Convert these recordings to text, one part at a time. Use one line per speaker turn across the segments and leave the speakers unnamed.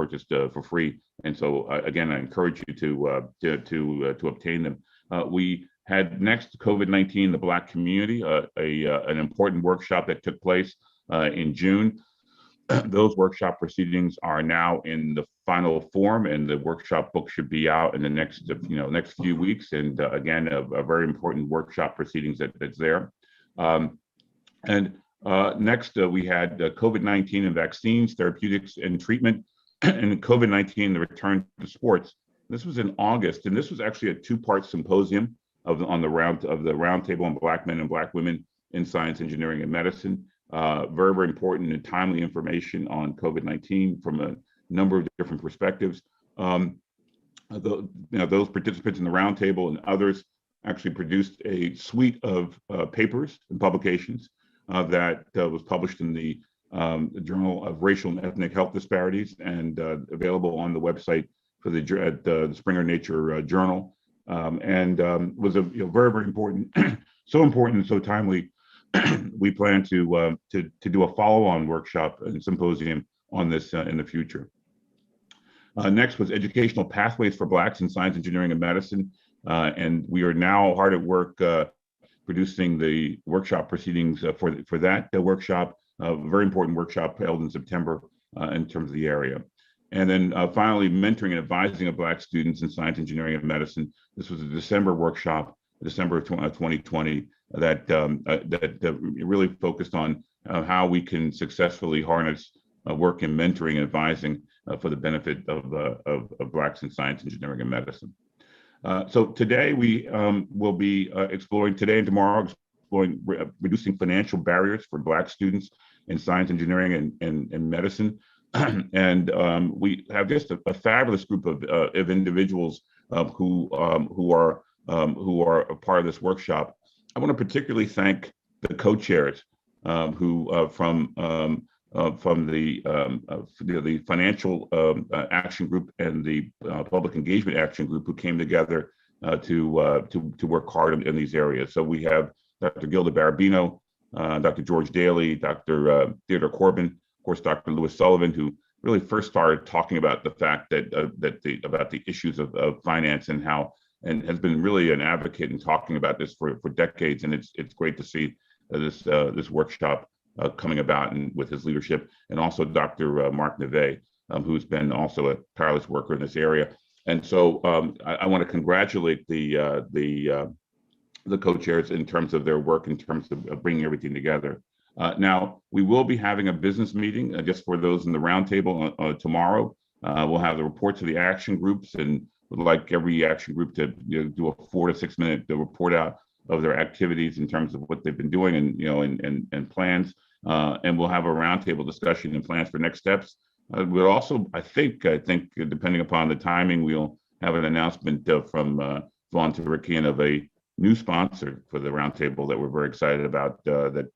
purchased for free. And so again, I encourage you to obtain them. We had next COVID-19, the Black community, an important workshop that took place in June. Those workshop proceedings are now in the final form, and the workshop book should be out in the next few weeks. And again, a very important workshop proceedings that's there. Next, we had COVID-19 and vaccines, therapeutics and treatment, and COVID-19, the return to sports. This was in August, and this was actually a two-part symposium on the roundtable on Black men and Black women in science, engineering, and medicine. Very, very important and timely information on COVID-19 from a number of different perspectives. Those participants in the roundtable and others actually produced a suite of papers and publications that was published in the Journal of Racial and Ethnic Health Disparities and available on the website for the Springer Nature Journal, was a very, very important, so important and so timely. We plan to do a follow-on workshop and symposium on this in the future. Next was educational pathways for Blacks in science, engineering, and medicine, and we are now hard at work producing the workshop proceedings for that workshop. A very important workshop held in September in terms of the area. And then finally, mentoring and advising of Black students in science, engineering, and medicine. This was a December workshop, December of 2020, that really focused on how we can successfully harness work in mentoring and advising for the benefit of Blacks in science, engineering, and medicine. So today we will be exploring, today and tomorrow, exploring reducing financial barriers for Black students in science, engineering, and medicine. And we have just a fabulous group of individuals who are a part of this workshop. I want to particularly thank the co-chairs who from the Financial Action Group and the Public Engagement Action Group, who came together to work hard in these areas. So we have Dr. Gilda Barabino, Dr. George Daly, Dr. Theodore Corbin, of course, Dr. Louis Sullivan, who really first started talking about the fact that about the issues of finance and how, and has been really an advocate in talking about this for decades. And it's great to see this workshop coming about and with his leadership, and also Dr. Mark Neve, who's been also a tireless worker in this area. And so I want to congratulate the co-chairs in terms of their work, in terms of bringing everything together. Now, we will be having a business meeting just for those in the roundtable tomorrow. We'll have the reports of the action groups, and would like every action group to do a 4 to 6 minute report out of their activities in terms of what they've been doing and plans. And we'll have a roundtable discussion and plans for next steps. We'll also, I think, depending upon the timing, we'll have an announcement from Vaughn Tarikian of a new sponsor for the roundtable that we're very excited about that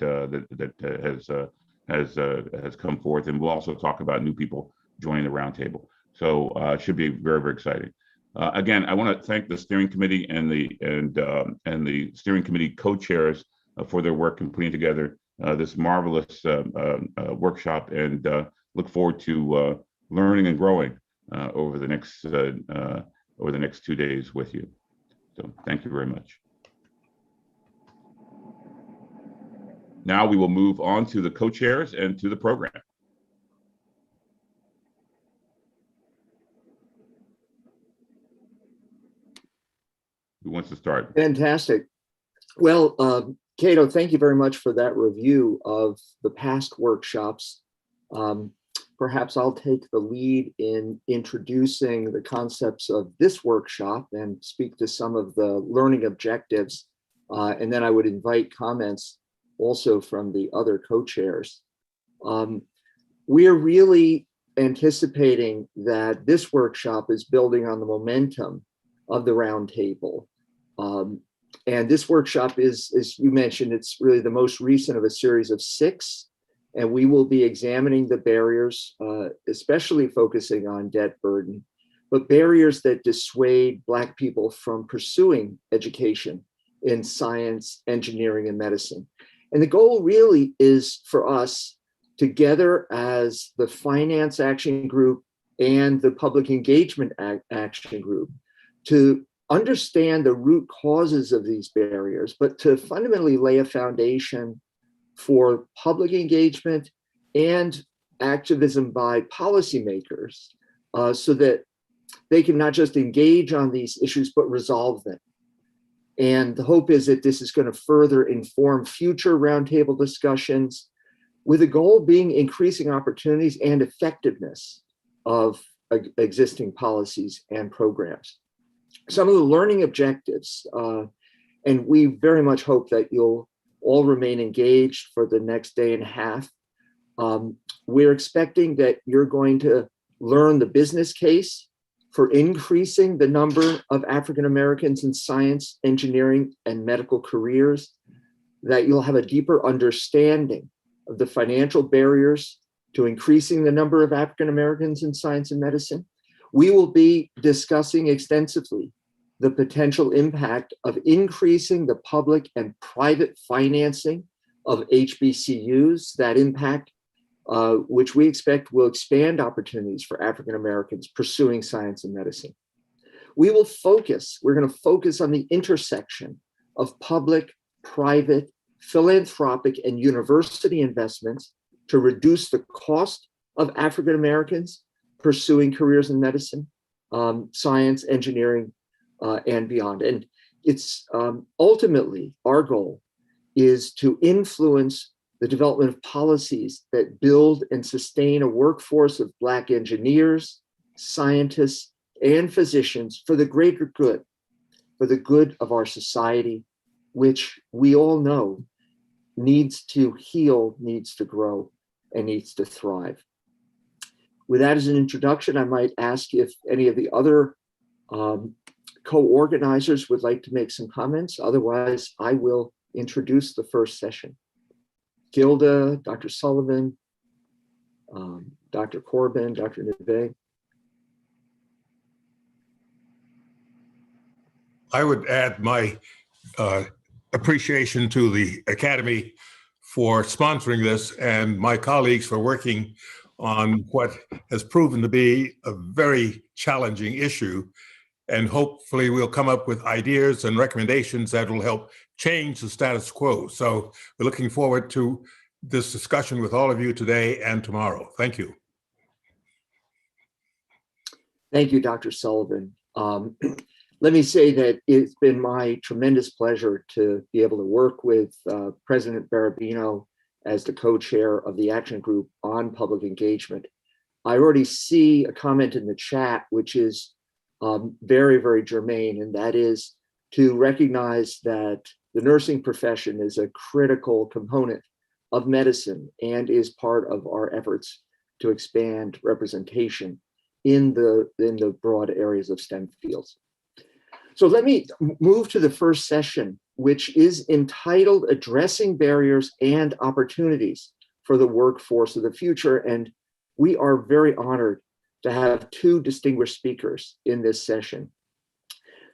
has come forth, and we'll also talk about new people joining the roundtable. So it should be very, very exciting. Again, I want to thank the steering committee and the steering committee co-chairs for their work in putting together this marvelous workshop, and look forward to learning and growing over the next 2 days with you. So thank you very much. Now we will move on to the co-chairs and to the program. Who wants to start?
Fantastic. Well, Cato, thank you very much for that review of the past workshops. Perhaps I'll take the lead in introducing the concepts of this workshop and speak to some of the learning objectives. And then I would invite comments also from the other co-chairs. We are really anticipating that this workshop is building on the momentum of the roundtable. And this workshop is, as you mentioned, it's really the most recent of a series of 6. And we will be examining the barriers, especially focusing on debt burden, but barriers that dissuade Black people from pursuing education in science, engineering, and medicine. And the goal really is for us, together as the Finance Action Group and the Public Engagement Action Group to understand the root causes of these barriers, but to fundamentally lay a foundation for public engagement and activism by policymakers so that they can not just engage on these issues, but resolve them. And the hope is that this is going to further inform future roundtable discussions, with the goal being increasing opportunities and effectiveness of existing policies and programs. Some of the learning objectives, and we very much hope that you'll all remain engaged for the next day and a half. We're expecting that you're going to learn the business case for increasing the number of African Americans in science, engineering, and medical careers, that you'll have a deeper understanding of the financial barriers to increasing the number of African Americans in science and medicine. We will be discussing extensively the potential impact of increasing the public and private financing of HBCUs. That impact, which we expect will expand opportunities for African Americans pursuing science and medicine. We're going to focus on the intersection of public, private, philanthropic, and university investments to reduce the cost of African Americans pursuing careers in medicine, science, engineering, and beyond. And it's ultimately our goal is to influence the development of policies that build and sustain a workforce of Black engineers, scientists, and physicians for the greater good, for the good of our society, which we all know needs to heal, needs to grow, and needs to thrive. With that as an introduction, I might ask if any of the other co-organizers would like to make some comments. Otherwise, I will introduce the first session. Gilda, Dr. Sullivan, Dr. Corbin, Dr. Neve.
I would add my appreciation to the Academy for sponsoring this and my colleagues for working on what has proven to be a very challenging issue. And hopefully we'll come up with ideas and recommendations that will help change the status quo. So we're looking forward to this discussion with all of you today and tomorrow. Thank you.
Thank you, Dr. Sullivan. Let me say that it's been my tremendous pleasure to be able to work with President Berabino as the co-chair of the Action Group on Public Engagement. I already see a comment in the chat, which is very, very germane, and that is to recognize that the nursing profession is a critical component of medicine and is part of our efforts to expand representation in the broad areas of STEM fields. So let me move to the first session, which is entitled Addressing Barriers and Opportunities for the Workforce of the Future. And we are very honored to have two distinguished speakers in this session.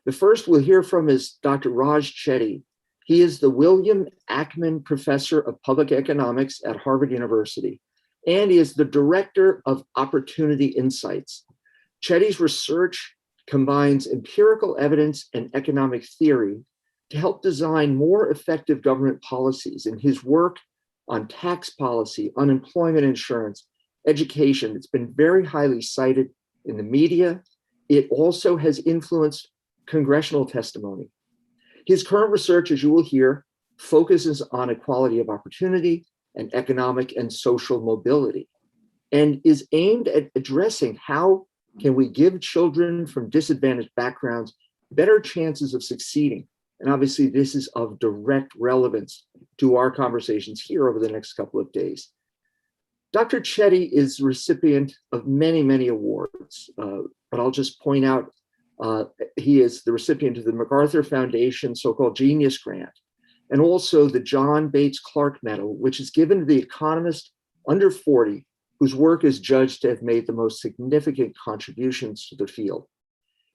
The first we'll hear from is Dr. Raj Chetty. He is the William Ackman Professor of Public Economics at Harvard University, and he is the Director of Opportunity Insights. Chetty's research combines empirical evidence and economic theory to help design more effective government policies. In his work on tax policy, unemployment insurance, education, it's been very highly cited in the media. It also has influenced congressional testimony. His current research, as you will hear, focuses on equality of opportunity and economic and social mobility, and is aimed at addressing how can we give children from disadvantaged backgrounds better chances of succeeding. And obviously this is of direct relevance to our conversations here over the next couple of days. Dr. Chetty is the recipient of many, many awards, but I'll just point out he is the recipient of the MacArthur Foundation so-called Genius Grant, and also the John Bates Clark Medal, which is given to the economist under 40 whose work is judged to have made the most significant contributions to the field.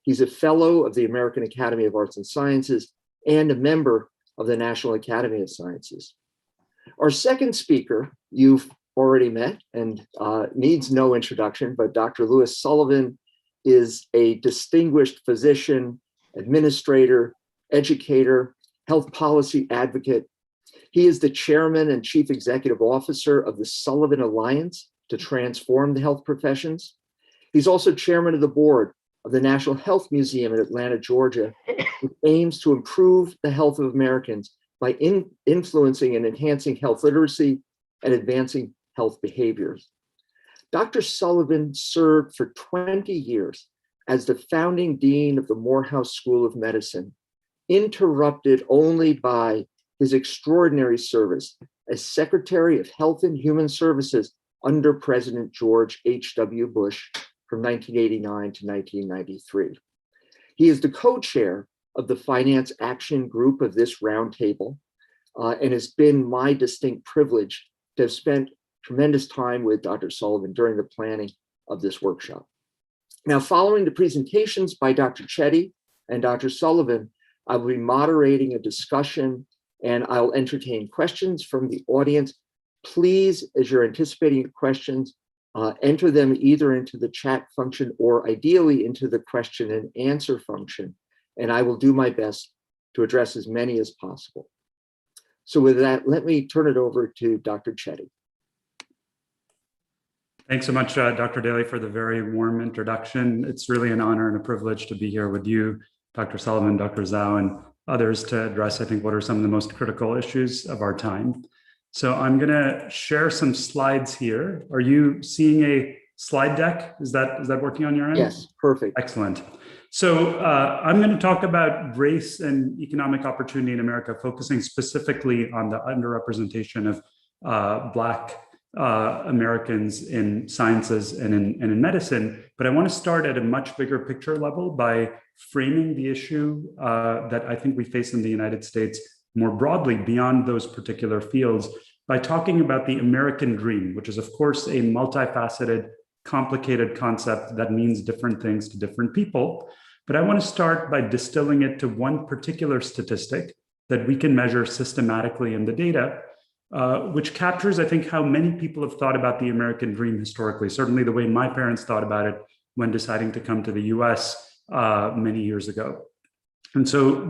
He's a fellow of the American Academy of Arts and Sciences and a member of the National Academy of Sciences. Our second speaker, you've already met and needs no introduction, but Dr. Louis Sullivan is a distinguished physician, administrator, educator, health policy advocate. He is the chairman and chief executive officer of the Sullivan Alliance to Transform the Health Professions. He's also chairman of the board of the National Health Museum in Atlanta, Georgia, which aims to improve the health of Americans by influencing and enhancing health literacy and advancing health behaviors. Dr. Sullivan served for 20 years as the founding dean of the Morehouse School of Medicine, interrupted only by his extraordinary service as Secretary of Health and Human Services under President George H.W. Bush from 1989 to 1993. He is the co-chair of the Finance Action Group of this roundtable, and has been my distinct privilege to have spent tremendous time with Dr. Sullivan during the planning of this workshop. Now, following the presentations by Dr. Chetty and Dr. Sullivan, I will be moderating a discussion and I'll entertain questions from the audience. Please, as you're anticipating questions, enter them either into the chat function or ideally into the question and answer function, and I will do my best to address as many as possible. So with that, let me turn it over to Dr. Chetty.
Thanks so much, Dr. Daly, for the very warm introduction. It's really an honor and a privilege to be here with you, Dr. Sullivan, Dr. Zhao, and others to address, I think, what are some of the most critical issues of our time. So I'm going to share some slides here. Are you seeing a slide deck? Is that working on your end?
Yes, perfect.
Excellent. So I'm going to talk about race and economic opportunity in America, focusing specifically on the underrepresentation of Black Americans in sciences and in medicine. But I want to start at a much bigger picture level by framing the issue that I think we face in the United States more broadly beyond those particular fields by talking about the American dream, which is, of course, a multifaceted, complicated concept that means different things to different people. But I want to start by distilling it to one particular statistic that we can measure systematically in the data, which captures, I think, how many people have thought about the American dream historically, certainly the way my parents thought about it when deciding to come to the US many years ago. And so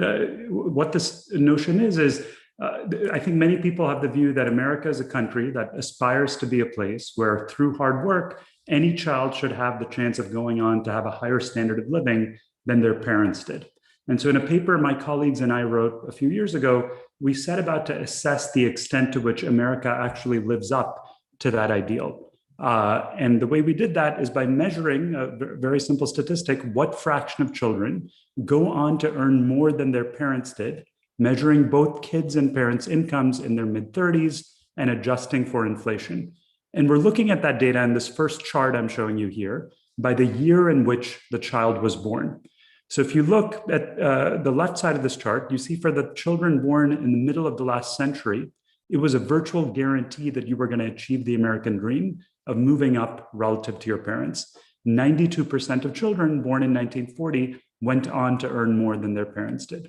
what this notion is I think many people have the view that America is a country that aspires to be a place where through hard work, any child should have the chance of going on to have a higher standard of living than their parents did. And so in a paper my colleagues and I wrote a few years ago, we set about to assess the extent to which America actually lives up to that ideal. And the way we did that is by measuring a very simple statistic: what fraction of children go on to earn more than their parents did, measuring both kids' and parents' incomes in their mid-30s and adjusting for inflation. And we're looking at that data in this first chart I'm showing you here by the year in which the child was born. So if you look at the left side of this chart, you see for the children born in the middle of the last century, it was a virtual guarantee that you were going to achieve the American dream of moving up relative to your parents. 92% of children born in 1940 went on to earn more than their parents did.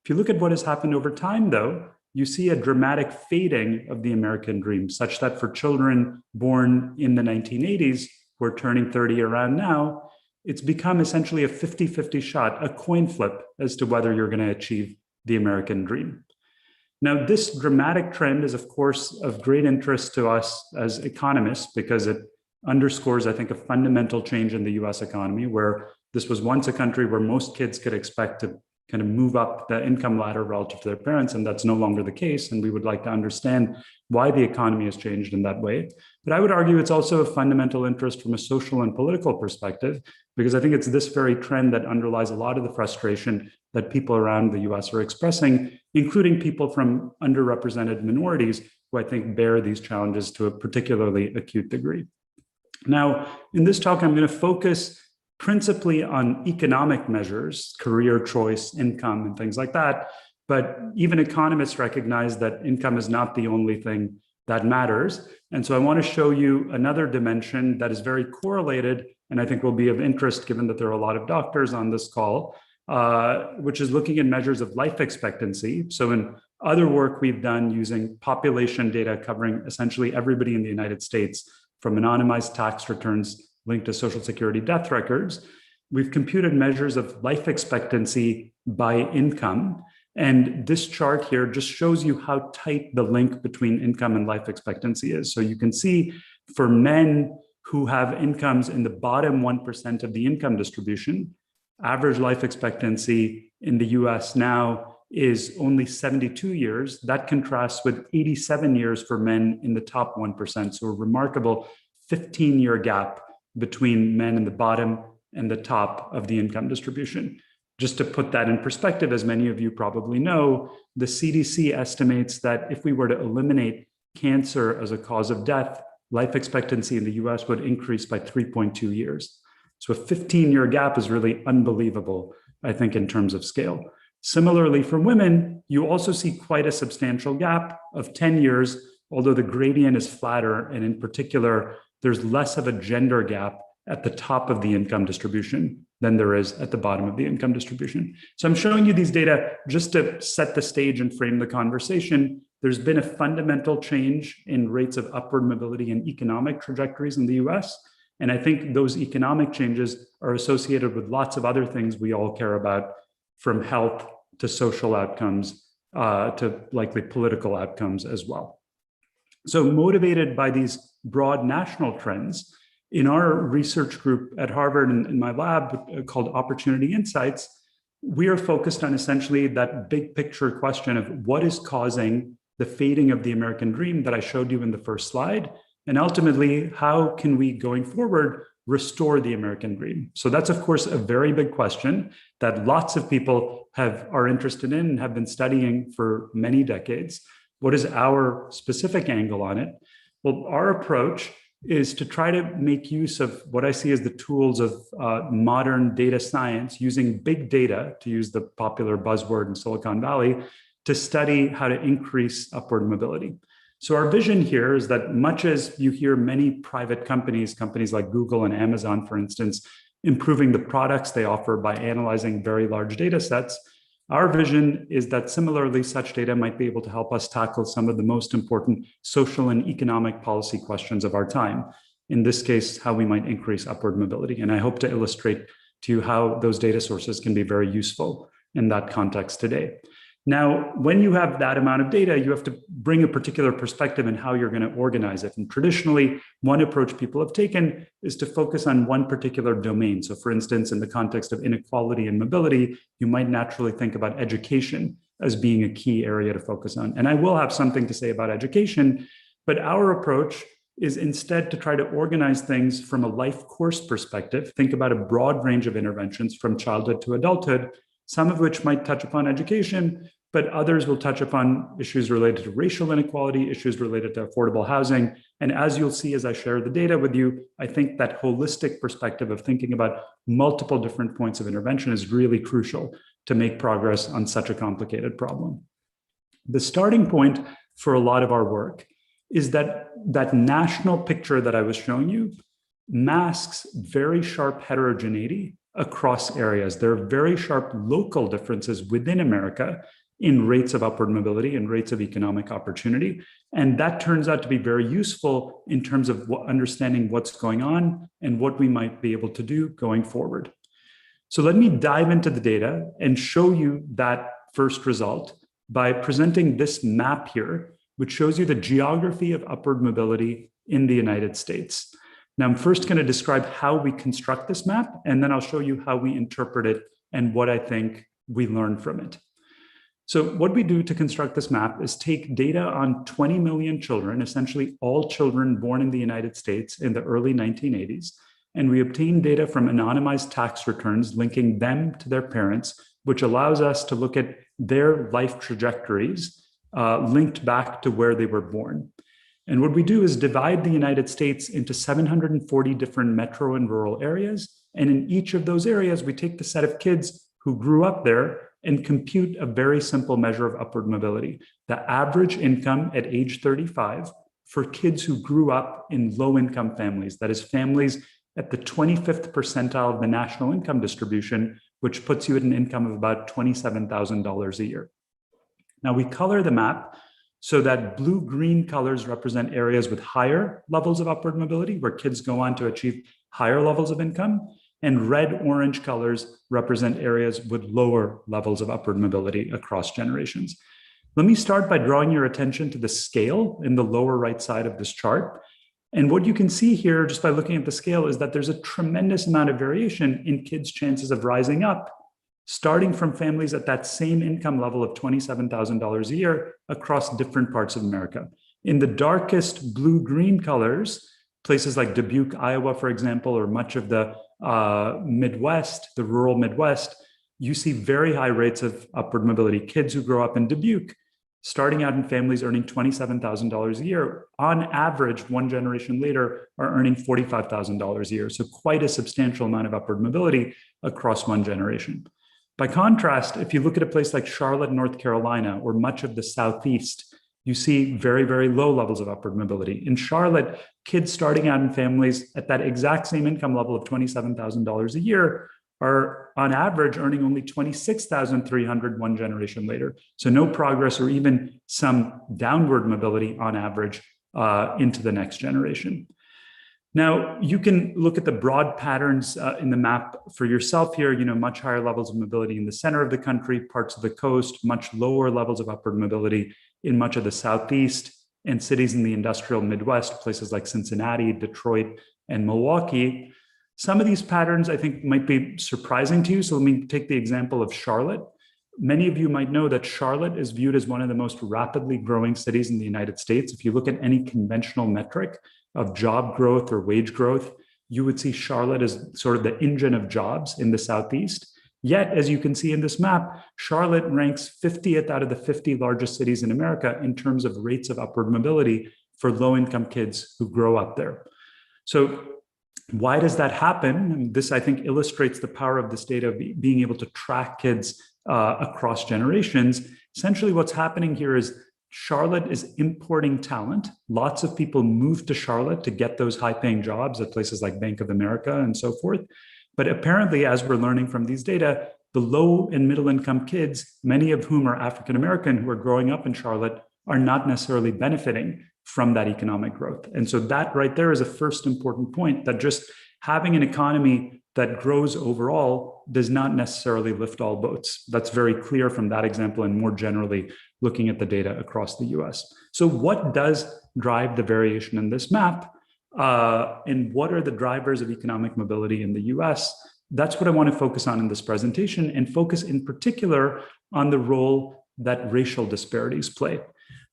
If you look at what has happened over time, though, you see a dramatic fading of the American dream, such that for children born in the 1980s, who are turning 30 around now, it's become essentially a 50-50 shot, a coin flip as to whether you're going to achieve the American dream. Now, this dramatic trend is, of course, of great interest to us as economists because it underscores, I think, a fundamental change in the US economy, where this was once a country where most kids could expect to kind of move up the income ladder relative to their parents, and that's no longer the case. And we would like to understand why the economy has changed in that way. But I would argue it's also of fundamental interest from a social and political perspective, because I think it's this very trend that underlies a lot of the frustration that people around the US are expressing, including people from underrepresented minorities who I think bear these challenges to a particularly acute degree. Now, in this talk, I'm going to focus principally on economic measures, career choice, income, and things like that. But even economists recognize that income is not the only thing that matters. And so I want to show you another dimension that is very correlated, and I think will be of interest given that there are a lot of doctors on this call, which is looking at measures of life expectancy. So in other work we've done using population data covering essentially everybody in the United States, from anonymized tax returns linked to Social Security death records, we've computed measures of life expectancy by income. And this chart here just shows you how tight the link between income and life expectancy is. So you can see for men who have incomes in the bottom 1% of the income distribution, average life expectancy in the US now is only 72 years. That contrasts with 87 years for men in the top 1%. So a remarkable 15-year gap between men in the bottom and the top of the income distribution. Just to put that in perspective, as many of you probably know, the CDC estimates that if we were to eliminate cancer as a cause of death, life expectancy in the US would increase by 3.2 years. So a 15-year gap is really unbelievable, I think, in terms of scale. Similarly, for women, you also see quite a substantial gap of 10 years, although the gradient is flatter, and in particular, there's less of a gender gap at the top of the income distribution than there is at the bottom of the income distribution. So I'm showing you these data just to set the stage and frame the conversation. There's been a fundamental change in rates of upward mobility and economic trajectories in the US. And I think those economic changes are associated with lots of other things we all care about, from health to social outcomes to likely political outcomes as well. So motivated by these broad national trends, in our research group at Harvard and in my lab called Opportunity Insights, we are focused on essentially that big picture question of what is causing the fading of the American dream that I showed you in the first slide, and ultimately, how can we, going forward, restore the American dream? So that's, of course, a very big question that lots of people are interested in and have been studying for many decades. What is our specific angle on it? Well, our approach is to try to make use of what I see as the tools of modern data science, using big data, to use the popular buzzword in Silicon Valley, to study how to increase upward mobility. So our vision here is that, much as you hear many private companies like Google and Amazon, for instance, improving the products they offer by analyzing very large data sets, our vision is that similarly, such data might be able to help us tackle some of the most important social and economic policy questions of our time. In this case, how we might increase upward mobility. And I hope to illustrate to you how those data sources can be very useful in that context today. Now, when you have that amount of data, you have to bring a particular perspective in how you're going to organize it. And traditionally, one approach people have taken is to focus on one particular domain. So for instance, in the context of inequality and mobility, you might naturally think about education as being a key area to focus on. And I will have something to say about education, but our approach is instead to try to organize things from a life course perspective, think about a broad range of interventions from childhood to adulthood, some of which might touch upon education, but others will touch upon issues related to racial inequality, issues related to affordable housing. And as you'll see as I share the data with you, I think that holistic perspective of thinking about multiple different points of intervention is really crucial to make progress on such a complicated problem. The starting point for a lot of our work is that national picture that I was showing you masks very sharp heterogeneity across areas. There are very sharp local differences within America in rates of upward mobility and rates of economic opportunity. And that turns out to be very useful in terms of understanding what's going on and what we might be able to do going forward. So let me dive into the data and show you that first result by presenting this map here, which shows you the geography of upward mobility in the United States. Now, I'm first going to describe how we construct this map, and then I'll show you how we interpret it and what I think we learned from it. So what we do to construct this map is take data on 20 million children, essentially all children born in the United States in the early 1980s, and we obtain data from anonymized tax returns linking them to their parents, which allows us to look at their life trajectories linked back to where they were born. And what we do is divide the United States into 740 different metro and rural areas. And in each of those areas, we take the set of kids who grew up there and compute a very simple measure of upward mobility, the average income at age 35 for kids who grew up in low-income families, that is, families at the 25th percentile of the national income distribution, which puts you at an income of about $27,000 a year. Now we color the map so that blue-green colors represent areas with higher levels of upward mobility, where kids go on to achieve higher levels of income, and red-orange colors represent areas with lower levels of upward mobility across generations. Let me start by drawing your attention to the scale in the lower right side of this chart. And what you can see here, just by looking at the scale, is that there's a tremendous amount of variation in kids' chances of rising up, starting from families at that same income level of $27,000 a year across different parts of America. In the darkest blue-green colors, places like Dubuque, Iowa, for example, or much of the Midwest, the rural Midwest, you see very high rates of upward mobility. Kids who grow up in Dubuque, starting out in families earning $27,000 a year, on average, one generation later, are earning $45,000 a year. So quite a substantial amount of upward mobility across one generation. By contrast, if you look at a place like Charlotte, North Carolina, or much of the Southeast, you see very, very low levels of upward mobility. In Charlotte, kids starting out in families at that exact same income level of $27,000 a year are on average earning only $26,300 one generation later. So no progress or even some downward mobility on average into the next generation. Now, you can look at the broad patterns in the map for yourself here, much higher levels of mobility in the center of the country, parts of the coast, much lower levels of upward mobility in much of the Southeast, and cities in the industrial Midwest, places like Cincinnati, Detroit, and Milwaukee. Some of these patterns, I think, might be surprising to you. So let me take the example of Charlotte. Many of you might know that Charlotte is viewed as one of the most rapidly growing cities in the United States. If you look at any conventional metric of job growth or wage growth, you would see Charlotte as sort of the engine of jobs in the Southeast. Yet, as you can see in this map, Charlotte ranks 50th out of the 50 largest cities in America in terms of rates of upward mobility for low-income kids who grow up there. So why does that happen? And this, I think, illustrates the power of this data of being able to track kids across generations. Essentially, what's happening here is Charlotte is importing talent. Lots of people move to Charlotte to get those high-paying jobs at places like Bank of America and so forth. But apparently, as we're learning from these data, the low and middle income kids, many of whom are African-American who are growing up in Charlotte, are not necessarily benefiting from that economic growth. And so that right there is a first important point, that just having an economy that grows overall does not necessarily lift all boats. That's very clear from that example and more generally looking at the data across the US. So what does drive the variation in this map? And what are the drivers of economic mobility in the US? That's what I want to focus on in this presentation, and focus in particular on the role that racial disparities play.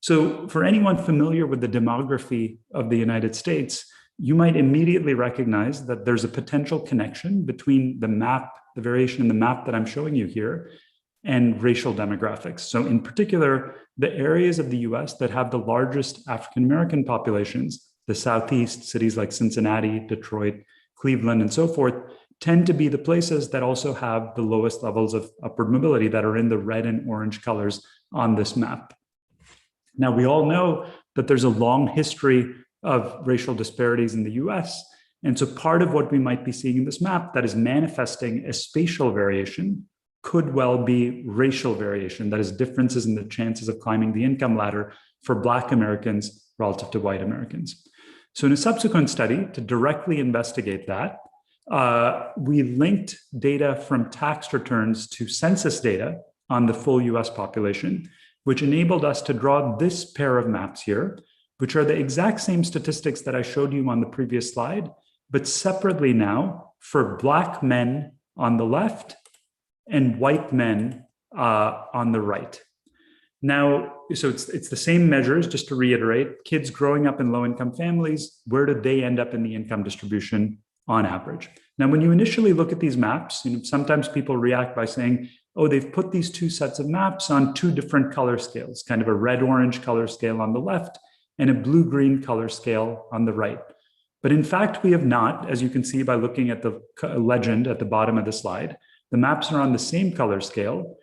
So for anyone familiar with the demography of the United States, you might immediately recognize that there's a potential connection between the map, the variation in the map that I'm showing you here, and racial demographics. So in particular, the areas of the US that have the largest African-American populations, the Southeast, cities like Cincinnati, Detroit, Cleveland, and so forth, tend to be the places that also have the lowest levels of upward mobility that are in the red and orange colors on this map. Now, we all know that there's a long history of racial disparities in the US. And so part of what we might be seeing in this map that is manifesting a spatial variation could well be racial variation, that is differences in the chances of climbing the income ladder for Black Americans relative to white Americans. So in a subsequent study to directly investigate that, we linked data from tax returns to census data on the full US population, which enabled us to draw this pair of maps here, which are the exact same statistics that I showed you on the previous slide, but separately now for Black men on the left and white men on the right. Now, so it's the same measures, just to reiterate, kids growing up in low-income families, where do they end up in the income distribution on average? Now, when you initially look at these maps, sometimes people react by saying, oh, they've put these two sets of maps on two different color scales, kind of a red-orange color scale on the left and a blue-green color scale on the right. But in fact, we have not, as you can see by looking at the legend at the bottom of the slide. The maps are on the same color scale.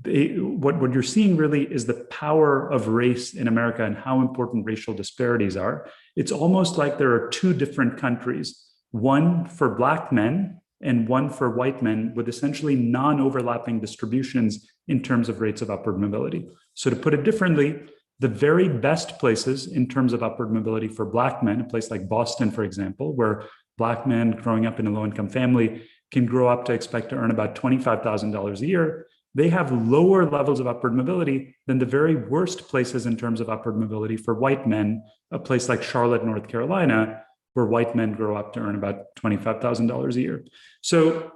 What you're seeing really is the power of race in America and how important racial disparities are. It's almost like there are two different countries, one for Black men and one for white men, with essentially non-overlapping distributions in terms of rates of upward mobility. So to put it differently, the very best places in terms of upward mobility for Black men, a place like Boston, for example, where Black men growing up in a low-income family can grow up to expect to earn about $25,000 a year, they have lower levels of upward mobility than the very worst places in terms of upward mobility for white men, a place like Charlotte, North Carolina, where white men grow up to earn about $25,000 a year. So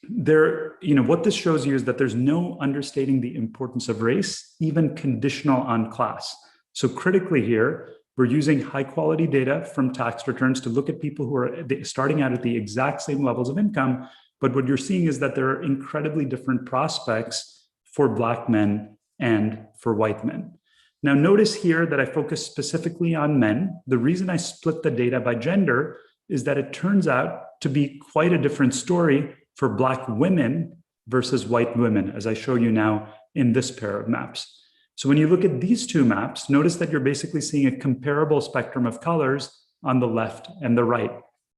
what this shows you is that there's no understating the importance of race, even conditional on class. So critically here, we're using high quality data from tax returns to look at people who are starting out at the exact same levels of income. But what you're seeing is that there are incredibly different prospects for Black men and for white men. Now, notice here that I focus specifically on men. The reason I split the data by gender is that it turns out to be quite a different story for Black women versus white women, as I show you now in this pair of maps. So when you look at these two maps, notice that you're basically seeing a comparable spectrum of colors on the left and the right.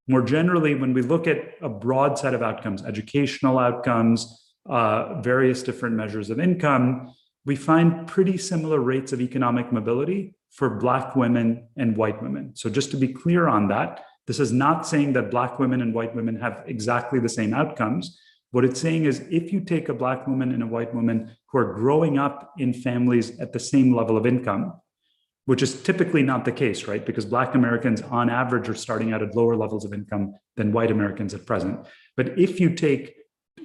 More generally, when we look at a broad set of outcomes, educational outcomes, various different measures of income, we find pretty similar rates of economic mobility for Black women and white women. So just to be clear on that, this is not saying that Black women and white women have exactly the same outcomes. What it's saying is if you take a Black woman and a white woman who are growing up in families at the same level of income, which is typically not the case, right? Because Black Americans on average are starting out at lower levels of income than white Americans at present. But if you take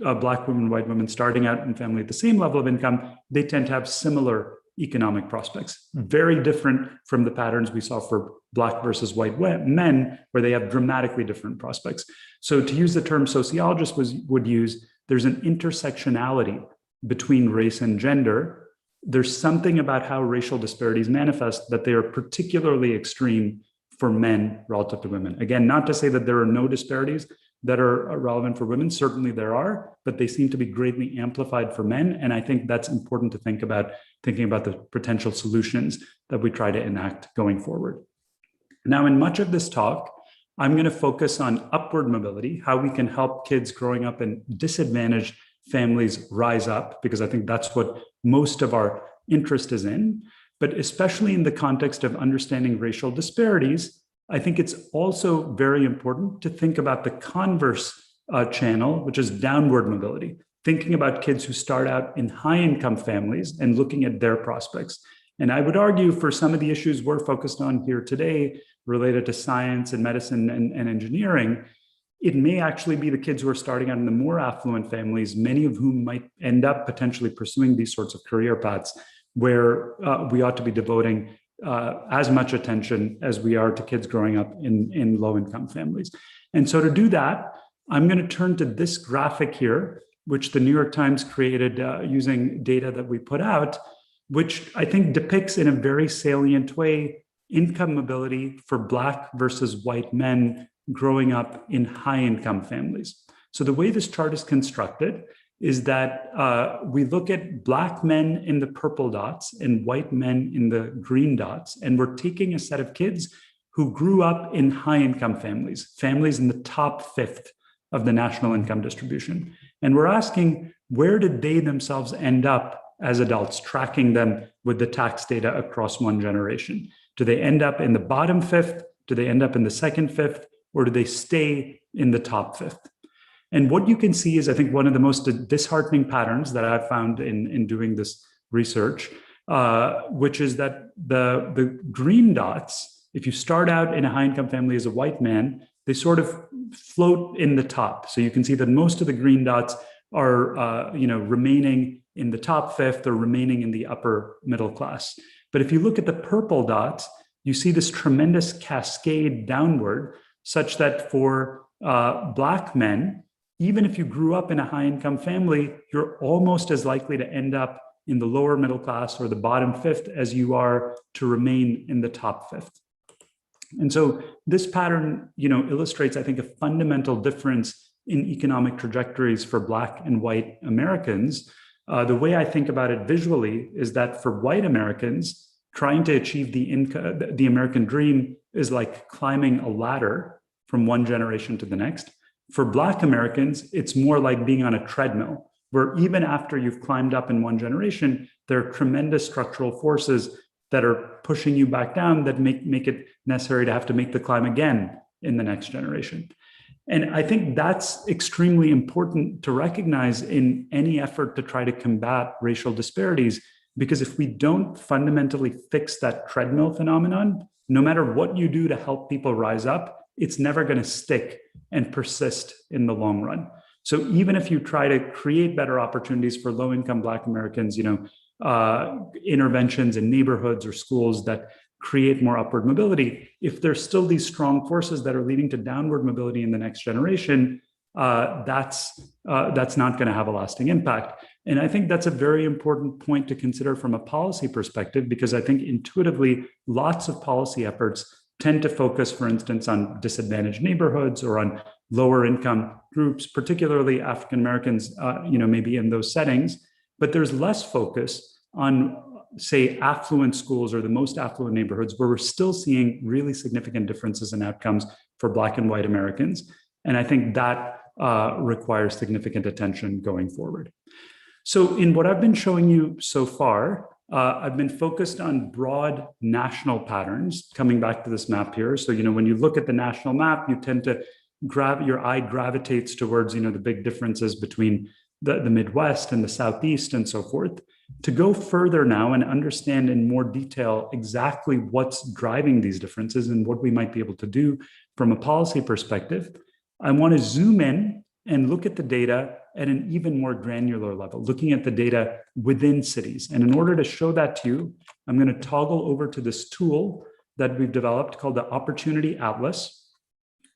Black women and white women starting out in family at the same level of income, they tend to have similar economic prospects, very different from the patterns we saw for Black versus white men, where they have dramatically different prospects. So to use the term sociologists would use, there's an intersectionality between race and gender. There's something about how racial disparities manifest that they are particularly extreme for men relative to women. Again, not to say that there are no disparities that are relevant for women. Certainly there are, but they seem to be greatly amplified for men. And I think that's important to think about, thinking about the potential solutions that we try to enact going forward. Now, in much of this talk, I'm going to focus on upward mobility, how we can help kids growing up in disadvantaged families rise up, because I think that's what most of our interest is in. But especially in the context of understanding racial disparities, I think it's also very important to think about the converse channel, which is downward mobility, thinking about kids who start out in high-income families and looking at their prospects. And I would argue for some of the issues we're focused on here today related to science and medicine and engineering, it may actually be the kids who are starting out in the more affluent families, many of whom might end up potentially pursuing these sorts of career paths, where we ought to be devoting as much attention as we are to kids growing up in low-income families. And so to do that, I'm going to turn to this graphic here, which the New York Times created using data that we put out, which I think depicts in a very salient way income mobility for Black versus white men growing up in high-income families. So the way this chart is constructed is that we look at Black men in the purple dots and white men in the green dots, and we're taking a set of kids who grew up in high-income families, families in the top fifth of the national income distribution. And we're asking, where did they themselves end up as adults, tracking them with the tax data across one generation? Do they end up in the bottom fifth? Do they end up in the second fifth? Or do they stay in the top fifth? And what you can see is, I think, one of the most disheartening patterns that I've found in doing this research, which is that the green dots, if you start out in a high-income family as a white man, they sort of float in the top. So you can see that most of the green dots are remaining in the top fifth or remaining in the upper middle class. But if you look at the purple dots, you see this tremendous cascade downward, such that for Black men, even if you grew up in a high-income family, you're almost as likely to end up in the lower middle class or the bottom fifth as you are to remain in the top fifth. And so this pattern, illustrates, I think, a fundamental difference in economic trajectories for Black and white Americans. The way I think about it visually is that for white Americans, trying to achieve the American dream is like climbing a ladder from one generation to the next. For Black Americans, it's more like being on a treadmill, where even after you've climbed up in one generation, there are tremendous structural forces that are pushing you back down that make it necessary to have to make the climb again in the next generation. And I think that's extremely important to recognize in any effort to try to combat racial disparities, because if we don't fundamentally fix that treadmill phenomenon, no matter what you do to help people rise up, it's never going to stick and persist in the long run. So even if you try to create better opportunities for low-income Black Americans, interventions in neighborhoods or schools that create more upward mobility, if there's still these strong forces that are leading to downward mobility in the next generation, that's not going to have a lasting impact. And I think that's a very important point to consider from a policy perspective, because I think intuitively lots of policy efforts tend to focus, for instance, on disadvantaged neighborhoods or on lower income groups, particularly African Americans, maybe in those settings. But there's less focus on, say, affluent schools or the most affluent neighborhoods, where we're still seeing really significant differences in outcomes for Black and white Americans. And I think that requires significant attention going forward. So in what I've been showing you so far, I've been focused on broad national patterns, coming back to this map here. So, when you look at the national map, you tend to your eye gravitates towards, the big differences between the Midwest and the Southeast and so forth. To go further now and understand in more detail exactly what's driving these differences and what we might be able to do from a policy perspective, I want to zoom in and look at the data at an even more granular level, looking at the data within cities. And in order to show that to you, I'm going to toggle over to this tool that we've developed called the Opportunity Atlas,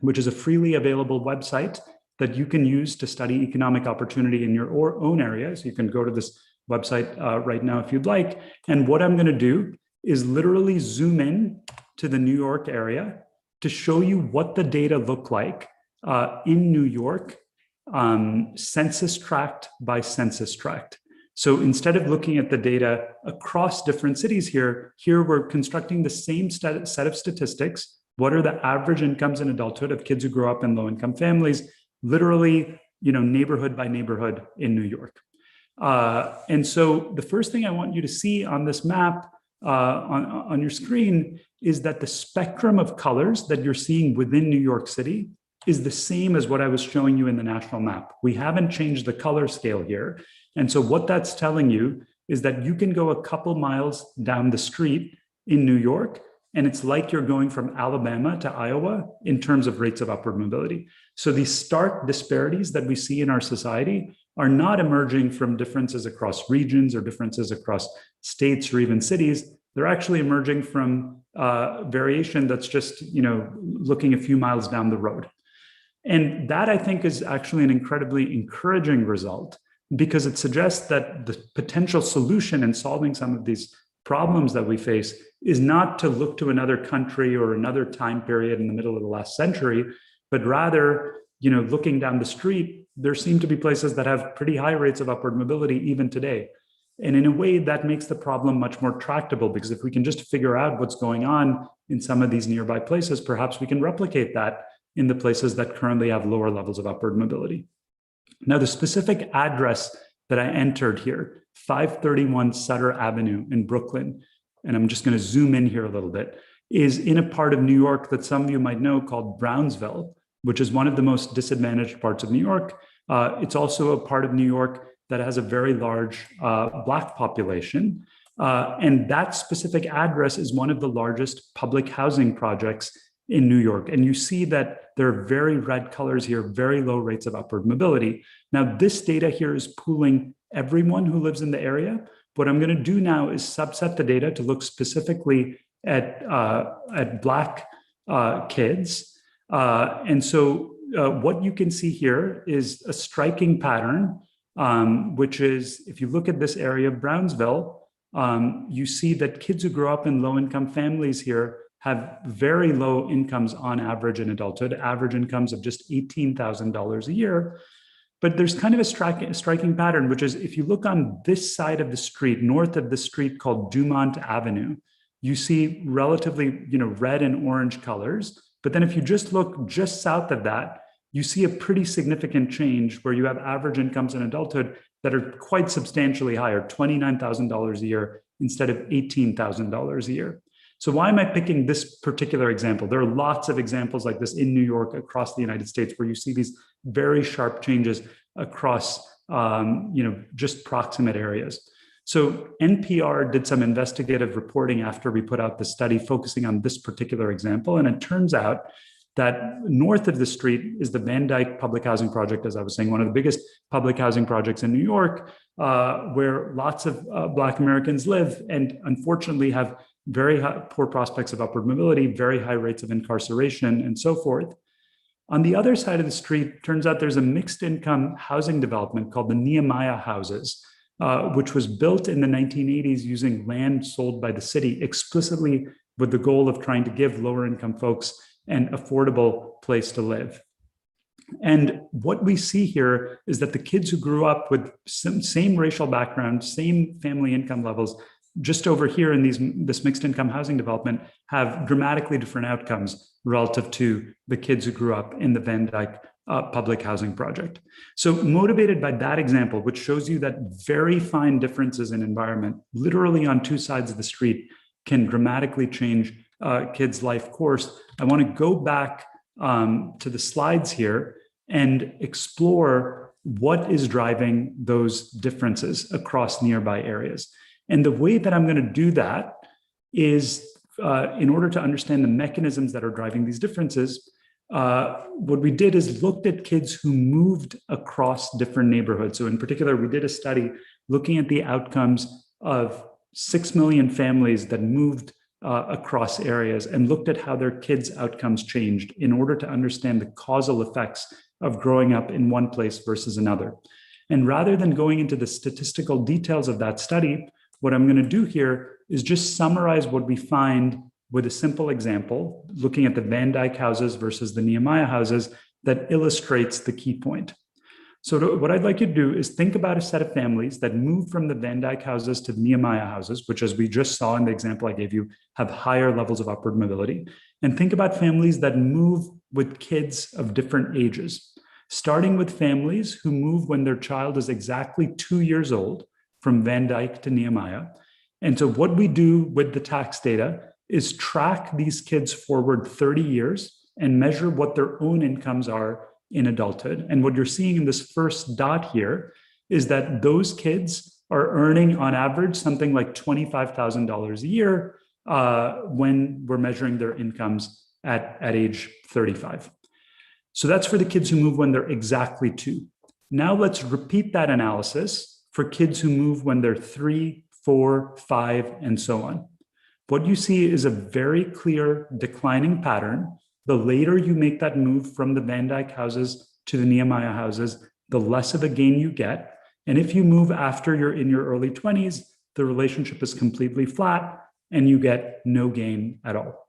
which is a freely available website that you can use to study economic opportunity in your own area. So you can go to this website right now if you'd like. And what I'm going to do is literally zoom in to the New York area to show you what the data look like in New York, census tract by census tract. So instead of looking at the data across different cities here we're constructing the same set of statistics. What are the average incomes in adulthood of kids who grow up in low-income families, literally, neighborhood by neighborhood in New York. And so the first thing I want you to see on this map on your screen is that the spectrum of colors that you're seeing within New York City is the same as what I was showing you in the national map. We haven't changed the color scale here. And so what that's telling you is that you can go a couple miles down the street in New York, and it's like you're going from Alabama to Iowa in terms of rates of upward mobility. So these stark disparities that we see in our society are not emerging from differences across regions or differences across states or even cities. They're actually emerging from variation that's just, looking a few miles down the road. And that, I think, is actually an incredibly encouraging result, because it suggests that the potential solution in solving some of these problems that we face is not to look to another country or another time period in the middle of the last century, but rather, looking down the street, there seem to be places that have pretty high rates of upward mobility even today. And in a way, that makes the problem much more tractable, because if we can just figure out what's going on in some of these nearby places, perhaps we can replicate that in the places that currently have lower levels of upward mobility. Now, the specific address that I entered here, 531 Sutter Avenue in Brooklyn, and I'm just going to zoom in here a little bit, is in a part of New York that some of you might know called Brownsville, which is one of the most disadvantaged parts of New York. It's also a part of New York that has a very large Black population. And that specific address is one of the largest public housing projects in New York. And you see that there are very red colors here, very low rates of upward mobility. Now, this data here is pooling everyone who lives in the area. What I'm going to do now is subset the data to look specifically at Black kids. And so what you can see here is a striking pattern, which is, if you look at this area, Brownsville, you see that kids who grow up in low-income families here have very low incomes on average in adulthood, average incomes of just $18,000 a year. But there's kind of a striking pattern, which is if you look on this side of the street, north of the street called Dumont Avenue, you see relatively red and orange colors. But then if you just look just south of that, you see a pretty significant change where you have average incomes in adulthood that are quite substantially higher, $29,000 a year instead of $18,000 a year. So why am I picking this particular example? There are lots of examples like this in New York, across the United States, where you see these very sharp changes across just proximate areas. So NPR did some investigative reporting after we put out the study focusing on this particular example. And it turns out that north of the street is the Van Dyke Public Housing Project, as I was saying, one of the biggest public housing projects in New York, where lots of Black Americans live and unfortunately have very poor prospects of upward mobility, very high rates of incarceration, and so forth. On the other side of the street, turns out there's a mixed income housing development called the Nehemiah Houses, which was built in the 1980s using land sold by the city explicitly with the goal of trying to give lower income folks an affordable place to live. And what we see here is that the kids who grew up with same racial background, same family income levels, just over here in this mixed income housing development have dramatically different outcomes relative to the kids who grew up in the Van Dyke public housing project. So motivated by that example, which shows you that very fine differences in environment, literally on two sides of the street, can dramatically change kids' life course, I want to go back to the slides here and explore what is driving those differences across nearby areas. And the way that I'm going to do that is in order to understand the mechanisms that are driving these differences, what we did is looked at kids who moved across different neighborhoods. So in particular, we did a study looking at the outcomes of 6 million families that moved across areas and looked at how their kids' outcomes changed in order to understand the causal effects of growing up in one place versus another. And rather than going into the statistical details of that study, what I'm going to do here is just summarize what we find with a simple example, looking at the Van Dyke houses versus the Nehemiah houses that illustrates the key point. So what I'd like you to do is think about a set of families that move from the Van Dyke houses to the Nehemiah houses, which, as we just saw in the example I gave you, have higher levels of upward mobility. And think about families that move with kids of different ages, starting with families who move when their child is exactly 2 years old from Van Dyke to Nehemiah. And so what we do with the tax data is track these kids forward 30 years and measure what their own incomes are in adulthood. And what you're seeing in this first dot here is that those kids are earning on average something like $25,000 a year when we're measuring their incomes at age 35. So that's for the kids who move when they're exactly 2. Now let's repeat that analysis for kids who move when they're 3, 4, 5, and so on. What you see is a very clear declining pattern. The later you make that move from the Van Dyke houses to the Nehemiah houses, the less of a gain you get. And if you move after you're in your early 20s, the relationship is completely flat and you get no gain at all.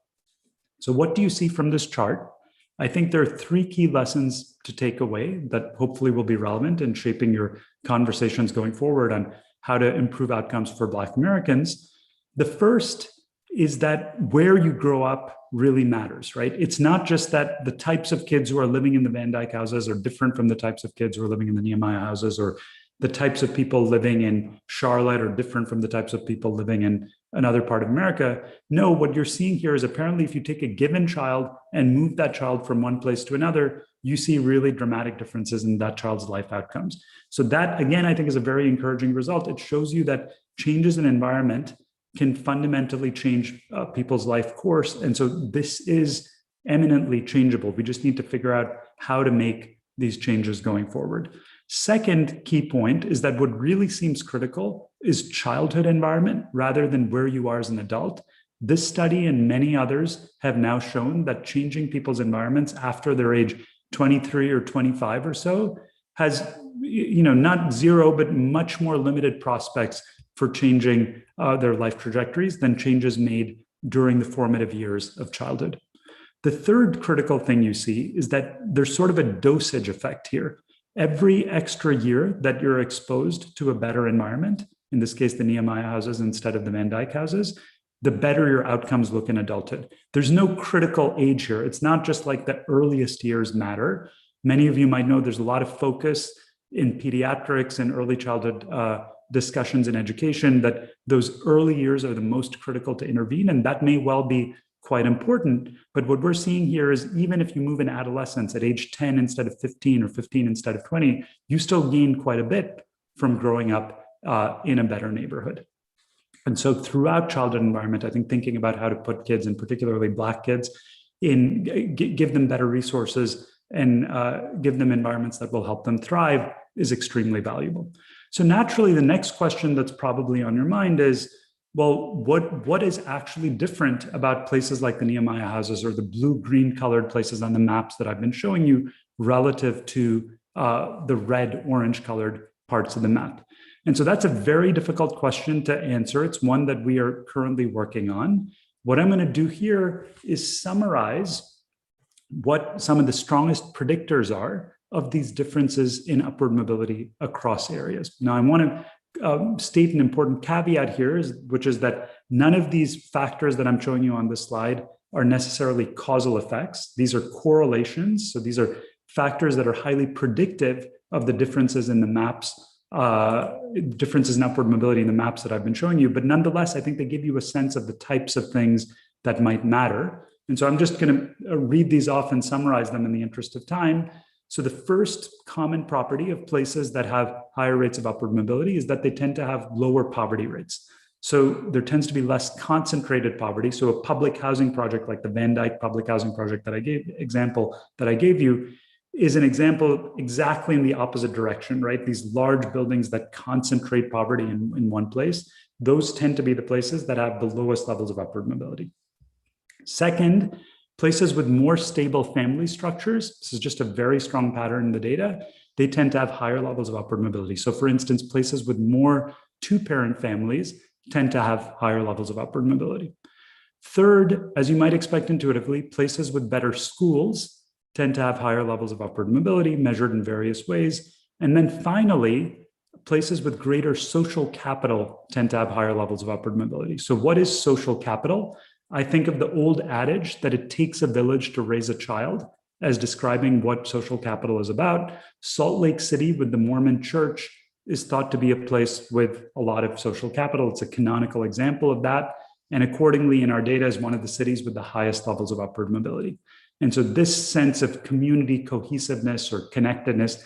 So what do you see from this chart? I think there are 3 key lessons to take away that hopefully will be relevant in shaping your conversations going forward on how to improve outcomes for Black Americans. The first is that where you grow up really matters, right? It's not just that the types of kids who are living in the Van Dyke houses are different from the types of kids who are living in the Nehemiah houses, or the types of people living in Charlotte are different from the types of people living in another part of America. No, what you're seeing here is apparently if you take a given child and move that child from one place to another, you see really dramatic differences in that child's life outcomes. So that, again, I think is a very encouraging result. It shows you that changes in environment can fundamentally change people's life course. And so this is eminently changeable. We just need to figure out how to make these changes going forward. Second key point is that what really seems critical is childhood environment rather than where you are as an adult. This study and many others have now shown that changing people's environments after their age 23 or 25 or so has, not zero, but much more limited prospects for changing their life trajectories than changes made during the formative years of childhood. The third critical thing you see is that there's sort of a dosage effect here. Every extra year that you're exposed to a better environment, in this case, the Nehemiah houses instead of the Van Dyke houses, the better your outcomes look in adulthood. There's no critical age here. It's not just like the earliest years matter. Many of you might know there's a lot of focus in pediatrics and early childhood discussions in education that those early years are the most critical to intervene, and that may well be quite important. But what we're seeing here is even if you move in adolescence at age 10 instead of 15 or 15 instead of 20, you still gain quite a bit from growing up in a better neighborhood. And so throughout childhood environment, I think thinking about how to put kids, and particularly Black kids, give them better resources and give them environments that will help them thrive is extremely valuable. So naturally, the next question that's probably on your mind is, well, what is actually different about places like the Nehemiah houses or the blue-green colored places on the maps that I've been showing you relative to the red-orange colored parts of the map? And so that's a very difficult question to answer. It's one that we are currently working on. What I'm going to do here is summarize what some of the strongest predictors are of these differences in upward mobility across areas. Now, I want to state an important caveat here, which is that none of these factors that I'm showing you on this slide are necessarily causal effects. These are correlations. So these are factors that are highly predictive of the differences in the maps, differences in upward mobility in the maps that I've been showing you. But nonetheless, I think they give you a sense of the types of things that might matter. And so I'm just going to read these off and summarize them in the interest of time. So the first common property of places that have higher rates of upward mobility is that they tend to have lower poverty rates. So there tends to be less concentrated poverty. So a public housing project like the Van Dyke public housing project that I gave you is an example exactly in the opposite direction, right? These large buildings that concentrate poverty in one place, those tend to be the places that have the lowest levels of upward mobility. Second, places with more stable family structures, this is just a very strong pattern in the data, they tend to have higher levels of upward mobility. So for instance, places with more two-parent families tend to have higher levels of upward mobility. Third, as you might expect intuitively, places with better schools tend to have higher levels of upward mobility measured in various ways. And then finally, places with greater social capital tend to have higher levels of upward mobility. So what is social capital? I think of the old adage that it takes a village to raise a child as describing what social capital is about. Salt Lake City with the Mormon Church is thought to be a place with a lot of social capital. It's a canonical example of that. And accordingly, in our data, is one of the cities with the highest levels of upward mobility. And so this sense of community cohesiveness or connectedness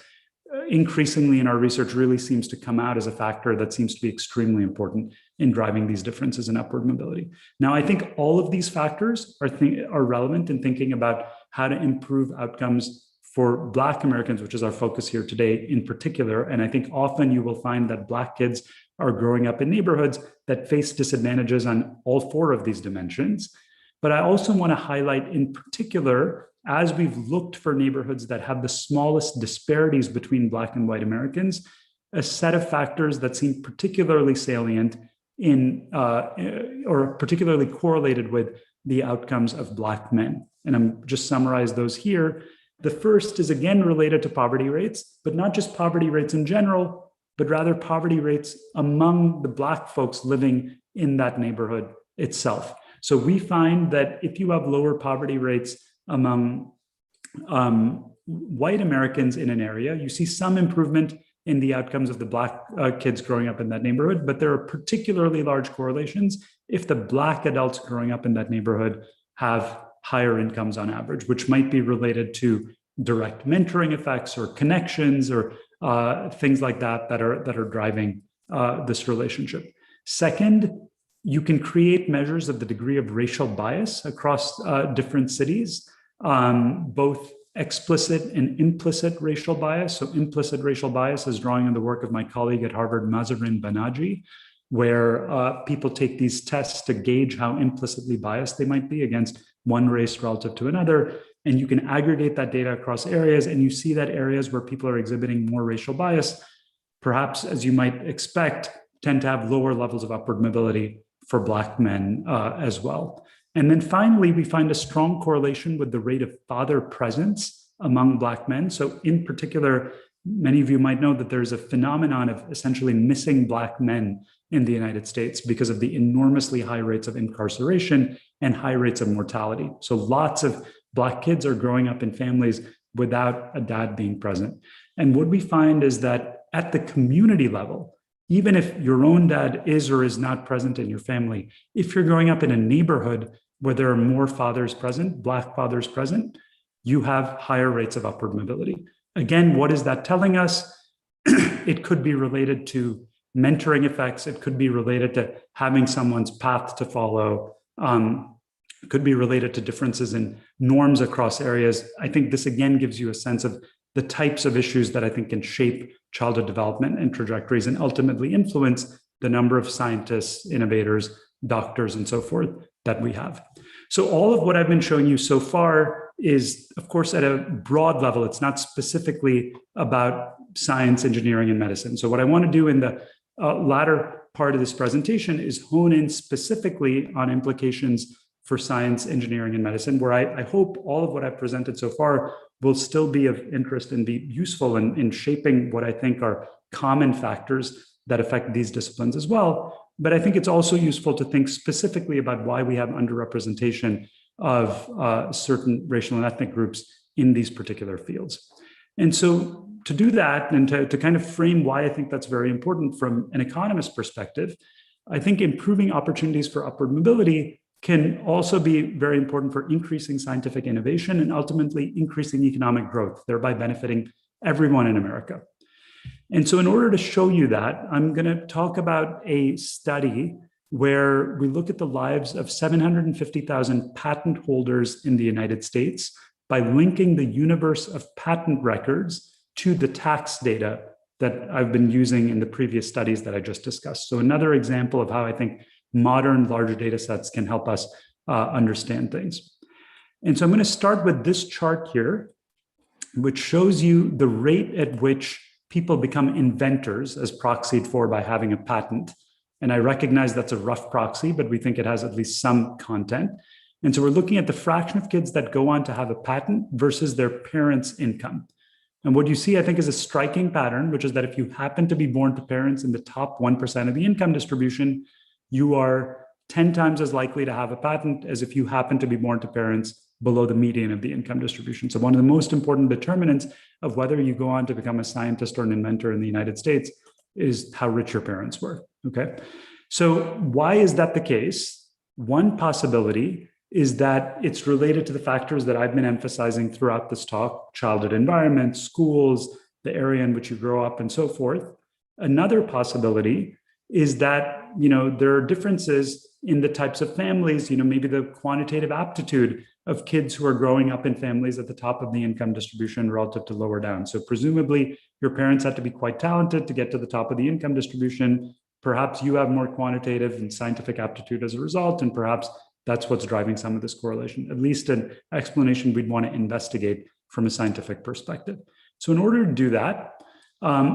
increasingly in our research really seems to come out as a factor that seems to be extremely important in driving these differences in upward mobility. Now, I think all of these factors are relevant in thinking about how to improve outcomes for Black Americans, which is our focus here today in particular. And I think often you will find that Black kids are growing up in neighborhoods that face disadvantages on all four of these dimensions. But I also want to highlight in particular, as we've looked for neighborhoods that have the smallest disparities between Black and white Americans, a set of factors that seem particularly salient in or particularly correlated with the outcomes of Black men. And I'm just summarize those here. The first is again related to poverty rates, but not just poverty rates in general, but rather poverty rates among the Black folks living in that neighborhood itself. So we find that if you have lower poverty rates among white Americans in an area, you see some improvement in the outcomes of the Black kids growing up in that neighborhood, but there are particularly large correlations if the Black adults growing up in that neighborhood have higher incomes on average, which might be related to direct mentoring effects or connections or things like that that are driving this relationship. Second, you can create measures of the degree of racial bias across different cities, both explicit and implicit racial bias. So implicit racial bias is drawing on the work of my colleague at Harvard, Mahzarin Banaji, where people take these tests to gauge how implicitly biased they might be against one race relative to another. And you can aggregate that data across areas, and you see that areas where people are exhibiting more racial bias, perhaps as you might expect, tend to have lower levels of upward mobility for Black men as well. And then finally, we find a strong correlation with the rate of father presence among Black men. So in particular, many of you might know that there's a phenomenon of essentially missing Black men in the United States because of the enormously high rates of incarceration and high rates of mortality. So lots of Black kids are growing up in families without a dad being present. And what we find is that at the community level, even if your own dad is or is not present in your family, if you're growing up in a neighborhood where there are more fathers present, Black fathers present, you have higher rates of upward mobility. Again, what is that telling us? It could be related to mentoring effects. It could be related to having someone's path to follow. It could be related to differences in norms across areas. I think this again gives you a sense of the types of issues that I think can shape childhood development and trajectories and ultimately influence the number of scientists, innovators, doctors, and so forth that we have. So all of what I've been showing you so far is, of course, at a broad level. It's not specifically about science, engineering, and medicine. So what I want to do in the latter part of this presentation is hone in specifically on implications for science, engineering, and medicine, where I hope all of what I've presented so far will still be of interest and be useful in shaping what I think are common factors that affect these disciplines as well. But I think it's also useful to think specifically about why we have underrepresentation of certain racial and ethnic groups in these particular fields. And so to do that and to kind of frame why I think that's very important from an economist perspective, I think improving opportunities for upward mobility can also be very important for increasing scientific innovation and ultimately increasing economic growth, thereby benefiting everyone in America. And so in order to show you that, I'm going to talk about a study where we look at the lives of 750,000 patent holders in the United States by linking the universe of patent records to the tax data that I've been using in the previous studies that I just discussed. So another example of how I think modern larger data sets can help us understand things. And so I'm going to start with this chart here, which shows you the rate at which people become inventors as proxied for by having a patent. And I recognize that's a rough proxy, but we think it has at least some content. And so we're looking at the fraction of kids that go on to have a patent versus their parents' income. And what you see, I think, is a striking pattern, which is that if you happen to be born to parents in the top 1% of the income distribution, you are 10 times as likely to have a patent as if you happen to be born to parents below the median of the income distribution. So one of the most important determinants of whether you go on to become a scientist or an inventor in the United States is how rich your parents were, okay? So why is that the case? One possibility is that it's related to the factors that I've been emphasizing throughout this talk: childhood environment, schools, the area in which you grow up, and so forth. Another possibility is that, there are differences in the types of families, maybe the quantitative aptitude of kids who are growing up in families at the top of the income distribution relative to lower down. So presumably your parents had to be quite talented to get to the top of the income distribution. Perhaps you have more quantitative and scientific aptitude as a result, and perhaps that's what's driving some of this correlation, at least an explanation we'd want to investigate from a scientific perspective. So in order to do that,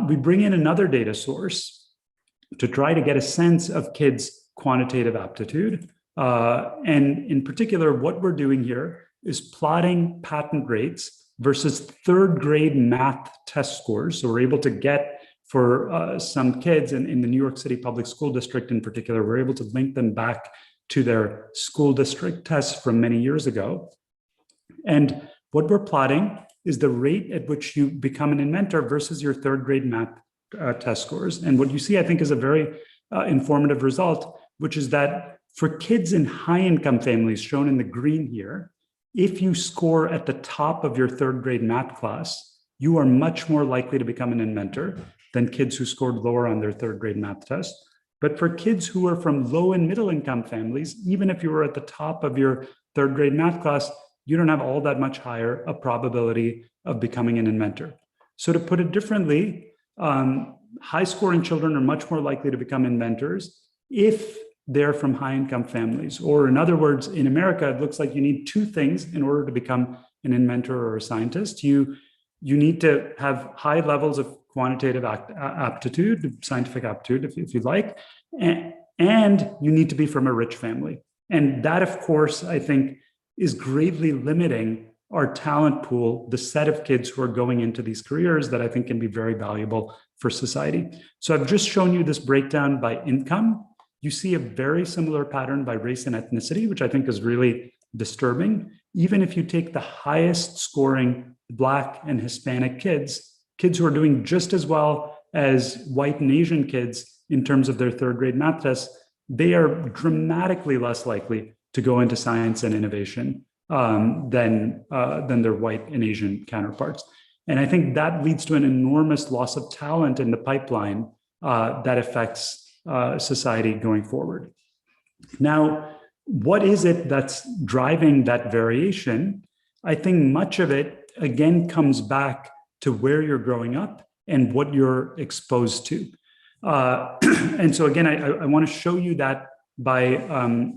we bring in another data source to try to get a sense of kids' quantitative aptitude. And in particular, what we're doing here is plotting patent rates versus third grade math test scores. So we're able to get, for some kids in the New York City Public School District in particular, we're able to link them back to their school district tests from many years ago. And what we're plotting is the rate at which you become an inventor versus your third grade math test scores. And what you see, I think, is a very informative result, which is that for kids in high income families, shown in the green here, if you score at the top of your third grade math class, you are much more likely to become an inventor than kids who scored lower on their third grade math test. But for kids who are from low and middle income families, even if you were at the top of your third grade math class, you don't have all that much higher a probability of becoming an inventor. So to put it differently, high scoring children are much more likely to become inventors if they're from high income families. Or in other words, in America, it looks like you need two things in order to become an inventor or a scientist. You need to have high levels of quantitative aptitude, scientific aptitude, if you like, and you need to be from a rich family. And that, of course, I think is greatly limiting our talent pool, the set of kids who are going into these careers that I think can be very valuable for society. So I've just shown you this breakdown by income. You see a very similar pattern by race and ethnicity, which I think is really disturbing. Even if you take the highest scoring Black and Hispanic kids who are doing just as well as white and Asian kids in terms of their third grade math tests, they are dramatically less likely to go into science and innovation than their white and Asian counterparts. And I think that leads to an enormous loss of talent in the pipeline that affects society going forward. Now, what is it that's driving that variation? I think much of it, again, comes back to where you're growing up and what you're exposed to. And so again, I want to show you that by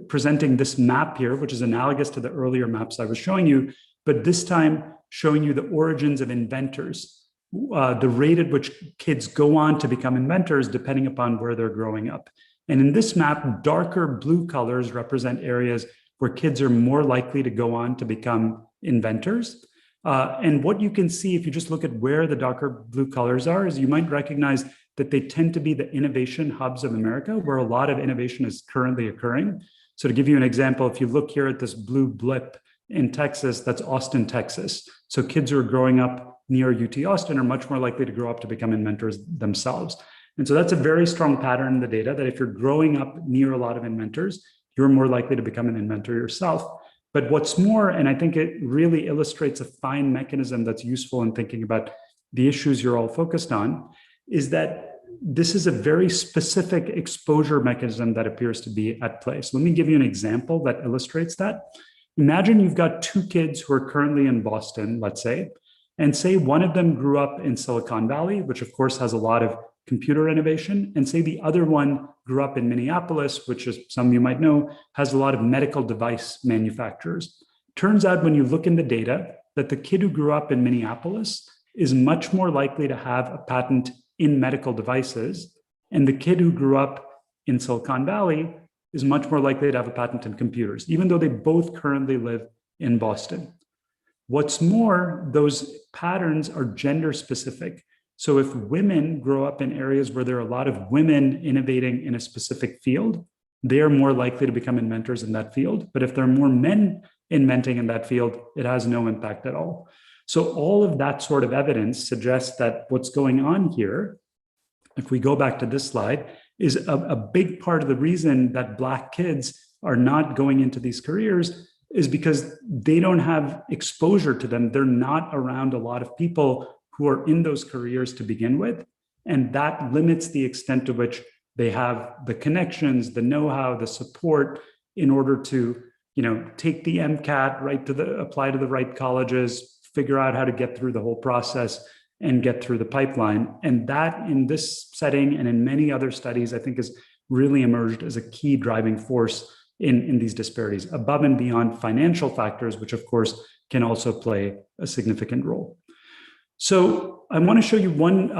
presenting this map here, which is analogous to the earlier maps I was showing you, but this time showing you the origins of inventors, the rate at which kids go on to become inventors depending upon where they're growing up. And in this map, darker blue colors represent areas where kids are more likely to go on to become inventors. And what you can see if you just look at where the darker blue colors are is you might recognize that they tend to be the innovation hubs of America, where a lot of innovation is currently occurring. So to give you an example, if you look here at this blue blip in Texas, that's Austin, Texas. So kids who are growing up near UT Austin are much more likely to grow up to become inventors themselves. And so that's a very strong pattern in the data that if you're growing up near a lot of inventors, you're more likely to become an inventor yourself. But what's more, and I think it really illustrates a fine mechanism that's useful in thinking about the issues you're all focused on, is that this is a very specific exposure mechanism that appears to be at play. So let me give you an example that illustrates that. Imagine you've got two kids who are currently in Boston, let's say, and say one of them grew up in Silicon Valley, which of course has a lot of computer innovation, and say the other one grew up in Minneapolis, which is, some of you might know, has a lot of medical device manufacturers. Turns out when you look in the data that the kid who grew up in Minneapolis is much more likely to have a patent in medical devices, and the kid who grew up in Silicon Valley is much more likely to have a patent in computers, even though they both currently live in Boston. What's more, those patterns are gender specific. So if women grow up in areas where there are a lot of women innovating in a specific field, they are more likely to become inventors in that field. But if there are more men inventing in that field, it has no impact at all. So all of that sort of evidence suggests that what's going on here, if we go back to this slide, is a big part of the reason that Black kids are not going into these careers is because they don't have exposure to them. They're not around a lot of people who are in those careers to begin with. And that limits the extent to which they have the connections, the know-how, the support in order to, take the MCAT, apply to the right colleges, figure out how to get through the whole process and get through the pipeline. And that in this setting and in many other studies, I think has really emerged as a key driving force in these disparities, above and beyond financial factors, which of course can also play a significant role. So I want to show you one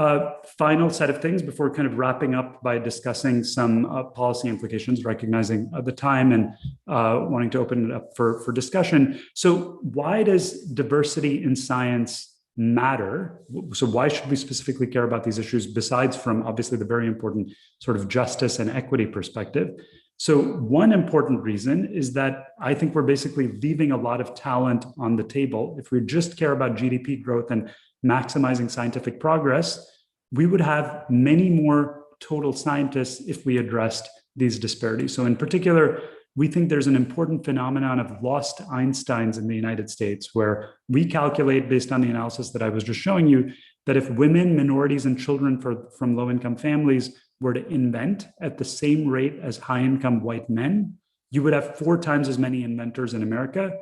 final set of things before kind of wrapping up by discussing some policy implications, recognizing the time and wanting to open it up for discussion. So why does diversity in science matter? So why should we specifically care about these issues besides from obviously the very important sort of justice and equity perspective? So one important reason is that I think we're basically leaving a lot of talent on the table. If we just care about GDP growth and maximizing scientific progress, we would have many more total scientists if we addressed these disparities. So in particular, we think there's an important phenomenon of lost Einsteins in the United States, where we calculate based on the analysis that I was just showing you, that if women, minorities, and children from low-income families were to invent at the same rate as high-income white men, you would have 4 times as many inventors in America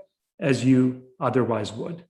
as you otherwise would.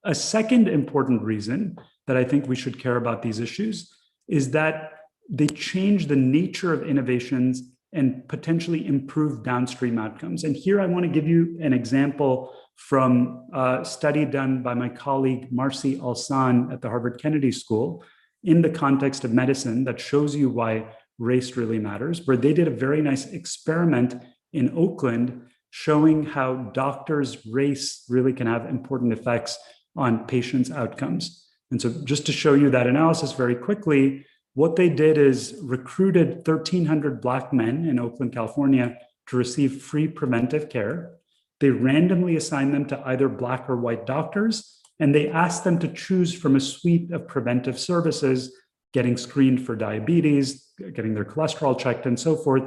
A second important reason that I think we should care about these issues is that they change the nature of innovations and potentially improve downstream outcomes. And here I want to give you an example from a study done by my colleague Marcy Alsan at the Harvard Kennedy School in the context of medicine that shows you why race really matters, where they did a very nice experiment in Oakland showing how doctors' race really can have important effects on patients' outcomes. And so just to show you that analysis very quickly, what they did is recruited 1,300 Black men in Oakland, California, to receive free preventive care. They randomly assigned them to either Black or white doctors, and they asked them to choose from a suite of preventive services, getting screened for diabetes, getting their cholesterol checked, and so forth,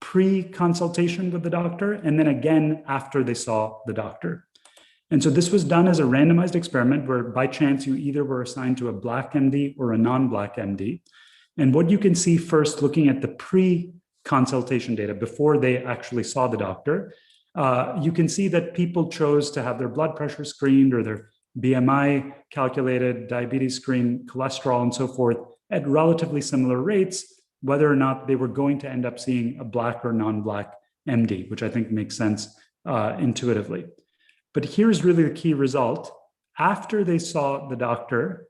pre-consultation with the doctor, and then again after they saw the doctor. And so this was done as a randomized experiment where by chance you either were assigned to a Black MD or a non-Black MD. And what you can see first, looking at the pre-consultation data before they actually saw the doctor, you can see that people chose to have their blood pressure screened or their BMI calculated, diabetes screen, cholesterol, and so forth at relatively similar rates, whether or not they were going to end up seeing a Black or non-Black MD, which I think makes sense intuitively. But here's really the key result. After they saw the doctor,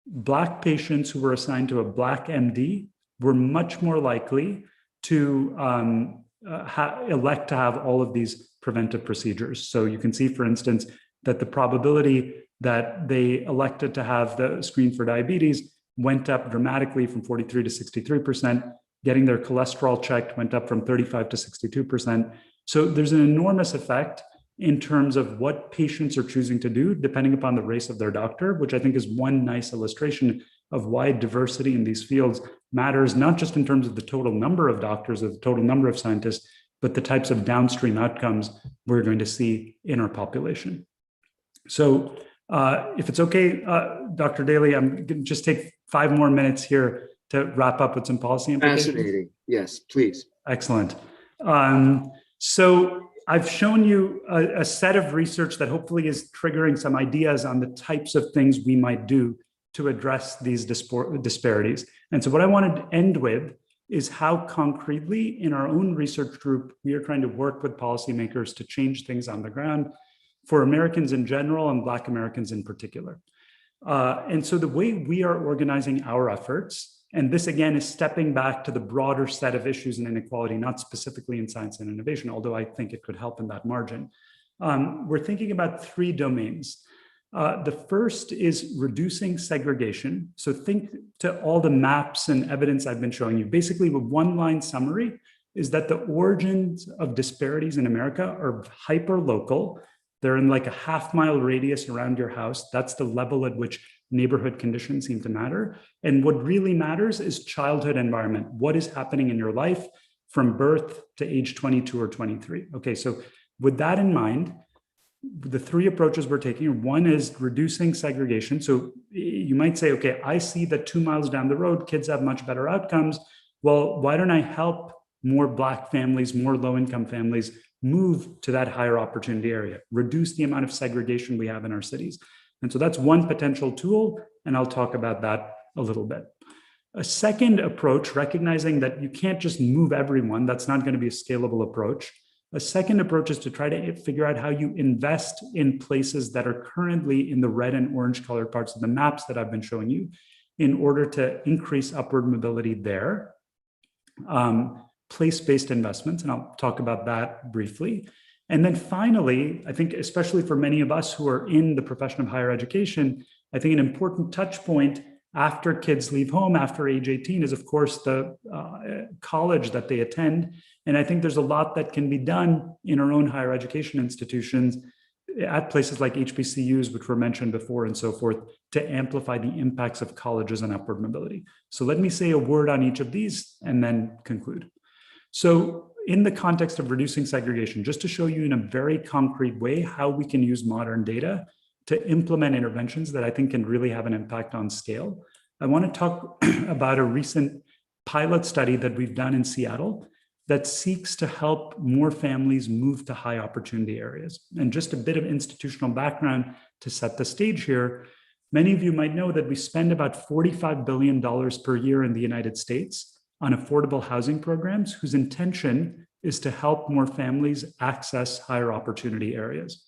Black patients who were assigned to a Black MD were much more likely to elect to have all of these preventive procedures. So you can see, for instance, that the probability that they elected to have the screen for diabetes went up dramatically from 43 to 63%. Getting their cholesterol checked went up from 35 to 62%. So there's an enormous effect in terms of what patients are choosing to do, depending upon the race of their doctor, which I think is one nice illustration of why diversity in these fields matters, not just in terms of the total number of doctors or the total number of scientists, but the types of downstream outcomes we're going to see in our population. So if it's okay, Dr. Daly, I'm going to just take 5 more minutes here to wrap up with some policy implications.
Fascinating. Yes, please.
Excellent. So I've shown you a set of research that hopefully is triggering some ideas on the types of things we might do to address these disparities. And so what I wanted to end with is how concretely in our own research group, we are trying to work with policymakers to change things on the ground for Americans in general and Black Americans in particular. And so the way we are organizing our efforts, and this again is stepping back to the broader set of issues in inequality, not specifically in science and innovation, although I think it could help in that margin. We're thinking about 3 domains. The first is reducing segregation. So think to all the maps and evidence I've been showing you. Basically, with one-line summary is that the origins of disparities in America are hyper-local. They're in like a half-mile radius around your house. That's the level at which neighborhood conditions seem to matter. And what really matters is childhood environment. What is happening in your life from birth to age 22 or 23? Okay, so with that in mind, the 3 approaches we're taking, one is reducing segregation. So you might say, okay, I see that 2 miles down the road, kids have much better outcomes. Well, why don't I help more Black families, more low-income families move to that higher opportunity area, reduce the amount of segregation we have in our cities? And so that's one potential tool, and I'll talk about that a little bit. A second approach, recognizing that you can't just move everyone, that's not going to be a scalable approach. A second approach is to try to figure out how you invest in places that are currently in the red and orange colored parts of the maps that I've been showing you in order to increase upward mobility there. Place-based investments, and I'll talk about that briefly. And then finally, I think especially for many of us who are in the profession of higher education, I think an important touch point after kids leave home after age 18 is, of course, the college that they attend. And I think there's a lot that can be done in our own higher education institutions at places like HBCUs, which were mentioned before and so forth, to amplify the impacts of colleges on upward mobility. So let me say a word on each of these and then conclude. So in the context of reducing segregation, just to show you in a very concrete way how we can use modern data to implement interventions that I think can really have an impact on scale, I want to talk about a recent pilot study that we've done in Seattle that seeks to help more families move to high opportunity areas. And just a bit of institutional background to set the stage here. Many of you might know that we spend about $45 billion per year in the United States on affordable housing programs whose intention is to help more families access higher opportunity areas.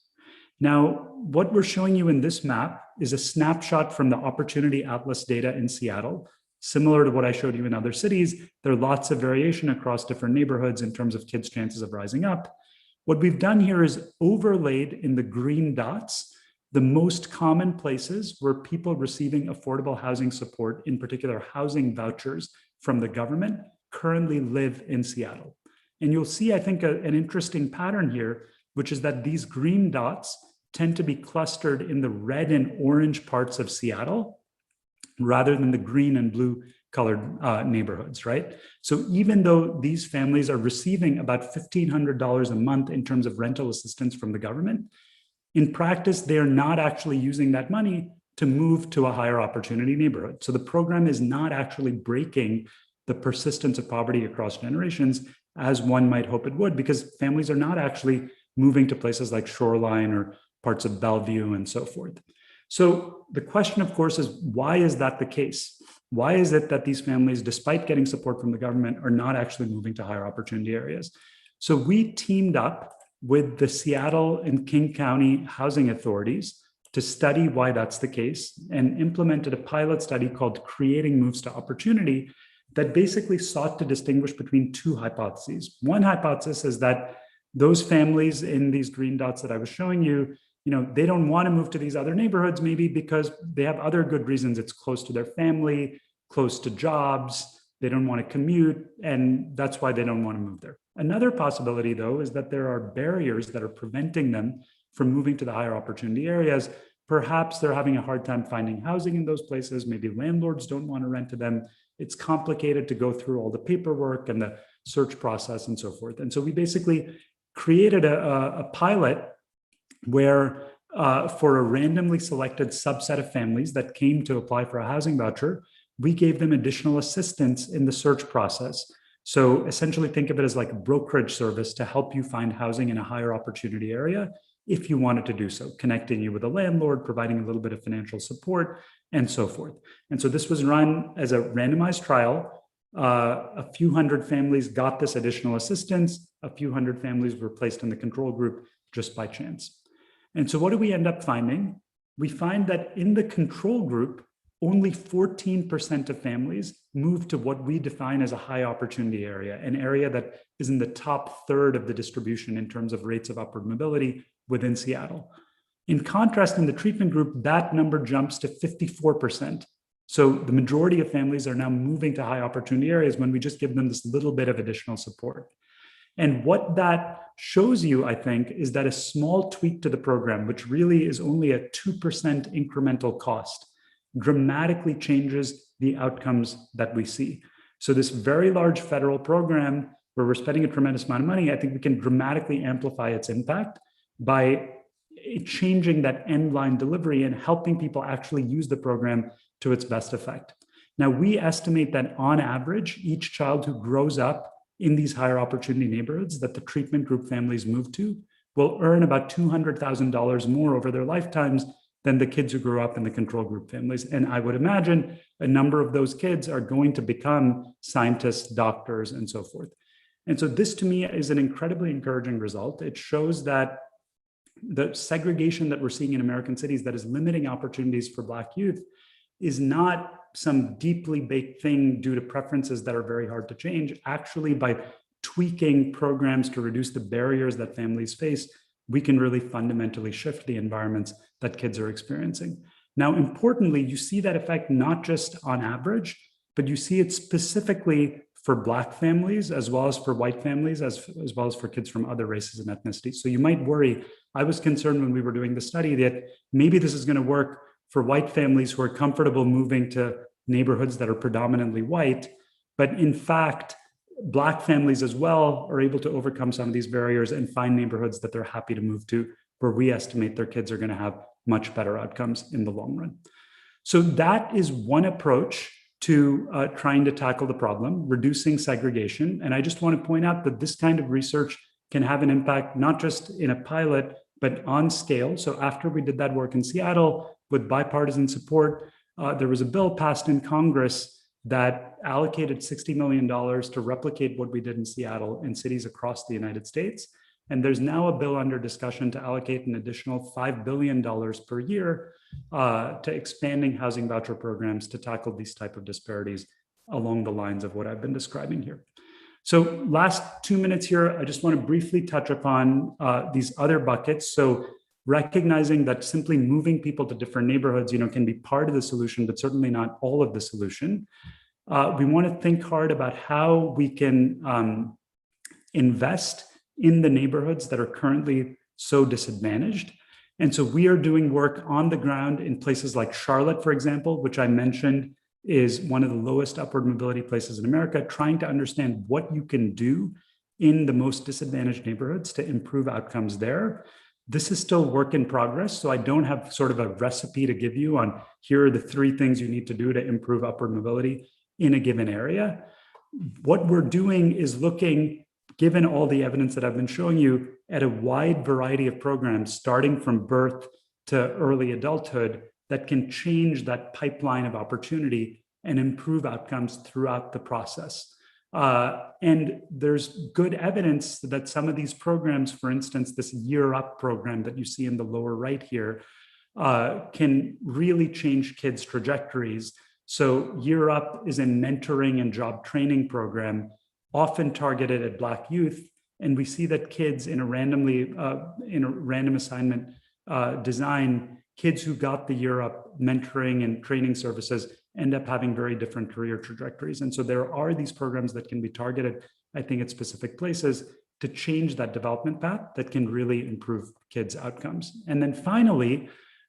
Now, what we're showing you in this map is a snapshot from the Opportunity Atlas data in Seattle. Similar to what I showed you in other cities, there are lots of variation across different neighborhoods in terms of kids' chances of rising up. What we've done here is overlaid in the green dots the most common places where people receiving affordable housing support, in particular housing vouchers from the government, currently live in Seattle. And you'll see, I think, an interesting pattern here, which is that these green dots tend to be clustered in the red and orange parts of Seattle, rather than the green and blue colored neighborhoods, right? So even though these families are receiving about $1,500 a month in terms of rental assistance from the government, in practice, they are not actually using that money to move to a higher opportunity neighborhood. So the program is not actually breaking the persistence of poverty across generations as one might hope it would, because families are not actually moving to places like Shoreline or parts of Bellevue and so forth. So the question, of course, is why is that the case? Why is it that these families, despite getting support from the government, are not actually moving to higher opportunity areas? So we teamed up with the Seattle and King County housing authorities to study why that's the case, and implemented a pilot study called Creating Moves to Opportunity that basically sought to distinguish between two hypotheses. One hypothesis is that those families in these green dots that I was showing you, they don't want to move to these other neighborhoods, maybe because they have other good reasons. It's close to their family, close to jobs, they don't want to commute, and that's why they don't want to move there. Another possibility, though, is that there are barriers that are preventing them from moving to the higher opportunity areas. Perhaps they're having a hard time finding housing in those places. Maybe landlords don't want to rent to them. It's complicated to go through all the paperwork and the search process and so forth. And so we basically created a pilot where for a randomly selected subset of families that came to apply for a housing voucher, we gave them additional assistance in the search process. So essentially think of it as like a brokerage service to help you find housing in a higher opportunity area if you wanted to do so, connecting you with a landlord, providing a little bit of financial support, and so forth. And so this was run as a randomized trial. A few hundred families got this additional assistance. A few hundred families were placed in the control group just by chance. And so what do we end up finding? We find that in the control group, only 14% of families move to what we define as a high opportunity area, an area that is in the top third of the distribution in terms of rates of upward mobility within Seattle. In contrast, in the treatment group, that number jumps to 54%. So the majority of families are now moving to high opportunity areas when we just give them this little bit of additional support. And what that shows you, I think, is that a small tweak to the program, which really is only a 2% incremental cost, dramatically changes the outcomes that we see. So this very large federal program where we're spending a tremendous amount of money, I think we can dramatically amplify its impact by changing that end line delivery and helping people actually use the program to its best effect. Now, we estimate that on average, each child who grows up in these higher opportunity neighborhoods that the treatment group families move to will earn about $200,000 more over their lifetimes than the kids who grew up in the control group families. And I would imagine a number of those kids are going to become scientists, doctors, and so forth. And so this to me is an incredibly encouraging result. It shows that the segregation that we're seeing in American cities that is limiting opportunities for Black youth is not some deeply baked thing due to preferences that are very hard to change. Actually, by tweaking programs to reduce the barriers that families face, we can really fundamentally shift the environments that kids are experiencing. Now, importantly, you see that effect not just on average, but you see it specifically for Black families, as well as for white families, as well as for kids from other races and ethnicities. So you might worry, I was concerned when we were doing the study that maybe this is going to work for white families who are comfortable moving to neighborhoods that are predominantly white. But in fact, Black families as well are able to overcome some of these barriers and find neighborhoods that they're happy to move to, where we estimate their kids are going to have much better outcomes in the long run. So that is one approach to trying to tackle the problem, reducing segregation. And I just want to point out that this kind of research can have an impact, not just in a pilot, but on scale. So after we did that work in Seattle with bipartisan support, there was a bill passed in Congress that allocated $60 million to replicate what we did in Seattle in cities across the United States. And there's now a bill under discussion to allocate an additional $5 billion per year to expanding housing voucher programs to tackle these type of disparities along the lines of what I've been describing here. So last 2 minutes here, I just want to briefly touch upon these other buckets. So recognizing that simply moving people to different neighborhoods, can be part of the solution, but certainly not all of the solution. We want to think hard about how we can invest in the neighborhoods that are currently so disadvantaged. And so we are doing work on the ground in places like Charlotte, for example, which I mentioned is one of the lowest upward mobility places in America, trying to understand what you can do in the most disadvantaged neighborhoods to improve outcomes there. This is still work in progress, so I don't have sort of a recipe to give you on here are the 3 things you need to do to improve upward mobility in a given area. What we're doing is looking, given all the evidence that I've been showing you, at a wide variety of programs, starting from birth to early adulthood, that can change that pipeline of opportunity and improve outcomes throughout the process. And there's good evidence that some of these programs, for instance, this Year Up program that you see in the lower right here, can really change kids' trajectories. So Year Up is a mentoring and job training program, often targeted at Black youth. And we see that kids in a random assignment design, kids who got the Year Up mentoring and training services end up having very different career trajectories. And so there are these programs that can be targeted, I think, at specific places to change that development path that can really improve kids' outcomes. And then finally,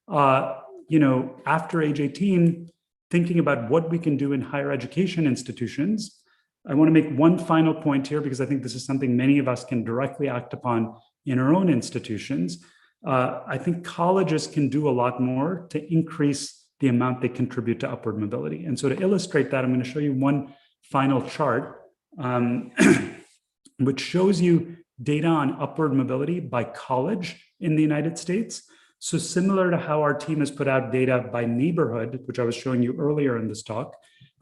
after age 18, thinking about what we can do in higher education institutions, I want to make one final point here because I think this is something many of us can directly act upon in our own institutions. I think colleges can do a lot more to increase the amount they contribute to upward mobility. And so to illustrate that, I'm going to show you one final chart, which shows you data on upward mobility by college in the United States. So similar to how our team has put out data by neighborhood, which I was showing you earlier in this talk,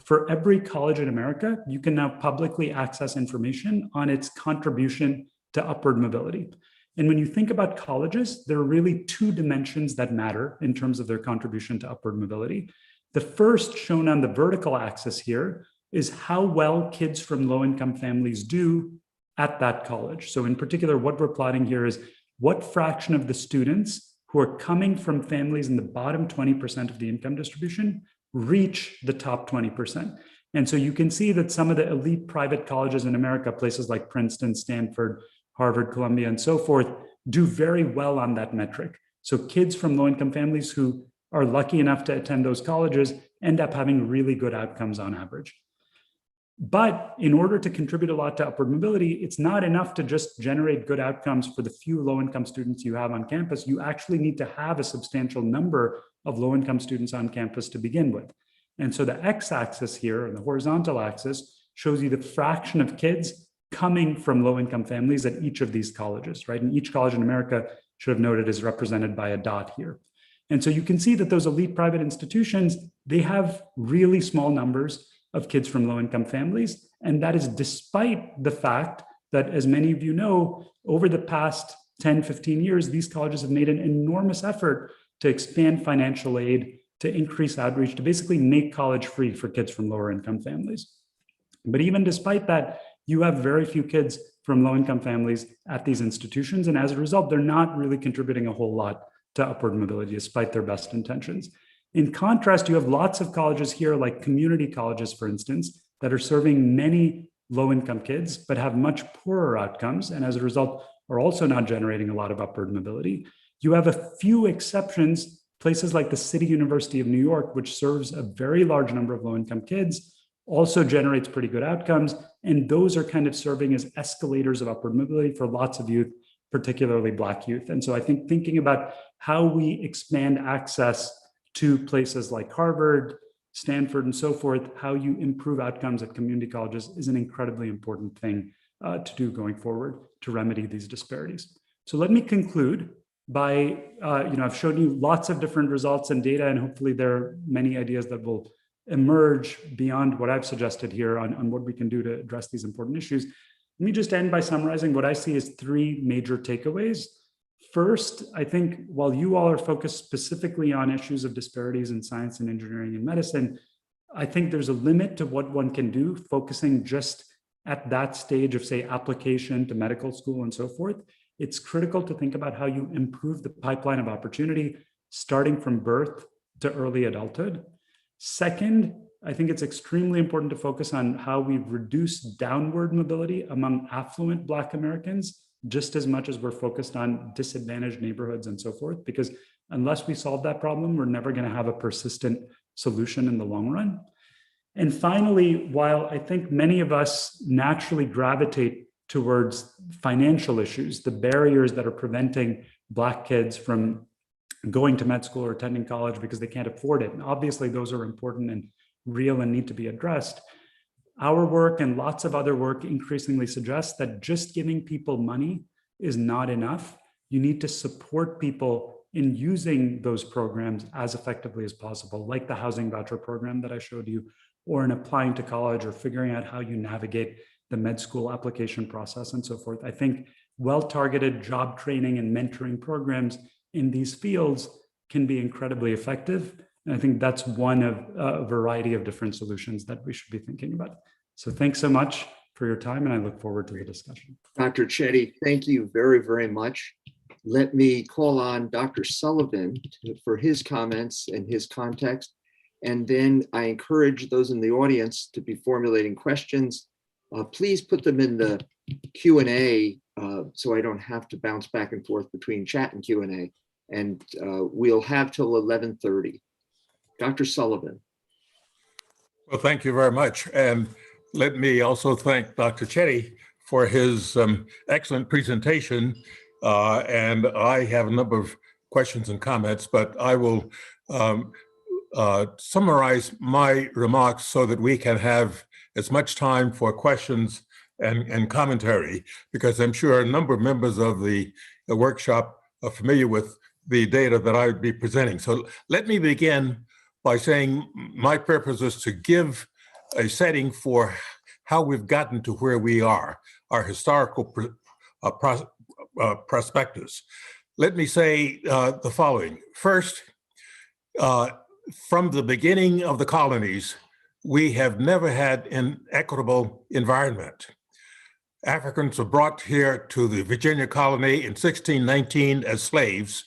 for every college in America, you can now publicly access information on its contribution to upward mobility. And when you think about colleges, there are really 2 dimensions that matter in terms of their contribution to upward mobility. The first, shown on the vertical axis here, is how well kids from low-income families do at that college. So in particular, what we're plotting here is what fraction of the students who are coming from families in the bottom 20% of the income distribution reach the top 20%. And so you can see that some of the elite private colleges in America, places like Princeton, Stanford, Harvard, Columbia, and so forth, do very well on that metric. So kids from low-income families who are lucky enough to attend those colleges end up having really good outcomes on average. But in order to contribute a lot to upward mobility, it's not enough to just generate good outcomes for the few low-income students you have on campus. You actually need to have a substantial number of low-income students on campus to begin with. And so the x-axis here, and the horizontal axis, shows you the fraction of kids coming from low-income families at each of these colleges, right? And each college in America, should have noted, is represented by a dot here. And so you can see that those elite private institutions, they have really small numbers of kids from low-income families. And that is despite the fact that, as many of you know, over the past 10, 15 years, these colleges have made an enormous effort to expand financial aid, to increase outreach, to basically make college free for kids from lower income families. But even despite that, you have very few kids from low-income families at these institutions. And as a result, they're not really contributing a whole lot to upward mobility, despite their best intentions. In contrast, you have lots of colleges here, like community colleges, for instance, that are serving many low-income kids, but have much poorer outcomes, and as a result, are also not generating a lot of upward mobility. You have a few exceptions, places like the City University of New York, which serves a very large number of low-income kids, also generates pretty good outcomes. And those are kind of serving as escalators of upward mobility for lots of youth, particularly Black youth. And so I think thinking about how we expand access to places like Harvard, Stanford, and so forth, how you improve outcomes at community colleges is an incredibly important thing to do going forward to remedy these disparities. So let me conclude by, I've shown you lots of different results and data, and hopefully there are many ideas that will emerge beyond what I've suggested here on what we can do to address these important issues. Let me just end by summarizing what I see as 3 major takeaways. First, I think while you all are focused specifically on issues of disparities in science and engineering and medicine, I think there's a limit to what one can do focusing just at that stage of, say, application to medical school and so forth. It's critical to think about how you improve the pipeline of opportunity starting from birth to early adulthood. Second, I think it's extremely important to focus on how we've reduced downward mobility among affluent Black Americans, just as much as we're focused on disadvantaged neighborhoods and so forth, because unless we solve that problem, we're never going to have a persistent solution in the long run. And finally, while I think many of us naturally gravitate towards financial issues, the barriers that are preventing Black kids from going to med school or attending college because they can't afford it, and obviously those are important and real and need to be addressed, our work and lots of other work increasingly suggests that just giving people money is not enough. You need to support people in using those programs as effectively as possible, like the housing voucher program that I showed you, or in applying to college or figuring out how you navigate the med school application process and so forth. I think well-targeted job training and mentoring programs in these fields can be incredibly effective. And I think that's one of a variety of different solutions that we should be thinking about. So thanks so much for your time, and I look forward to the discussion.
Dr. Chetty, thank you very, very much. Let me call on Dr. Sullivan for his comments and his context. And then I encourage those in the audience to be formulating questions. Please put them in the Q&A so I don't have to bounce back and forth between chat and Q&A. And we'll have till 11:30. Dr. Sullivan.
Well, thank you very much. And let me also thank Dr. Chetty for his excellent presentation. And I have a number of questions and comments, but I will summarize my remarks so that we can have as much time for questions and commentary, because I'm sure a number of members of the workshop are familiar with the data that I would be presenting. So let me begin by saying my purpose is to give a setting for how we've gotten to where we are, our historical prospectus. Let me say the following. First, from the beginning of the colonies, we have never had an equitable environment. Africans were brought here to the Virginia colony in 1619 as slaves,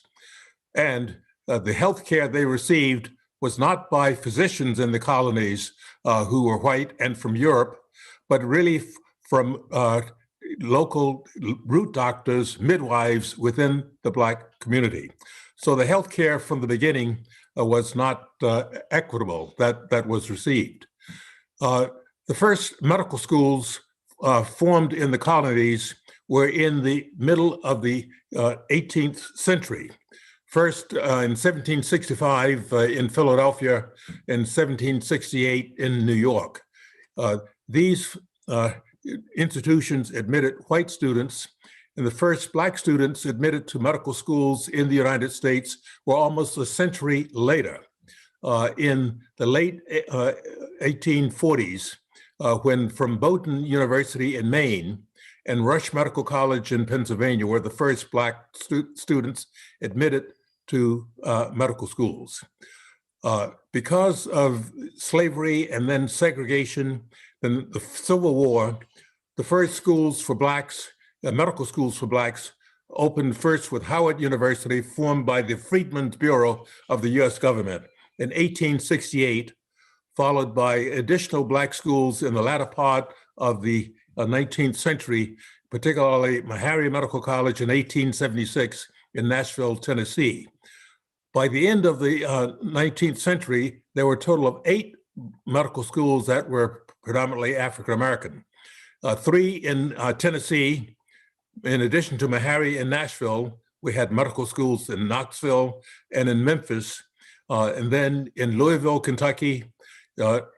and the health care they received was not by physicians in the colonies who were white and from Europe, but really from local root doctors, midwives within the Black community. So the health care from the beginning was not equitable that was received. The first medical schools formed in the colonies were in the middle of the 18th century. First in 1765 in Philadelphia, in 1768 in New York. These institutions admitted white students, and the first Black students admitted to medical schools in the United States were almost a century later, in the late 1840s, when from Bowdoin University in Maine and Rush Medical College in Pennsylvania were the first Black students admitted to medical schools. Because of slavery and then segregation and the Civil War, the first schools for Blacks, medical schools for Blacks, opened first with Howard University, formed by the Freedmen's Bureau of the US government in 1868, followed by additional Black schools in the latter part of the 19th century, particularly Meharry Medical College in 1876 in Nashville, Tennessee. By the end of the 19th century, there were a total of 8 medical schools that were predominantly African-American. 3 in Tennessee. In addition to Meharry in Nashville, we had medical schools in Knoxville and in Memphis, and then in Louisville, Kentucky,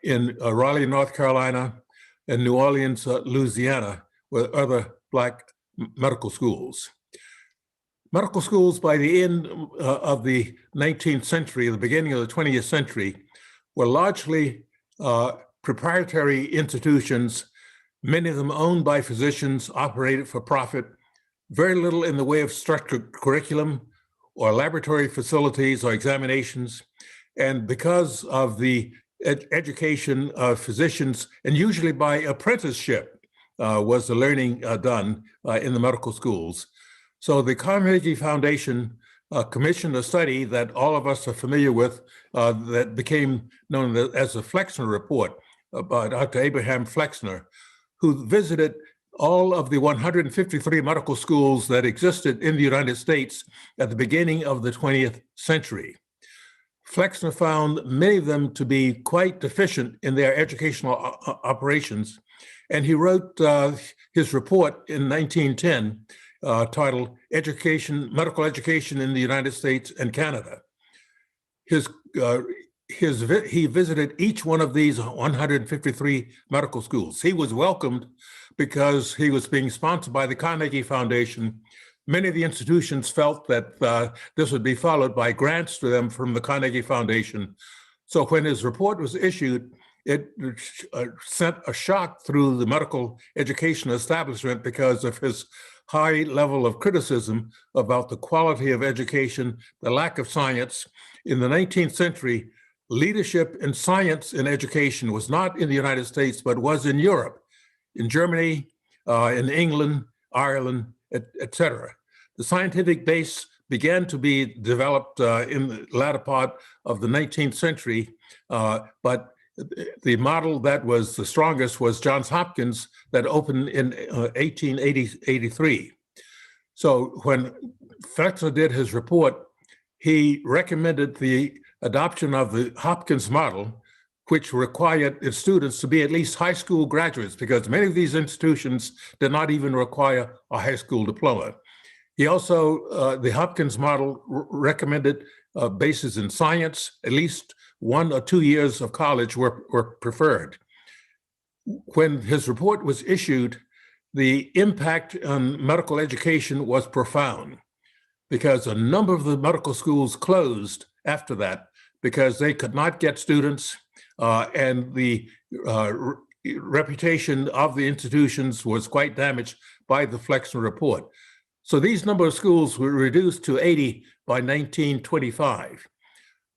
in Raleigh, North Carolina, and New Orleans, Louisiana, were other Black medical schools. Medical schools by the end of the 19th century, the beginning of the 20th century, were largely proprietary institutions, many of them owned by physicians, operated for profit, very little in the way of structured curriculum or laboratory facilities or examinations. And because of the education of physicians, and usually by apprenticeship was the learning done in the medical schools. So the Carnegie Foundation commissioned a study that all of us are familiar with that became known as the Flexner Report by Dr. Abraham Flexner, who visited all of the 153 medical schools that existed in the United States at the beginning of the 20th century. Flexner found many of them to be quite deficient in their educational operations, and he wrote his report in 1910 titled Medical Education in the United States and Canada. He visited each one of these 153 medical schools. He was welcomed because he was being sponsored by the Carnegie Foundation. Many of the institutions felt that this would be followed by grants to them from the Carnegie Foundation. So when his report was issued, it sent a shock through the medical education establishment because of his high level of criticism about the quality of education, the lack of science. In the 19th century, leadership in science and education was not in the United States, but was in Europe, in Germany, in England, Ireland, etc. The scientific base began to be developed in the latter part of the 19th century, but the model that was the strongest was Johns Hopkins that opened in 1883. So when Flexner did his report, he recommended the adoption of the Hopkins model, which required its students to be at least high school graduates, because many of these institutions did not even require a high school diploma. He also, the Hopkins model recommended bases in science, at least 1 or 2 years of college were preferred. When his report was issued, the impact on medical education was profound, because a number of the medical schools closed after that because they could not get students, and the reputation of the institutions was quite damaged by the Flexner report. So these number of schools were reduced to 80 by 1925,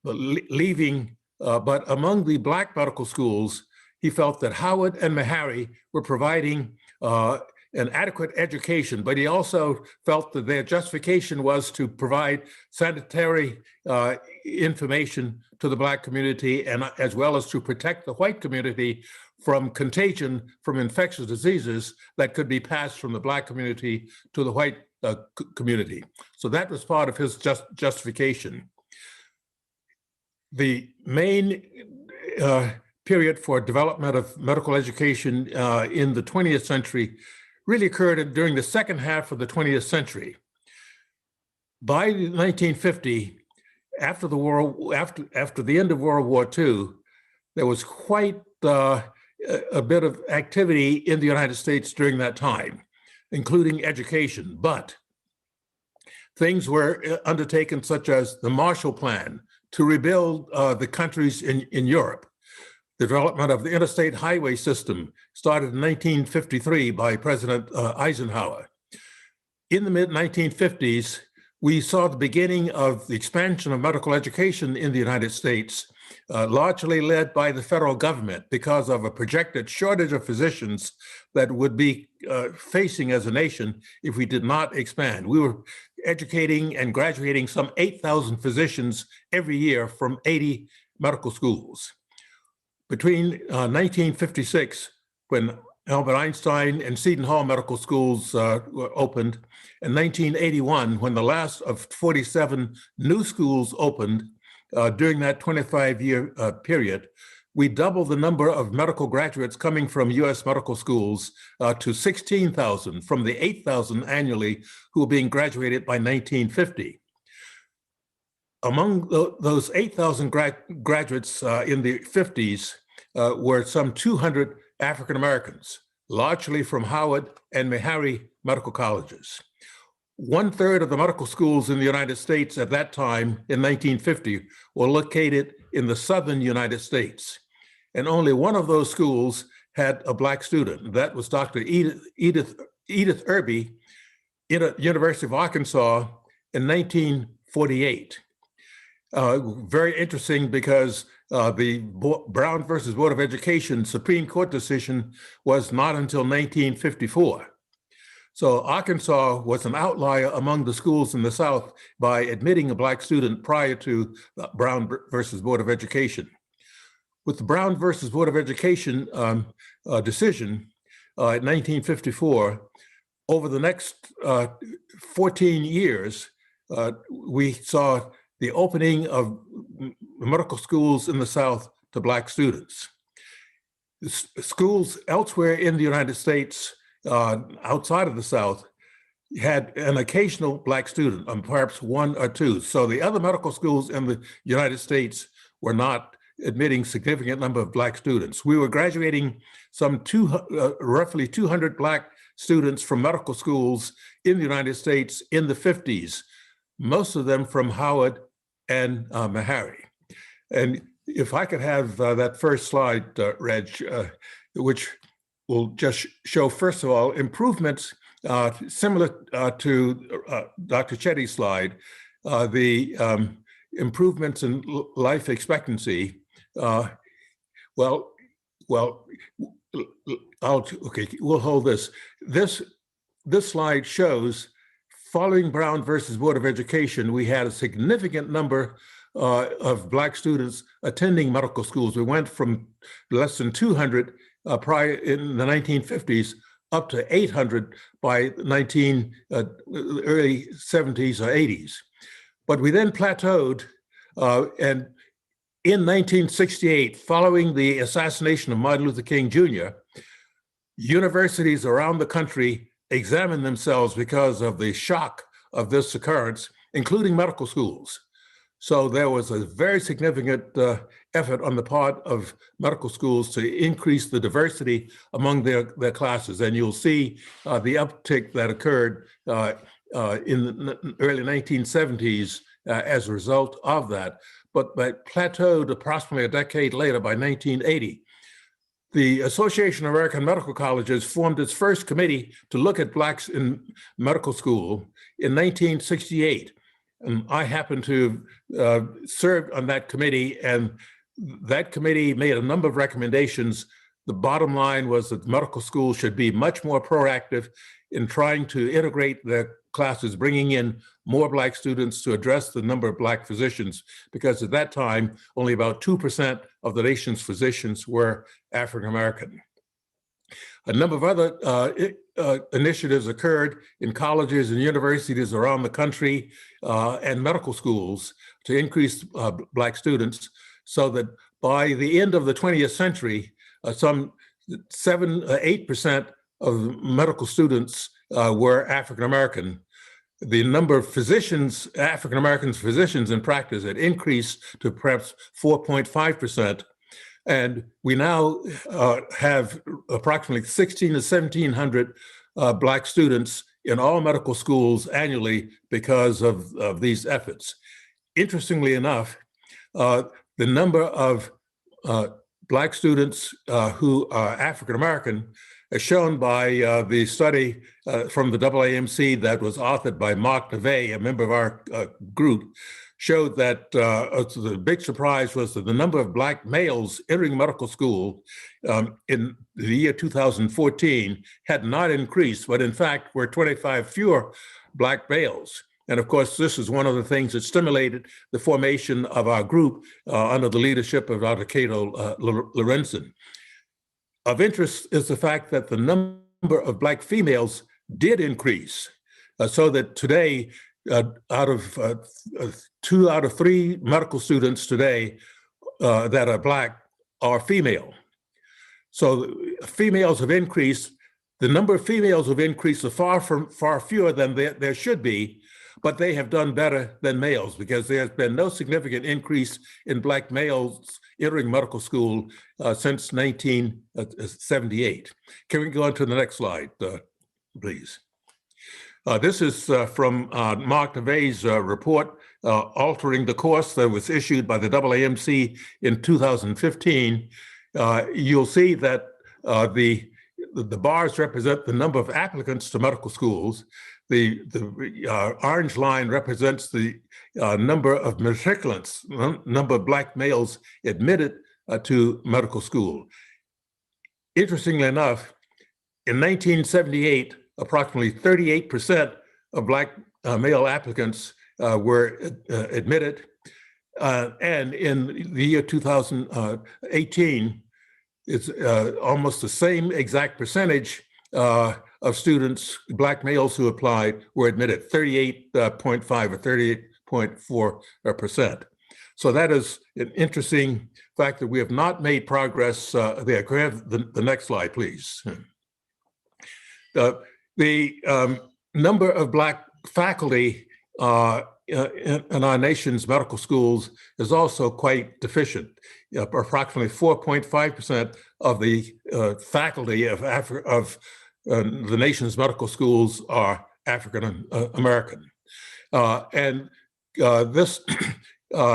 but among the Black medical schools, he felt that Howard and Meharry were providing an adequate education, but he also felt that their justification was to provide sanitary information to the Black community, and as well as to protect the white community from contagion from infectious diseases that could be passed from the Black community to the white community. So that was part of his justification. The main period for development of medical education in the 20th century really occurred during the second half of the 20th century. By 1950, after the end of World War II, there was quite a bit of activity in the United States during that time, including education. But things were undertaken, such as the Marshall Plan, to rebuild the countries in Europe. The development of the interstate highway system started in 1953 by President Eisenhower. In the mid-1950s, we saw the beginning of the expansion of medical education in the United States, largely led by the federal government because of a projected shortage of physicians that would be facing as a nation if we did not expand. We were educating and graduating some 8,000 physicians every year from 80 medical schools. Between 1956, when Albert Einstein and Seton Hall medical schools were opened, and 1981, when the last of 47 new schools opened, during that 25-year period, we doubled the number of medical graduates coming from U.S. medical schools to 16,000 from the 8,000 annually who were being graduated by 1950. Among those 8,000 graduates in the 50s were some 200 African Americans, largely from Howard and Meharry medical colleges. 1/3 of the medical schools in the United States at that time, in 1950, were located in the southern United States. And only one of those schools had a Black student. That was Dr. Edith Irby in the University of Arkansas in 1948. Very interesting, because the Brown versus Board of Education Supreme Court decision was not until 1954. So Arkansas was an outlier among the schools in the South by admitting a Black student prior to the Brown versus Board of Education. With the Brown versus Board of Education decision in 1954, over the next 14 years, we saw the opening of medical schools in the South to Black students. Schools elsewhere in the United States, outside of the South, had an occasional Black student, perhaps one or two. So the other medical schools in the United States were not admitting significant number of Black students. We were graduating some roughly 200 Black students from medical schools in the United States in the 50s, most of them from Howard and Meharry. And if I could have that first slide, Reg, which will just show, first of all, improvements similar to Dr. Chetty's slide, the improvements in life expectancy. Okay, we'll hold this. This slide shows, following Brown versus Board of Education, we had a significant number of Black students attending medical schools. We went from less than 200 prior in the 1950s up to 800 by early 70s or 80s. But we then plateaued, and in 1968, following the assassination of Martin Luther King Jr., universities around the country examined themselves because of the shock of this occurrence, including medical schools. So there was a very significant effort on the part of medical schools to increase the diversity among their classes. And you'll see the uptick that occurred in the early 1970s as a result of that, but plateaued approximately a decade later by 1980. The Association of American Medical Colleges formed its first committee to look at Blacks in medical school in 1968. And I happened to serve on that committee, and that committee made a number of recommendations. The bottom line was that medical schools should be much more proactive in trying to integrate their classes, bringing in more Black students to address the number of Black physicians, because at that time, only about 2% of the nation's physicians were African American. A number of other initiatives occurred in colleges and universities around the country and medical schools to increase Black students, so that by the end of the 20th century, some 8% of medical students were African American. The number of physicians, African American physicians in practice, had increased to perhaps 4.5%. And we now have approximately 1,600 to 1,700 Black students in all medical schools annually because of these efforts. Interestingly enough, the number of Black students who are African American, as shown by the study from the AAMC that was authored by Mark Neve, a member of our group, showed that the big surprise was that the number of Black males entering medical school in the year 2014 had not increased, but in fact were 25 fewer Black males. And of course, this is one of the things that stimulated the formation of our group under the leadership of Dr. Cato Lorenzen. Of interest is the fact that the number of Black females did increase, so that today, out of 2 out of 3 medical students today that are Black are female. So females have increased. The number of females have increased far fewer than there should be, but they have done better than males because there's been no significant increase in Black males entering medical school since 1978. Can we go on to the next slide, please? This is from Mark Neve's report, Altering the Course, that was issued by the AAMC in 2015. You'll see that the bars represent the number of applicants to medical schools. The orange line represents the number of matriculants, number of Black males admitted to medical school. Interestingly enough, in 1978, approximately 38% of Black male applicants were admitted. And in the year 2018, it's almost the same exact percentage of students, Black males who applied, were admitted, 38.5 or 38.4%. So that is an interesting fact that we have not made progress there. Can I have the next slide, please? The number of Black faculty in our nation's medical schools is also quite deficient. Approximately 4.5% of the faculty of the nation's medical schools are African American. And this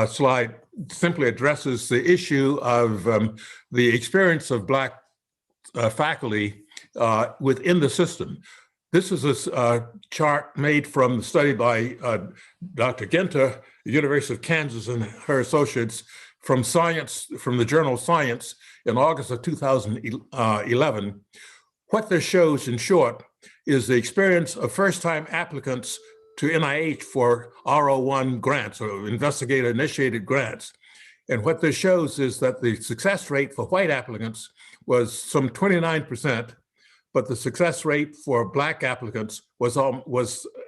slide simply addresses the issue of the experience of Black faculty within the system. This is a chart made from the study by Dr. Ginter, the University of Kansas, and her associates from the journal Science in August of 2011. What this shows, in short, is the experience of first-time applicants to NIH for R01 grants, or investigator-initiated grants. And what this shows is that the success rate for white applicants was some 29%, but the success rate for Black applicants was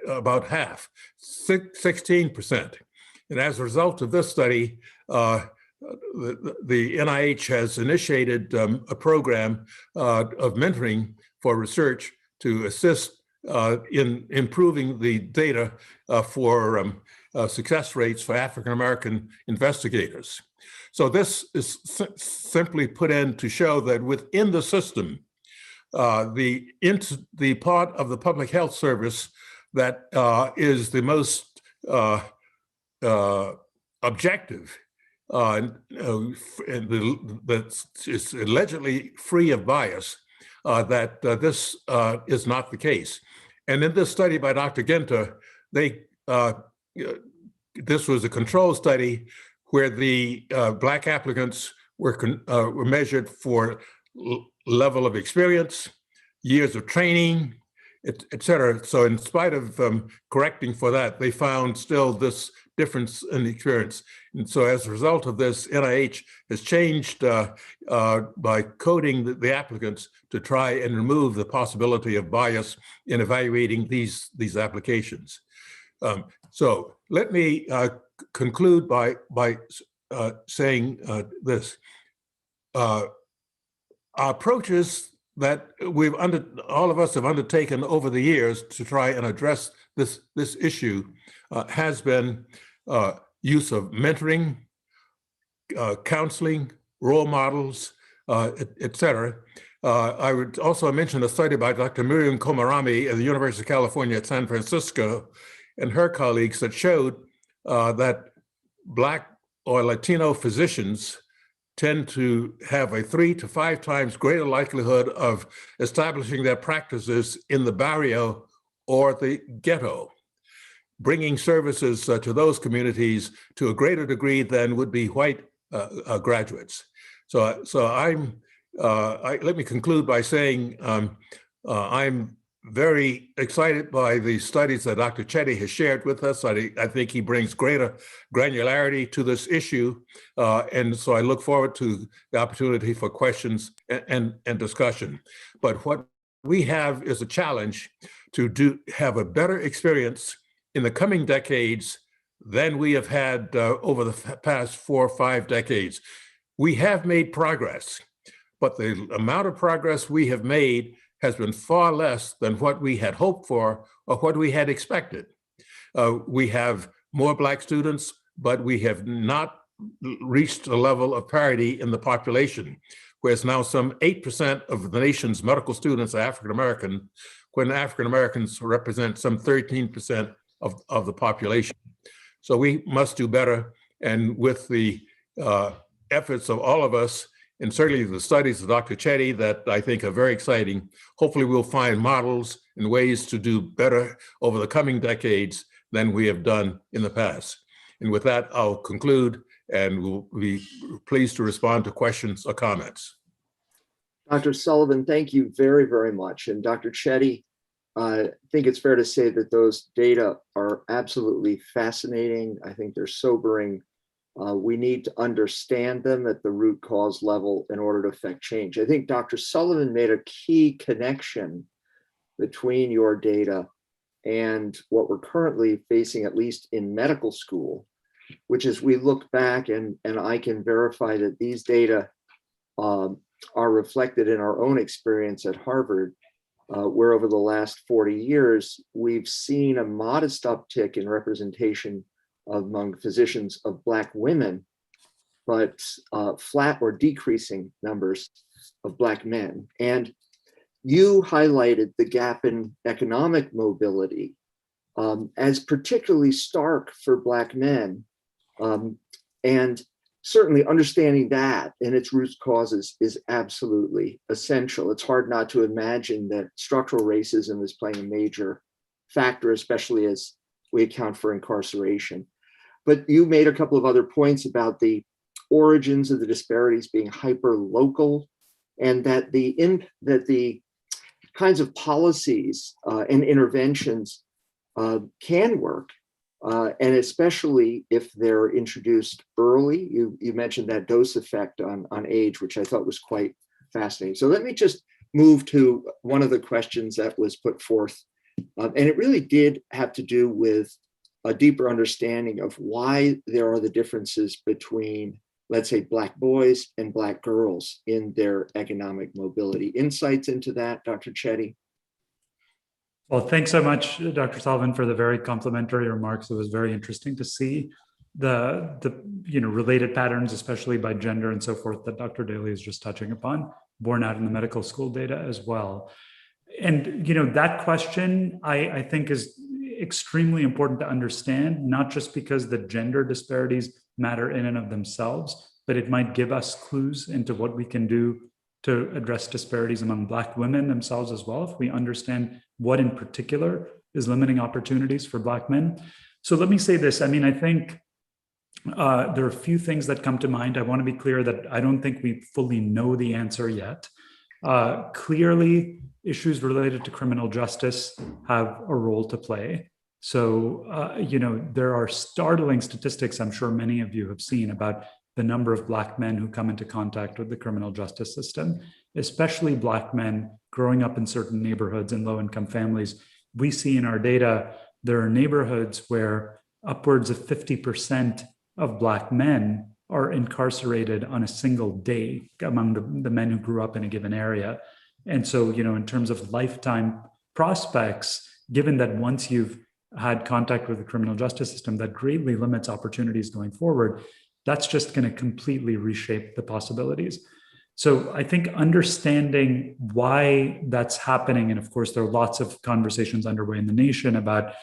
about half, 16%. And as a result of this study, the NIH has initiated a program of mentoring for research to assist in improving the data for success rates for African-American investigators. So this is simply put in to show that within the system, the part of the public health service that is the most objective, that is allegedly free of bias, that this is not the case. And in this study by Dr. Ginter, this was a control study where the Black applicants were measured for level of experience, years of training, et cetera. So in spite of correcting for that, they found still this difference in experience. And so as a result of this, NIH has changed by coding the applicants to try and remove the possibility of bias in evaluating these applications. So let me conclude by saying this. Our approaches that all of us have undertaken over the years to try and address this issue has been use of mentoring, counseling, role models, et cetera. I would also mention a study by Dr. Miriam Komarami at the University of California at San Francisco and her colleagues that showed that Black or Latino physicians tend to have a 3 to 5 times greater likelihood of establishing their practices in the barrio or the ghetto, bringing services to those communities to a greater degree than would be white graduates. So let me conclude by saying I'm very excited by the studies that Dr. Chetty has shared with us. I think he brings greater granularity to this issue. And so I look forward to the opportunity for questions and discussion. But what we have is a challenge to have a better experience in the coming decades than we have had over the past 4 or 5 decades. We have made progress, but the amount of progress we have made has been far less than what we had hoped for or what we had expected. We have more Black students, but we have not reached a level of parity in the population, whereas now some 8% of the nation's medical students are African-American, when African-Americans represent some 13% of the population. So we must do better, and with the efforts of all of us, and certainly the studies of Dr. Chetty that I think are very exciting, hopefully we'll find models and ways to do better over the coming decades than we have done in the past. And with that, I'll conclude and we'll be pleased to respond to questions or comments.
Dr. Sullivan, thank you very, very much. And Dr. Chetty, I think it's fair to say that those data are absolutely fascinating. I think they're sobering. We need to understand them at the root cause level in order to affect change. I think Dr. Sullivan made a key connection between your data and what we're currently facing, at least in medical school, which is we look back and I can verify that these data are reflected in our own experience at Harvard, where over the last 40 years, we've seen a modest uptick in representation among physicians of Black women, but flat or decreasing numbers of Black men. And you highlighted the gap in economic mobility as particularly stark for Black men. And certainly understanding that and its root causes is absolutely essential. It's hard not to imagine that structural racism is playing a major factor, especially as we account for incarceration. But you made a couple of other points about the origins of the disparities being hyper-local, and that the kinds of policies and interventions can work, and especially if they're introduced early. You mentioned that dose effect on age, which I thought was quite fascinating. So let me just move to one of the questions that was put forth, and it really did have to do with a deeper understanding of why there are the differences between, let's say, Black boys and Black girls in their economic mobility. Insights into that, Dr. Chetty?
Well, thanks so much, Dr. Sullivan, for the very complimentary remarks. It was very interesting to see the related patterns, especially by gender and so forth, that Dr. Daly is just touching upon, borne out in the medical school data as well. And that question, I think, is extremely important to understand, not just because the gender disparities matter in and of themselves, but it might give us clues into what we can do to address disparities among Black women themselves as well, if we understand what in particular is limiting opportunities for Black men. So let me say this. I mean, I think there are a few things that come to mind. I want to be clear that I don't think we fully know the answer yet. Clearly, issues related to criminal justice have a role to play. So, there are startling statistics I'm sure many of you have seen about the number of Black men who come into contact with the criminal justice system, especially Black men growing up in certain neighborhoods and low-income families. We see in our data, there are neighborhoods where upwards of 50% of Black men are incarcerated on a single day among the men who grew up in a given area. And so, in terms of lifetime prospects, given that once you've had contact with the criminal justice system, that greatly limits opportunities going forward, that's just going to completely reshape the possibilities. So I think understanding why that's happening, and of course, there are lots of conversations underway in the nation about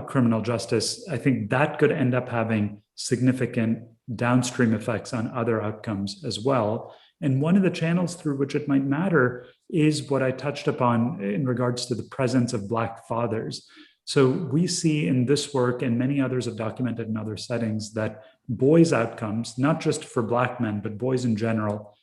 criminal justice, I think that could end up having significant downstream effects on other outcomes as well. And one of the channels through which it might matter is what I touched upon in regards to the presence of Black fathers. So we see in this work, and many others have documented in other settings, that boys' outcomes, not just for Black men, but boys in general,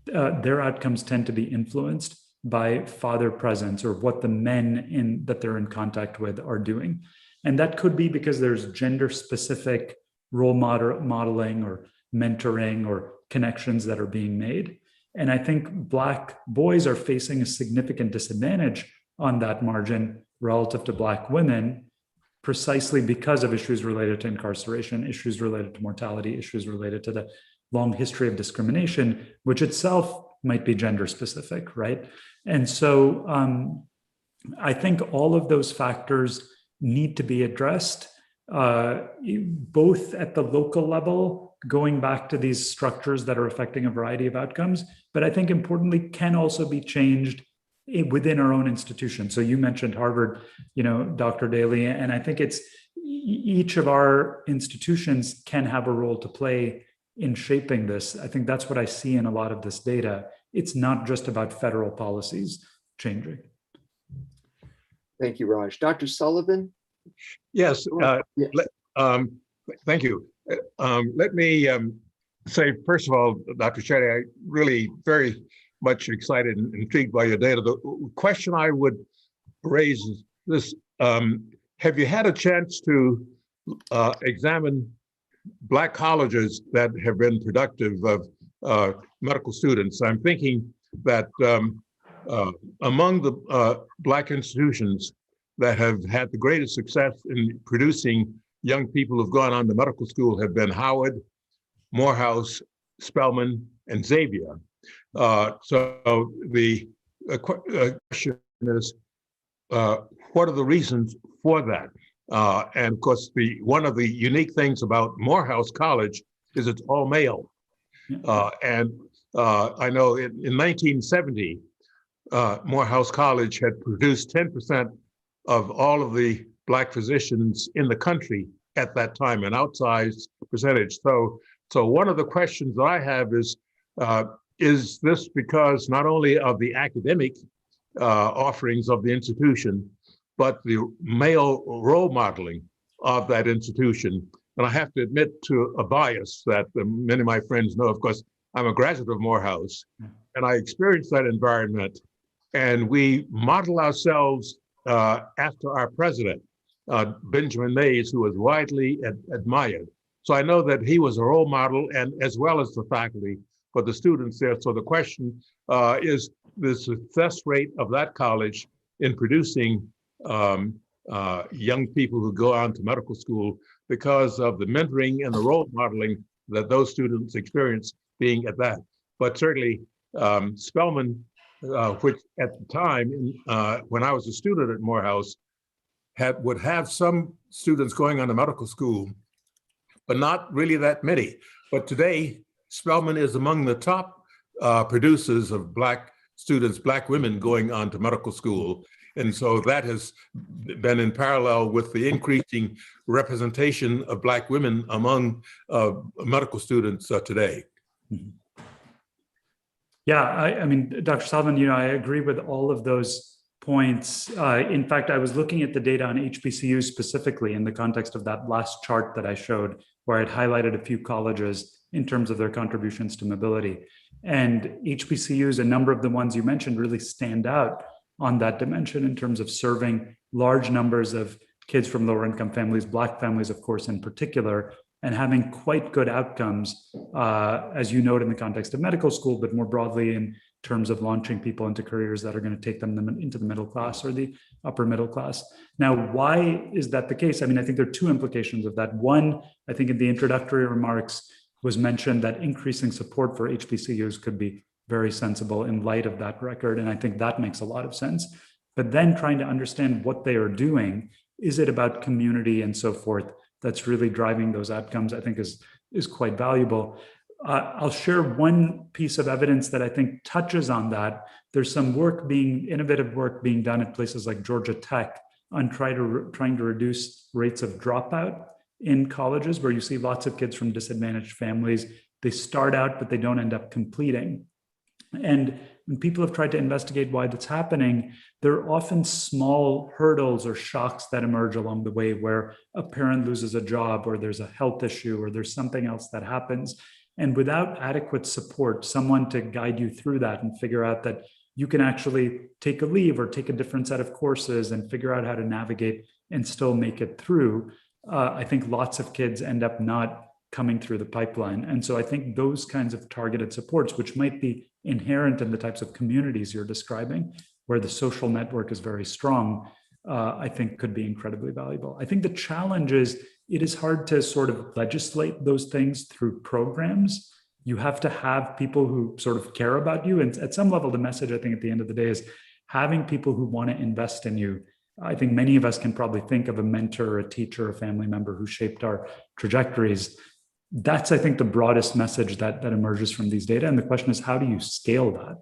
their outcomes tend to be influenced by father presence, or what the men that they're in contact with are doing. And that could be because there's gender-specific role modeling or mentoring or connections that are being made. And I think Black boys are facing a significant disadvantage on that margin relative to Black women, precisely because of issues related to incarceration, issues related to mortality, issues related to the long history of discrimination, which itself might be gender specific, right? And so I think all of those factors need to be addressed, both at the local level, going back to these structures that are affecting a variety of outcomes, but I think importantly can also be changed within our own institution. So you mentioned Harvard, Dr. Daly, and I think it's each of our institutions can have a role to play in shaping this. I think that's what I see in a lot of this data. It's not just about federal policies changing.
Thank you, Raj. Dr. Sullivan?
Yes, thank you. Let me say, first of all, Dr. Chetty, I really very much excited and intrigued by your data. The question I would raises this. Have you had a chance to examine Black colleges that have been productive of medical students? I'm thinking that among the Black institutions that have had the greatest success in producing young people who've gone on to medical school have been Howard, Morehouse, Spelman, and Xavier. So the question is, what are the reasons for that? And of course, one of the unique things about Morehouse College is it's all male. And I know in 1970, Morehouse College had produced 10% of all of the Black physicians in the country at that time, an outsized percentage. So one of the questions that I have is this because not only of the academic offerings of the institution, but the male role modeling of that institution? And I have to admit to a bias that many of my friends know. Of course, I'm a graduate of Morehouse, and I experienced that environment. And we model ourselves after our president, Benjamin Mays, who was widely admired. So I know that he was a role model, and as well as the faculty for the students there. So the question is the success rate of that college in producing young people who go on to medical school because of the mentoring and the role modeling that those students experience being at that. But certainly Spelman, which at the time when I was a student at Morehouse, would have some students going on to medical school, but not really that many. But today, Spelman is among the top producers of Black students, Black women going on to medical school. And so that has been in parallel with the increasing representation of Black women among medical students today.
Yeah, I mean, Dr. Sullivan, I agree with all of those points. In fact, I was looking at the data on HBCUs specifically in the context of that last chart that I showed, where I'd highlighted a few colleges in terms of their contributions to mobility. And HBCUs, a number of the ones you mentioned, really stand out on that dimension in terms of serving large numbers of kids from lower income families, Black families, of course, in particular, and having quite good outcomes, as you note in the context of medical school, but more broadly in terms of launching people into careers that are going to take them into the middle class or the upper middle class. Now, why is that the case? I mean, I think there are two implications of that. One, I think in the introductory remarks was mentioned that increasing support for HBCUs could be very sensible in light of that record. And I think that makes a lot of sense. But then trying to understand what they are doing, is it about community and so forth that's really driving those outcomes, I think is quite valuable. I'll share one piece of evidence that I think touches on that. There's some innovative work being done at places like Georgia Tech on trying to reduce rates of dropout in colleges, where you see lots of kids from disadvantaged families. They start out, but they don't end up completing. And when people have tried to investigate why that's happening, there are often small hurdles or shocks that emerge along the way, where a parent loses a job, or there's a health issue, or there's something else that happens. And without adequate support, someone to guide you through that and figure out that you can actually take a leave or take a different set of courses and figure out how to navigate and still make it through, I think lots of kids end up not coming through the pipeline. And so I think those kinds of targeted supports, which might be inherent in the types of communities you're describing, where the social network is very strong, I think could be incredibly valuable. I think the challenge is it is hard to sort of legislate those things through programs. You have to have people who sort of care about you. And at some level, the message, I think, at the end of the day is having people who want to invest in you. I think many of us can probably think of a mentor, a teacher, a family member who shaped our trajectories. That's, I think, the broadest message that emerges from these data. And the question is, how do you scale that?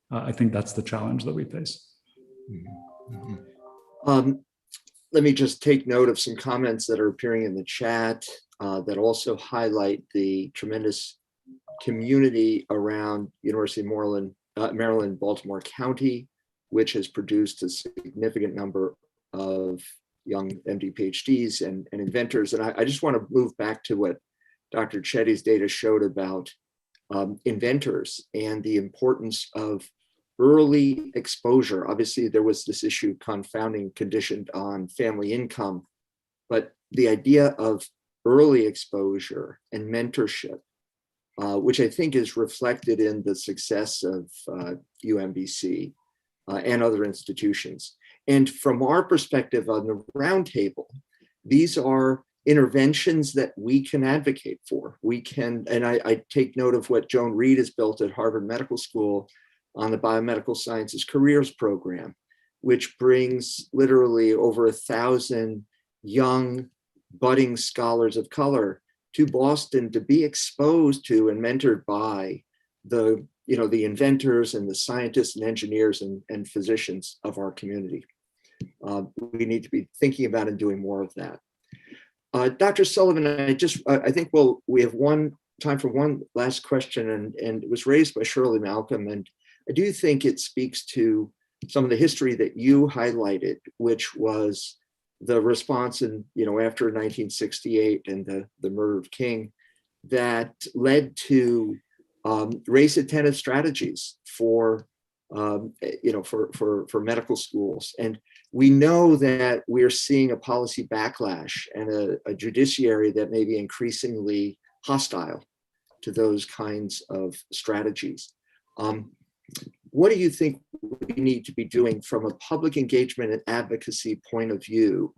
I think that's the challenge that we face.
Let me just take note of some comments that are appearing in the chat that also highlight the tremendous community around University of Maryland, Baltimore County, which has produced a significant number of young MD PhDs and inventors. And I just want to move back to what Dr. Chetty's data showed about inventors and the importance of early exposure. Obviously, there was this issue confounding conditioned on family income, but the idea of early exposure and mentorship, which I think is reflected in the success of UMBC and other institutions. And from our perspective on the roundtable, these are interventions that we can advocate for. We can, and I take note of what Joan Reed has built at Harvard Medical School on the Biomedical Sciences Careers Program, which brings literally over 1,000 young budding scholars of color to Boston to be exposed to and mentored by the inventors and the scientists and engineers and physicians of our community. We need to be thinking about and doing more of that. Dr. Sullivan, I think we have time for one last question, and it was raised by Shirley Malcolm, and I do think it speaks to some of the history that you highlighted, which was the response in, after 1968 and the murder of King, that led to race attentive strategies for medical schools. And we know that we're seeing a policy backlash and a judiciary that may be increasingly hostile to those kinds of strategies. What do you think we need to be doing from a public engagement and advocacy point of view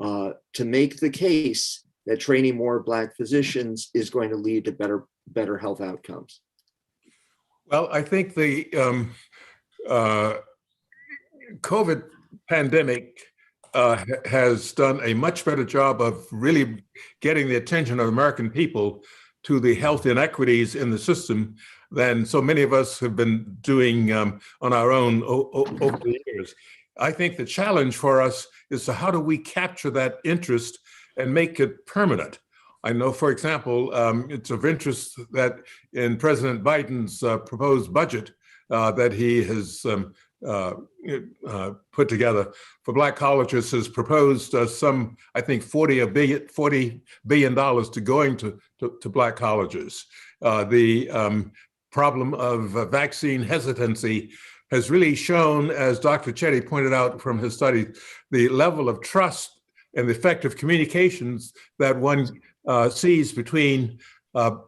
to make the case that training more Black physicians is going to lead to better health outcomes?
Well, I think the COVID pandemic has done a much better job of really getting the attention of American people to the health inequities in the system than so many of us have been doing on our own over the years. I think the challenge for us is to how do we capture that interest and make it permanent? I know, for example, it's of interest that in President Biden's proposed budget that he has put together for Black colleges has proposed some, I think, $40 billion to going to Black colleges. The problem of vaccine hesitancy has really shown, as Dr. Chetty pointed out from his study, the level of trust and the effective communications that one sees between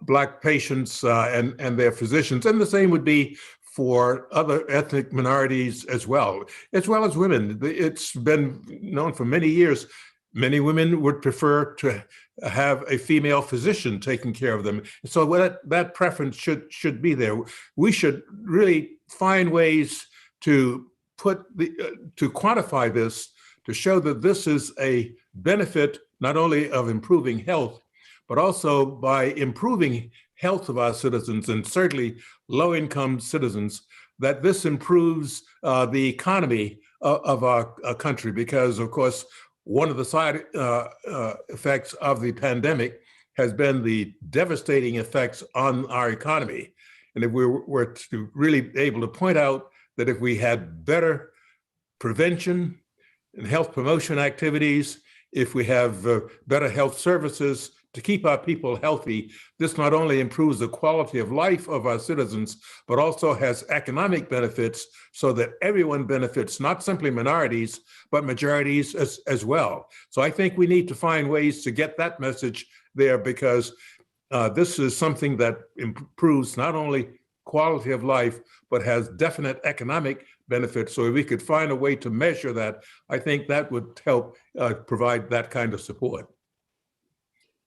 Black patients and their physicians. And the same would be for other ethnic minorities as well as women. It's been known for many years, many women would prefer to have a female physician taking care of them. So that preference should be there. We should really find ways to to quantify this, to show that this is a benefit not only of improving health, but also by improving health of our citizens, and certainly low-income citizens, that this improves the economy of our country. Because, of course, one of the side effects of the pandemic has been the devastating effects on our economy. And if we were to really be able to point out that if we had better prevention and health promotion activities, if we have better health services to keep our people healthy, this not only improves the quality of life of our citizens, but also has economic benefits so that everyone benefits, not simply minorities, but majorities as well. So I think we need to find ways to get that message there, because this is something that improves not only quality of life, but has definite economic benefits. So if we could find a way to measure that, I think that would help provide that kind of support.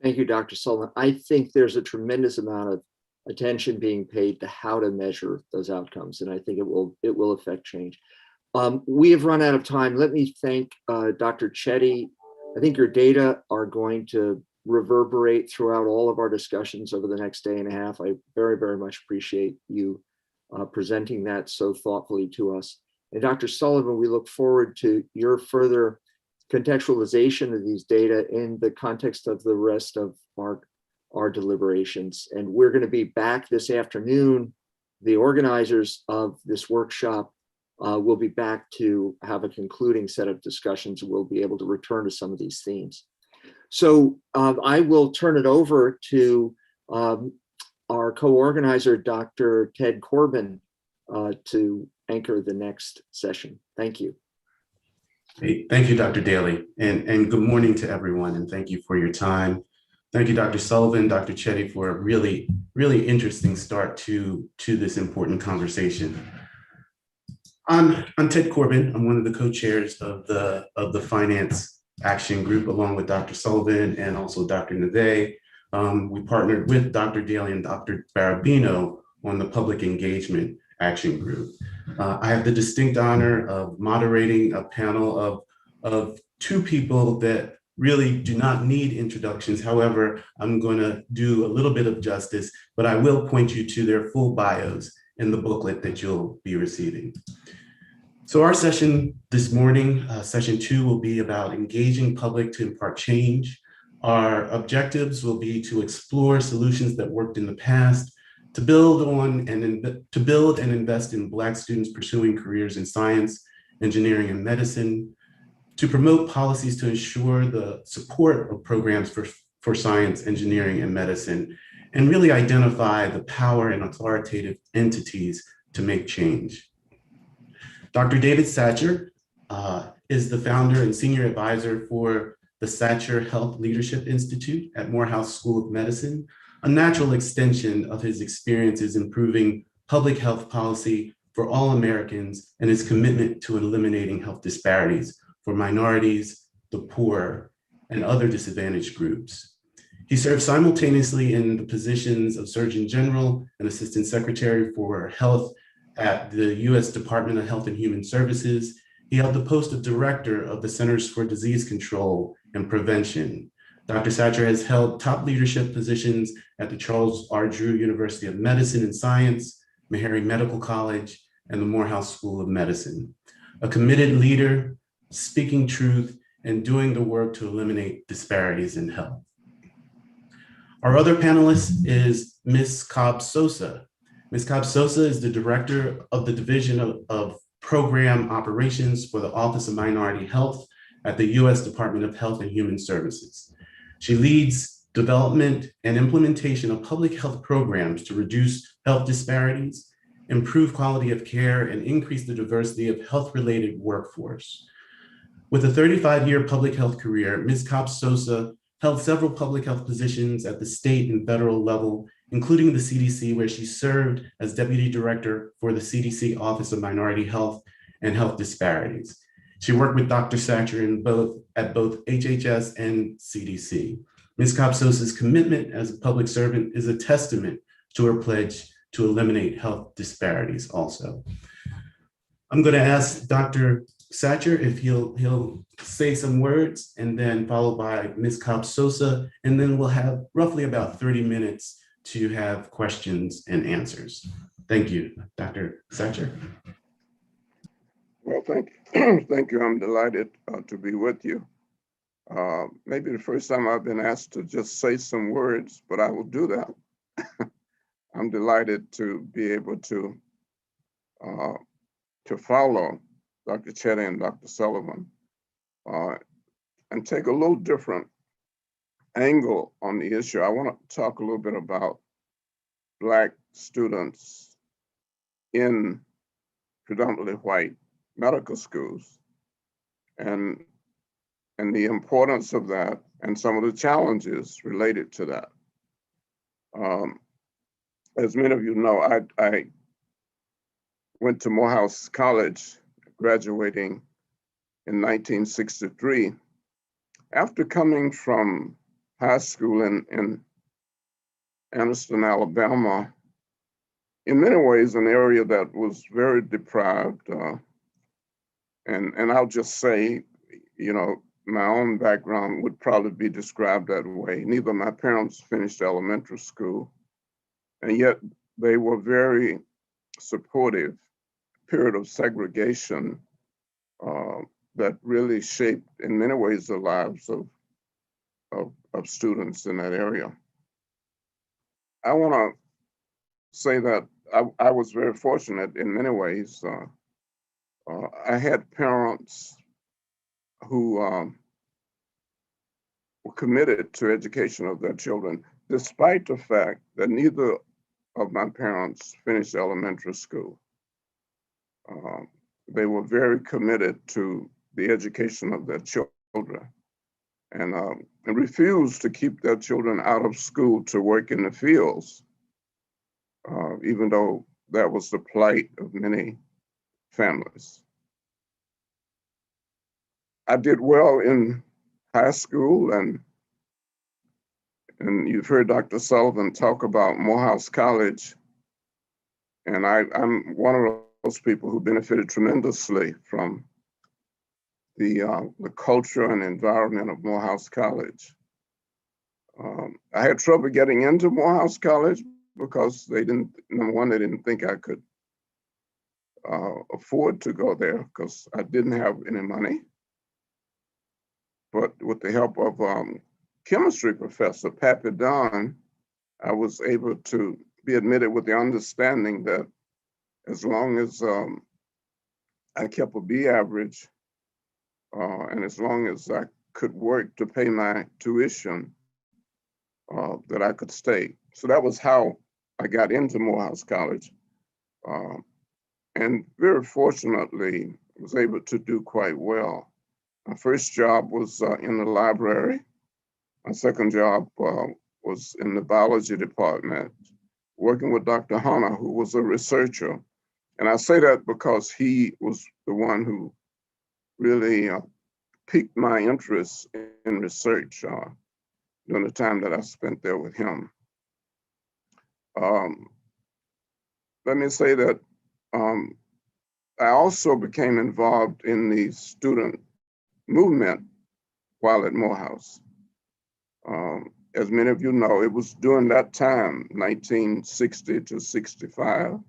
Thank you, Dr. Sullivan. I think there's a tremendous amount of attention being paid to how to measure those outcomes, and I think it will affect change. We have run out of time. Let me thank Dr. Chetty. I think your data are going to reverberate throughout all of our discussions over the next day and a half. I very, very much appreciate you presenting that so thoughtfully to us. And Dr. Sullivan, we look forward to your further contextualization of these data in the context of the rest of our deliberations. And we're going to be back this afternoon. The organizers of this workshop will be back to have a concluding set of discussions. We'll be able to return to some of these themes. So I will turn it over to our co-organizer, Dr. Ted Corbin, to anchor the next session. Thank you.
Hey, thank you, Dr. Daly, and good morning to everyone, and thank you for your time. Thank you, Dr. Sullivan, Dr. Chetty, for a really, really interesting start to this important conversation. I'm Ted Corbin. I'm one of the co-chairs of the Finance Action Group, along with Dr. Sullivan and also Dr. Neve. We partnered with Dr. Daly and Dr. Barabino on the Public Engagement Action Group. I have the distinct honor of moderating a panel of two people that really do not need introductions. However, I'm going to do a little bit of justice, but I will point you to their full bios in the booklet that you'll be receiving. So our session this morning, session 2, will be about engaging public to impart change. Our objectives will be to explore solutions that worked in the past, to build and invest in Black students pursuing careers in science, engineering, and medicine, to promote policies to ensure the support of programs for science, engineering, and medicine, and really identify the power and authoritative entities to make change. Dr. David Satcher is the founder and senior advisor for the Satcher Health Leadership Institute at Morehouse School of Medicine, a natural extension of his experiences improving public health policy for all Americans and his commitment to eliminating health disparities for minorities, the poor, and other disadvantaged groups. He served simultaneously in the positions of Surgeon General and Assistant Secretary for Health at the U.S. Department of Health and Human Services. He held the post of Director of the Centers for Disease Control and Prevention. Dr. Satcher has held top leadership positions at the Charles R. Drew University of Medicine and Science, Meharry Medical College, and the Morehouse School of Medicine. A committed leader, speaking truth, and doing the work to eliminate disparities in health. Our other panelist is Ms. Cobb-Sosa. Ms. Cobb-Sosa is the Director of the Division of Program Operations for the Office of Minority Health at the U.S. Department of Health and Human Services. She leads development and implementation of public health programs to reduce health disparities, improve quality of care, and increase the diversity of health-related workforce. With a 35-year public health career, Ms. Cobb-Sosa held several public health positions at the state and federal level, including the CDC, where she served as Deputy Director for the CDC Office of Minority Health and Health Disparities. She worked with Dr. Satcher at both HHS and CDC. Ms. Cobb-Sosa's commitment as a public servant is a testament to her pledge to eliminate health disparities also. I'm going to ask Dr. Satcher if he'll say some words, and then followed by Ms. Cobb-Sosa, and then we'll have roughly about 30 minutes to have questions and answers. Thank you, Dr. Satcher.
Well, thank you. Thank you. I'm delighted to be with you. Maybe the first time I've been asked to just say some words, but I will do that. I'm delighted to be able to follow Dr. Chetty and Dr. Sullivan and take a little different angle on the issue. I want to talk a little bit about Black students in predominantly white medical schools and the importance of that and some of the challenges related to that. As many of you know, I went to Morehouse College, graduating in 1963. After coming from high school in Anniston, Alabama, in many ways an area that was very deprived, and I'll just say, you know, my own background would probably be described that way. Neither of my parents finished elementary school, and yet they were very supportive. Period of segregation that really shaped, in many ways, the lives of students in that area. I want to say that I was very fortunate in many ways. I had parents who were committed to education of their children, despite the fact that neither of my parents finished elementary school. They were very committed to the education of their children and refused to keep their children out of school to work in the fields, even though that was the plight of many families. I did well in high school, and you've heard Dr. Sullivan talk about Morehouse College, and I'm one of those people who benefited tremendously from the culture and environment of Morehouse College. I had trouble getting into Morehouse College because number one, they didn't think I could afford to go there because I didn't have any money. But with the help of chemistry professor, Pappy Dunn, I was able to be admitted with the understanding that as long as I kept a B average and as long as I could work to pay my tuition, that I could stay. So that was how I got into Morehouse College. And very fortunately, was able to do quite well. My first job was in the library. My second job was in the biology department, working with Dr. Hanna, who was a researcher. And I say that because he was the one who really piqued my interest in research during the time that I spent there with him. Let me say that I also became involved in the student movement while at Morehouse. As many of you know, it was during that time, 1960 to 65,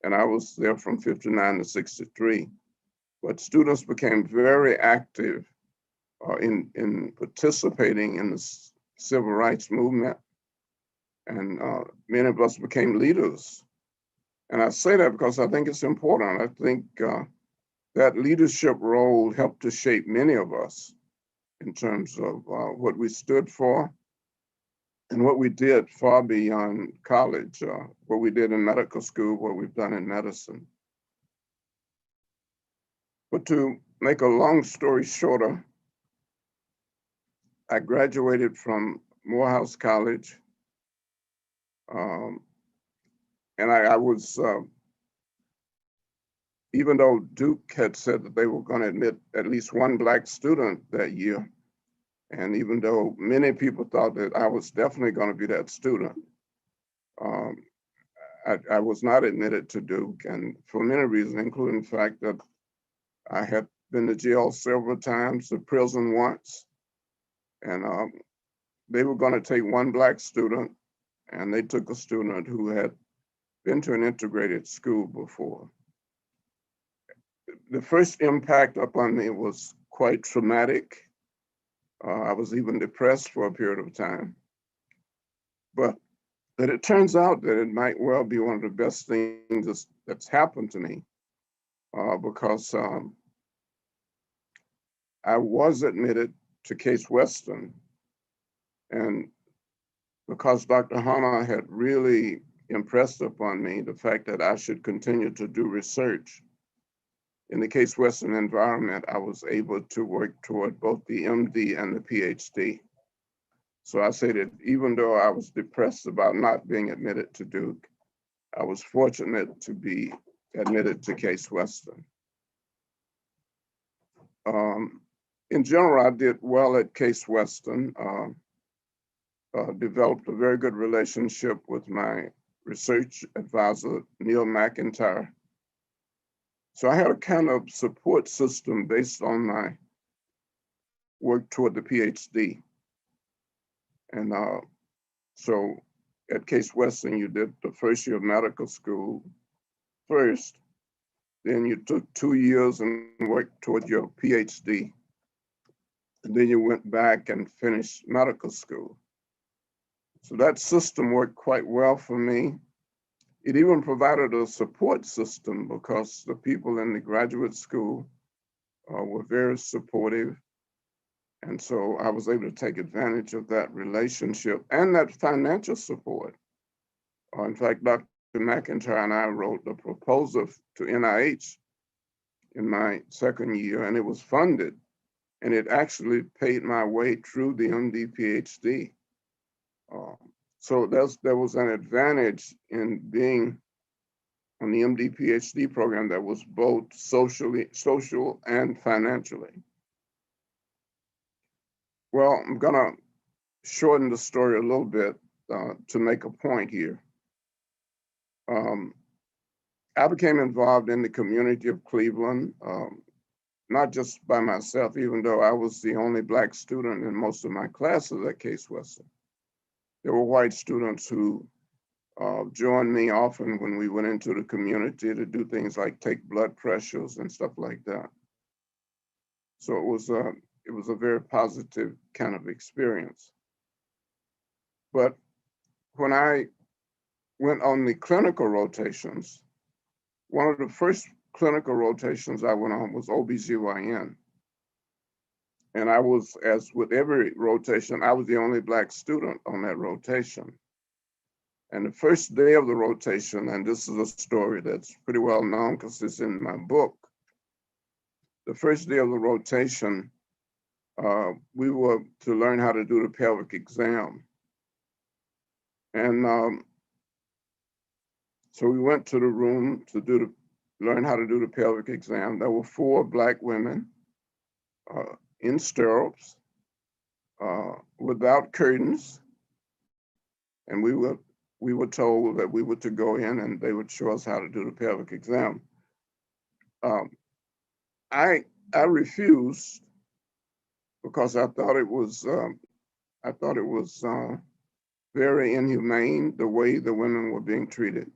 and I was there from 59 to 63. But students became very active in participating in the civil rights movement, and many of us became leaders. And I say that because I think it's important. I think that leadership role helped to shape many of us in terms of what we stood for and what we did far beyond college, what we did in medical school, what we've done in medicine. But to make a long story shorter, I graduated from Morehouse College, and I was, even though Duke had said that they were going to admit at least one Black student that year, and even though many people thought that I was definitely going to be that student, I was not admitted to Duke, and for many reasons, including the fact that I had been to jail several times, to prison once, and they were going to take one Black student, and they took a student who had been to an integrated school before. The first impact upon me was quite traumatic. I was even depressed for a period of time. But it turns out that it might well be one of the best things that's happened to me because I was admitted to Case Western, and because Dr. Hanna had really impressed upon me the fact that I should continue to do research in the Case Western environment, I was able to work toward both the MD and the PhD. So I say that even though I was depressed about not being admitted to Duke, I was fortunate to be admitted to Case Western. In general, I did well at Case Western, developed a very good relationship with my research advisor, Neil McIntyre. So I had a kind of support system based on my work toward the PhD. And so at Case Western, you did the first year of medical school first, then you took 2 years and worked toward your PhD. And then you went back and finished medical school. So that system worked quite well for me. It even provided a support system because the people in the graduate school were very supportive. And so I was able to take advantage of that relationship and that financial support. In fact, Dr. McIntyre and I wrote a proposal to NIH in my second year, and it was funded, and it actually paid my way through the MD PhD. So there was an advantage in being on the MD PhD program that was both social and financially. Well, I'm gonna shorten the story a little bit to make a point here. I became involved in the community of Cleveland, not just by myself, even though I was the only Black student in most of my classes at Case Western. There were white students who joined me often when we went into the community to do things like take blood pressures and stuff like that. So it was a very positive kind of experience. But when I went on the clinical rotations, one of the first clinical rotations I went on was OBGYN. And I was, as with every rotation, I was the only Black student on that rotation. And the first day of the rotation, and this is a story that's pretty well known because it's in my book. The first day of the rotation, we were to learn how to do the pelvic exam. And so we went to the room to learn how to do the pelvic exam. There were 4 Black women in stirrups, without curtains. And we were told that we were to go in and they would show us how to do the pelvic exam. I refused because I thought it was very inhumane the way the women were being treated.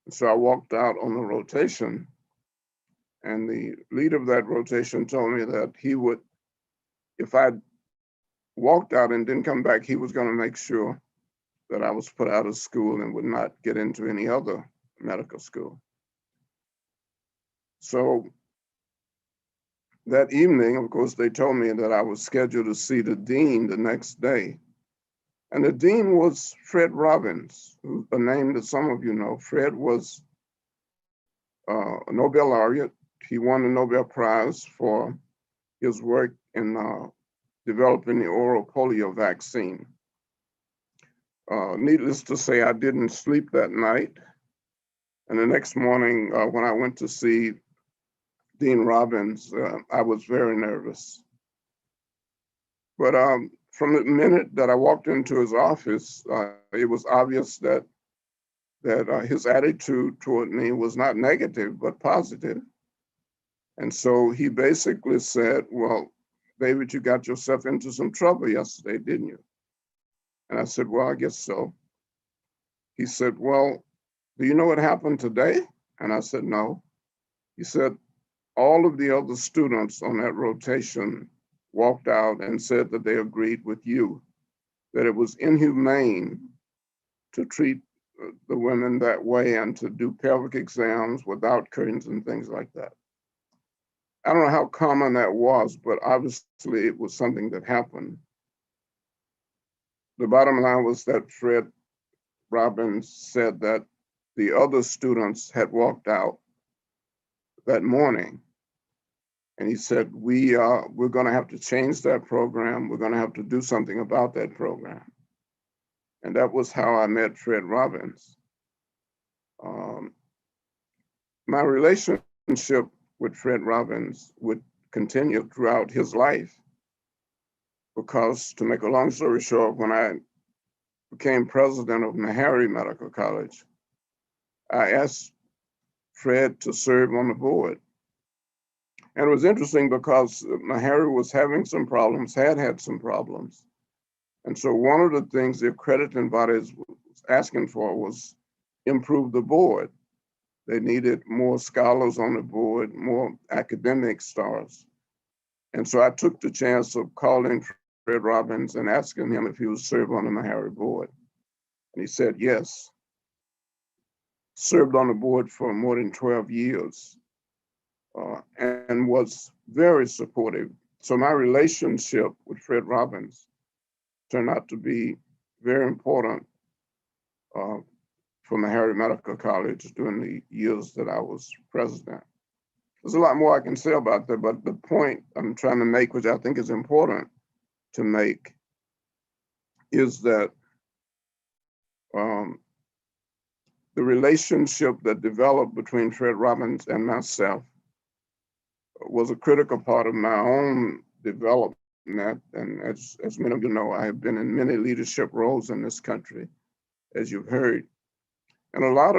And so I walked out on the rotation, and the leader of that rotation told me that he would, if I walked out and didn't come back, he was going to make sure that I was put out of school and would not get into any other medical school. So that evening, of course, they told me that I was scheduled to see the dean the next day. And the dean was Fred Robbins, a name that some of you know. Fred was a Nobel laureate. He won the Nobel Prize for his work in developing the oral polio vaccine. Needless to say, I didn't sleep that night. And the next morning, when I went to see Dean Robbins, I was very nervous. But from the minute that I walked into his office, it was obvious that his attitude toward me was not negative, but positive. And so he basically said, well, David, you got yourself into some trouble yesterday, didn't you? And I said, well, I guess so. He said, well, do you know what happened today? And I said, no. He said, all of the other students on that rotation walked out and said that they agreed with you, that it was inhumane to treat the women that way and to do pelvic exams without curtains and things like that. I don't know how common that was, but obviously it was something that happened. The bottom line was that Fred Robbins said that the other students had walked out that morning. And he said, we're going to have to change that program. We're going to have to do something about that program. And that was how I met Fred Robbins. My relationship with Fred Robbins would continue throughout his life, because, to make a long story short, when I became president of Meharry Medical College, I asked Fred to serve on the board. And it was interesting because Meharry was having some problems, had some problems. And so one of the things the accrediting bodies was asking for was improve the board. They needed more scholars on the board, more academic stars. And so I took the chance of calling Fred Robbins and asking him if he would serve on the Meharry board. And he said yes. Served on the board for more than 12 years. And was very supportive. So my relationship with Fred Robbins turned out to be very important for Meharry Medical College during the years that I was president. there's a lot more I can say about that, but the point I'm trying to make, which I think is important to make, is that the relationship that developed between Fred Robbins and myself was a critical part of my own development. And as many of you know, I have been in many leadership roles in this country, as you've heard. And a lot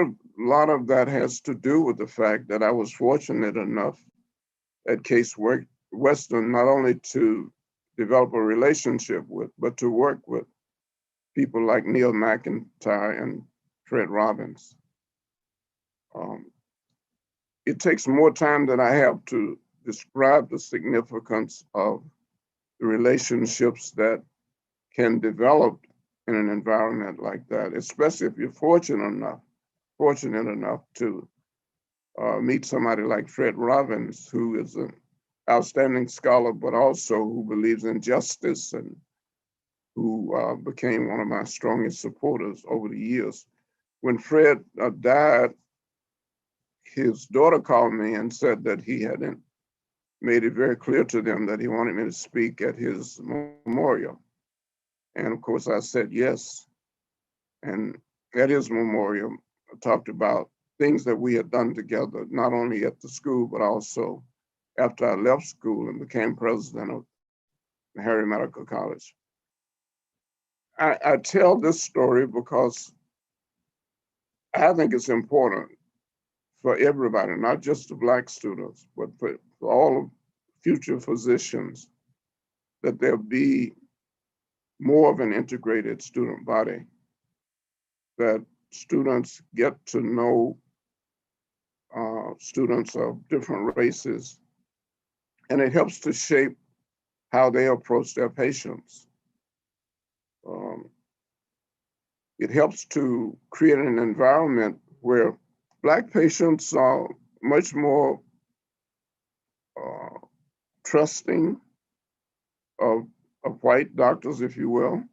of that has to do with the fact that I was fortunate enough at Case Western not only to develop a relationship with, but to work with people like Neil McIntyre and Fred Robbins. It takes more time than I have to describe the significance of the relationships that can develop in an environment like that, especially if you're fortunate enough to meet somebody like Fred Robbins, who is an outstanding scholar, but also who believes in justice and who became one of my strongest supporters over the years. When Fred died, his daughter called me and said that he hadn't made it very clear to them that he wanted me to speak at his memorial. And of course I said yes. And at his memorial, I talked about things that we had done together, not only at the school, but also after I left school and became president of Harry Medical College. I tell this story because I think it's important for everybody, not just the Black students, but for all of future physicians, that there be more of an integrated student body, that students get to know students of different races, and it helps to shape how they approach their patients. It helps to create an environment where Black patients are much more trusting of white doctors, if you will.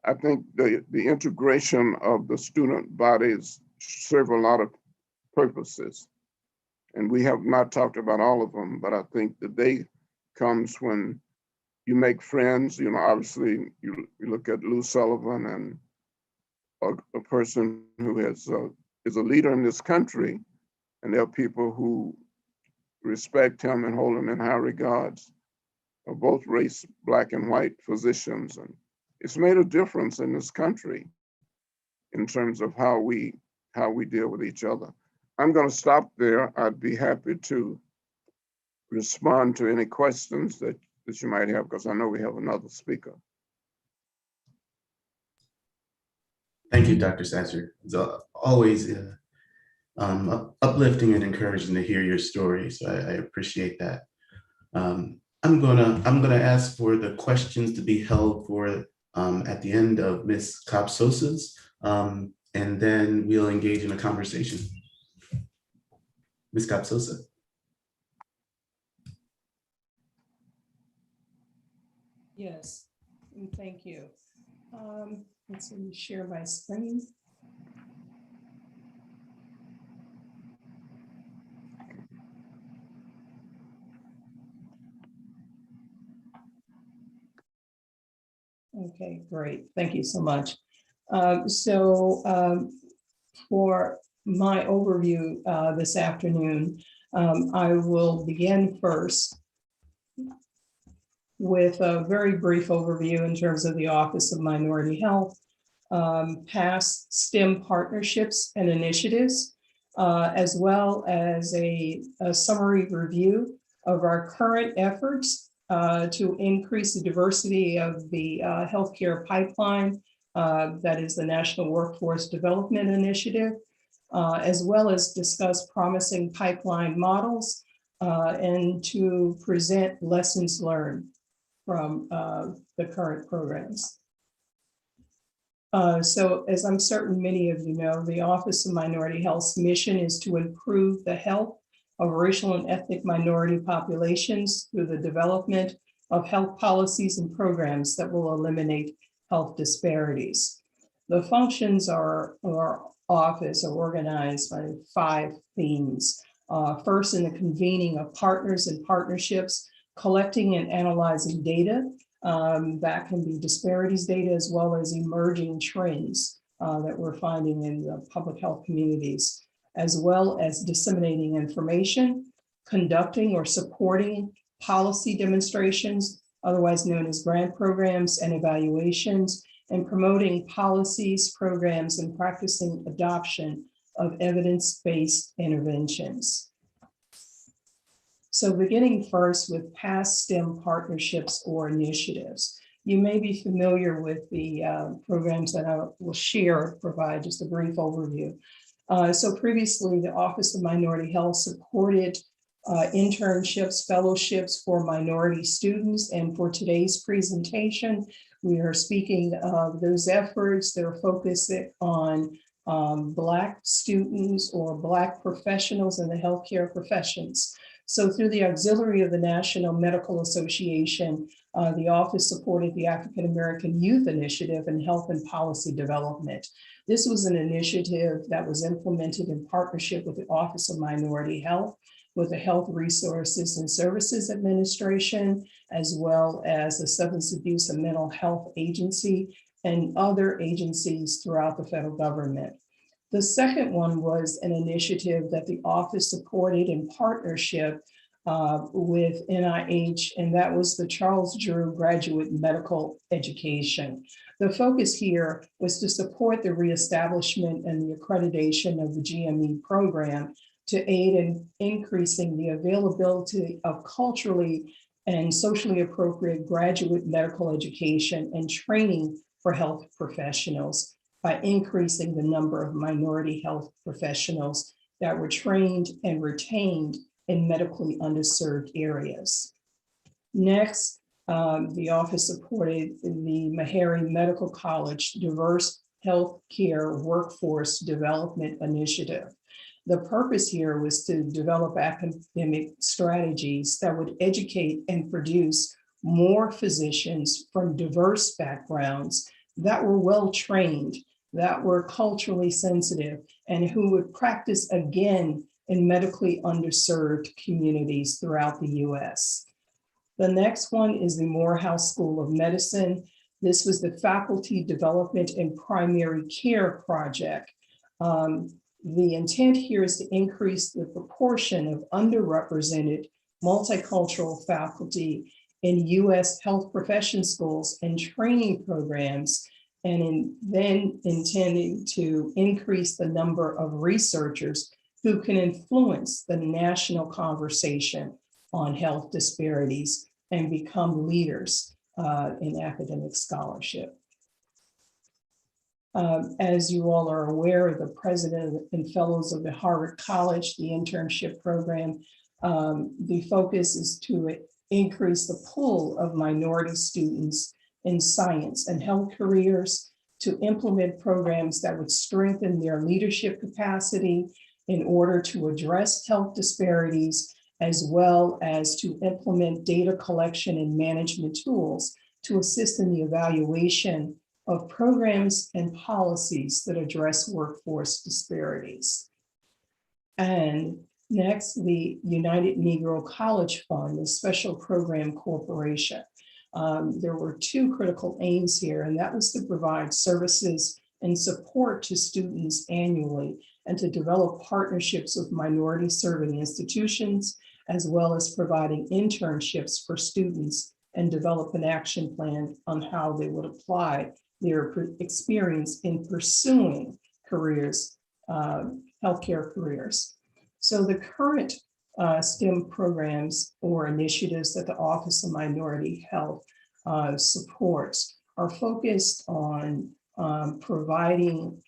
I think the integration of the student bodies serve a lot of purposes. And we have not talked about all of them, but I think the day comes when you make friends. You know, obviously you look at Lou Sullivan and a person who is a leader in this country, and there are people who respect him and hold him in high regards, of both race, Black and white physicians. And it's made a difference in this country in terms of how we deal with each other. I'm going to stop there. I'd be happy to respond to any questions that you might have, because I know we have another speaker.
Thank you, Dr. Satcher. It's always uplifting and encouraging to hear your story. So I appreciate that. I'm gonna ask for the questions to be held for at the end of Ms. Cobb-Sosa's, and then we'll engage in a conversation. Ms. Cobb-Sosa.
Yes, and thank you. Let's let me share my screen. Okay, great. Thank you so much. For my overview this afternoon, I will begin first with a very brief overview in terms of the Office of Minority Health, past STEM partnerships and initiatives, as well as a summary review of our current efforts to increase the diversity of the healthcare pipeline, that is the National Workforce Development Initiative, as well as discuss promising pipeline models and to present lessons learned from the current programs. So as I'm certain many of you know, the Office of Minority Health's mission is to improve the health of racial and ethnic minority populations through the development of health policies and programs that will eliminate health disparities. The functions of our office are organized by 5 themes. First, in the convening of partners and partnerships, collecting and analyzing data. That can be disparities data as well as emerging trends that we're finding in the public health communities, as well as disseminating information, conducting or supporting policy demonstrations, otherwise known as grant programs and evaluations, and promoting policies, programs, and practicing adoption of evidence-based interventions. So beginning first with past STEM partnerships or initiatives. You may be familiar with the programs that I will share, provide just a brief overview. So previously, the Office of Minority Health supported internships, fellowships for minority students. And for today's presentation, we are speaking of those efforts that are focused on Black students or Black professionals in the healthcare professions. So through the auxiliary of the National Medical Association, the office supported the African American Youth Initiative in Health and Policy Development. This was an initiative that was implemented in partnership with the Office of Minority Health, with the Health Resources and Services Administration, as well as the Substance Abuse and Mental Health Agency and other agencies throughout the federal government. The second one was an initiative that the office supported in partnership with NIH, and that was the Charles Drew Graduate Medical Education. The focus here was to support the reestablishment and the accreditation of the GME program to aid in increasing the availability of culturally and socially appropriate graduate medical education and training for health professionals by increasing the number of minority health professionals that were trained and retained in medically underserved areas. Next, the office supported the Meharry Medical College Diverse Healthcare Workforce Development Initiative. The purpose here was to develop academic strategies that would educate and produce more physicians from diverse backgrounds that were well-trained, that were culturally sensitive, and who would practice again in medically underserved communities throughout the US. The next one is the Morehouse School of Medicine. This was the Faculty Development and Primary Care Project. The intent here is to increase the proportion of underrepresented multicultural faculty in US health profession schools and training programs, and then intending to increase the number of researchers who can influence the national conversation on health disparities and become leaders in academic scholarship. As you all are aware, the president and fellows of the Harvard College, the internship program, the focus is to increase the pool of minority students in science and health careers, to implement programs that would strengthen their leadership capacity in order to address health disparities, as well as to implement data collection and management tools to assist in the evaluation of programs and policies that address workforce disparities. And next, the United Negro College Fund, a special program corporation. There were two critical aims here, and that was to provide services and support to students annually and to develop partnerships with minority serving institutions, as well as providing internships for students and develop an action plan on how they would apply their experience in pursuing careers, healthcare careers. So the current STEM programs or initiatives that the Office of Minority Health supports are focused on providing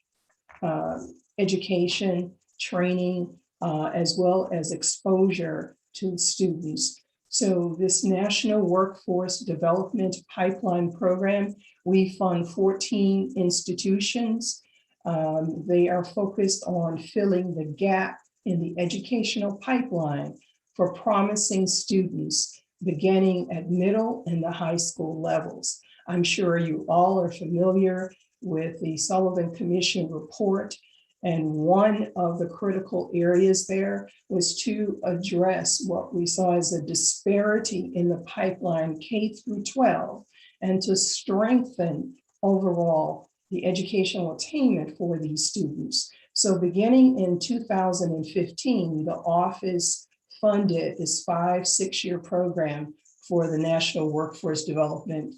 education, training, as well as exposure to students. So this National Workforce Development Pipeline Program, we fund 14 institutions. They are focused on filling the gap in the educational pipeline for promising students beginning at middle and the high school levels. I'm sure you all are familiar with the Sullivan Commission report And one of the critical areas there was to address what we saw as a disparity in the pipeline K through 12, and to strengthen overall the educational attainment for these students. So beginning in 2015, the office funded this 5-6-year program for the National Workforce Development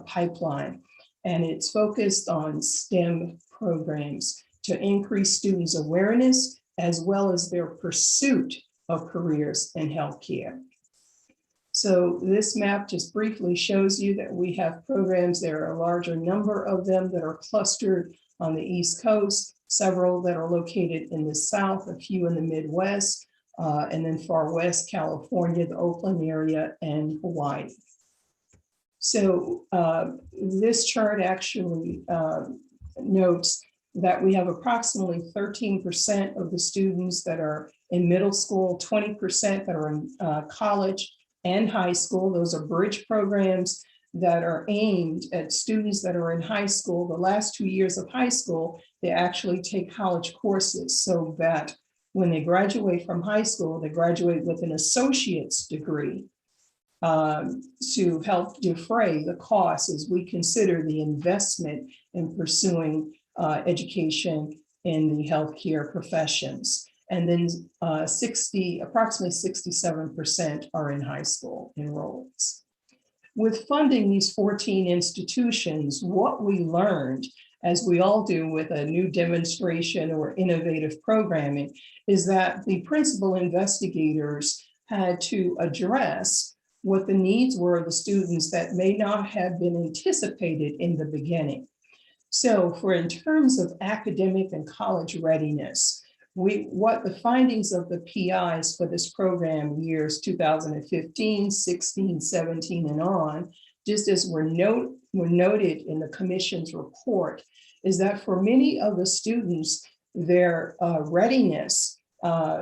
Pipeline. And it's focused on STEM programs to increase students' awareness as well as their pursuit of careers in healthcare. So this map just briefly shows you that we have programs. There are a larger number of them that are clustered on the East Coast, several that are located in the South, a few in the Midwest, and then far west, California, the Oakland area, and Hawaii. So this chart actually notes that we have approximately 13% of the students that are in middle school, 20% that are in college and high school. Those are bridge programs that are aimed at students that are in high school. The last 2 years of high school, they actually take college courses so that when they graduate from high school, they graduate with an associate's degree to help defray the costs as we consider the investment in pursuing education in the healthcare professions. And then approximately 67% are in high school enrollments. With funding these 14 institutions, what we learned, as we all do with a new demonstration or innovative programming, is that the principal investigators had to address what the needs were of the students that may not have been anticipated in the beginning. So in terms of academic and college readiness, what the findings of the PIs for this program years 2015, 16, 17, and on, just as were noted in the commission's report, is that for many of the students, their readiness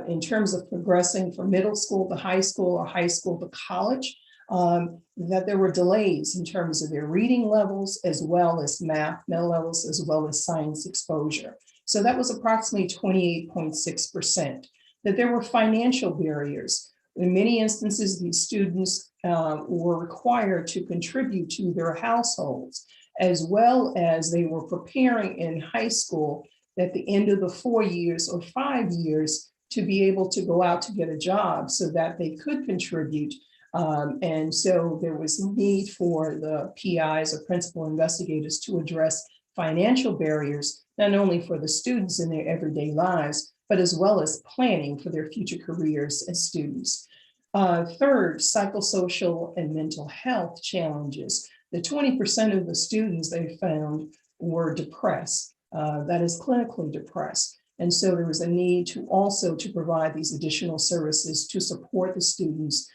in terms of progressing from middle school to high school or high school to college, that there were delays in terms of their reading levels, as well as math levels, as well as science exposure. So that was approximately 28.6%. That there were financial barriers. In many instances, these students were required to contribute to their households, as well as they were preparing in high school at the end of the 4 years or 5 years to be able to go out to get a job so that they could contribute. And so there was need for the PIs or principal investigators to address financial barriers, not only for the students in their everyday lives, but as well as planning for their future careers as students. Third, psychosocial and mental health challenges. The 20% of the students they found were depressed, that is clinically depressed. And so there was a need to also to provide these additional services to support the students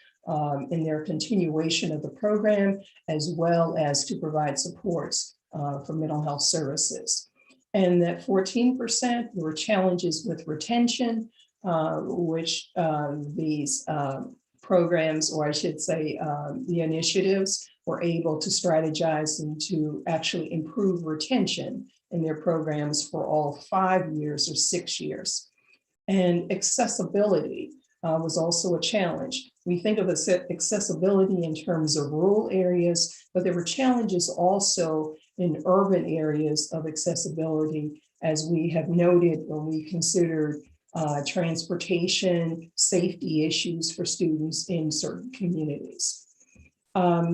in their continuation of the program, as well as to provide supports for mental health services. And that 14%, there were challenges with retention, which these programs, or I should say the initiatives, were able to strategize and to actually improve retention in their programs for all 5 years or 6 years. And accessibility was also a challenge. We think of accessibility in terms of rural areas, but there were challenges also in urban areas of accessibility, as we have noted when we considered transportation, safety issues for students in certain communities.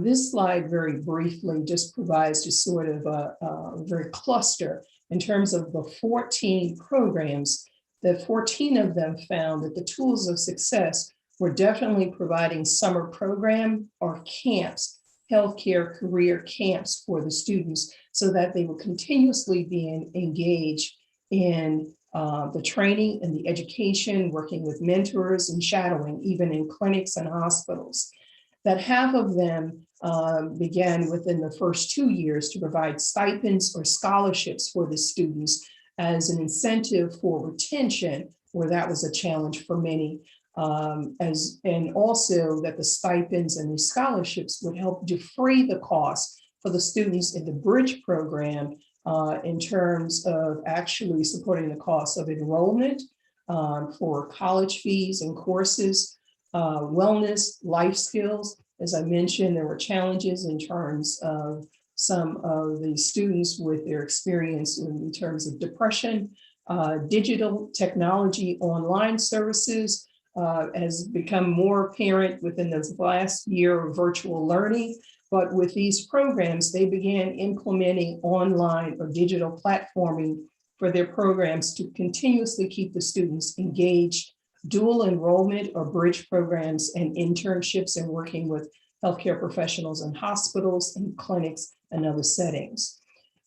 This slide very briefly just provides just sort of a very cluster in terms of the 14 programs. The 14 of them found that the tools of success were definitely providing summer program or camps, healthcare career camps for the students, so that they would continuously be engaged in the training and the education, working with mentors and shadowing, even in clinics and hospitals. That half of them began within the first 2 years to provide stipends or scholarships for the students as an incentive for retention, where that was a challenge for many, and also that the stipends and the scholarships would help defray the cost for the students in the bridge program in terms of actually supporting the cost of enrollment for college fees and courses, wellness, life skills. As I mentioned, there were challenges in terms of some of the students with their experience in terms of depression, digital technology, online services has become more apparent within this last year of virtual learning. But with these programs, they began implementing online or digital platforming for their programs to continuously keep the students engaged, dual enrollment or bridge programs and internships, and working with healthcare professionals in hospitals and clinics and other settings.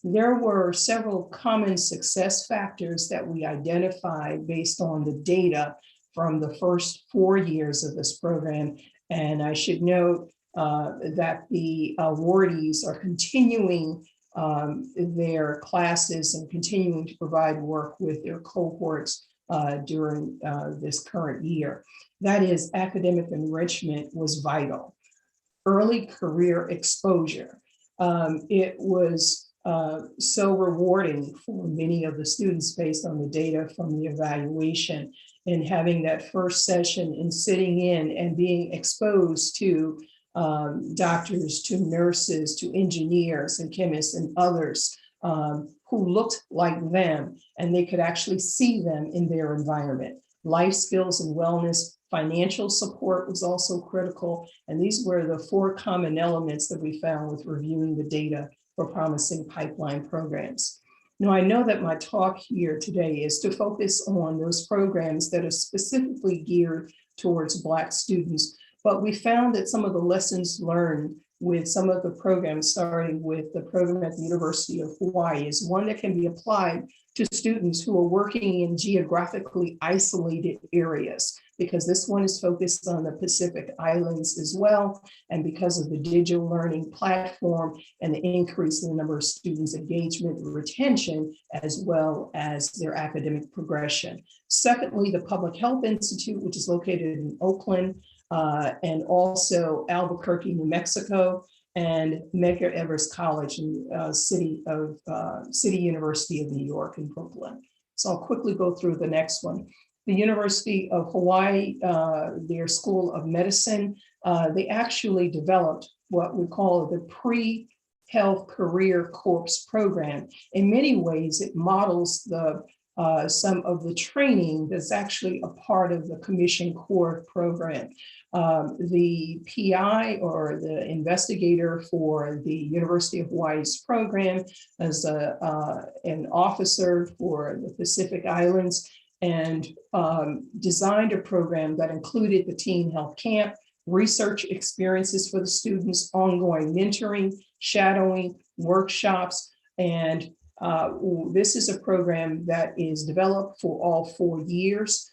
There were several common success factors that we identified based on the data from the first 4 years of this program. And I should note that the awardees are continuing their classes and continuing to provide work with their cohorts during this current year. That is, academic enrichment was vital. Early career exposure. It was so rewarding for many of the students based on the data from the evaluation, and having that first session and sitting in and being exposed to doctors, to nurses, to engineers and chemists and others who looked like them, and they could actually see them in their environment. Life skills and wellness, financial support was also critical. And these were the 4 common elements that we found with reviewing the data for promising pipeline programs. Now, I know that my talk here today is to focus on those programs that are specifically geared towards Black students, but we found that some of the lessons learned with some of the programs, starting with the program at the University of Hawaii, is one that can be applied to students who are working in geographically isolated areas, because this one is focused on the Pacific Islands as well. And because of the digital learning platform and the increase in the number of students' engagement and retention, as well as their academic progression. Secondly, the Public Health Institute, which is located in Oakland, and also Albuquerque, New Mexico, and Medgar Evers College in City University of New York in Brooklyn. So I'll quickly go through the next one. The University of Hawaii, their School of Medicine, they actually developed what we call the Pre-Health Career Corps program. In many ways, it models some of the training that's actually a part of the Commission Core program. The PI, or the investigator for the University of Hawaii's program, as an officer for the Pacific Islands, and designed a program that included the teen health camp, research experiences for the students, ongoing mentoring, shadowing, workshops, and this is a program that is developed for all 4 years.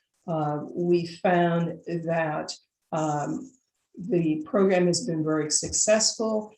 We found that the program has been very successful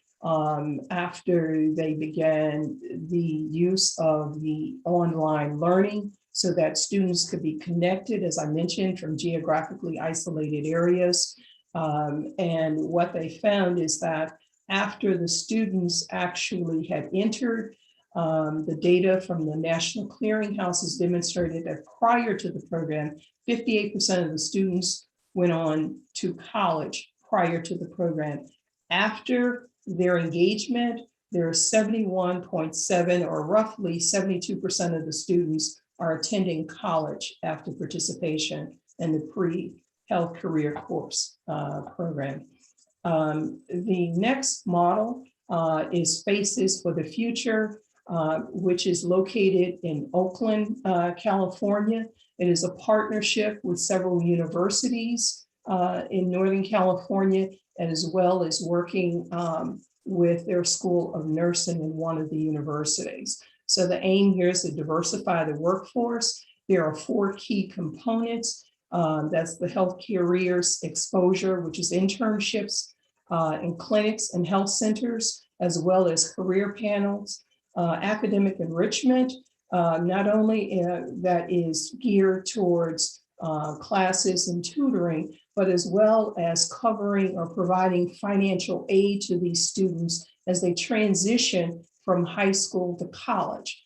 after they began the use of the online learning, so that students could be connected, as I mentioned, from geographically isolated areas. And what they found is that after the students actually had entered, the data from the National Clearinghouse has demonstrated that prior to the program, 58% of the students went on to college prior to the program. After their engagement, there are 71.7, or roughly 72% of the students are attending college after participation in the Pre-Health Career Corps program. The next model is Spaces for the Future, which is located in Oakland, California. It is a partnership with several universities in Northern California, as well as working with their School of Nursing in one of the universities. So the aim here is to diversify the workforce. There are 4 key components. That's the health careers exposure, which is internships in clinics and health centers, as well as career panels, academic enrichment, not only that is geared towards classes and tutoring, but as well as covering or providing financial aid to these students as they transition from high school to college.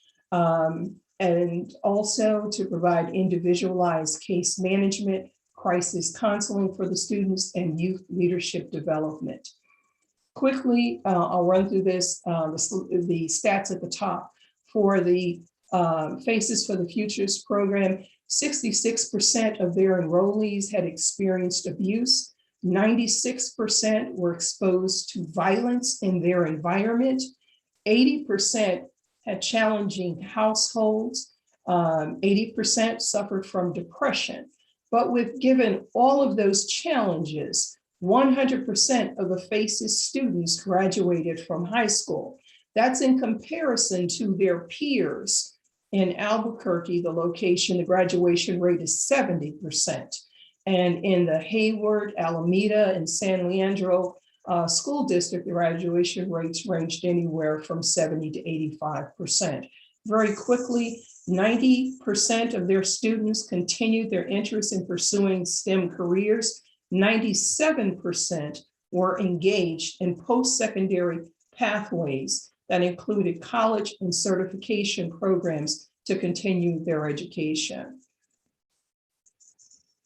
And also to provide individualized case management, crisis counseling for the students, and youth leadership development. Quickly, I'll run through this, the stats at the top. For the Faces for the Futures program, 66% of their enrollees had experienced abuse. 96% were exposed to violence in their environment. 80% had challenging households. 80% suffered from depression. But with given all of those challenges, 100% of the FACES students graduated from high school. That's in comparison to their peers. In Albuquerque, the location, the graduation rate is 70%. And in the Hayward, Alameda, and San Leandro school district, the graduation rates ranged anywhere from 70 to 85%. Very quickly, 90% of their students continued their interest in pursuing STEM careers. 97% were engaged in post-secondary pathways that included college and certification programs to continue their education.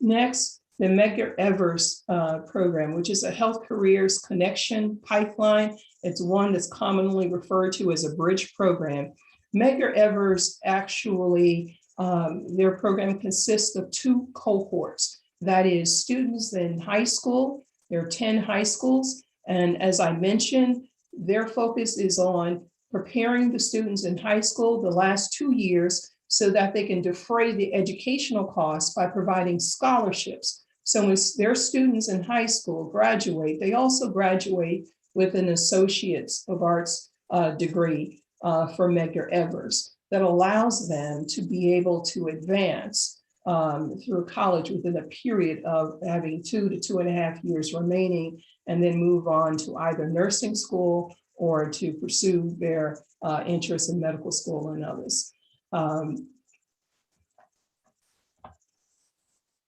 Next, the Medgar Evers program, which is a health careers connection pipeline. It's one that's commonly referred to as a bridge program. Medgar Evers actually, their program consists of 2 cohorts. That is students in high school. There are 10 high schools. And as I mentioned, their focus is on preparing the students in high school the last 2 years so that they can defray the educational costs by providing scholarships. So when their students in high school graduate, they also graduate with an Associates of Arts degree from Medgar Evers that allows them to be able to advance through college within a period of having 2 to 2.5 years remaining, and then move on to either nursing school or to pursue their interest in medical school and others.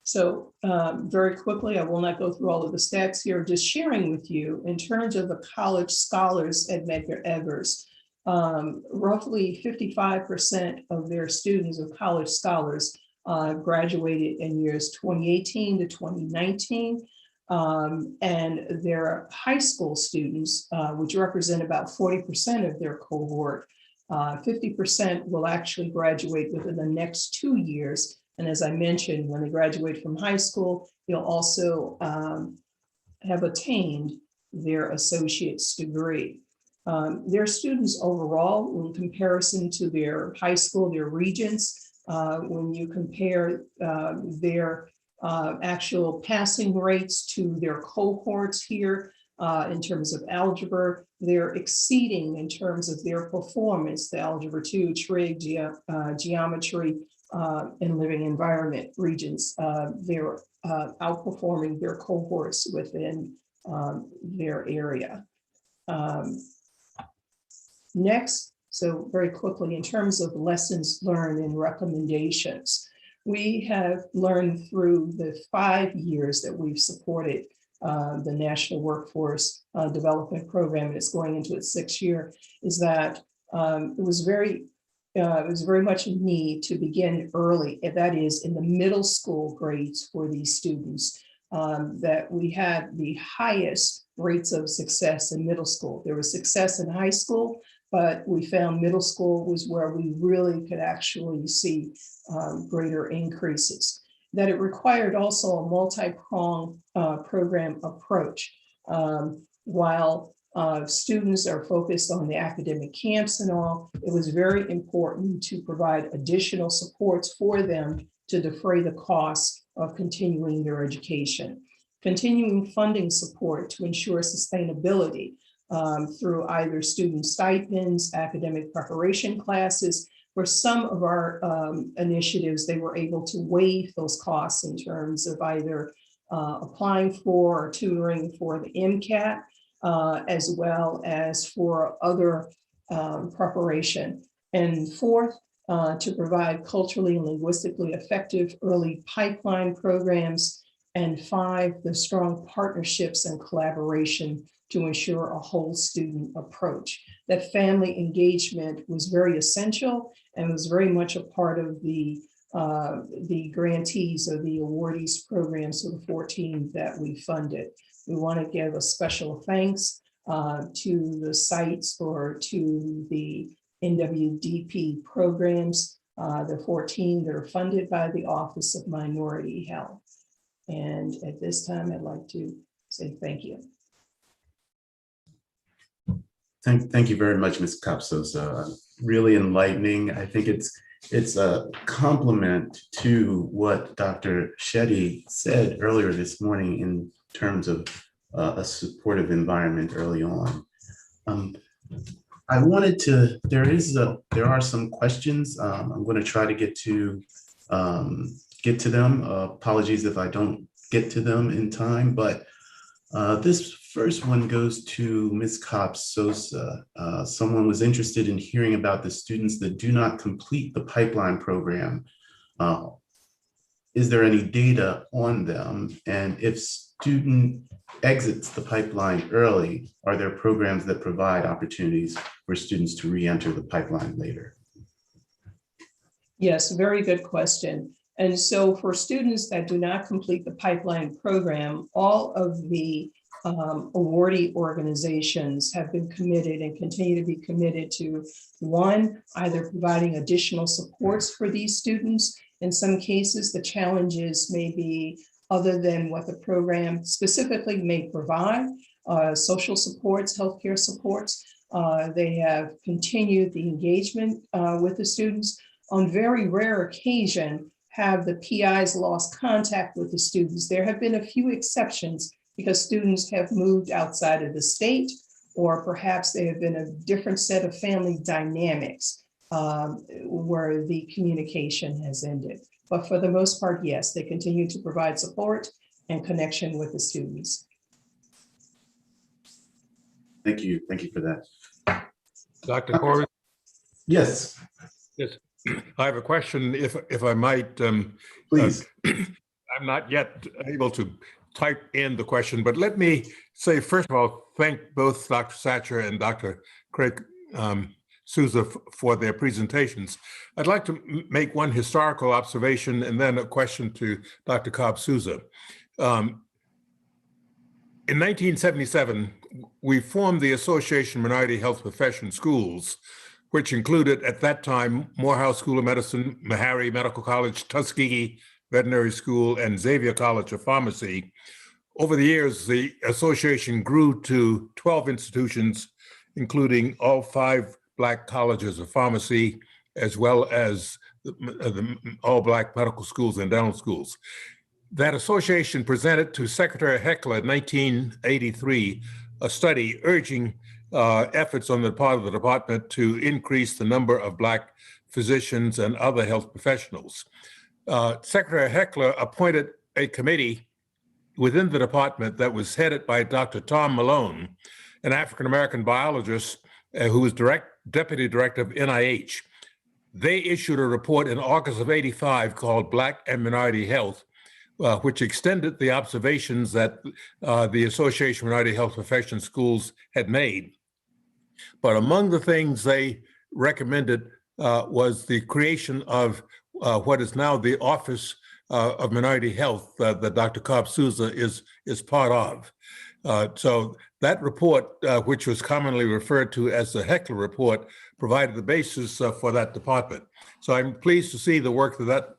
So very quickly, I will not go through all of the stats here, just sharing with you in terms of the college scholars at Medgar Evers. Roughly 55% of their students of college scholars graduated in years 2018 to 2019. And their high school students, which represent about 40% of their cohort, 50% will actually graduate within the next 2 years. And as I mentioned, when they graduate from high school, they'll also have attained their associate's degree. Their students overall, in comparison to their high school, their regents, when you compare their actual passing rates to their cohorts here in terms of algebra, they're exceeding in terms of their performance, the Algebra 2, trig, geometry, and living environment regents. They're outperforming their cohorts within their area. Next, so very quickly, in terms of lessons learned and recommendations, we have learned through the 5 years that we've supported the National Workforce Development Program, and it's going into its 6th year, is that it was very much a need to begin early, and that is in the middle school grades for these students, that we had the highest rates of success in middle school. There was success in high school, but we found middle school was where we really could actually see greater increases. That it required also a multi-pronged program approach. While students are focused on the academic camps and all, it was very important to provide additional supports for them to defray the costs of continuing their education. Continuing funding support to ensure sustainability through either student stipends, academic preparation classes. For some of our initiatives, they were able to waive those costs in terms of either applying for or tutoring for the MCAT, as well as for other preparation. And fourth, to provide culturally and linguistically effective early pipeline programs. And 5, the strong partnerships and collaboration to ensure a whole student approach. That family engagement was very essential and was very much a part of the grantees or the awardees programs of the 14 that we funded. We want to give a special thanks to the sites or to the NWDP programs, the 14 that are funded by the Office of Minority Health. And at this time, I'd like to say thank you.
Thank you very much, Ms. Capsosa. Really enlightening. I think it's a compliment to what Dr. Shetty said earlier this morning in terms of a supportive environment early on. I wanted to, there are some questions. I'm going to try to get to them. Apologies if I don't get to them in time, but this first one goes to Ms. Capsosa. Someone was interested in hearing about the students that do not complete the pipeline program. Is there any data on them? And if student exits the pipeline early, are there programs that provide opportunities for students to re-enter the pipeline later?
Yes, very good question. And so for students that do not complete the pipeline program, all of the awardee organizations have been committed and continue to be committed to, one, either providing additional supports for these students. In some cases, the challenges may be other than what the program specifically may provide, social supports, healthcare supports. They have continued the engagement with the students. On very rare occasion, have the PIs lost contact with the students. There have been a few exceptions because students have moved outside of the state, or perhaps they have been a different set of family dynamics where the communication has ended. But for the most part, yes, they continue to provide support and connection with the students.
Thank you for that.
Dr. Corbett?
Yes.
Yes, I have a question, if I might.
Please.
I'm not yet able to type in the question, but let me say, first of all, thank both Dr. Satcher and Dr. Craig Souza for their presentations. I'd like to make one historical observation and then a question to Dr. Cobb Souza. In 1977, we formed the Association of Minority Health Profession Schools, which included at that time Morehouse School of Medicine, Meharry Medical College, Tuskegee Veterinary School, and Xavier College of Pharmacy. Over the years, the association grew to 12 institutions, including all 5 Black colleges of pharmacy, as well as the all Black medical schools and dental schools. That association presented to Secretary Heckler in 1983 a study urging efforts on the part of the department to increase the number of Black physicians and other health professionals. Secretary Heckler appointed a committee within the department that was headed by Dr. Tom Malone, an African-American biologist who was deputy director of NIH. They issued a report in August of '85 called Black and Minority Health, which extended the observations that the Association of Minority Health Profession Schools had made. But among the things they recommended was the creation of what is now the Office of Minority Health that Dr. Cobb Souza is part of. So that report, which was commonly referred to as the Heckler Report, provided the basis for that department. So I'm pleased to see the work that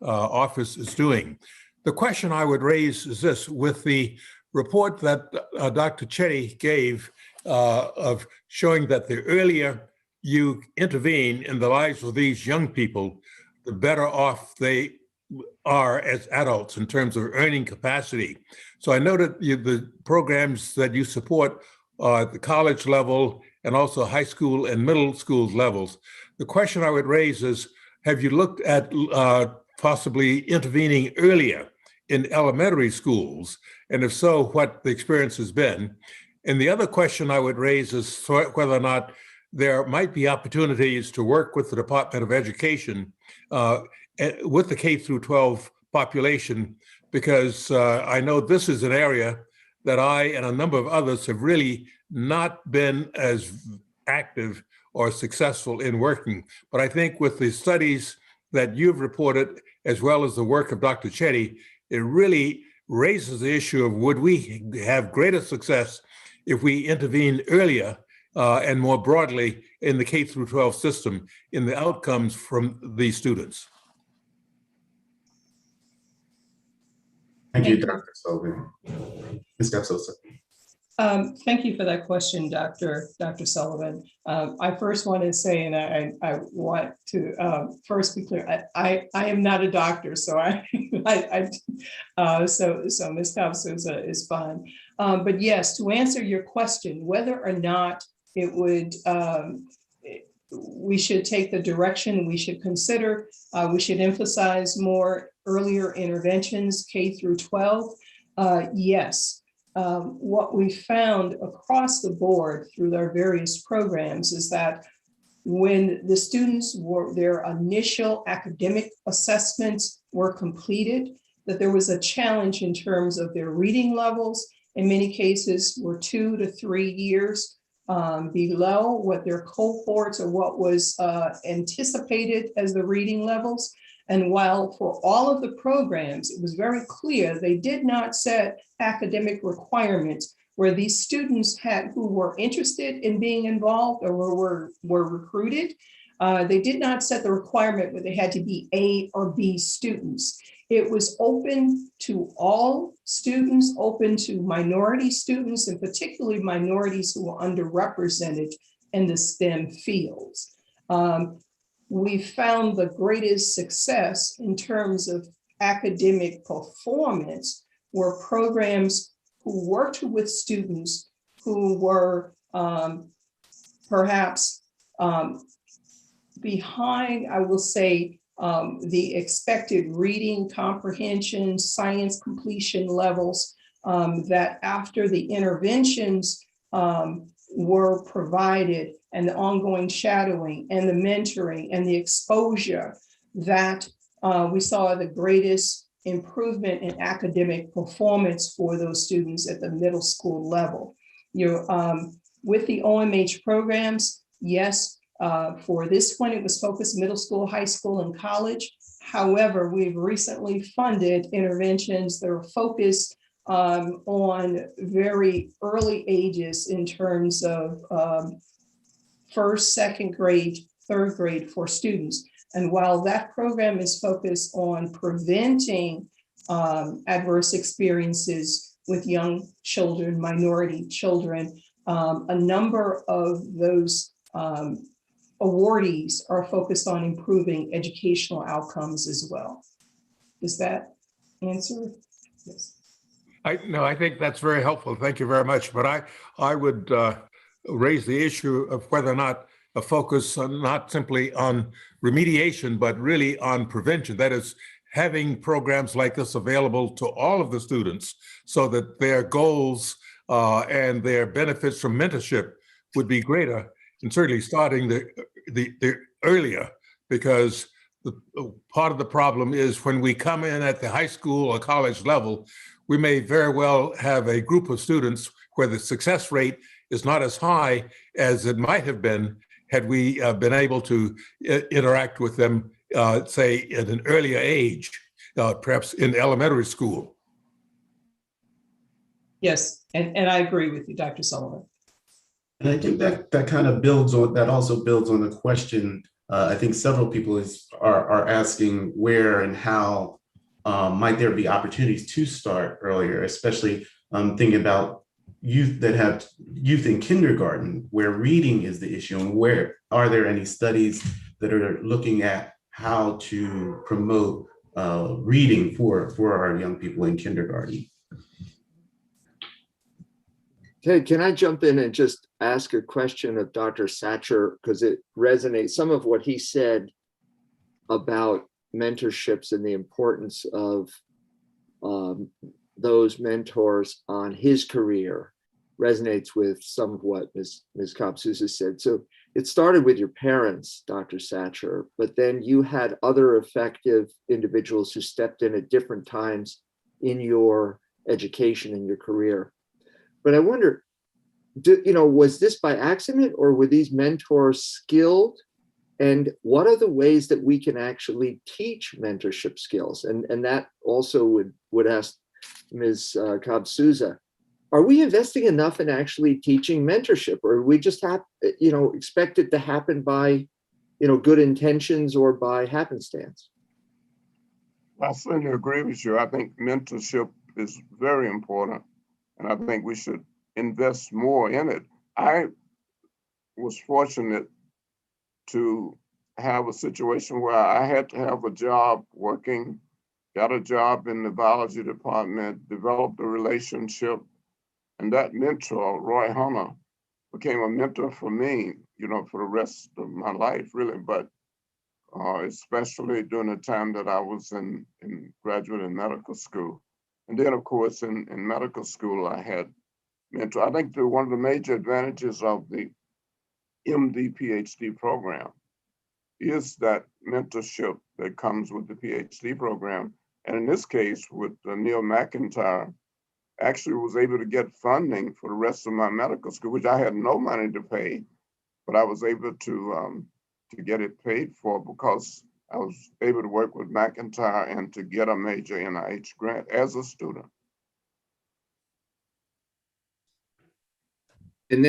office is doing. The question I would raise is this: with the report that Dr. Chetty gave of showing that the earlier you intervene in the lives of these young people, the better off they are as adults in terms of earning capacity. So I noted the programs that you support at the college level and also high school and middle school levels. The question I would raise is, have you looked at possibly intervening earlier in elementary schools? And if so, what the experience has been? And the other question I would raise is whether or not there might be opportunities to work with the Department of Education with the K through 12 population, because I know this is an area that I and a number of others have really not been as active or successful in working. But I think with the studies that you've reported, as well as the work of Dr. Chetty, it really raises the issue of would we have greater success if we intervene earlier and more broadly in the K through 12 system in the outcomes from these students.
Thank you, Dr. Sullivan. Ms. Gapsosa.
Thank you for that question, Dr. Sullivan. I first want to say, and I want to first be clear, I am not a doctor, so so Ms. Gapsosa is fine. But yes, to answer your question, whether or not it would, we should take the direction we should consider, we should emphasize more earlier interventions, K through 12. Yes. What we found across the board through their various programs is that when the students were, their initial academic assessments were completed, that there was a challenge in terms of their reading levels. In many cases were 2 to 3 years below what their cohorts or what was anticipated as the reading levels. And while for all of the programs, it was very clear they did not set academic requirements where these students who were interested in being involved or were recruited, they did not set the requirement where they had to be A or B students. It was open to all students, open to minority students, and particularly minorities who were underrepresented in the STEM fields. We found the greatest success in terms of academic performance were programs who worked with students who were perhaps behind, I will say, the expected reading comprehension, science completion levels, that after the interventions were provided and the ongoing shadowing and the mentoring and the exposure, that we saw the greatest improvement in academic performance for those students at the middle school level. With the OMH programs, yes, for this one, it was focused middle school, high school, and college. However, we've recently funded interventions that are focused on very early ages in terms of first, second grade, third grade for students. And while that program is focused on preventing adverse experiences with young children, minority children, a number of those awardees are focused on improving educational outcomes as well. Does that answer? Yes.
I think that's very helpful. Thank you very much. But I would raise the issue of whether or not a focus on not simply on remediation, but really on prevention. That is, having programs like this available to all of the students so that their goals and their benefits from mentorship would be greater, and certainly starting the earlier, because part of the problem is when we come in at the high school or college level, we may very well have a group of students where the success rate is not as high as it might have been had we been able to interact with them, say, at an earlier age, perhaps in elementary school.
Yes, and I agree with you, Dr. Sullivan.
And I think that kind of builds on, that also builds on the question I think several people are asking where and how might there be opportunities to start earlier, especially thinking about youth that have youth in kindergarten where reading is the issue, and where are there any studies that are looking at how to promote reading for our young people in kindergarten?
Okay, can I jump in and just ask a question of Dr. Satcher, because it resonates, some of what he said about mentorships and the importance of those mentors on his career resonates with some of what Ms. Gapsosa said. So it started with your parents, Dr. Satcher, but then you had other effective individuals who stepped in at different times in your education and your career. but I wonder, was this by accident or were these mentors skilled? And what are the ways that we can actually teach mentorship skills? And that also would ask Ms. Cobb-Souza, are we investing enough in actually teaching mentorship, or we just expect it to happen by, good intentions or by happenstance?
I certainly agree with you. I think mentorship is very important, and I think we should invest more in it. I was fortunate to have a situation where I had to have a job working, got a job in the biology department, developed a relationship, and that mentor, Roy Hunter, became a mentor for me, for the rest of my life, really, but especially during the time that I was in graduate and medical school. And then, of course, in medical school, I had mentor. I think one of the major advantages of the MD PhD program is that mentorship that comes with the PhD program. And in this case, with Neil McIntyre, actually was able to get funding for the rest of my medical school, which I had no money to pay, but I was able to get it paid for because I was able to work with McIntyre and to get a major NIH grant as a student.
And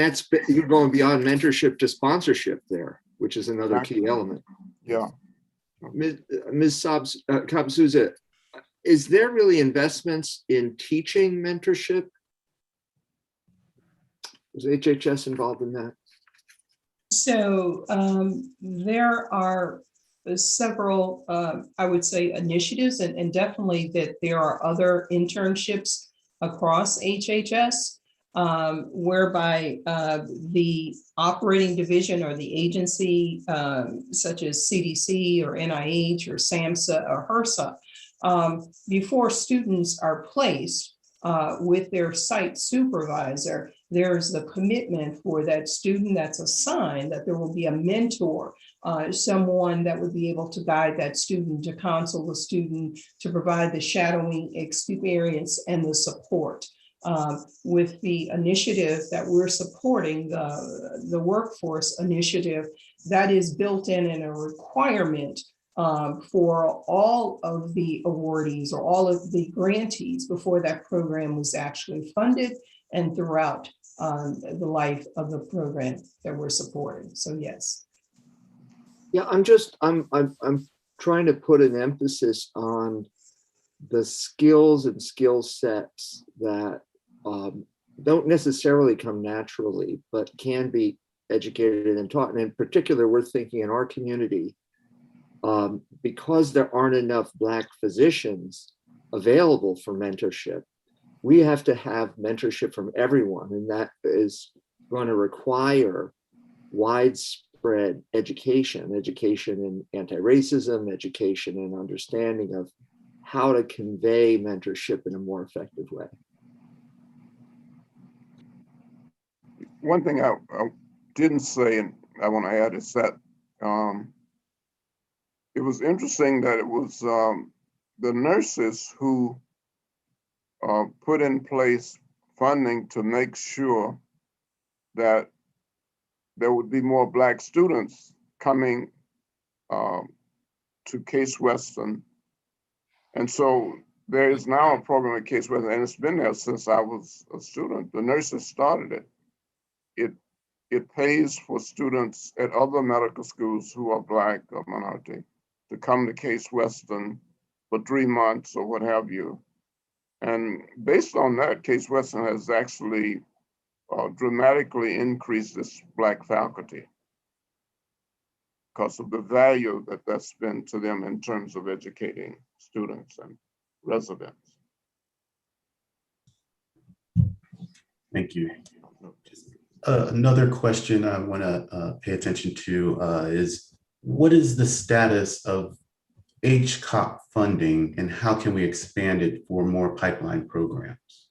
you're going beyond mentorship to sponsorship there, which is another key element.
Yeah.
Ms. Cobb-Souza, is there really investments in teaching mentorship? Was HHS involved in that?
So there are several, I would say, initiatives, and definitely that there are other internships across HHS, whereby the operating division or the agency, such as CDC or NIH or SAMHSA or HRSA, before students are placed with their site supervisor, there's the commitment for that student that's assigned that there will be a mentor, someone that would be able to guide that student, to counsel the student, to provide the shadowing experience and the support. With the initiative that we're supporting, the workforce initiative, that is built in a requirement for all of the awardees or all of the grantees before that program was actually funded and throughout the life of the program that we're supporting. So yes.
Yeah, I'm trying to put an emphasis on the skills and skill sets that don't necessarily come naturally, but can be educated and taught. And in particular, we're thinking in our community, because there aren't enough Black physicians available for mentorship, we have to have mentorship from everyone. And that is going to require widespread education in anti-racism, education and understanding of how to convey mentorship in a more effective way.
One thing I didn't say, and I want to add, is that it was interesting that it was the nurses who put in place funding to make sure that there would be more Black students coming to Case Western. And so there is now a program at Case Western, and it's been there since I was a student. The nurses started it. It pays for students at other medical schools who are Black or minority to come to Case Western for 3 months or what have you. And based on that, Case Western has actually dramatically increased its Black faculty because of the value that that's been to them in terms of educating students and residents.
Thank you. Another question I want to pay attention to is, what is the status of HCOP funding and how can we expand it for more pipeline programs?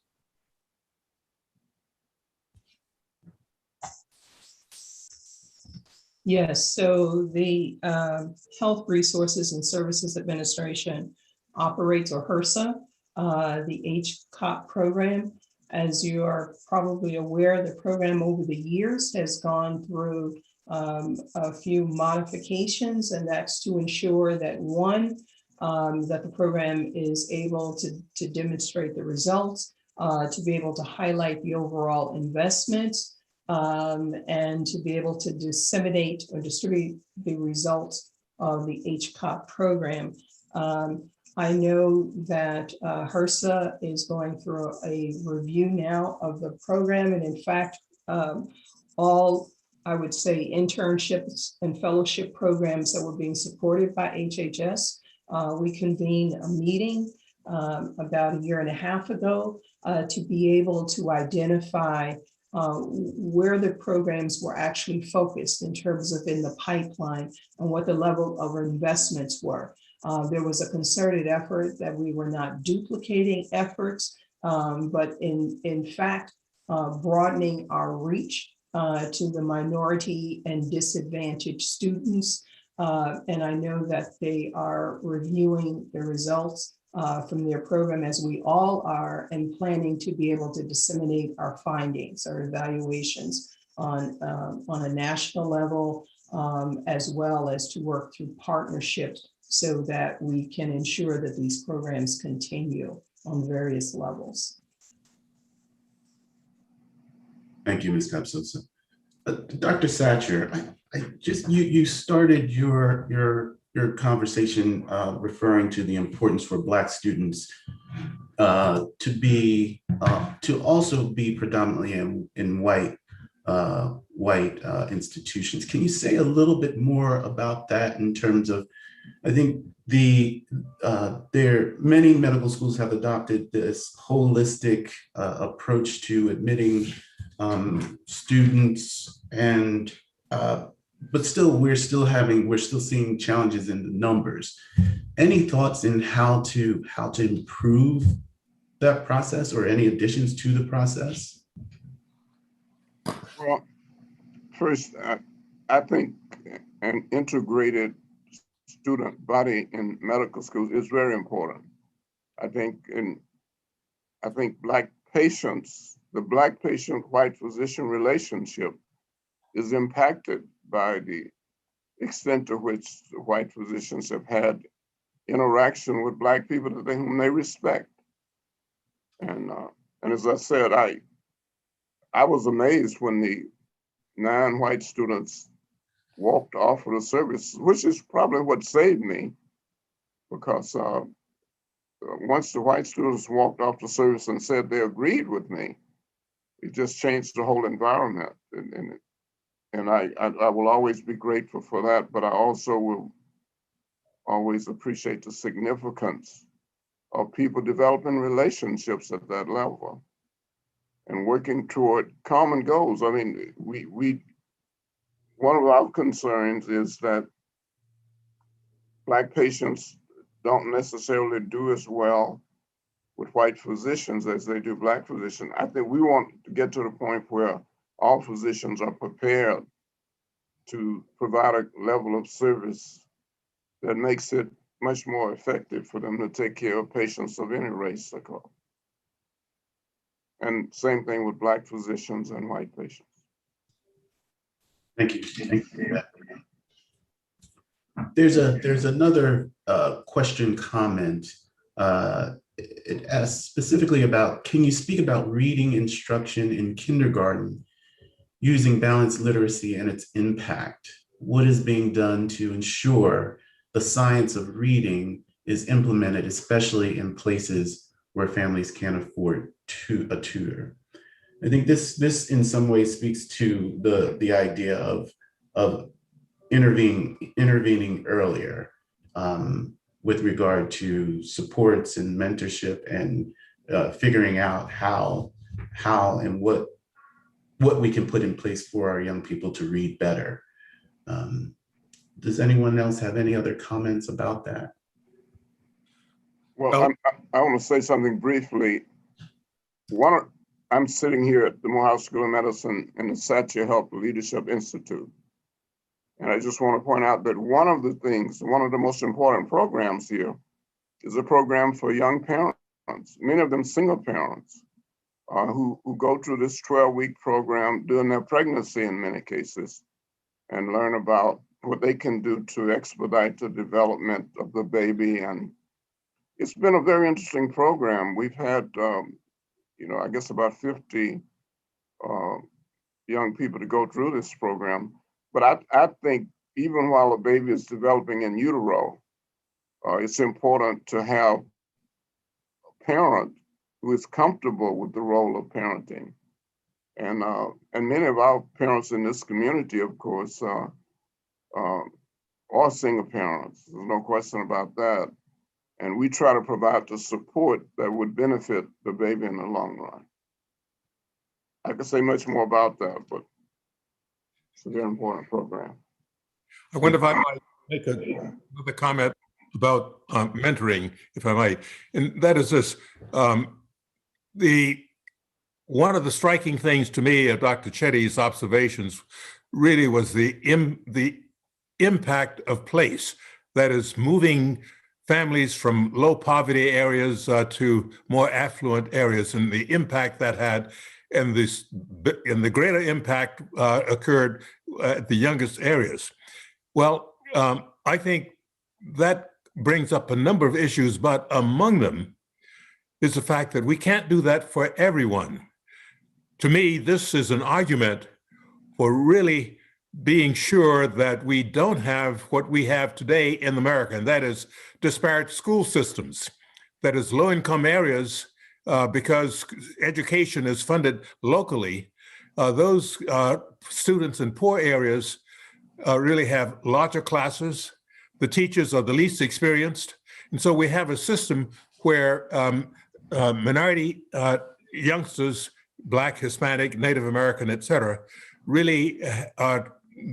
Yes, so the Health Resources and Services Administration operates, or HRSA, the HCOP program. As you are probably aware, the program over the years has gone through a few modifications, and that's to ensure that one, that the program is able to demonstrate the results, to be able to highlight the overall investments, and to be able to disseminate or distribute the results of the HCOP program. I know that HRSA is going through a review now of the program, and in fact, all, I would say, internships and fellowship programs that were being supported by HHS. We convened a meeting about 1.5 years ago to be able to identify where the programs were actually focused in terms of in the pipeline and what the level of investments were. There was a concerted effort that we were not duplicating efforts, but in fact, broadening our reach to the minority and disadvantaged students. And I know that they are reviewing the results from their program, as we all are, and planning to be able to disseminate our findings, our evaluations on a national level, as well as to work through partnerships so that we can ensure that these programs continue on various levels.
Thank you, Ms. Capsosa. Dr. Satcher, you started your conversation referring to the importance for Black students to also be predominantly in white institutions. Can you say a little bit more about that in terms of, I think many medical schools have adopted this holistic approach to admitting students, and but still we're still seeing challenges in the numbers. Any thoughts in how to improve that process, or any additions to the process?
Well, first, I think an integrated student body in medical schools is very important. I think Black patients, the Black patient-white physician relationship is impacted by the extent to which white physicians have had interaction with Black people whom they respect. And as I said, I was amazed when the 9 white students walked off of the service, which is probably what saved me, because once the white students walked off the service and said they agreed with me, it just changed the whole environment. And I will always be grateful for that, but I also will always appreciate the significance of people developing relationships at that level and working toward common goals. I mean, one of our concerns is that Black patients don't necessarily do as well with white physicians as they do Black physicians. I think we want to get to the point where all physicians are prepared to provide a level of service that makes it much more effective for them to take care of patients of any race or color. And same thing with Black physicians and white patients.
Thank you. Thank you for that. There's another question comment. It asks specifically about, can you speak about reading instruction in kindergarten using balanced literacy and its impact? What is being done to ensure the science of reading is implemented, especially in places where families can't afford a tutor? I think this in some ways speaks to the idea of intervening earlier with regard to supports and mentorship, and figuring out how and what we can put in place for our young people to read better. Does anyone else have any other comments about that?
Well, I want to say something briefly. I'm sitting here at the Morehouse School of Medicine in the Satcher Health Leadership Institute. And I just want to point out that one of the most important programs here is a program for young parents, many of them single parents, who go through this 12-week program during their pregnancy in many cases and learn about what they can do to expedite the development of the baby. And it's been a very interesting program. We've had, I guess about 50 young people to go through this program. But I think even while a baby is developing in utero, it's important to have a parent who is comfortable with the role of parenting. And many of our parents in this community, of course, are single parents. There's no question about that. And we try to provide the support that would benefit the baby in the long run. I could say much more about that, but it's a very important program.
I wonder if I might make another comment about mentoring, if I might, and that is this: one of the striking things to me of Dr. Chetty's observations really was the impact of place, that is, moving families from low poverty areas to more affluent areas, and the impact that had, and the greater impact occurred at the youngest areas. Well, I think that brings up a number of issues, but among them is the fact that we can't do that for everyone. To me, this is an argument for really being sure that we don't have what we have today in America, and that is disparate school systems. That is, low-income areas, because education is funded locally, those students in poor areas really have larger classes. The teachers are the least experienced. And so we have a system where minority youngsters, Black, Hispanic, Native American, et cetera, really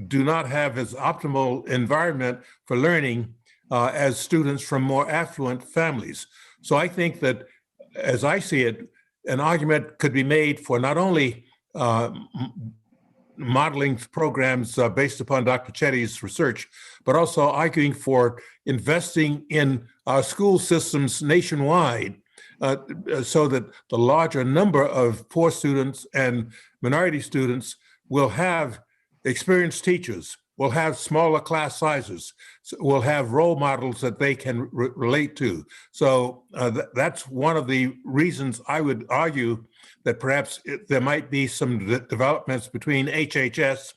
do not have as optimal environment for learning as students from more affluent families. So I think that, as I see it, an argument could be made for not only modeling programs based upon Dr. Chetty's research, but also arguing for investing in our school systems nationwide so that the larger number of poor students and minority students will have experienced teachers, will have smaller class sizes, will have role models that they can relate to. So that's one of the reasons I would argue that perhaps there might be some developments between HHS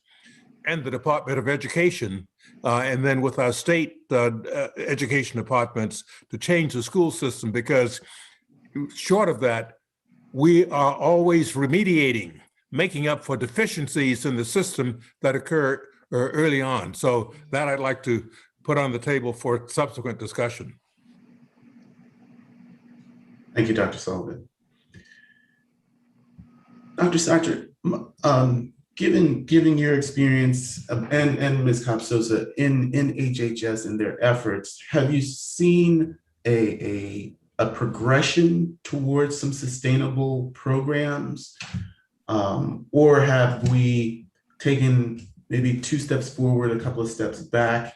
and the Department of Education, and then with our state education departments, to change the school system, because short of that, we are always remediating, making up for deficiencies in the system that occur early on. So that I'd like to put on the table for subsequent discussion.
Thank you, Dr. Sullivan. Dr. Satcher, given your experience and Ms. Capsosa in HHS and their efforts, have you seen a progression towards some sustainable programs? Or have we taken maybe 2 steps forward, a couple of steps back?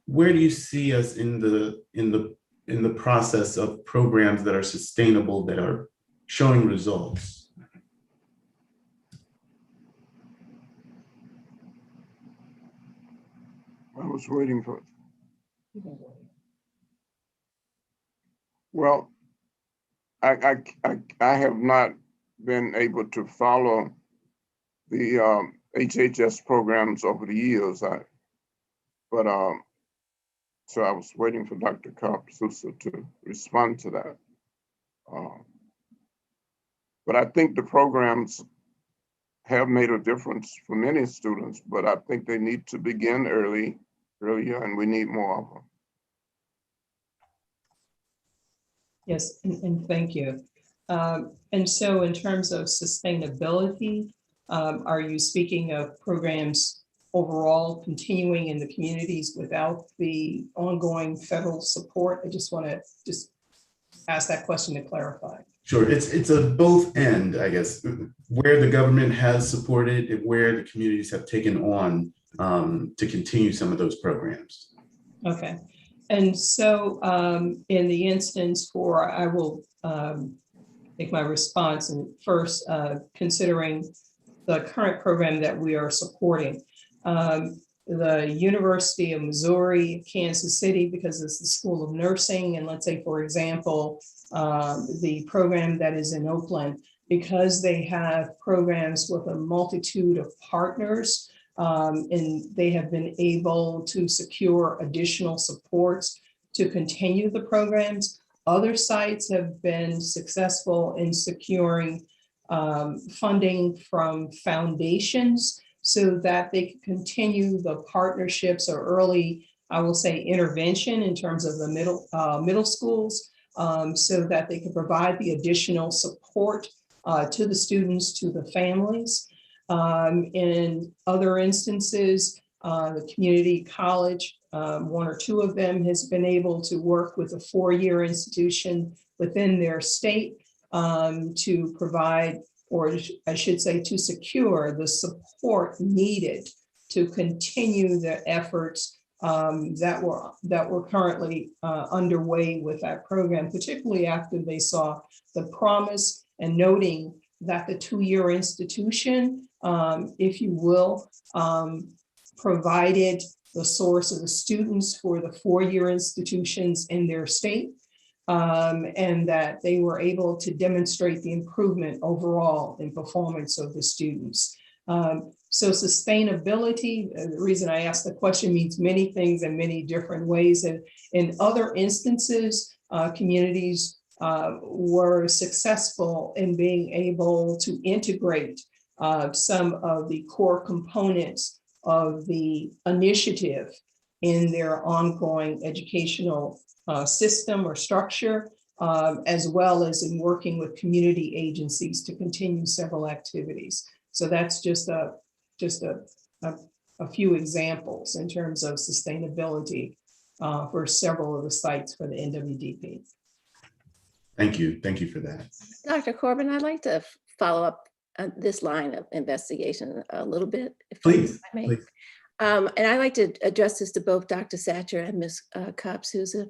Where do you see us in the process of programs that are sustainable, that are showing results?
I was waiting for it. Well, I have not been able to follow the HHS programs over the years. So I was waiting for Dr. Capsosa to respond to that. But I think the programs have made a difference for many students, but I think they need to begin earlier, and we need more of them.
Yes, and thank you. And so in terms of sustainability, are you speaking of programs overall continuing in the communities without the ongoing federal support? I just want to ask that question to clarify.
Sure, it's a both end, I guess, where the government has supported and where the communities have taken on to continue some of those programs.
Okay, and so in the instance for, I will make my response. And first, considering the current program that we are supporting. The University of Missouri, Kansas City, because it's the School of Nursing, and let's say, for example, the program that is in Oakland, because they have programs with a multitude of partners, and they have been able to secure additional supports to continue the programs. Other sites have been successful in securing funding from foundations so that they can continue the partnerships or early, I will say, intervention in terms of the middle schools, so that they can provide the additional support to the students, to the families. In other instances, the community college, one or two of them has been able to work with a four-year institution within their state to provide, or I should say, to secure the support needed to continue the efforts that were currently underway with that program, particularly after they saw the promise and noting that the two-year institution, if you will, provided the source of the students for the four-year institutions in their state. And that they were able to demonstrate the improvement overall in performance of the students. So sustainability, the reason I asked the question, means many things in many different ways. And in other instances, communities were successful in being able to integrate some of the core components of the initiative in their ongoing educational system or structure, as well as in working with community agencies to continue several activities. So that's just a few examples in terms of sustainability for several of the sites for the NWDP.
Thank you for that.
Dr. Corbin, I'd like to follow up on this line of investigation a little bit, if
Please,
I may.
please.
And I'd like to address this to both Dr. Satcher and Ms. Kopp-Souza.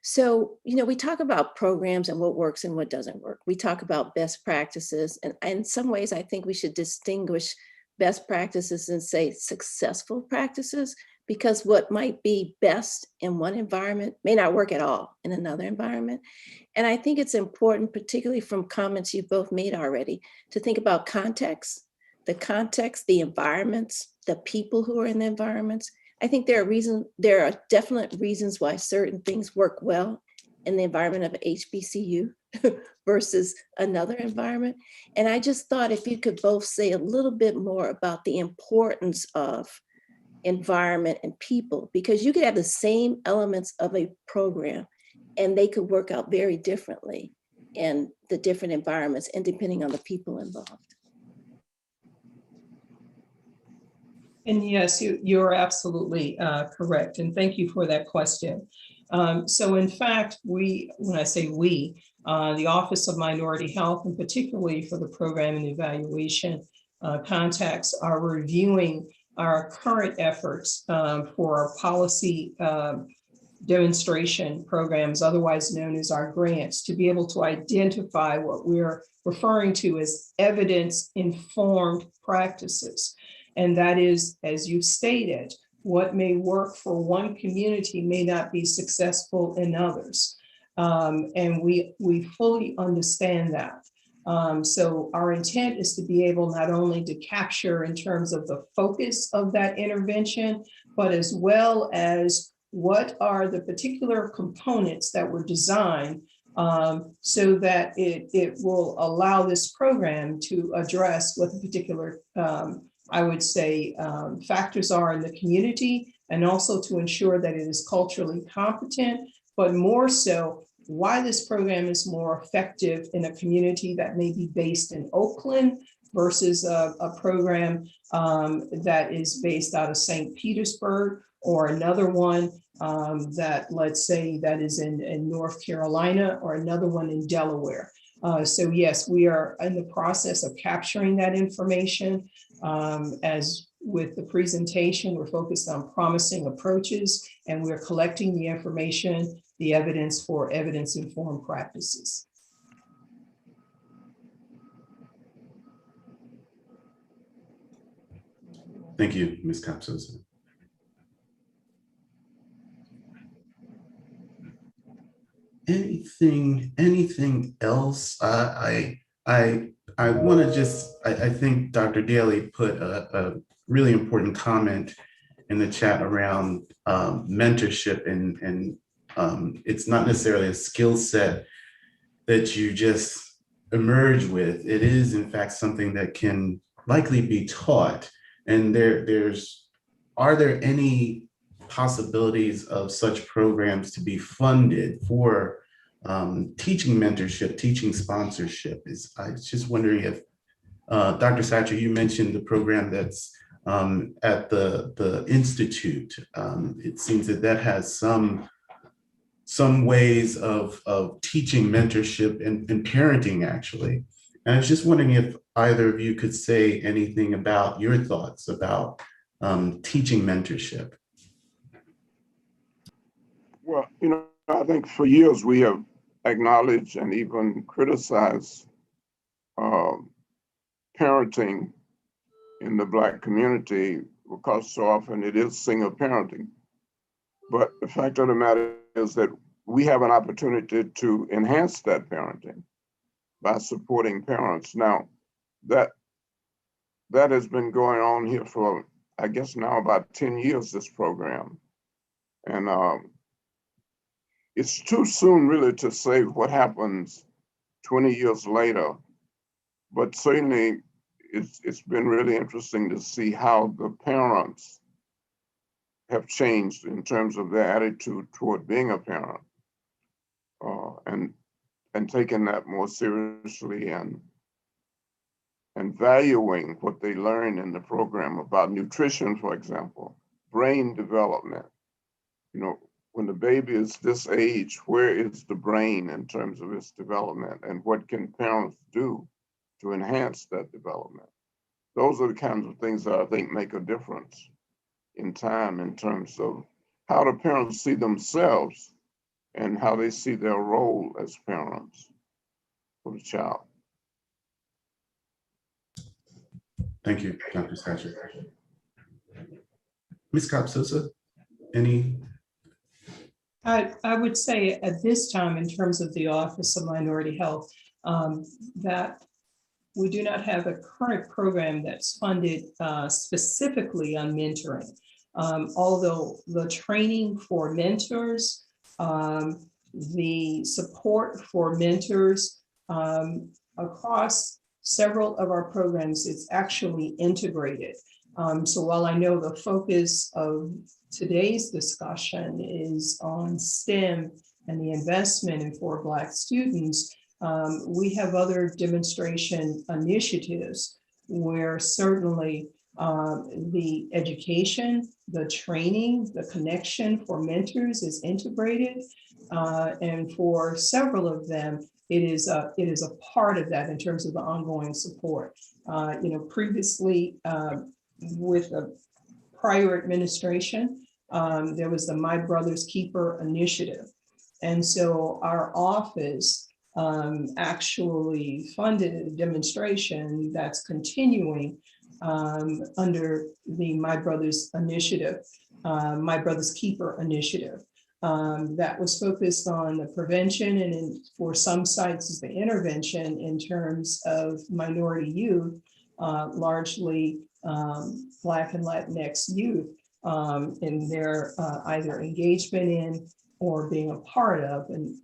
So, we talk about programs and what works and what doesn't work. We talk about best practices, and in some ways, I think we should distinguish best practices and say successful practices, because what might be best in one environment may not work at all in another environment. And I think it's important, particularly from comments you both made already, to think about context, the environments, the people who are in the environments. I think there are definite reasons why certain things work well in the environment of HBCU versus another environment. And I just thought if you could both say a little bit more about the importance of environment and people, because you could have the same elements of a program and they could work out very differently in the different environments and depending on the people involved.
And yes, you're absolutely correct. And thank you for that question. So in fact, when I say we, the Office of Minority Health, and particularly for the program and evaluation contacts, are reviewing our current efforts for our policy demonstration programs, otherwise known as our grants, to be able to identify what we're referring to as evidence-informed practices. And that is, as you stated, what may work for one community may not be successful in others. And we fully understand that. So our intent is to be able not only to capture in terms of the focus of that intervention, but as well as what are the particular components that were designed so that it will allow this program to address what the particular I would say factors are in the community, and also to ensure that it is culturally competent, but more so why this program is more effective in a community that may be based in Oakland versus a program that is based out of St. Petersburg, or another one that, let's say, that is in North Carolina, or another one in Delaware. So yes, we are in the process of capturing that information. As with the presentation, we're focused on promising approaches, and we're collecting the information, the evidence for evidence-informed practices.
Thank you, Ms. Cobb-Sosa. Anything else? I want to just, I think Dr. Daly put a really important comment in the chat around mentorship, and it's not necessarily a skill set that you just emerge with. It is in fact something that can likely be taught. And are there any possibilities of such programs to be funded for teaching mentorship, teaching sponsorship? I was just wondering if, Dr. Satcher, you mentioned the program that's at the Institute. It seems that has some ways of teaching mentorship and parenting, actually. And I was just wondering if either of you could say anything about your thoughts about teaching mentorship.
Well, I think for years we have acknowledged and even criticized parenting in the Black community because so often it is single parenting. But the fact of the matter is that we have an opportunity to enhance that parenting by supporting parents. Now, that has been going on here for, I guess now about 10 years, this program. And it's too soon really to say what happens 20 years later, but certainly it's been really interesting to see how the parents have changed in terms of their attitude toward being a parent, and taking that more seriously and valuing what they learn in the program about nutrition, for example, brain development. When the baby is this age, where is the brain in terms of its development, and what can parents do to enhance that development? Those are the kinds of things that I think make a difference in time in terms of how the parents see themselves and how they see their role as parents for the child.
Thank you, Dr. Satcher. Ms. Cobb-Sosa, any?
I would say at this time, in terms of the Office of Minority Health, that we do not have a current program that's funded specifically on mentoring. Although the training for mentors, the support for mentors across several of our programs, it's actually integrated. So while I know the focus of today's discussion is on STEM and the investment in for Black students, we have other demonstration initiatives where certainly the education, the training, the connection for mentors is integrated. And for several of them, it is a part of that in terms of the ongoing support. Previously with the prior administration, there was the My Brother's Keeper initiative. And so our office actually funded a demonstration that's continuing under the My Brother's initiative, My Brother's Keeper initiative. That was focused on the prevention and for some sites is the intervention in terms of minority youth, largely Black and Latinx youth in their either engagement in or being a part of and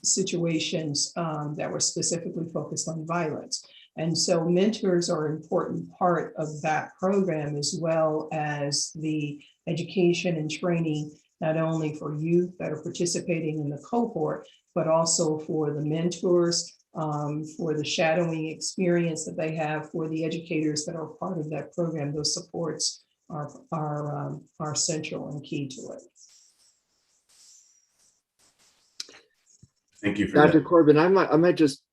situations that were specifically focused on violence. And so mentors are an important part of that program, as well as the education and training, not only for youth that are participating in the cohort, but also for the mentors, for the shadowing experience that they have, for the educators that are part of that program. Those supports are central and key to it.
Thank you for
Dr.
that.
Corbin, I might just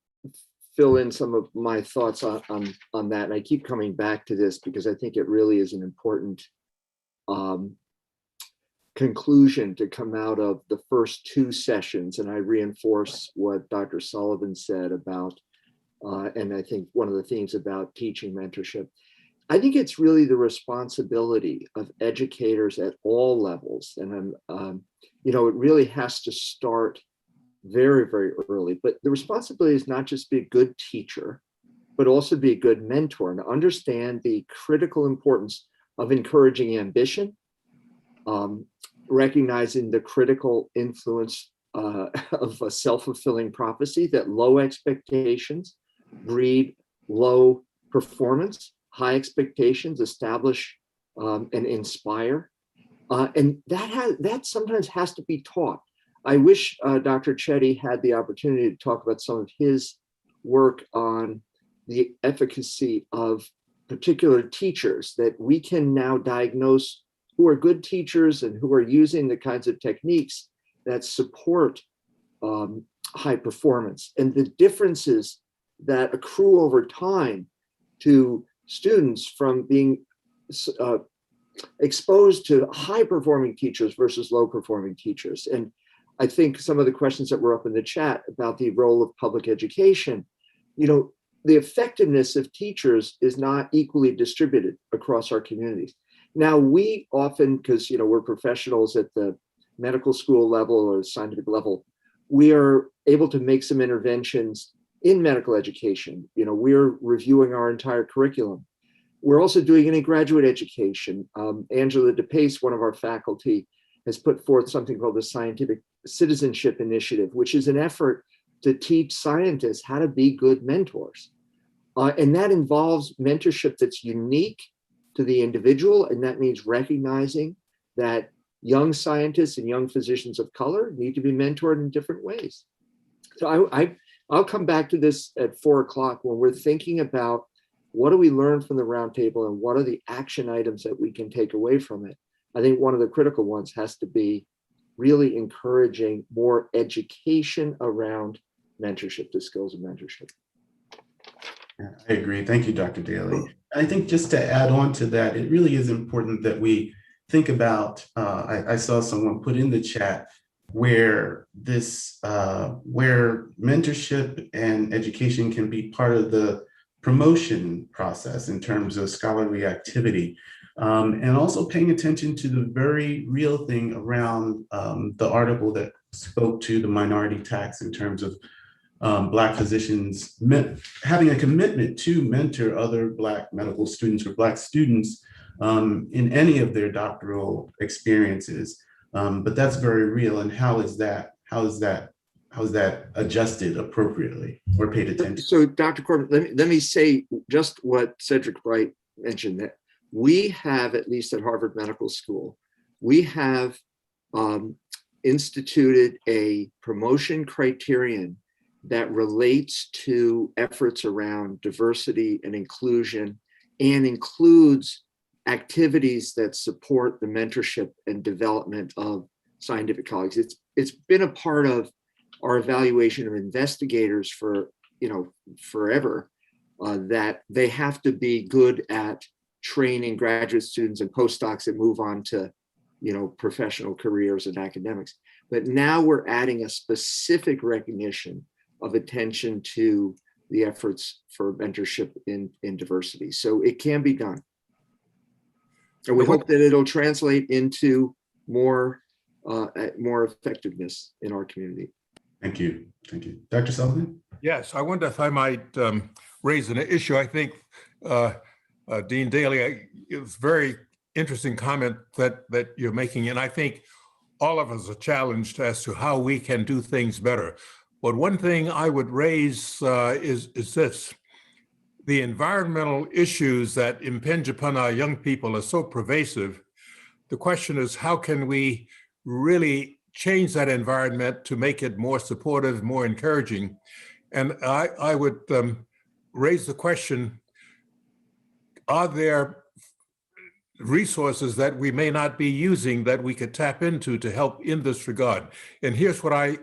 fill in some of my thoughts on that. And I keep coming back to this because I think it really is an important conclusion to come out of the first two sessions. And I reinforce what Dr. Sullivan said about, and I think one of the themes about teaching mentorship. I think it's really the responsibility of educators at all levels. And you know, it really has to start very, very early. But the responsibility is not just be a good teacher, but also be a good mentor and understand the critical importance of encouraging ambition, recognizing the critical influence of a self-fulfilling prophecy that low expectations breed low performance, high expectations establish and inspire. And that sometimes has to be taught. I wish Dr. Chetty had the opportunity to talk about some of his work on the efficacy of particular teachers, that we can now diagnose who are good teachers and who are using the kinds of techniques that support high performance, and the differences that accrue over time to students from being exposed to high performing teachers versus low performing teachers. And I think some of the questions that were up in the chat about the role of public education, you know, the effectiveness of teachers is not equally distributed across our communities. Now, we often, because, you know, we're professionals at the medical school level or scientific level, we are able to make some interventions in medical education. You know, we're reviewing our entire curriculum. We're also doing it in graduate education. Angela DePace, one of our faculty, has put forth something called the Scientific Citizenship Initiative, which is an effort to teach scientists how to be good mentors. And that involves mentorship that's unique to the individual. And that means recognizing that young scientists and young physicians of color need to be mentored in different ways. So I'll come back to this at 4 o'clock when we're thinking about what do we learn from the roundtable and what are the action items that we can take away from it. I think one of the critical ones has to be really encouraging more education around mentorship, the skills of mentorship.
Yeah, I agree. Thank you, Dr. Daly. I think just to add on to that, it really is important that we think about, I saw someone put in the chat where where mentorship and education can be part of the promotion process in terms of scholarly activity. And also paying attention to the very real thing around the article that spoke to the minority tax in terms of Black physicians having a commitment to mentor other Black medical students or Black students in any of their doctoral experiences. But that's very real. And how is that adjusted appropriately or paid attention to?
So Dr. Corbin, let me say just what Cedric Bright mentioned, that we have, at least at Harvard Medical School, we have instituted a promotion criterion that relates to efforts around diversity and inclusion and includes activities that support the mentorship and development of scientific colleagues. It's been a part of our evaluation of investigators for, you know, forever, that they have to be good at training graduate students and postdocs that move on to, you know, professional careers and academics. But now we're adding a specific recognition of attention to the efforts for mentorship in diversity. So it can be done. And we hope that it'll translate into more effectiveness in our community.
Thank you. Thank you. Dr. Sullivan?
Yes, I wonder if I might raise an issue. I think Dean Daly, it's a very interesting comment that you're making. And I think all of us are challenged as to how we can do things better. But one thing I would raise is this. The environmental issues that impinge upon our young people are so pervasive. The question is, how can we really change that environment to make it more supportive, more encouraging? And I would raise the question, are there resources that we may not be using that we could tap into to help in this regard? And here's what I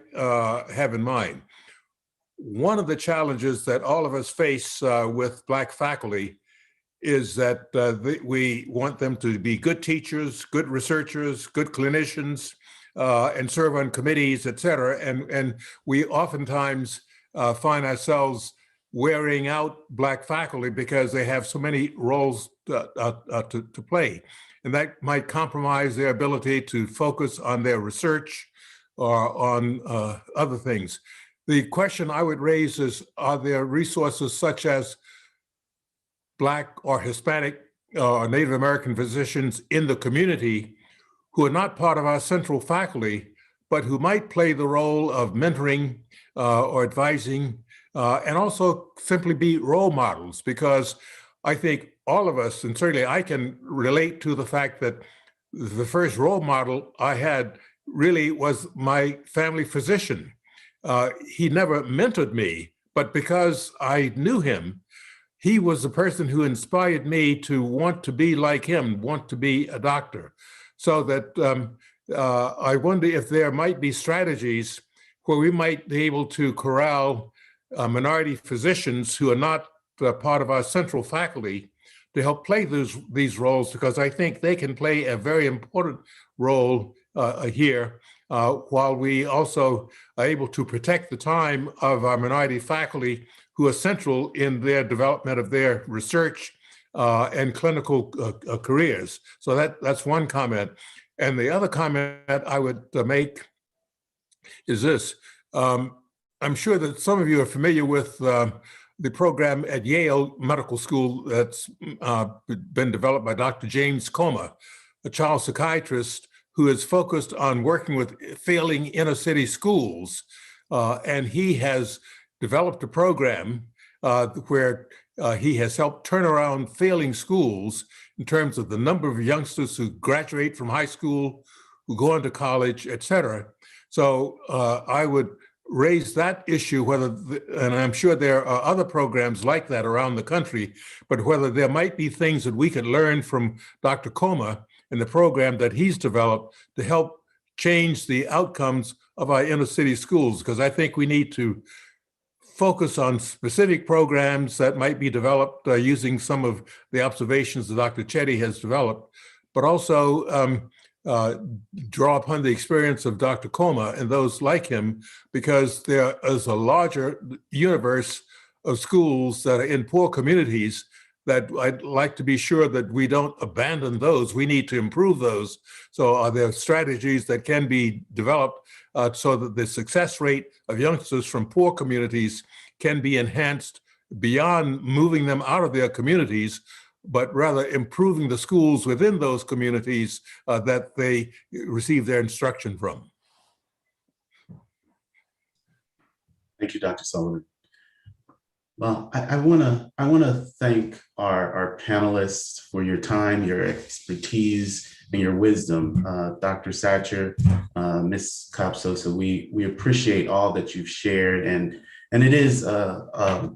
have in mind. One of the challenges that all of us face with Black faculty is that we want them to be good teachers, good researchers, good clinicians, and serve on committees, et cetera. And we oftentimes find ourselves wearing out Black faculty because they have so many roles to play. And that might compromise their ability to focus on their research or on other things. The question I would raise is, are there resources such as Black or Hispanic or Native American physicians in the community who are not part of our central faculty, but who might play the role of mentoring or advising, and also simply be role models? Because I think all of us, and certainly I can relate to the fact that the first role model I had really was my family physician. He never mentored me, but because I knew him, he was the person who inspired me to want to be like him, want to be a doctor. So that I wonder if there might be strategies where we might be able to corral minority physicians who are not part of our central faculty to help play these roles, because I think they can play a very important role here, while we also are able to protect the time of our minority faculty who are central in their development of their research and clinical careers. So that's one comment. And the other comment I would make is this. I'm sure that some of you are familiar with the program at Yale Medical School that's been developed by Dr. James Comer, a child psychiatrist who is focused on working with failing inner city schools. And he has developed a program where he has helped turn around failing schools in terms of the number of youngsters who graduate from high school, who go into college, et cetera. So I would raise that issue, and I'm sure there are other programs like that around the country, but whether there might be things that we could learn from Dr. Comer and the program that he's developed to help change the outcomes of our inner city schools, because I think we need to focus on specific programs that might be developed using some of the observations that Dr. Chetty has developed, but also draw upon the experience of Dr. Comer and those like him, because there is a larger universe of schools that are in poor communities that I'd like to be sure that we don't abandon those. We need to improve those. So are there strategies that can be developed so that the success rate of youngsters from poor communities can be enhanced beyond moving them out of their communities, but rather improving the schools within those communities that they receive their instruction from?
Thank you, Dr. Sullivan. Well, I want to thank our panelists for your time, your expertise, and your wisdom. Dr. Satcher, Ms. Kopp-Sosa, we appreciate all that you've shared, and it is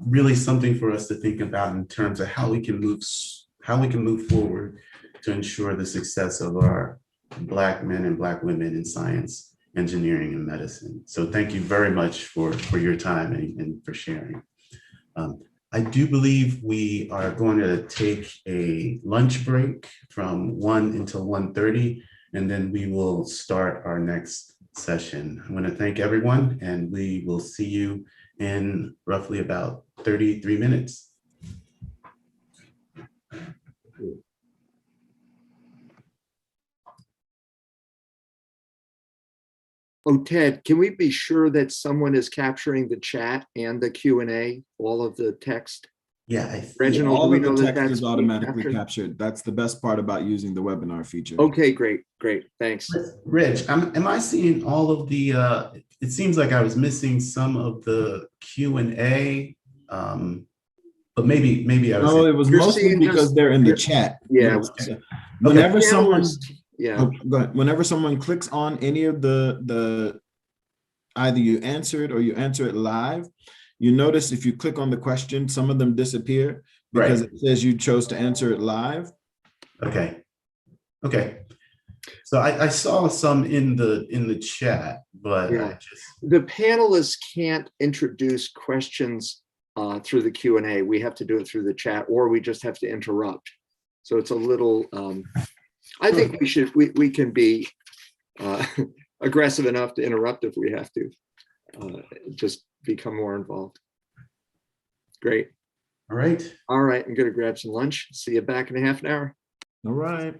really something for us to think about in terms of how we can move forward to ensure the success of our Black men and Black women in science, engineering, and medicine. So thank you very much for your time and for sharing. I do believe we are going to take a lunch break from 1 until 1:30, and then we will start our next session. I'm going to thank everyone, and we will see you in roughly about 33 minutes.
Oh, Ted, can we be sure that someone is capturing the chat and the Q&A, all of the text?
Yeah,
Reginald,
all
do we
of the
know that
text
that's
is automatically
captured?
captured. That's the best part about using the webinar feature.
Okay, great, thanks.
Rich, am I seeing all of the, it seems like I was missing some of the Q&A, but maybe I was.
No, it was
You're
mostly
seeing
because
just-
they're in the chat.
Yeah.
Whenever someone,
Yeah.
go ahead. Whenever someone clicks on any of the either you answer it or you answer it live, you notice if you click on the question, some of them disappear because it says you chose to answer it live.
Okay. So I saw some in the chat, but
Yeah. The panelists can't introduce questions through the Q&A. We have to do it through the chat, or we just have to interrupt. So it's a little, I think we can be aggressive enough to interrupt if we have to, just become more involved. Great.
All right.
All right, I'm gonna grab some lunch. See you back in a half an hour.
All right.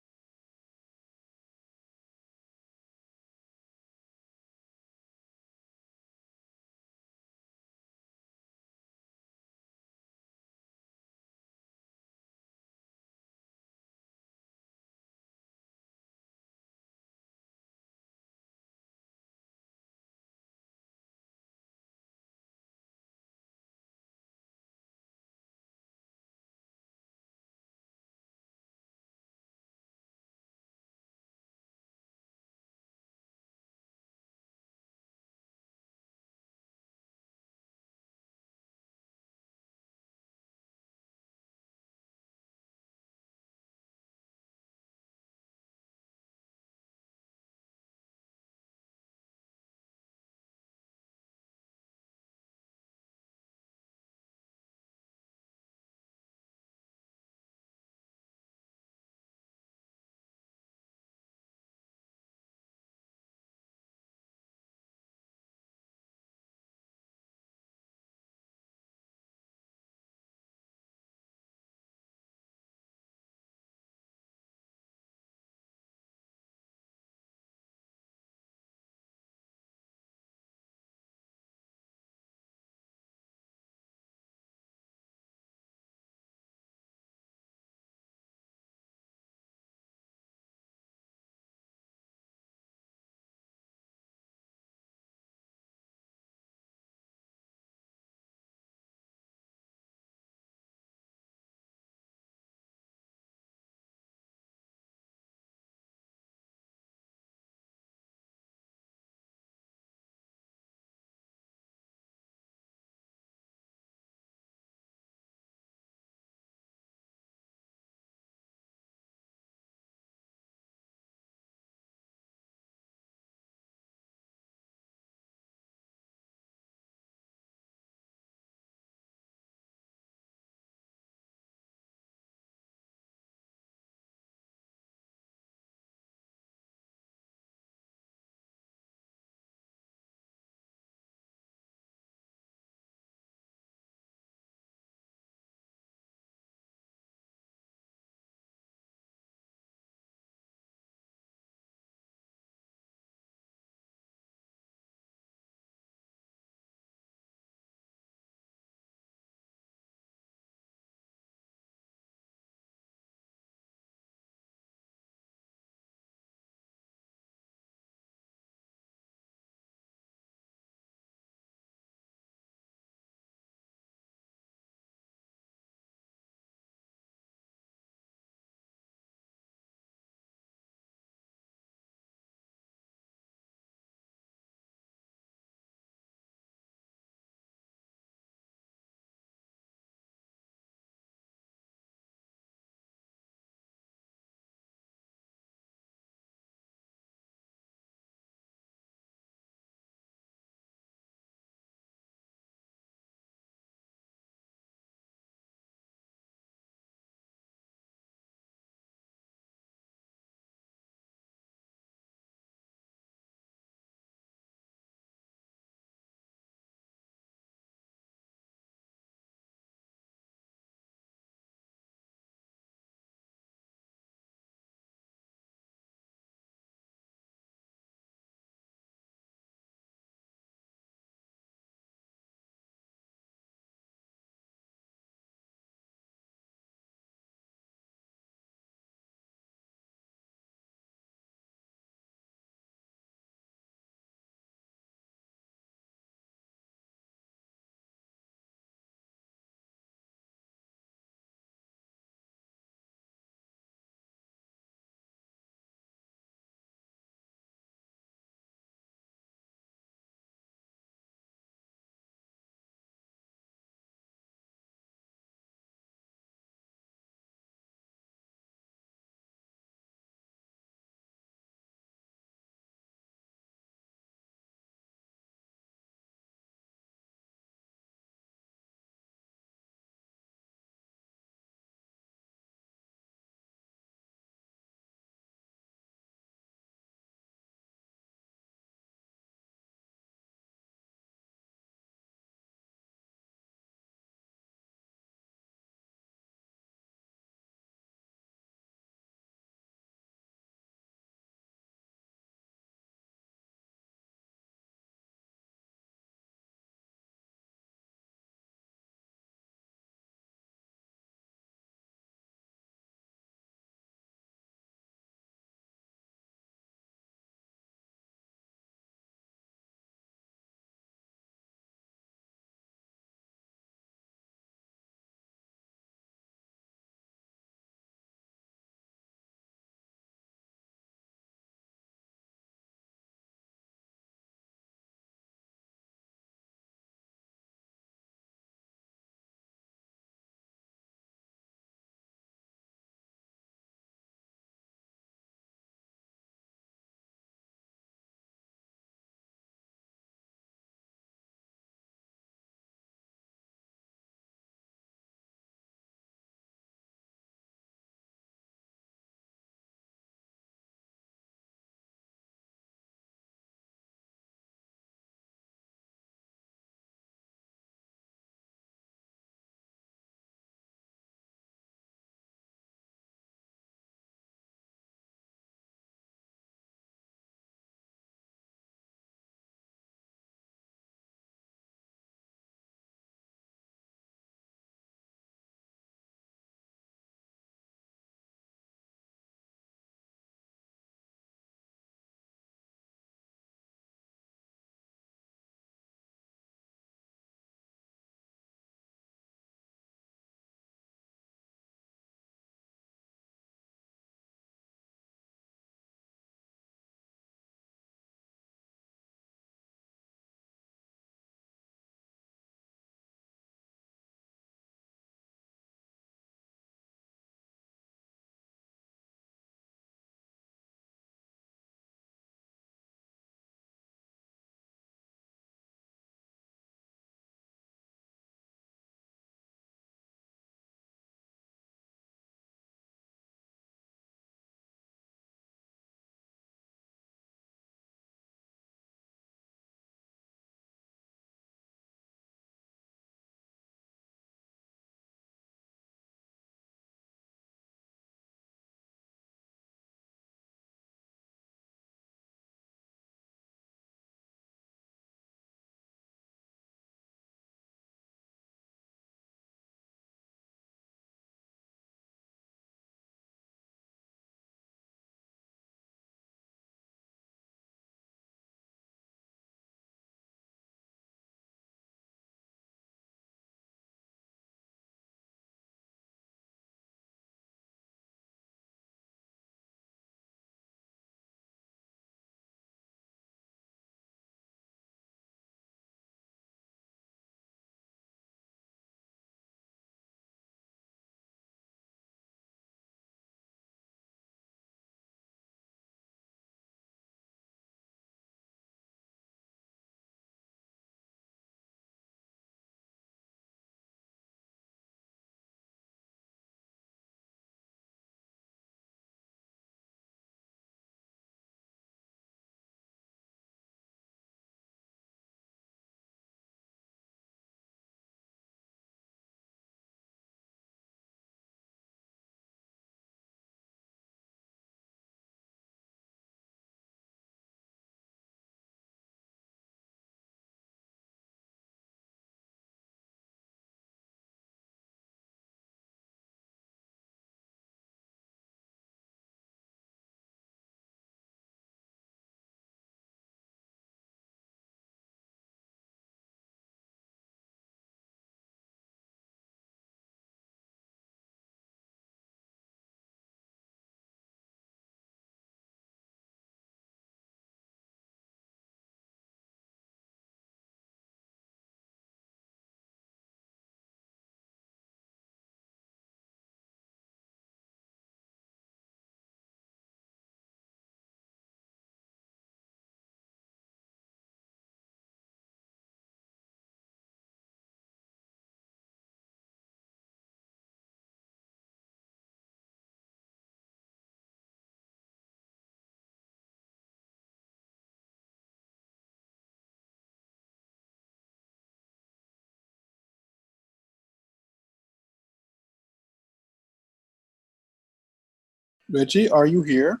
Reggie, are you here?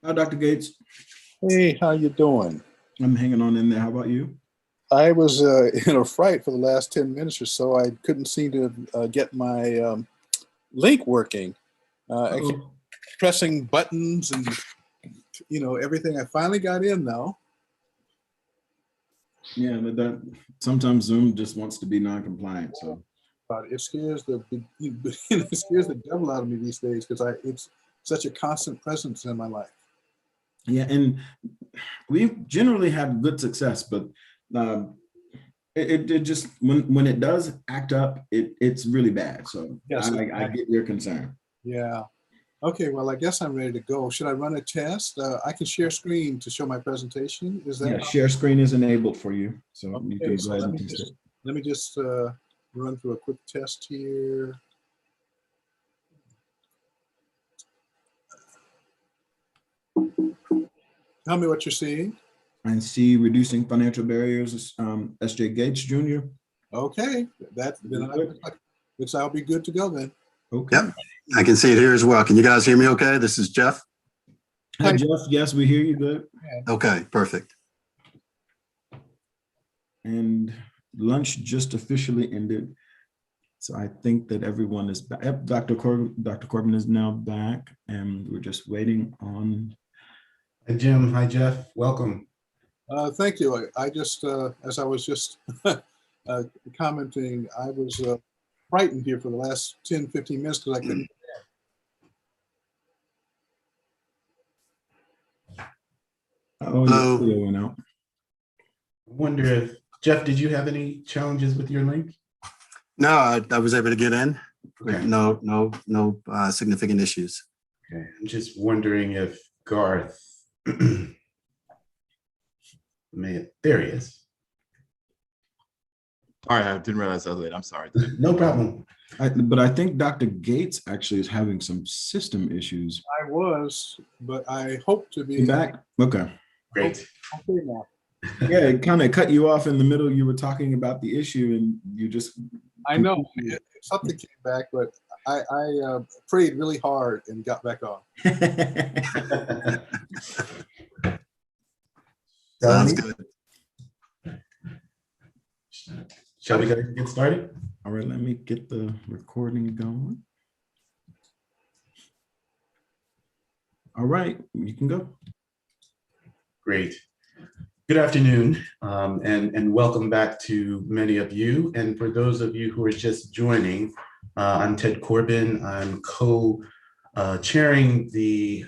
Hi, Dr. Gates.
Hey, how you doing?
I'm hanging on in there. How about you?
I was in a fright for the last 10 minutes or so. I couldn't seem to get my link working. I kept pressing buttons and, everything. I finally got in now.
Yeah, but sometimes Zoom just wants to be non-compliant. So
But it scares it scares the devil out of me these days because it's such a constant presence in my life.
yeah, and we've generally had good success, but it just when it does act up, it's really bad. So
Yes,
I get your concern.
Yeah. Okay, well, I guess I'm ready to go. Should I run a test? I can share screen to show my presentation. Is that?
Yeah, share screen is enabled for you, so you
Okay,
can
so
go ahead
let
and
me
test it.
let me just run through a quick test here. Tell me what you're seeing.
I see reducing financial barriers, S.J. Gates Jr.
Okay, looks I'll be good to go then.
Okay.
Yep, I can see it here as well. Can you guys hear me okay? This is Jeff.
Hi, Jeff. Yes, we hear you good.
Okay, perfect.
And lunch just officially ended. So I think that everyone is back. Yep, Dr. Corbin is now back, and we're just waiting on.
Hi, Jim. Hi, Jeff. Welcome.
Thank you. I just, as I was just commenting, I was frightened here for the last 10, 15 minutes because I couldn't.
Oh,
Hello.
your video went out.
I wonder if, Jeff, did you have any challenges with your link?
No, I was able to get in.
Okay.
No significant issues.
Okay. I'm just wondering if Garth, there he is.
All right, I didn't realize I was late. I'm sorry.
No problem.
But I think Dr. Gates actually is having some system issues.
I was, but I hope to be
You back? Okay.
Great.
Okay now.
Yeah, it kind of cut you off in the middle. You were talking about the issue and you just.
I know something came back, but I prayed really hard and got back on.
Sounds good.
Shall we go ahead and get started?
All right, let me get the recording going. All right, you can go.
Great. Good afternoon, and welcome back to many of you. And for those of you who are just joining, I'm Ted Corbin. I'm co-chairing the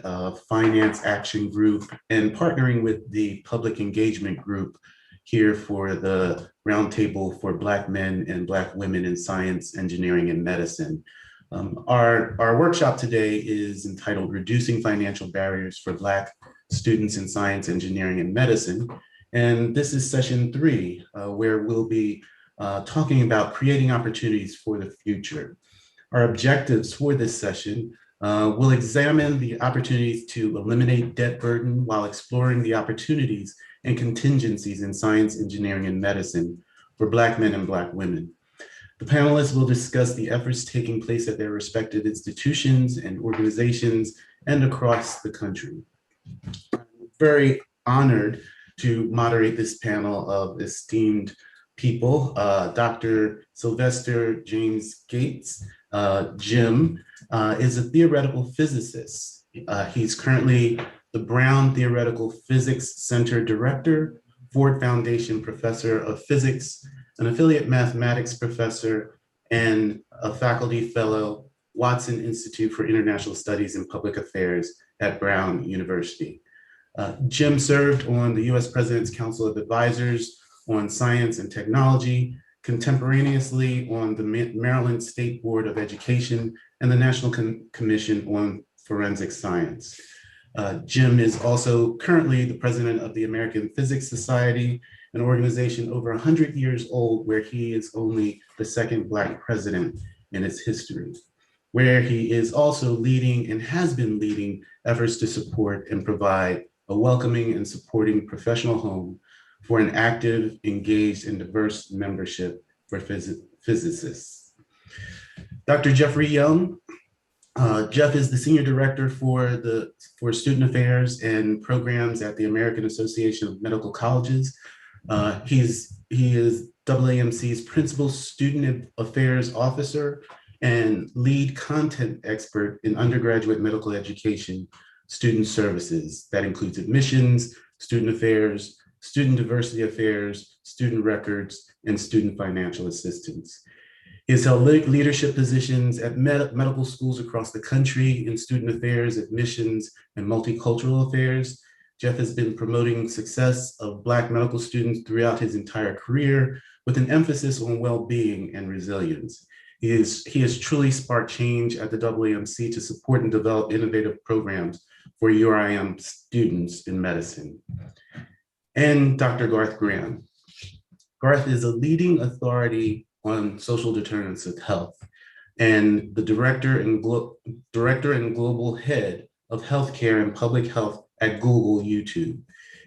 Finance Action Group and partnering with the Public Engagement Group here for the Roundtable for Black Men and Black Women in Science, Engineering, and Medicine. Our workshop today is entitled Reducing Financial Barriers for Black Students in Science, Engineering, and Medicine. And this is session 3, where we'll be talking about creating opportunities for the future. Our objectives for this session will examine the opportunities to eliminate debt burden while exploring the opportunities and contingencies in science, engineering, and medicine for Black men and Black women. The panelists will discuss the efforts taking place at their respective institutions and organizations and across the country. I'm very honored to moderate this panel of esteemed people. Dr. Sylvester James Gates, Jim, is a theoretical physicist. He's currently the Brown Theoretical Physics Center Director, Ford Foundation Professor of Physics, an affiliate mathematics professor, and a faculty fellow, Watson Institute for International Studies and Public Affairs at Brown University. Jim served on the US President's Council of Advisors on Science and Technology, contemporaneously on the Maryland State Board of Education and the National Commission on Forensic Science. Jim is also currently the president of the American Physics Society, an organization over 100 years old, where he is only the second Black president in its history, where he is also leading and has been leading efforts to support and provide a welcoming and supporting professional home for an active, engaged, and diverse membership for physicists. Dr. Jeffrey Young Jeff is the Senior Director for Student Affairs and Programs at the American Association of Medical Colleges. He is AAMC's Principal Student Affairs Officer and lead content expert in undergraduate medical education student services. That includes admissions, student affairs, student diversity affairs, student records, and student financial assistance. He has held leadership positions at medical schools across the country in student affairs, admissions, and multicultural affairs. Jeff has been promoting success of Black medical students throughout his entire career with an emphasis on well-being and resilience. He has truly sparked change at the AAMC to support and develop innovative programs for URIM students in medicine. And Dr. Garth Graham. Garth is a leading authority on social determinants of health and the director and global head of healthcare and public health at Google YouTube.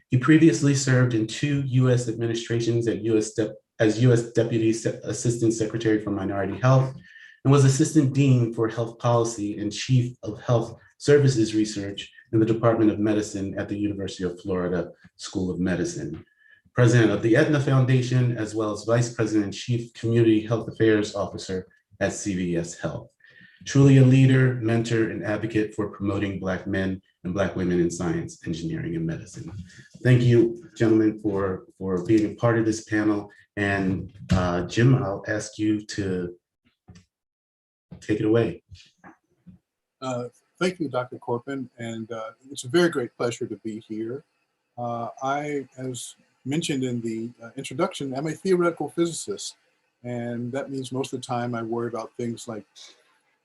He previously served in 2 U.S. administrations as U.S. Deputy Assistant Secretary for Minority Health and was Assistant Dean for Health Policy and Chief of Health Services Research in the Department of Medicine at the University of Florida School of Medicine. President of the Aetna Foundation, as well as Vice President and Chief Community Health Affairs Officer at CVS Health. Truly a leader, mentor, and advocate for promoting Black men and Black women in science, engineering, and medicine. Thank you, gentlemen, for being a part of this panel. And Jim, I'll ask you to take it away.
Thank you, Dr. Corpen, and it's a very great pleasure to be here. I, as mentioned in the introduction, I'm a theoretical physicist, and that means most of the time I worry about things like,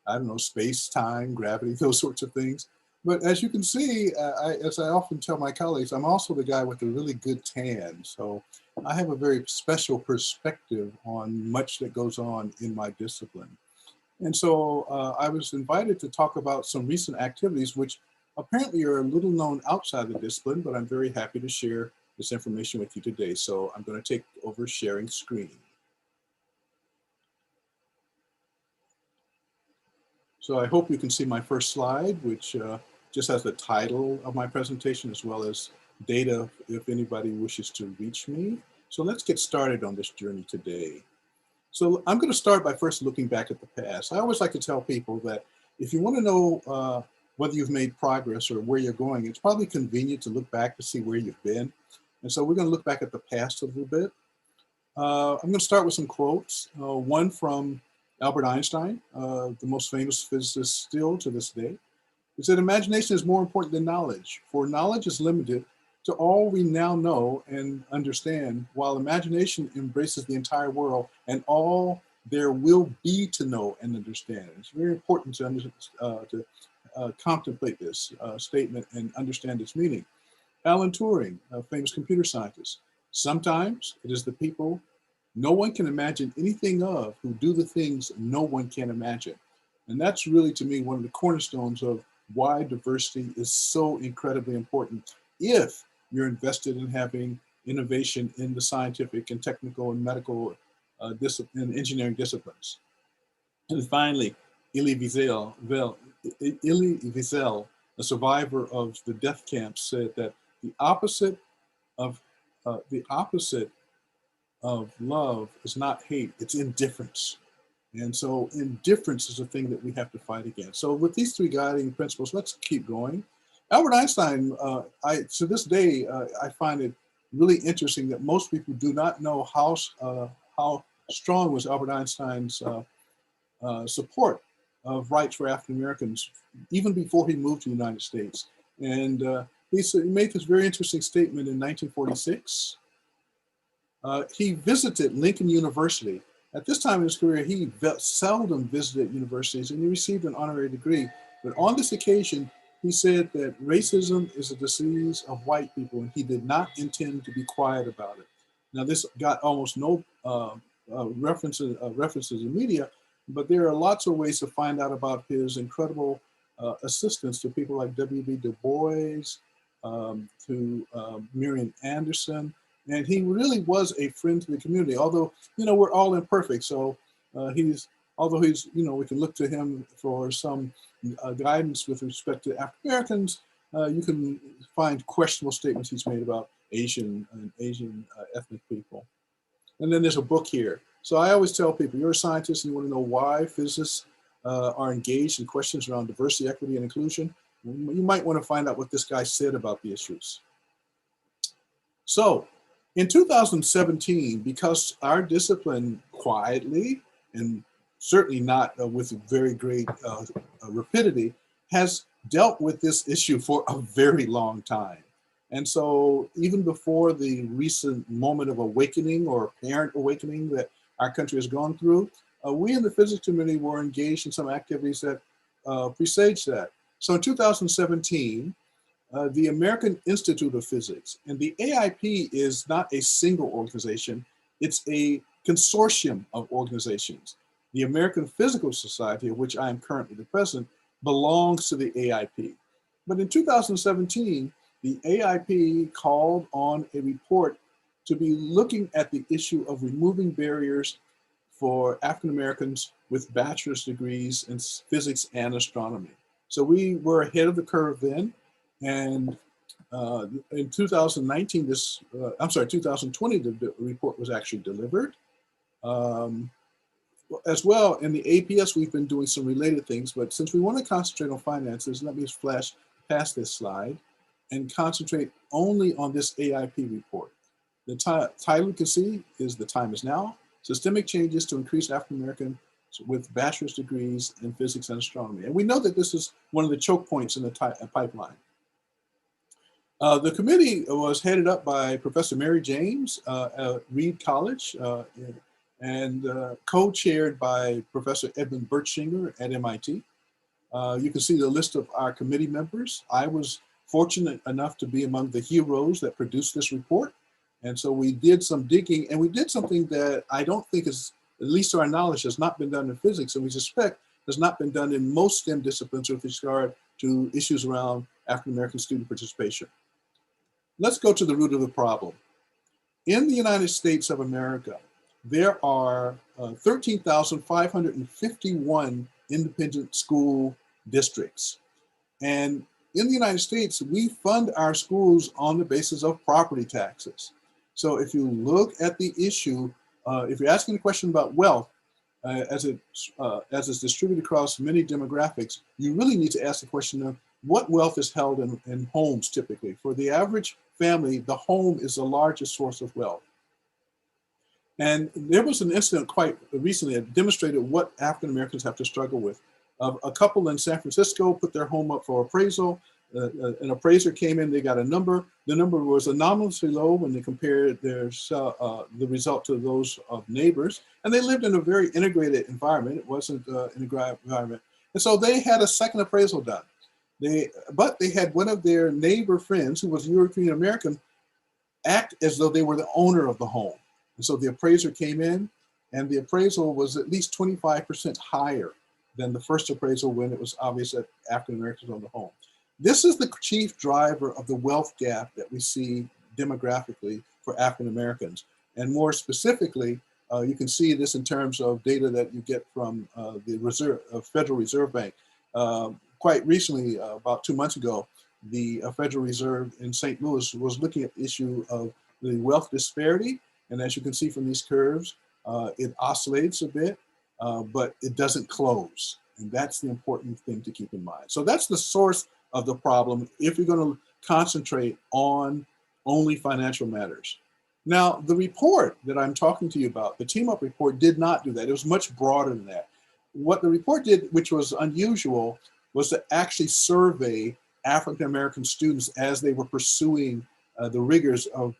I don't know, space, time, gravity, those sorts of things. But as you can see, as I often tell my colleagues, I'm also the guy with a really good tan. So I have a very special perspective on much that goes on in my discipline. And so I was invited to talk about some recent activities, which apparently are a little known outside the discipline, but I'm very happy to share this information with you today. So I'm going to take over sharing screen. So I hope you can see my first slide, which just has the title of my presentation as well as data if anybody wishes to reach me. So let's get started on this journey today. So I'm going to start by first looking back at the past. I always like to tell people that if you want to know whether you've made progress or where you're going, it's probably convenient to look back to see where you've been. And so we're going to look back at the past a little bit. I'm going to start with some quotes. One from Albert Einstein, the most famous physicist still to this day. He said, "Imagination is more important than knowledge, for knowledge is limited to all we now know and understand, while imagination embraces the entire world and all there will be to know and understand." It's very important to contemplate this statement and understand its meaning. Alan Turing, a famous computer scientist. "Sometimes it is the people no one can imagine anything of who do the things no one can imagine." And that's really, to me, one of the cornerstones of why diversity is so incredibly important if you're invested in having innovation in the scientific and technical and medical and engineering disciplines. And finally, Elie Wiesel, a survivor of the death camp, said that the opposite of love is not hate, it's indifference. And so indifference is a thing that we have to fight against. So with these 3 guiding principles, let's keep going. Albert Einstein, to this day, I find it really interesting that most people do not know how strong was Albert Einstein's support of rights for African Americans, even before he moved to the United States. And he made this very interesting statement in 1946. He visited Lincoln University. At this time in his career, he seldom visited universities, and he received an honorary degree. But on this occasion, he said that racism is a disease of white people, and he did not intend to be quiet about it. Now, this got almost no references in media, but there are lots of ways to find out about his incredible assistance to people like W.B. Du Bois, to Marian Anderson. And he really was a friend to the community, although, you know, we're all imperfect. So he's although he's, we can look to him for some guidance with respect to African Americans. You can find questionable statements he's made about Asian ethnic people. And then there's a book here. So I always tell people, you're a scientist and you want to know why physicists are engaged in questions around diversity, equity, and inclusion. You might want to find out what this guy said about the issues. So in 2017, because our discipline quietly and certainly not with very great rapidity, has dealt with this issue for a very long time. And so even before the recent moment of awakening or apparent awakening that our country has gone through, we in the physics community were engaged in some activities that presaged that. So in 2017, the American Institute of Physics, and the AIP is not a single organization, it's a consortium of organizations. The American Physical Society, of which I am currently the president, belongs to the AIP. But in 2017, the AIP called on a report to be looking at the issue of removing barriers for African Americans with bachelor's degrees in physics and astronomy. So we were ahead of the curve then. And in 2019, 2020, the report was actually delivered. As well, in the APS, we've been doing some related things, but since we want to concentrate on finances, let me flash past this slide and concentrate only on this AIP report. The title you can see is The Time Is Now, Systemic Changes to Increase African Americans with Bachelor's Degrees in Physics and Astronomy. And we know that this is one of the choke points in the pipeline. The committee was headed up by Professor Mary James at Reed College, and co-chaired by Professor Edmund Bertschinger at MIT. You can see the list of our committee members. I was fortunate enough to be among the heroes that produced this report. And so we did some digging, and we did something that I don't think is, at least to our knowledge, has not been done in physics, and we suspect has not been done in most STEM disciplines with regard to issues around African-American student participation. Let's go to the root of the problem. In the United States of America, there are 13,551 independent school districts. And in the United States, we fund our schools on the basis of property taxes. So if you look at the issue, if you're asking a question about wealth, as it's distributed across many demographics, you really need to ask the question of what wealth is held in homes typically. For the average family, the home is the largest source of wealth. And there was an incident quite recently that demonstrated what African Americans have to struggle with. A couple in San Francisco put their home up for appraisal. An appraiser came in, they got a number. The number was anomalously low when they compared the result to those of neighbors. And they lived in a very integrated environment. It wasn't an integrated environment. And so they had a second appraisal done. But they had one of their neighbor friends, who was European American, act as though they were the owner of the home. And so the appraiser came in, and the appraisal was at least 25% higher than the first appraisal when it was obvious that African Americans owned the home. This is the chief driver of the wealth gap that we see demographically for African Americans. And more specifically, you can see this in terms of data that you get from the Federal Reserve Bank. Quite recently, about 2 months ago, the Federal Reserve in St. Louis was looking at the issue of the wealth disparity. And as you can see from these curves, it oscillates a bit, but it doesn't close. And that's the important thing to keep in mind. So that's the source of the problem if you're going to concentrate on only financial matters. Now, the report that I'm talking to you about, the Team Up report, did not do that. It was much broader than that. What the report did, which was unusual, was to actually survey African-American students as they were pursuing the rigors of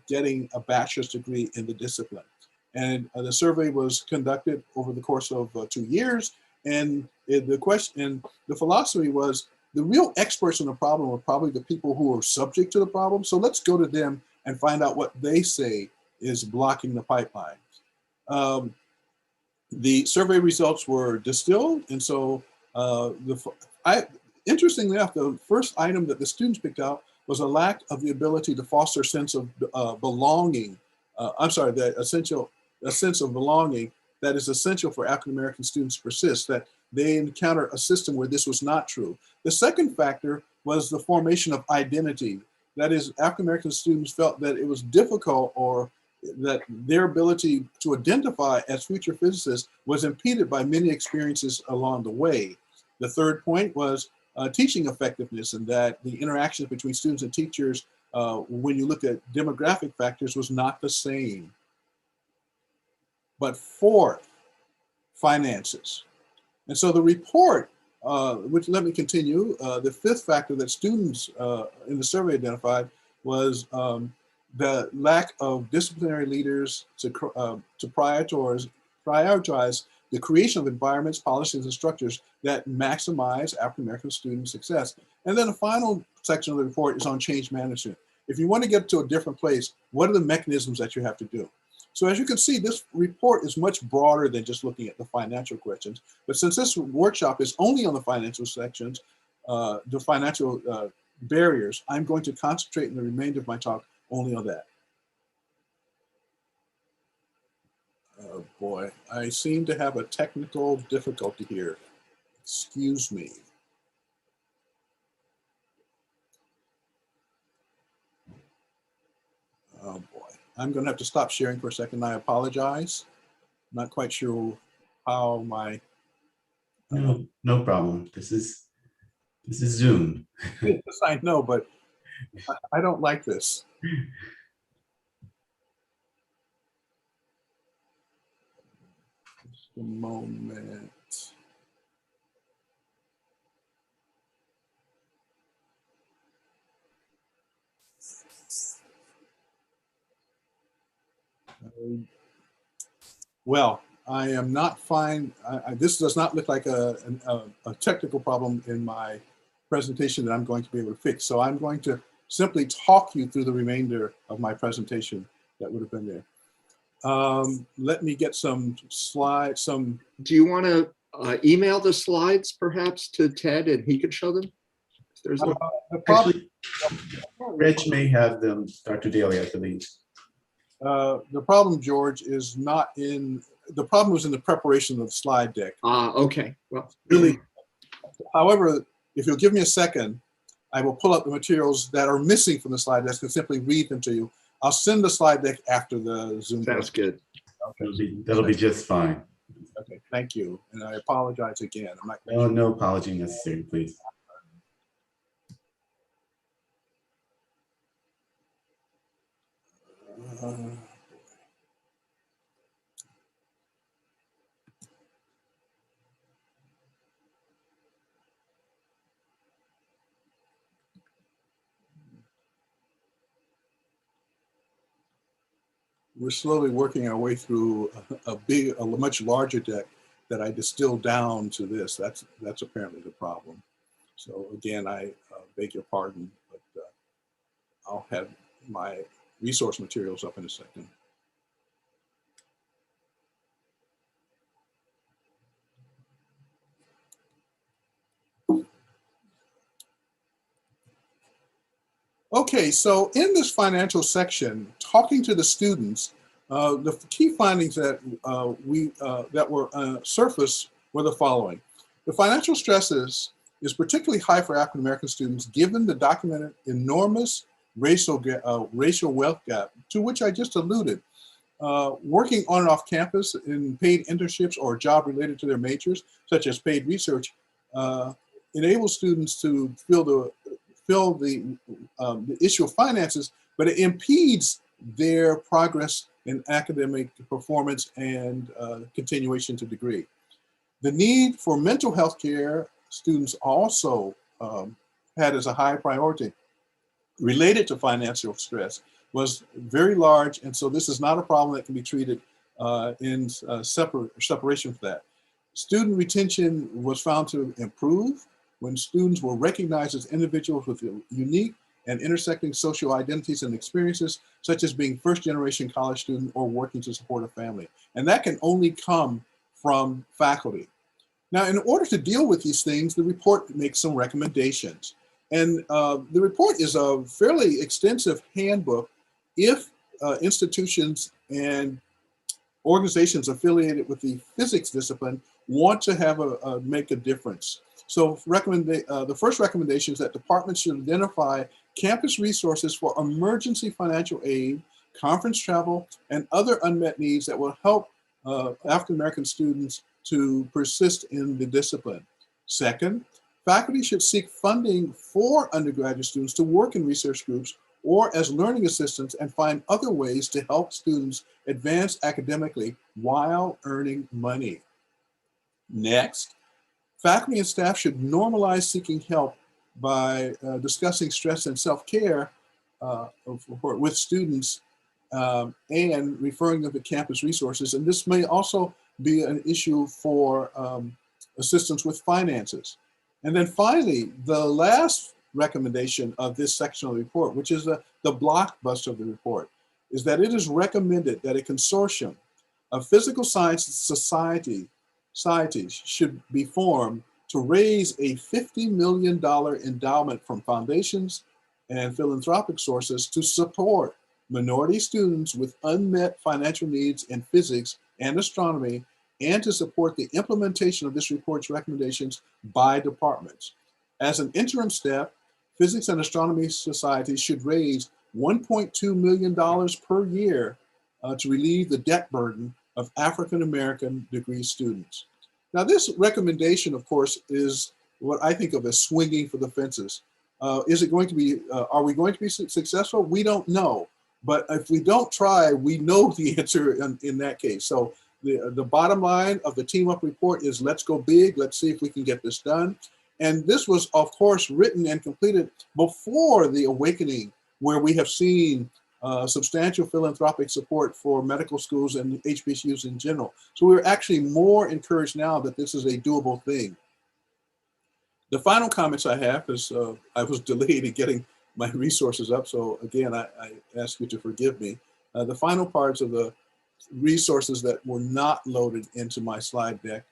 getting a bachelor's degree in the discipline. And the survey was conducted over the course of 2 years. And the philosophy was the real experts in the problem are probably the people who are subject to the problem. So let's go to them and find out what they say is blocking the pipeline. The survey results were distilled. And so interestingly enough, the first item that the students picked out was a lack of the ability to foster a sense of belonging. A sense of belonging that is essential for African-American students to persist, that they encounter a system where this was not true. The second factor was the formation of identity. That is, African-American students felt that it was difficult, or that their ability to identify as future physicists was impeded by many experiences along the way. The third point was teaching effectiveness, and that the interactions between students and teachers, when you look at demographic factors, was not the same. But fourth, finances. And so the report, which let me continue, the fifth factor that students in the survey identified was the lack of disciplinary leaders to prioritize the creation of environments, policies, and structures that maximize African-American student success. And then the final section of the report is on change management. If you want to get to a different place, what are the mechanisms that you have to do? So as you can see, this report is much broader than just looking at the financial questions. But since this workshop is only on the financial sections, the financial barriers, I'm going to concentrate in the remainder of my talk only on that. Oh boy, I seem to have a technical difficulty here. Excuse me. Oh boy, I'm going to have to stop sharing for a second. I apologize. I'm not quite sure how my.
No problem. This is Zoom.
Yes, I know, but I don't like this. Just a moment. Well, I am not fine. This does not look like a technical problem in my presentation that I'm going to be able to fix. So I'm going to simply talk you through the remainder of my presentation that would have been there. Let me get some slides.
Do you want to email the slides perhaps to Ted and he could show them? There's
Actually, Rich may have them, Dr. Daly, I believe.
The problem, George, is not in, the problem was in the preparation of the slide deck.
Okay. Well,
really, however, if you'll give me a second, I will pull up the materials that are missing from the slide deck and simply read them to you. I'll send the slide deck after the Zoom.
That's good.
Okay.
That'll be just fine.
Okay, thank you. And I apologize again. I'm not
No, no apology necessary, please.
We're slowly working our way through a much larger deck that I distilled down to this. That's apparently the problem. So again, I beg your pardon, but I'll have my resource materials up in a second. Okay, so in this financial section, talking to the students, the key findings that that were surfaced were the following. The financial stresses is particularly high for African American students, given the documented enormous racial wealth gap, to which I just alluded. Working on and off campus in paid internships or job related to their majors, such as paid research, enables students to fill the issue of finances, but it impedes their progress in academic performance and continuation to degree. The need for mental health care, students also had as a high priority related to financial stress, was very large. And so this is not a problem that can be treated in separation from that. Student retention was found to improve when students were recognized as individuals with unique and intersecting social identities and experiences, such as being first-generation college student or working to support a family. And that can only come from faculty. Now, in order to deal with these things, the report makes some recommendations. And the report is a fairly extensive handbook if institutions and organizations affiliated with the physics discipline want to have make a difference. So the first recommendation is that departments should identify campus resources for emergency financial aid, conference travel, and other unmet needs that will help African-American students to persist in the discipline. Second, faculty should seek funding for undergraduate students to work in research groups or as learning assistants and find other ways to help students advance academically while earning money. Next, faculty and staff should normalize seeking help by discussing stress and self-care with students and referring them to campus resources. And this may also be an issue for assistance with finances. And then finally, the last recommendation of this section of the report, which is the blockbuster of the report, is that it is recommended that a consortium of physical science societies should be formed to raise a $50 million endowment from foundations and philanthropic sources to support minority students with unmet financial needs in physics and astronomy, and to support the implementation of this report's recommendations by departments. As an interim step, physics and astronomy societies should raise $1.2 million per year to relieve the debt burden of African-American degree students. Now, this recommendation, of course, is what I think of as swinging for the fences. Is it going to be, are we going to be successful? We don't know. But if we don't try, we know the answer in that case. So the bottom line of the Team Up report is let's go big. Let's see if we can get this done. And this was, of course, written and completed before the awakening, where we have seen substantial philanthropic support for medical schools and HBCUs in general. So we're actually more encouraged now that this is a doable thing. The final comments I have is I was delayed in getting my resources up. So again, I ask you to forgive me. The final parts of the resources that were not loaded into my slide deck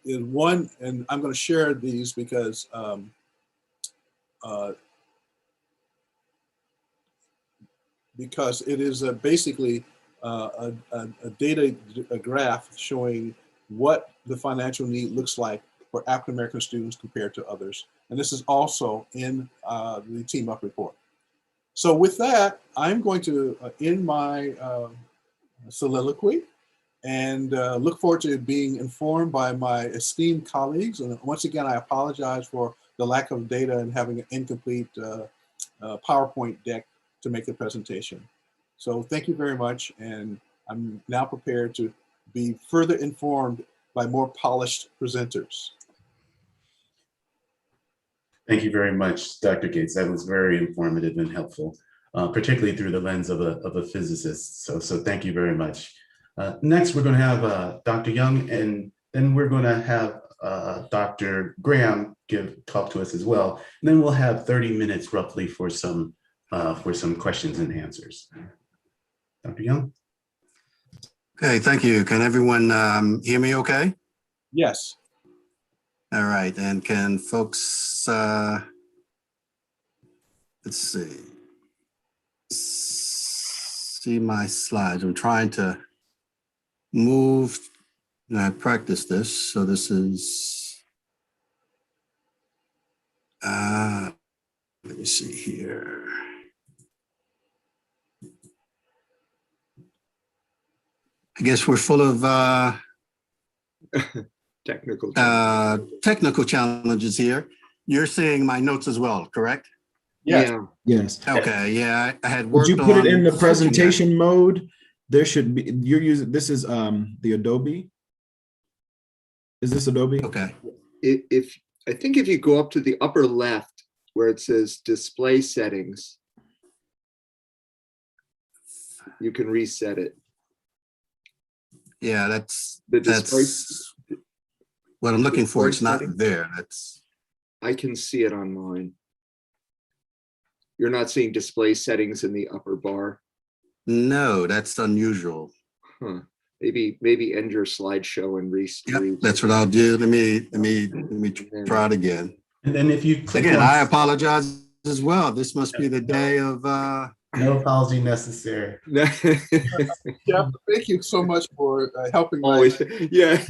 is one, and I'm going to share these because it is basically a data graph showing what the financial need looks like for African-American students compared to others. And this is also in the Team Up report. So with that, I'm going to end my soliloquy and look forward to being informed by my esteemed colleagues. And once again, I apologize for the lack of data and having an incomplete PowerPoint deck to make the presentation. So thank you very much. And I'm now prepared to be further informed by more polished presenters.
Thank you very much, Dr. Gates. That was very informative and helpful, particularly through the lens of a physicist. So thank you very much. Next, we're going to have Dr. Young, and then we're going to have Dr. Graham talk to us as well. And then we'll have 30 minutes roughly for some questions and answers. Dr. Young?
Okay, thank you. Can everyone hear me okay?
Yes.
All right, and can folks, let's see my slides. I'm trying to move, and I practiced this. So this is, let me see here. I guess we're full of technical challenges here. You're seeing my notes as well, correct?
Yeah. Yes.
Okay. Yeah, I had
Would
worked
you put it in the
on
presentation mode? There should be. You're using. This is the Adobe. Is this Adobe?
Okay.
If I think if you go up to the upper left where it says display settings, you can reset it.
Yeah, that's
The display.
what I'm looking for. It's not
Setting?
there. That's.
I can see it on mine. You're not seeing display settings in the upper bar.
No, that's unusual.
Huh. Maybe end your slideshow and
Yep, that's what I'll do. Let me try it again.
And then if you click
Again,
on,
I apologize as well. This must be the day of
No apology necessary.
Jeff, thank you so much for helping.
Always, yeah,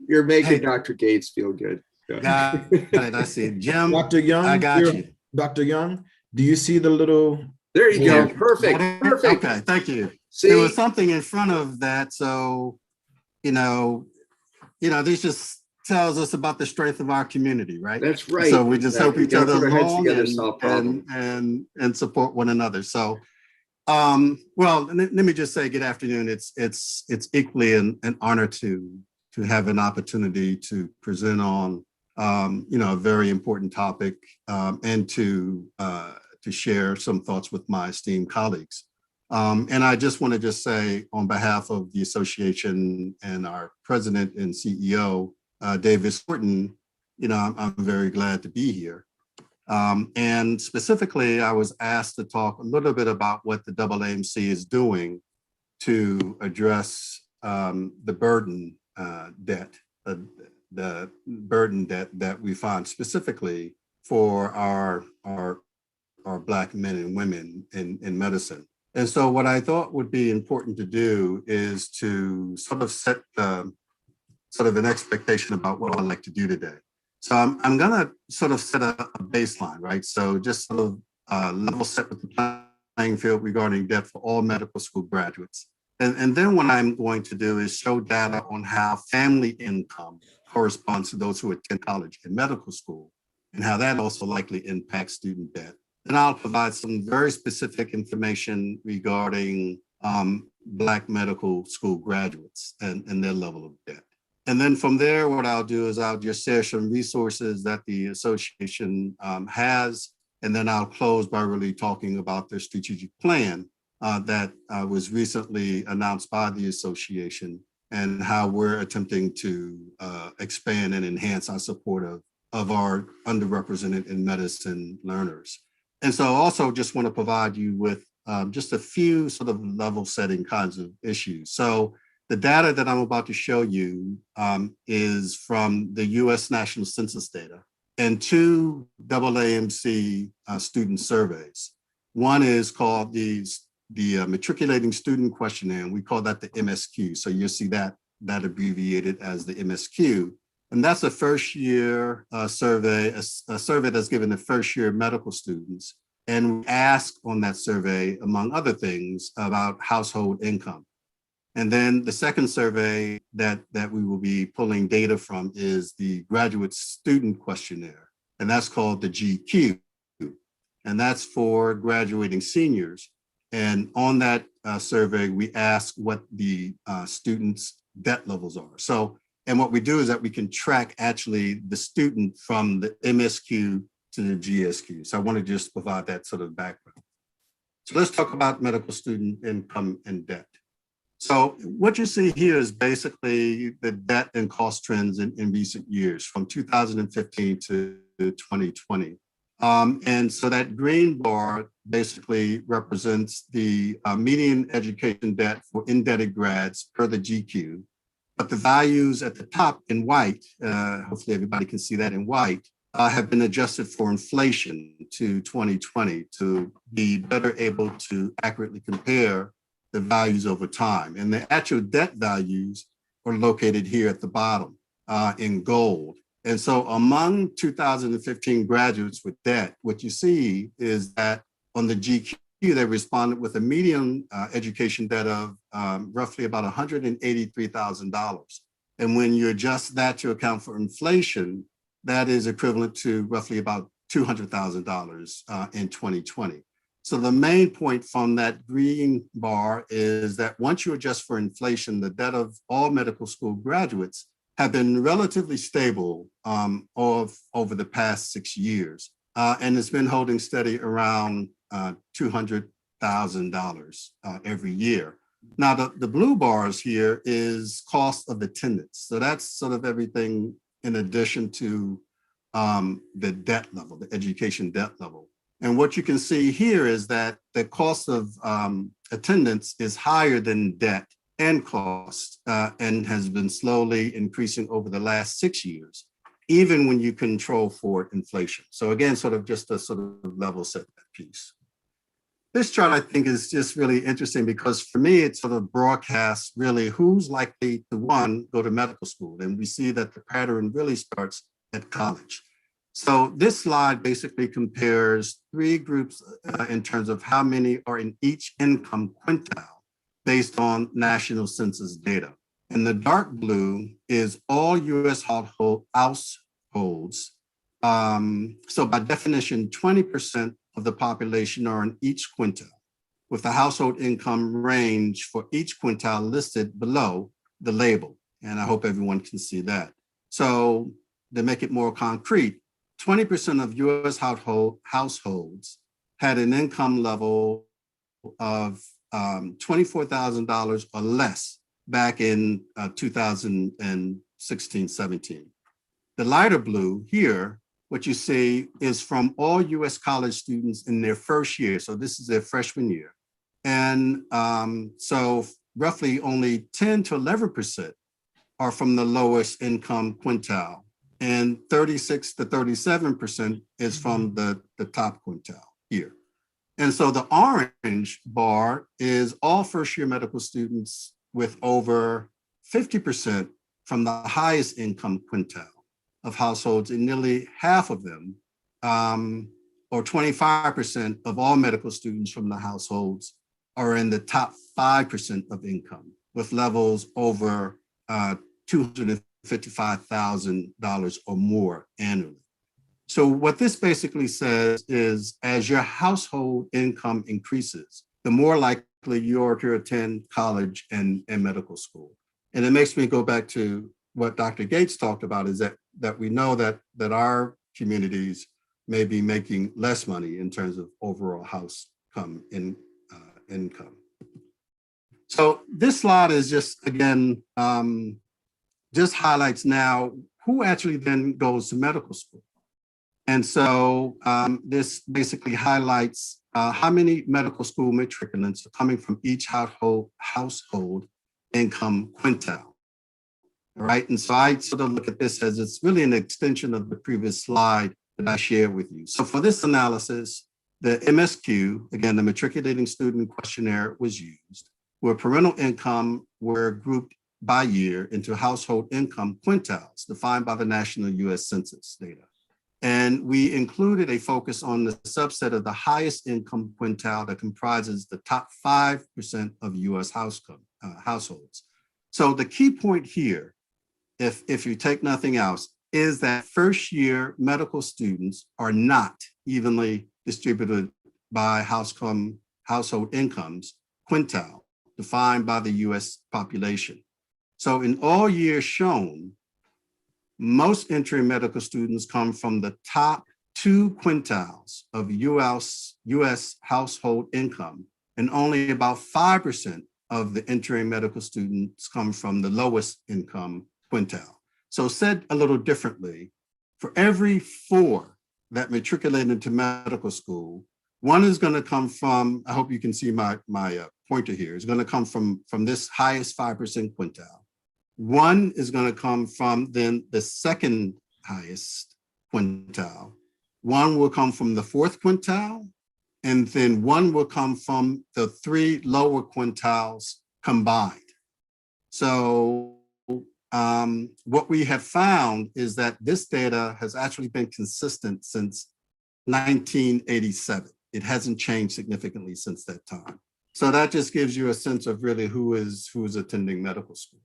you're making
Hey.
Dr. Gates feel good. Yeah.
Got it. I see. Jim,
Dr. Young,
I got you.
Dr. Young, do you see the little?
There you go.
Yeah.
Perfect. Perfect.
Okay, thank you.
See,
There was something in front of that, so, this just tells us about the strength of our community, right?
that's right.
So we just help
Exactly.
each
Gotta
other
put our heads
along
together, solve problems.
and support one another. So, well, let me just say good afternoon. It's equally an honor to have an opportunity to present on a very important topic and to share some thoughts with my esteemed colleagues. And I just want to just say on behalf of the association and our president and CEO, David Horton, I'm very glad to be here. And specifically, I was asked to talk a little bit about what the AAMC is doing to address the burden debt, the burden debt that we find specifically for our Black men and women in medicine. And so what I thought would be important to do is to sort of set sort of an expectation about what I'd like to do today. So I'm gonna sort of set a baseline, right? So just sort of level set with the playing field regarding debt for all medical school graduates. And then what I'm going to do is show data on how family income corresponds to those who attend college and medical school, and how that also likely impacts student debt. And I'll provide some very specific information regarding Black medical school graduates and their level of debt. And then from there, what I'll do is I'll just share some resources that the association has, and then I'll close by really talking about their strategic plan that was recently announced by the association, and how we're attempting to expand and enhance our support of our underrepresented in medicine learners. And so I also just want to provide you with just a few sort of level setting kinds of issues. So the data that I'm about to show you is from the US National Census data and two AAMC student surveys. One is called the Matriculating Student Questionnaire, and we call that the MSQ. So you'll see that abbreviated as the MSQ. And that's a first year survey, a survey that's given to first year medical students. And we ask on that survey, among other things, about household income. And then the second survey that we will be pulling data from is the Graduate Student Questionnaire, and that's called the GQ. And that's for graduating seniors. And on that survey, we ask what the students' debt levels are. So, and what we do is that we can track actually the student from the MSQ to the GSQ. So I want to just provide that sort of background. So let's talk about medical student income and debt. So what you see here is basically the debt and cost trends in recent years from 2015 to 2020. And so that green bar basically represents the median education debt for indebted grads per the GQ. But the values at the top in white, hopefully everybody can see that in white, have been adjusted for inflation to 2020 to be better able to accurately compare the values over time. And the actual debt values are located here at the bottom in gold. And so among 2015 graduates with debt, what you see is that on the GQ, they responded with a median education debt of roughly about $183,000. And when you adjust that to account for inflation, that is equivalent to roughly about $200,000 in 2020. So the main point from that green bar is that once you adjust for inflation, the debt of all medical school graduates have been relatively stable over the past 6 years. And it's been holding steady around $200,000 every year. Now, the blue bars here is cost of attendance. So that's sort of everything in addition to the debt level, the education debt level. And what you can see here is that the cost of attendance is higher than debt and cost and has been slowly increasing over the last 6 years, even when you control for inflation. So again, sort of just a sort of level set that piece. this chart, I think, is just really interesting because for me, it sort of broadcasts really who's likely to, one, go to medical school. And we see that the pattern really starts at college. So this slide basically compares three groups in terms of how many are in each income quintile based on national census data. And the dark blue is all US households. So by definition, 20% of the population are in each quintile, with the household income range for each quintile listed below the label. And I hope everyone can see that. So to make it more concrete, 20% of US households had an income level of $24,000 or less back in 2016-17. The lighter blue here, what you see is from all US college students in their first year. So this is their freshman year. And so roughly only 10 to 11% are from the lowest income quintile. And 36 to 37% is from the top quintile here. And so the orange bar is all first year medical students with over 50% from the highest income quintile of households, and nearly half of them, or 25% of all medical students from the households are in the top 5% of income with levels over $255,000 or more annually. So what this basically says is as your household income increases, the more likely you are to attend college and medical school. And it makes me go back to what Dr. Gates talked about, is that we know that our communities may be making less money in terms of overall income. So this slide is just, again, just highlights now who actually then goes to medical school. And so this basically highlights how many medical school matriculants are coming from each household income quintile. All right, and so I sort of look at this as it's really an extension of the previous slide that I shared with you. So for this analysis, the MSQ, again, the Matriculating Student Questionnaire was used, where parental income were grouped by year into household income quintiles defined by the national US Census data. And we included a focus on the subset of the highest income quintile that comprises the top 5% of US households. So the key point here, if you take nothing else, is that first year medical students are not evenly distributed by household incomes quintile defined by the US population. So in all years shown, most entry medical students come from the top 2 quintiles of US household income, and only about 5% of the entering medical students come from the lowest income quintile. So said a little differently, for every 4 that matriculate into medical school, 1 is going to come from, I hope you can see my pointer here, is going to come from this highest 5% quintile. 1 is going to come from then the second highest quintile. 1 will come from the 4th quintile, and then 1 will come from the 3 lower quintiles combined. So what we have found is that this data has actually been consistent since 1987. It hasn't changed significantly since that time. So that just gives you a sense of really who is attending medical school.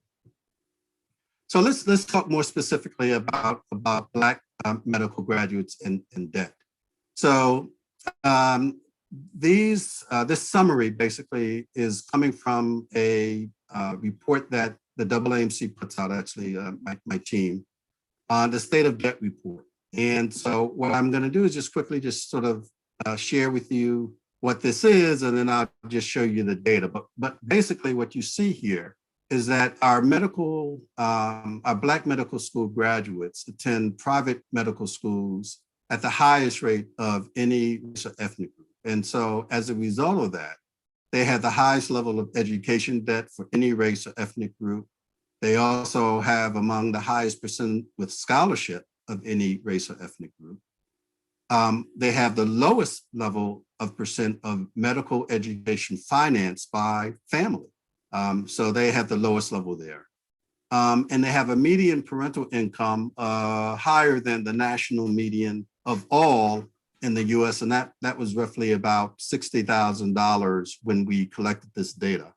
So let's talk more specifically about Black medical graduates in debt. So this summary basically is coming from a report that the AAMC puts out, actually, my team, on the state of debt report. And so what I'm going to do is just quickly sort of share with you what this is, and then I'll just show you the data. But basically what you see here is that our Black medical school graduates attend private medical schools at the highest rate of any ethnic group. And so as a result of that, they have the highest level of education debt for any race or ethnic group. They also have among the highest percent with scholarship of any race or ethnic group. They have the lowest level of percent of medical education financed by family. So they have the lowest level there. And they have a median parental income higher than the national median of all in the US. And that was roughly about $60,000 when we collected this data.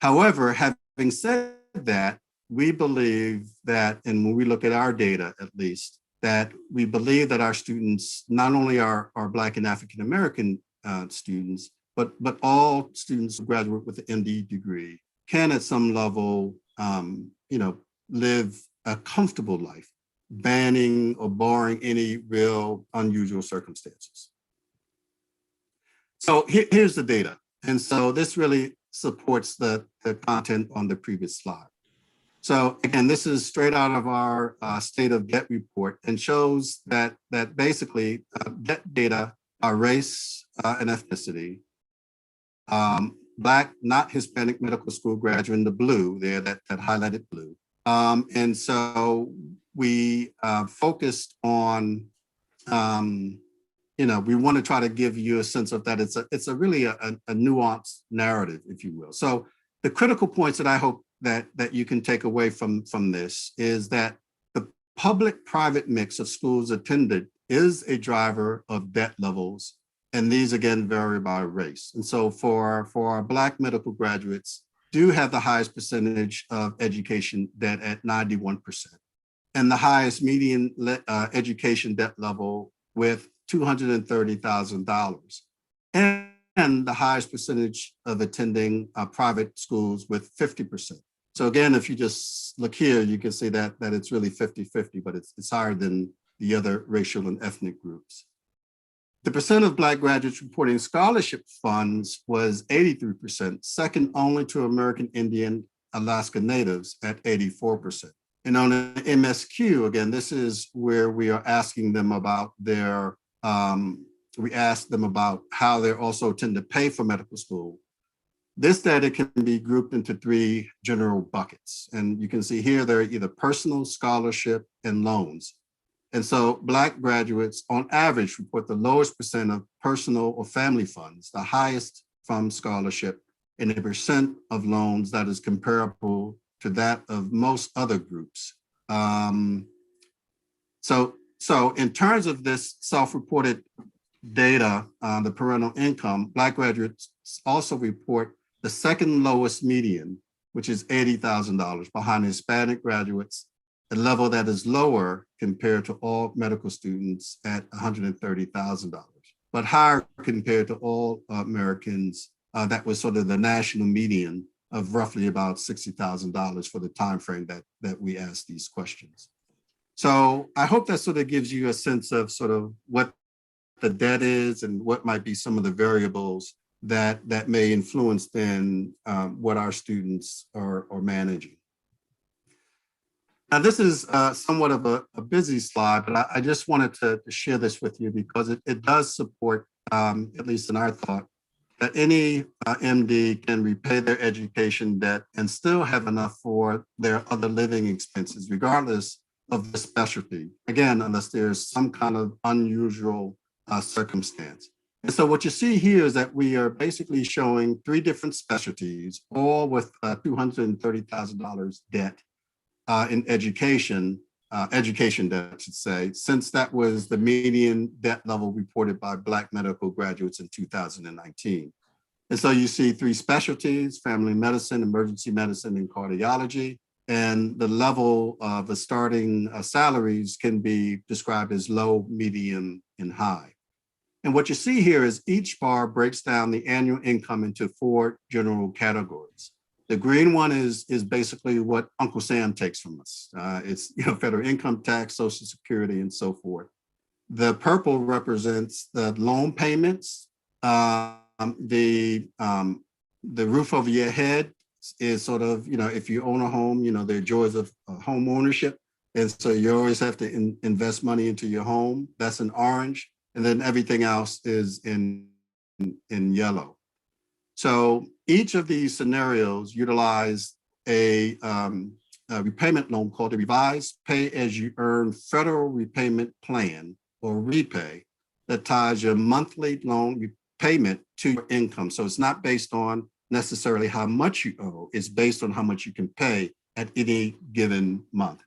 However, having said that, we believe that, and when we look at our data at least, that we believe that our students, not only are Black and African-American students, but all students who graduate with an MD degree can at some level, live a comfortable life, banning or barring any real unusual circumstances. So here's the data. And so this really supports the content on the previous slide. So again, this is straight out of our State of Debt report and shows that basically debt data are race and ethnicity, Black, not Hispanic medical school graduate in the blue there, that highlighted blue. And so we focused on, we want to try to give you a sense of that. It's a really a nuanced narrative, if you will. So the critical points that I hope that you can take away from this is that the public-private mix of schools attended is a driver of debt levels. And these again vary by race. And so for our Black medical graduates do have the highest percentage of education debt at 91%, and the highest median education debt level with $230,000, and the highest percentage of attending private schools with 50%. So again, if you just look here, you can see that it's really 50-50, but it's higher than the other racial and ethnic groups. The percent of Black graduates reporting scholarship funds was 83%, second only to American Indian Alaska Natives at 84%. And on the MSQ, again, this is where we are asking them about their, we asked them about how they also tend to pay for medical school. This data can be grouped into three general buckets. And you can see here, they're either personal, scholarship, and loans. And so Black graduates on average report the lowest percent of personal or family funds, the highest from scholarship, and a percent of loans that is comparable to that of most other groups. So in terms of this self-reported data, the parental income, Black graduates also report the second lowest median, which is $80,000, behind Hispanic graduates, a level that is lower compared to all medical students at $130,000, but higher compared to all Americans. That was sort of the national median of roughly about $60,000 for the time frame that we asked these questions. So I hope that sort of gives you a sense of sort of what the debt is and what might be some of the variables that may influence then what our students are managing. Now, this is somewhat of a busy slide, but I just wanted to share this with you because it does support, at least in our thought, that any MD can repay their education debt and still have enough for their other living expenses, regardless of the specialty. Again, unless there's some kind of unusual circumstance. And so what you see here is that we are basically showing three different specialties, all with $230,000 debt in education debt, I should say, since that was the median debt level reported by Black medical graduates in 2019. And so you see three specialties: family medicine, emergency medicine, and cardiology. And the level of the starting salaries can be described as low, medium, and high. And what you see here is each bar breaks down the annual income into four general categories. The green one is basically what Uncle Sam takes from us. It's federal income tax, Social Security, and so forth. The purple represents the loan payments. The roof over your head is sort of, if you own a home, there are joys of home ownership. And so you always have to invest money into your home. That's in orange. And then everything else is in yellow. So each of these scenarios utilize a repayment loan called the Revised Pay-as-you-earn Federal Repayment Plan, or REPAY, that ties your monthly loan payment to your income. So it's not based on necessarily how much you owe, it's based on how much you can pay at any given month.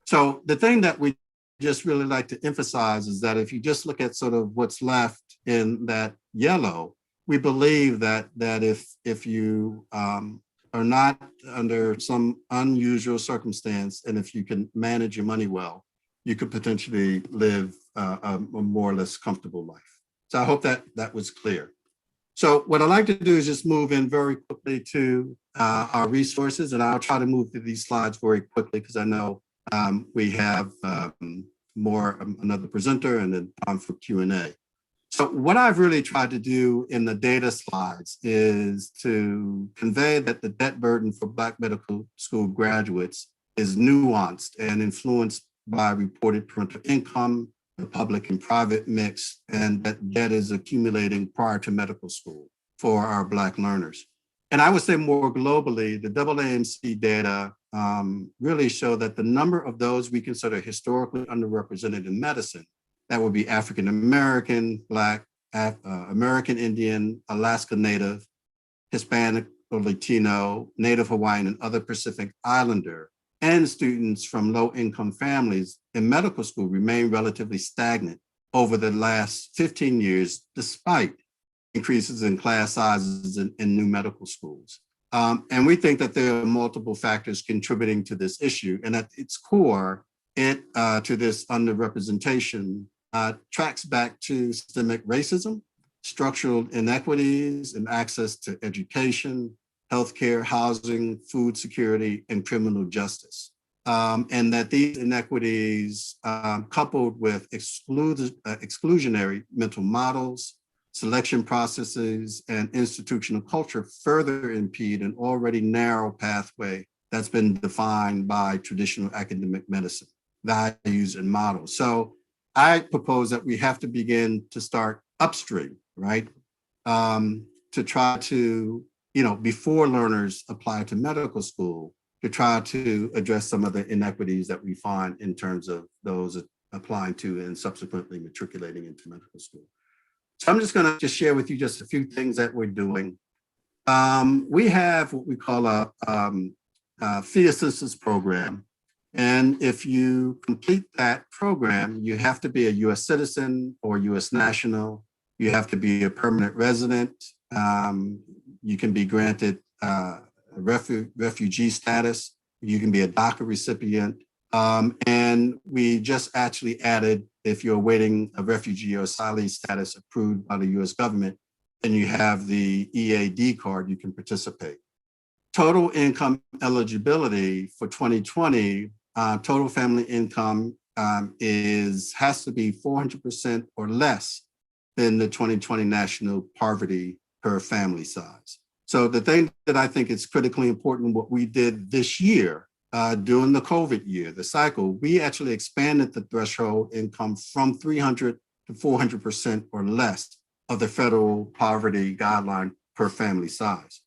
So the thing that we just really like to emphasize is that if you just look at sort of what's left in that yellow, we believe that if you are not under some unusual circumstance, and if you can manage your money well, you could potentially live a more or less comfortable life. So I hope that was clear. So what I'd like to do is just move in very quickly to our resources, and I'll try to move through these slides very quickly because I know we have another presenter and then time for Q&A. So what I've really tried to do in the data slides is to convey that the debt burden for Black medical school graduates is nuanced and influenced by reported parental income, the public and private mix, and that debt is accumulating prior to medical school for our Black learners. And I would say more globally, the AAMC data really show that the number of those we consider historically underrepresented in medicine, that would be African American, Black, American Indian, Alaska Native, Hispanic or Latino, Native Hawaiian, and other Pacific Islander, and students from low-income families in medical school remain relatively stagnant over the last 15 years, despite increases in class sizes in new medical schools. And we think that there are multiple factors contributing to this issue. And at its core, to this underrepresentation tracks back to systemic racism, structural inequities in access to education, healthcare, housing, food security, and criminal justice. And that these inequities, coupled with exclusionary mental models, selection processes, and institutional culture further impede an already narrow pathway that's been defined by traditional academic medicine values and models. So I propose that we have to begin to start upstream, right? To try to, before learners apply to medical school, to try to address some of the inequities that we find in terms of those applying to and subsequently matriculating into medical school. So I'm just going to share with you just a few things that we're doing. We have what we call a fee assistance program. And if you complete that program, you have to be a US citizen or US national. You have to be a permanent resident. You can be granted refugee status. You can be a DACA recipient. And we just actually added, if you're awaiting a refugee or asylee status approved by the US government, and you have the EAD card, you can participate. Total income eligibility for 2020, total family income has to be 400% or less than the 2020 national poverty per family size. So the thing that I think is critically important, what we did this year, during the COVID year, the cycle, we actually expanded the threshold income from 300 to 400% or less of the federal poverty guideline per family size.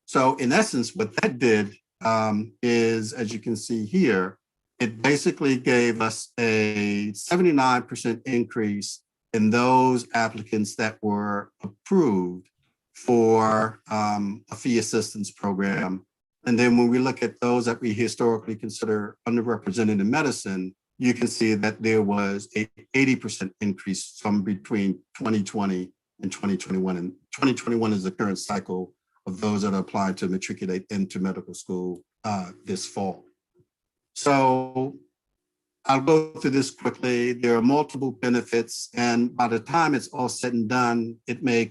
So in essence, what that did is, as you can see here, it basically gave us a 79% increase in those applicants that were approved for a fee assistance program. And then when we look at those that we historically consider underrepresented in medicine, you can see that there was a 80% increase from between 2020 and 2021. And 2021 is the current cycle of those that are applied to matriculate into medical school this fall. So I'll go through this quickly. There are multiple benefits, and by the time it's all said and done, it may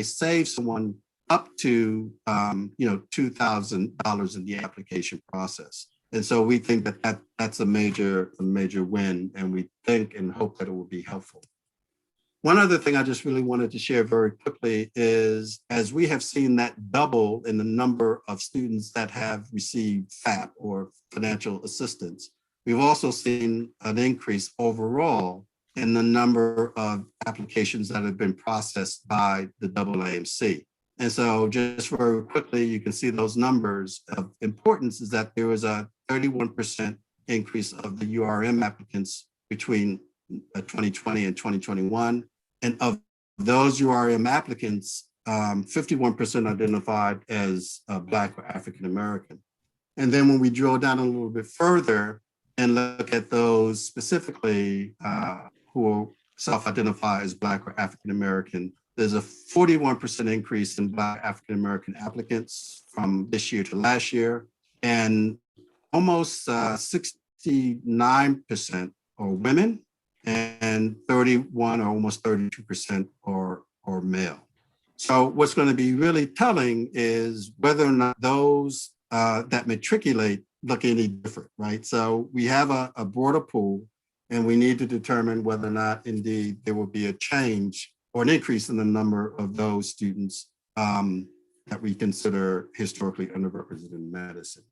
save someone up to $2,000 in the application process. And so we think that that's a major win, and we think and hope that it will be helpful. One other thing I just really wanted to share very quickly is, as we have seen that double in the number of students that have received FAP or financial assistance, we've also seen an increase overall in the number of applications that have been processed by the AAMC. And so just very quickly, you can see those numbers of importance is that there was a 31% increase of the URM applicants between 2020 and 2021. And of those URM applicants, 51% identified as Black or African American. And then when we drill down a little bit further and look at those specifically who self-identify as Black or African American, there's a 41% increase in Black African American applicants from this year to last year, and almost 69% are women, and 31 or almost 32% are male. So what's going to be really telling is whether or not those that matriculate look any different, right? So we have a broader pool, and we need to determine whether or not indeed there will be a change or an increase in the number of those students that we consider historically underrepresented in medicine.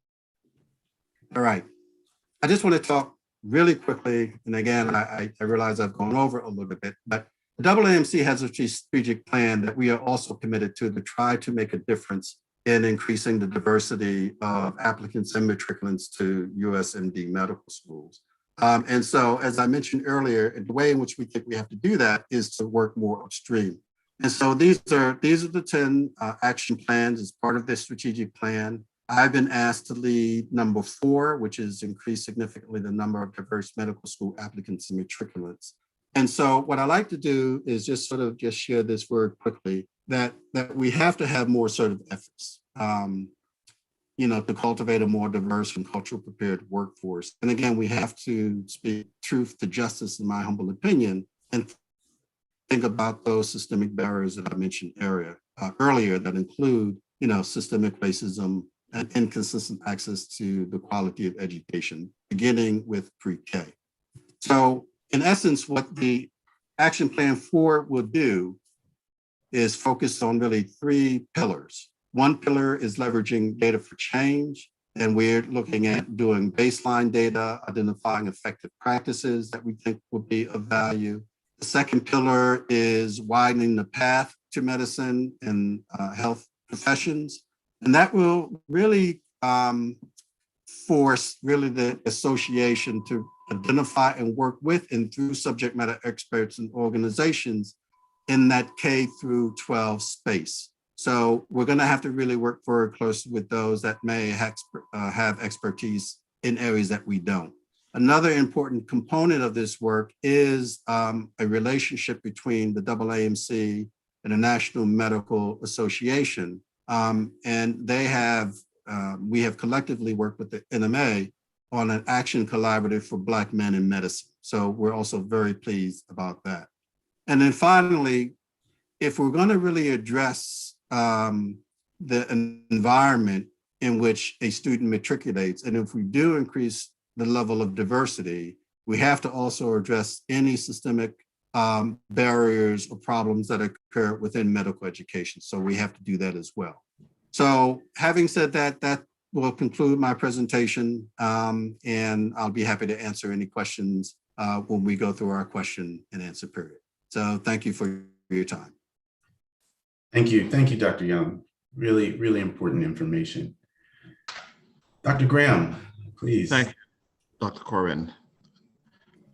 All right, I just want to talk really quickly, and again, I realize I've gone over a little bit, but the AAMC has a strategic plan that we are also committed to try to make a difference in increasing the diversity of applicants and matriculants to USMD medical schools. And so, as I mentioned earlier, the way in which we think we have to do that is to work more upstream. And so these are the 10 action plans as part of this strategic plan. I've been asked to lead number 4, which is increase significantly the number of diverse medical school applicants and matriculants. And so what I like to do is just sort of just share this word quickly, that we have to have more sort of efforts, to cultivate a more diverse and culturally prepared workforce. And again, we have to speak truth to justice, in my humble opinion, and think about those systemic barriers that I mentioned earlier that include, systemic racism and inconsistent access to the quality of education, beginning with pre-K. So in essence, what the Action Plan 4 will do is focus on really 3 pillars. One pillar is leveraging data for change, and we're looking at doing baseline data, identifying effective practices that we think will be of value. The second pillar is widening the path to medicine and health professions, and that will really force the association to identify and work with and through subject matter experts and organizations in that K through 12 space. So we're going to have to really work very closely with those that may have expertise in areas that we don't. Another important component of this work is a relationship between the AAMC and the National Medical Association. And we have collectively worked with the NMA on an action collaborative for Black men in medicine. So we're also very pleased about that. And then finally, if we're going to really address the environment in which a student matriculates, and if we do increase the level of diversity, we have to also address any systemic barriers or problems that occur within medical education. So we have to do that as well. So having said that, that will conclude my presentation, and I'll be happy to answer any questions when we go through our question and answer period. So thank you for your time.
Thank you, Dr. Young. Really, really important information. Dr. Graham, please.
Thank you, Dr. Corbin.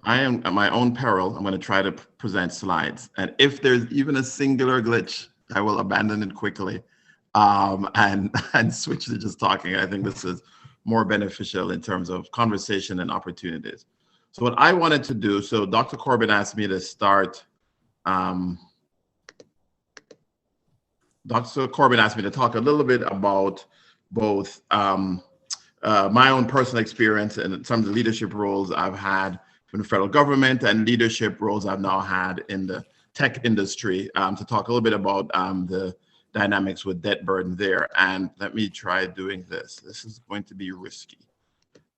I am at my own peril. I'm going to try to present slides. And if there's even a singular glitch, I will abandon it quickly and switch to just talking. I think this is more beneficial in terms of conversation and opportunities. So what I wanted to do, so Dr. Corbin asked me to start, Dr. Corbin asked me to talk a little bit about both my own personal experience and some of the leadership roles I've had in the federal government and leadership roles I've now had in the tech industry, to talk a little bit about the dynamics with debt burden there. And let me try doing this. This is going to be risky.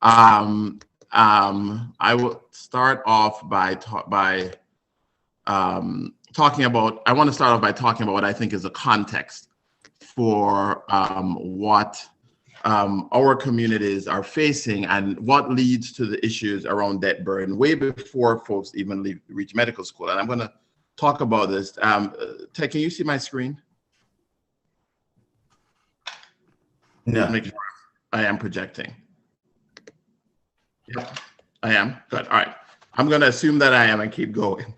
I will start off by talking about what I think is a context for what our communities are facing and what leads to the issues around debt burden way before folks even reach medical school. And I'm going to talk about this. Ted, can you see my screen?
No.
Make sure I am projecting. Yep, I am. Good. All right. I'm going to assume that I am and keep going.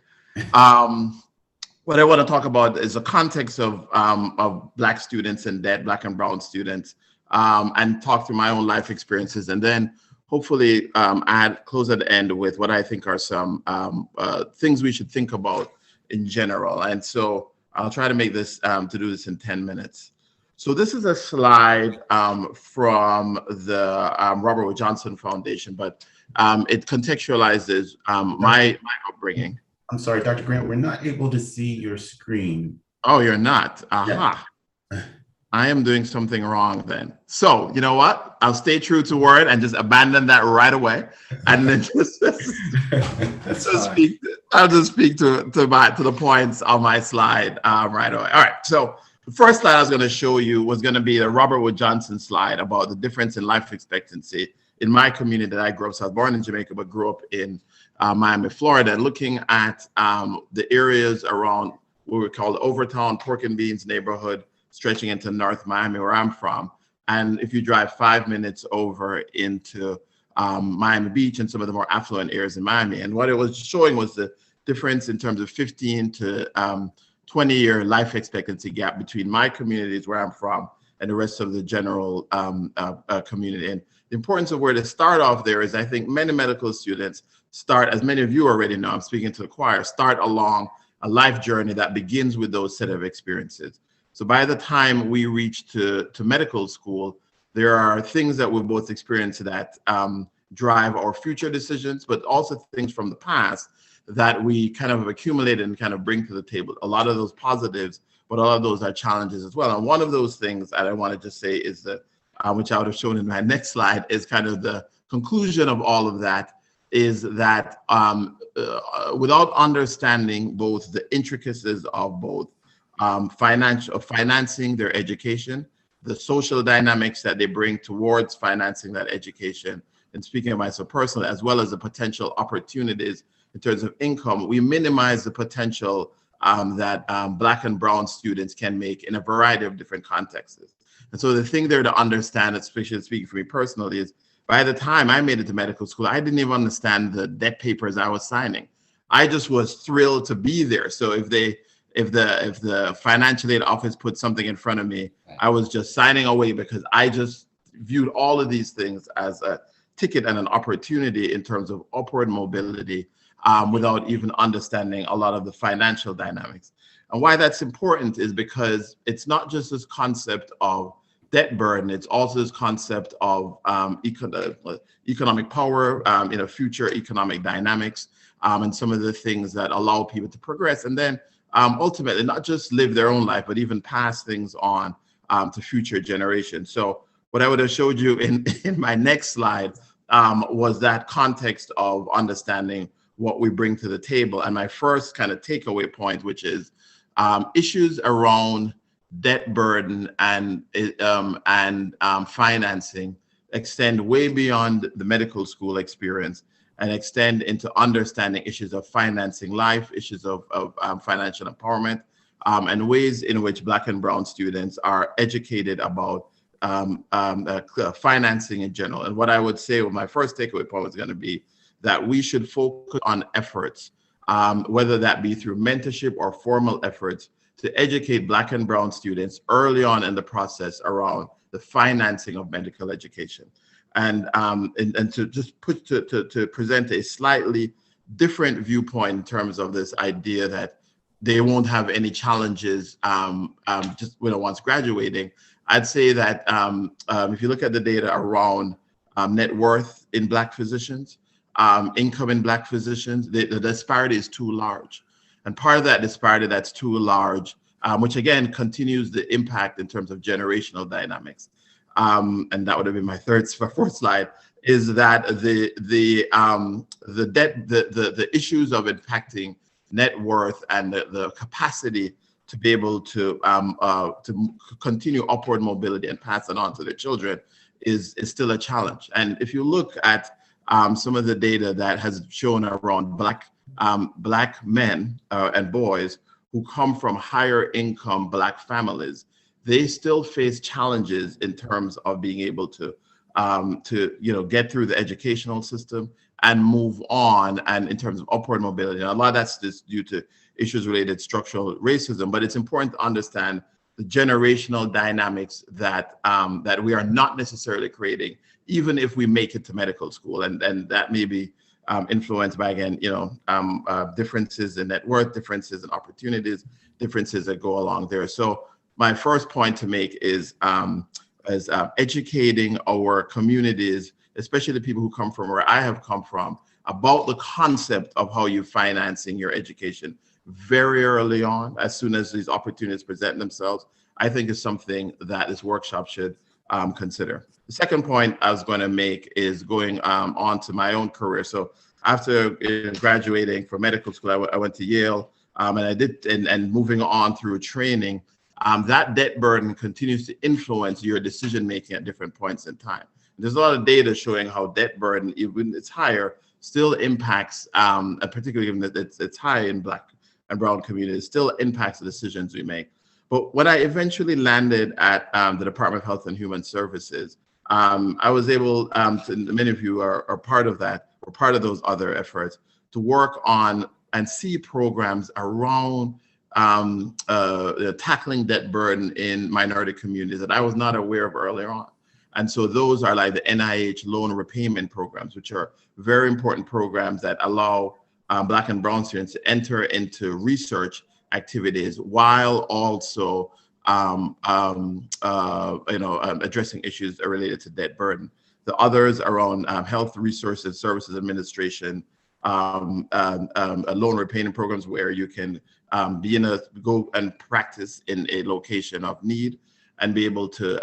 what I want to talk about is the context of Black students and debt, Black and brown students, and talk through my own life experiences, and then hopefully close at the end with what I think are some things we should think about in general. And so I'll try to make this, to do this in 10 minutes. So this is a slide from the Robert Wood Johnson Foundation, but it contextualizes my upbringing.
I'm sorry, Dr. Grant, we're not able to see your screen.
Oh, you're not? Aha. Yeah. I am doing something wrong then. So you know what? I'll stay true to word and just abandon that right away. And then I'll just speak to the points on my slide right away. All right. So the first slide I was going to show you was going to be the Robert Wood Johnson slide about the difference in life expectancy in my community that I grew up. So I was born in Jamaica, but grew up in Miami, Florida, looking at the areas around what we call the Overtown, Pork and Beans neighborhood, stretching into North Miami, where I'm from. And if you drive 5 minutes over into Miami Beach and some of the more affluent areas in Miami, and what it was showing was the difference in terms of 15 to 20-year life expectancy gap between my communities where I'm from and the rest of the general community. And the importance of where to start off there is I think many medical students start, as many of you already know, I'm speaking to the choir, start along a life journey that begins with those set of experiences. So by the time we reach to medical school, there are things that we both experience that drive our future decisions, but also things from the past that we kind of accumulate and kind of bring to the table. A lot of those positives, but a lot of those are challenges as well. And one of those things that I wanted to say is that, which I would have shown in my next slide, is kind of the conclusion of all of that, is that without understanding both the intricacies of both financing their education, the social dynamics that they bring towards financing that education, and speaking of myself personally, as well as the potential opportunities in terms of income, we minimize the potential that Black and brown students can make in a variety of different contexts. And so the thing there to understand, especially speaking for me personally, is by the time I made it to medical school, I didn't even understand the debt papers I was signing. I just was thrilled to be there. So if the financial aid office put something in front of me, I was just signing away because I just viewed all of these things as a ticket and an opportunity in terms of upward mobility without even understanding a lot of the financial dynamics. And why that's important is because it's not just this concept of debt burden, it's also this concept of economic power, future economic dynamics, and some of the things that allow people to progress. And then ultimately not just live their own life, but even pass things on to future generations. So what I would have showed you in my next slide was that context of understanding what we bring to the table. And my first kind of takeaway point, which is issues around debt burden and financing extend way beyond the medical school experience and extend into understanding issues of financing life, issues of financial empowerment, and ways in which Black and brown students are educated about financing in general. And what I would say, my first takeaway point is going to be that we should focus on efforts, whether that be through mentorship or formal efforts, to educate Black and brown students early on in the process around the financing of medical education. And to just to present a slightly different viewpoint in terms of this idea that they won't have any challenges just once graduating. I'd say that if you look at the data around net worth in Black physicians, income in Black physicians, the disparity is too large. And part of that disparity that's too large, which again continues the impact in terms of generational dynamics. And that would have been my fourth slide, is that the issues of impacting net worth and the capacity to be able to continue upward mobility and pass it on to their children is still a challenge. And if you look at some of the data that has shown around Black men and boys who come from higher income Black families, they still face challenges in terms of being able to get through the educational system and move on, and in terms of upward mobility. And a lot of that's just due to issues related to structural racism, but it's important to understand the generational dynamics that that we are not necessarily creating, even if we make it to medical school, and that may be influenced by, again, differences in net worth, differences in opportunities, differences that go along there. So my first point to make is educating our communities, especially the people who come from where I have come from, about the concept of how you're financing your education very early on, as soon as these opportunities present themselves. I think is something that this workshop should consider. The second point I was going to make is going on to my own career. So after graduating from medical school, I went to Yale, and moving on through training, that debt burden continues to influence your decision making at different points in time. There's a lot of data showing how debt burden, even it's higher, still impacts, particularly given that it's high in Black and brown communities, still impacts the decisions we make. But when I eventually landed at the Department of Health and Human Services, I was able to, many of you are part of that, or part of those other efforts, to work on and see programs around tackling debt burden in minority communities that I was not aware of earlier on. And so those are like the NIH loan repayment programs, which are very important programs that allow Black and brown students to enter into research activities while also addressing issues related to debt burden. The others are on health resources, services administration, loan repayment programs where you can go and practice in a location of need and be able to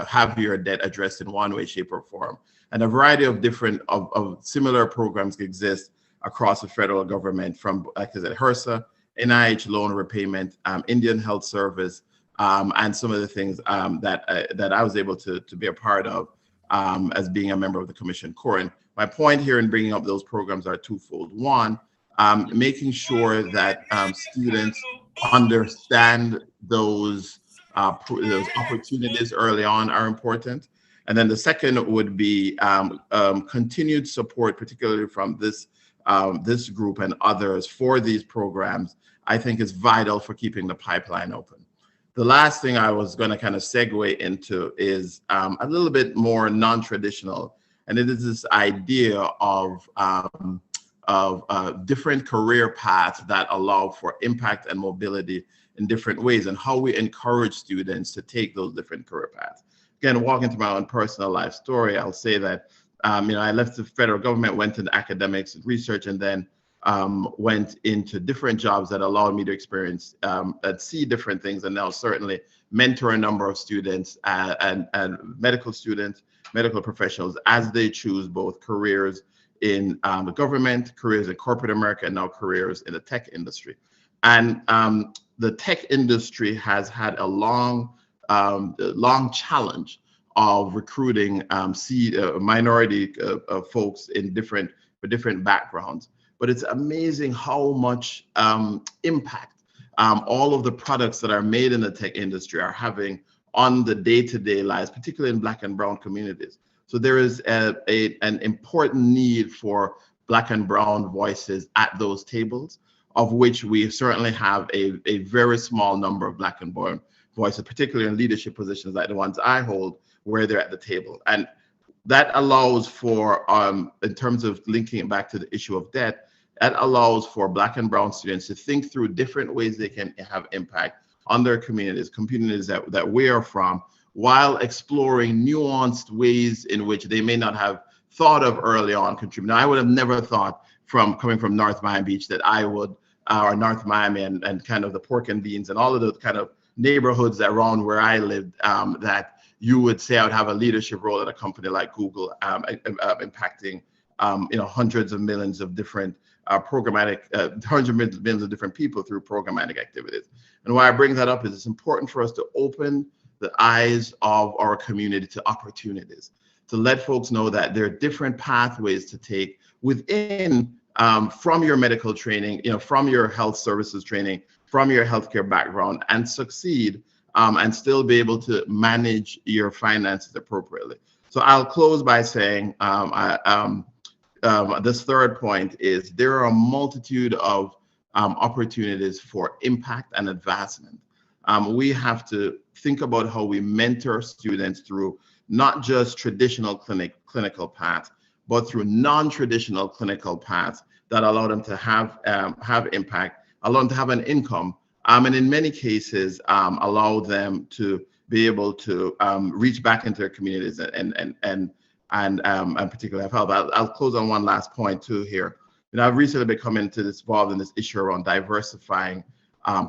have your debt addressed in one way, shape, or form. And a variety of different of similar programs exist across the federal government, from, like I said, HRSA, NIH loan repayment, Indian Health Service, and some of the things that I was able to be a part of as being a member of the Commission Core. And my point here in bringing up those programs are twofold. One, making sure that students understand those opportunities early on are important. And then the second would be continued support, particularly from this group and others for these programs, I think is vital for keeping the pipeline open. The last thing I was going to kind of segue into is a little bit more non-traditional, and it is this idea of different career paths that allow for impact and mobility in different ways, and how we encourage students to take those different career paths. Again, walking through my own personal life story, I'll say that I left the federal government, went into academics and research, and then went into different jobs that allowed me to experience and see different things, and now certainly mentor a number of students and medical students, medical professionals, as they choose both careers in the government, careers in corporate America, and now careers in the tech industry. And the tech industry has had a long challenge of recruiting minority folks in different backgrounds. But it's amazing how much impact all of the products that are made in the tech industry are having on the day-to-day lives, particularly in Black and brown communities. So there is an important need for Black and brown voices at those tables, of which we certainly have a very small number of Black and brown voices, particularly in leadership positions like the ones I hold, where they're at the table. And that allows for, in terms of linking it back to the issue of debt, that allows for Black and brown students to think through different ways they can have impact on their communities that we are from, while exploring nuanced ways in which they may not have thought of early on contributing. Now, I would have never thought, from coming from North Miami Beach, that I would, or North Miami and kind of the pork and beans and all of those kind of neighborhoods around where I lived, that you would say I would have a leadership role at a company like Google, impacting hundreds of millions of different hundreds of millions of different people through programmatic activities. And why I bring that up is it's important for us to open the eyes of our community to opportunities, to let folks know that there are different pathways to take within, from your medical training, from your health services training, from your healthcare background, and succeed and still be able to manage your finances appropriately. So I'll close by saying this third point is there are a multitude of opportunities for impact and advancement. We have to think about how we mentor students through not just traditional clinical paths, but through non-traditional clinical paths that allow them to have impact, allow them to have an income, and in many cases allow them to be able to reach back into their communities and particularly have help. I'll close on one last point too here. I've recently become involved in this issue around diversifying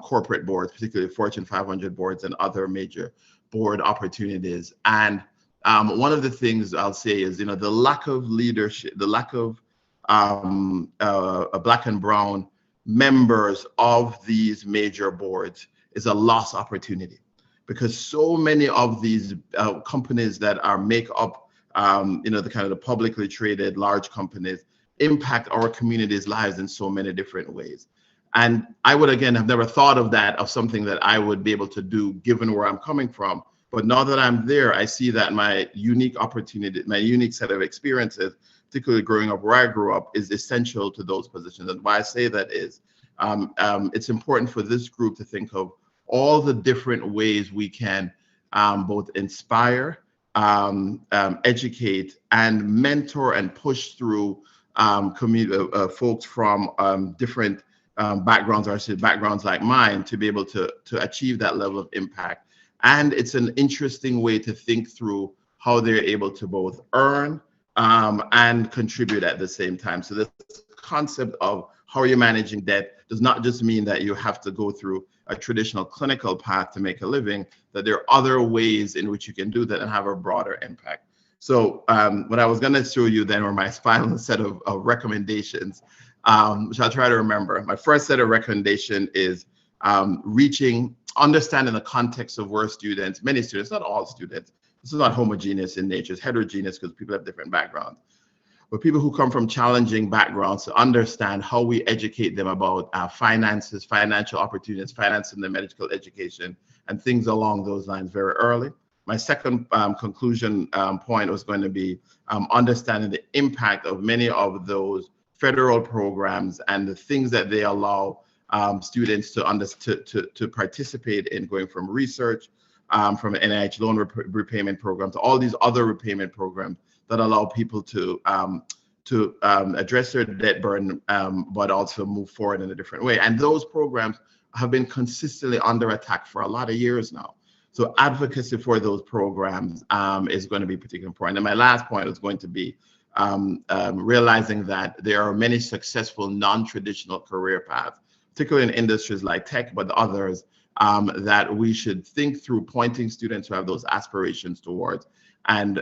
corporate boards, particularly Fortune 500 boards and other major board opportunities. And one of the things I'll say is, the lack of leadership, the lack of Black and brown members of these major boards is a lost opportunity, because so many of these companies that are make up, the kind of the publicly traded large companies impact our communities' lives in so many different ways. And I would, again, have never thought of that, of something that I would be able to do given where I'm coming from. But now that I'm there, I see that my unique opportunity, my unique set of experiences, particularly growing up where I grew up, is essential to those positions. And why I say that is it's important for this group to think of all the different ways we can both inspire, educate, and mentor and push through folks from different backgrounds, or I say backgrounds like mine, to be able to achieve that level of impact. And it's an interesting way to think through how they're able to both earn and contribute at the same time. So this concept of how you're managing debt does not just mean that you have to go through a traditional clinical path to make a living, that there are other ways in which you can do that and have a broader impact. So what I was going to show you then were my final set of recommendations, which I'll try to remember. My first set of recommendation is understanding the context of where students, many students, not all students, this is not homogeneous in nature, it's heterogeneous because people have different backgrounds. But people who come from challenging backgrounds, to understand how we educate them about finances, financial opportunities, financing their medical education, and things along those lines very early. My second conclusion point was going to be understanding the impact of many of those federal programs and the things that they allow students to participate in, going from research, from an NIH loan repayment program to all these other repayment programs that allow people to address their debt burden, but also move forward in a different way. And those programs have been consistently under attack for a lot of years now. So advocacy for those programs is going to be particularly important. And my last point is going to be realizing that there are many successful non-traditional career paths, particularly in industries like tech, but others, that we should think through pointing students who have those aspirations towards, and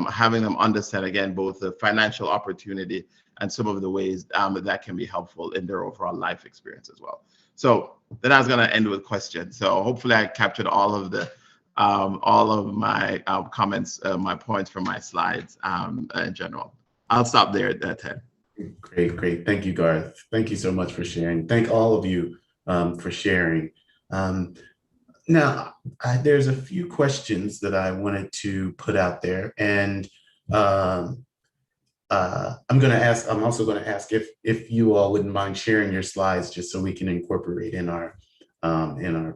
having them understand, again, both the financial opportunity and some of the ways that can be helpful in their overall life experience as well. So then I was going to end with questions. So hopefully I captured all of my comments, my points from my slides in general. I'll stop there, Ted.
Great. Thank you, Garth. Thank you so much for sharing. Thank all of you for sharing. Now, there's a few questions that I wanted to put out there, and I'm also going to ask if you all wouldn't mind sharing your slides, just so we can incorporate in our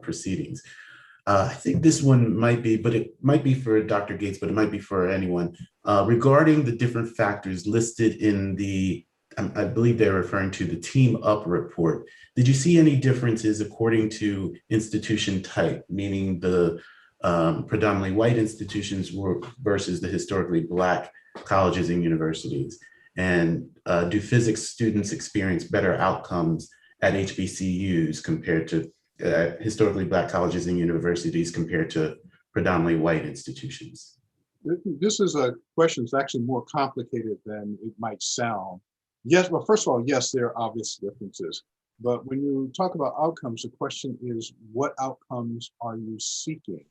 proceedings. I think this one might be, but it might be for Dr. Gates, but it might be for anyone. Regarding the different factors listed in the, I believe they're referring to the Team Up report. Did you see any differences according to institution type, meaning the predominantly white institutions versus the historically Black colleges and universities? And do physics students experience better outcomes at HBCUs compared to historically Black colleges and universities compared to predominantly white institutions?
This is a question that's actually more complicated than it might sound. Yes, well, first of all, yes, there are obvious differences. But when you talk about outcomes, the question is, what outcomes are you seeking?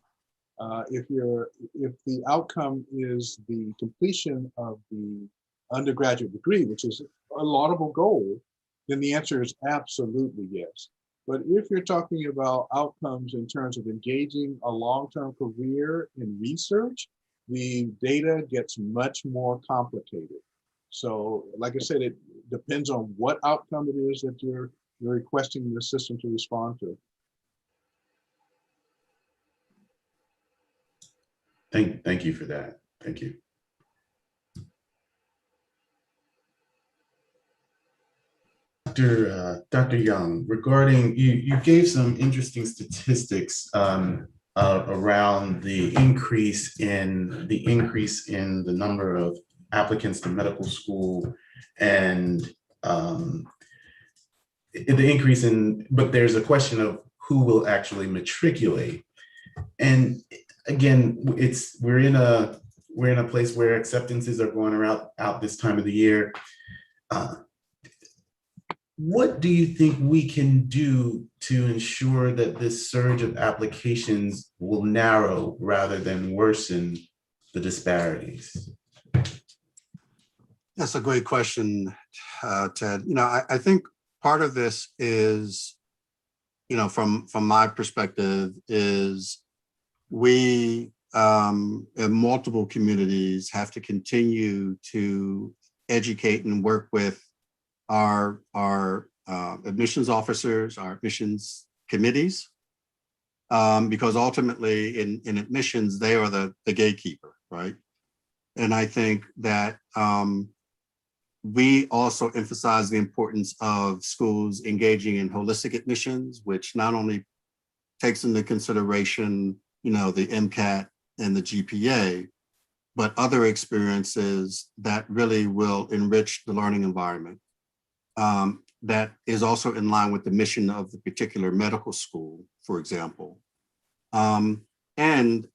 If the outcome is the completion of the undergraduate degree, which is a laudable goal, then the answer is absolutely yes. But if you're talking about outcomes in terms of engaging a long-term career in research, the data gets much more complicated. So like I said, it depends on what outcome it is that you're requesting the system to respond to.
Thank you for that. Thank you. Dr. Young, regarding, you gave some interesting statistics around the increase in the number of applicants to medical school and the increase in, but there's a question of who will actually matriculate. And again, we're in a place where acceptances are going out this time of the year. What do you think we can do to ensure that this surge of applications will narrow rather than worsen the disparities?
That's a great question, Ted. I think part of this is, from my perspective, is we in multiple communities have to continue to educate and work with our admissions officers, our admissions committees, because ultimately in admissions, they are the gatekeeper, right? And I think that we also emphasize the importance of schools engaging in holistic admissions, which not only takes into consideration, the MCAT and the GPA, but other experiences that really will enrich the learning environment. That is also in line with the mission of the particular medical school, for example. And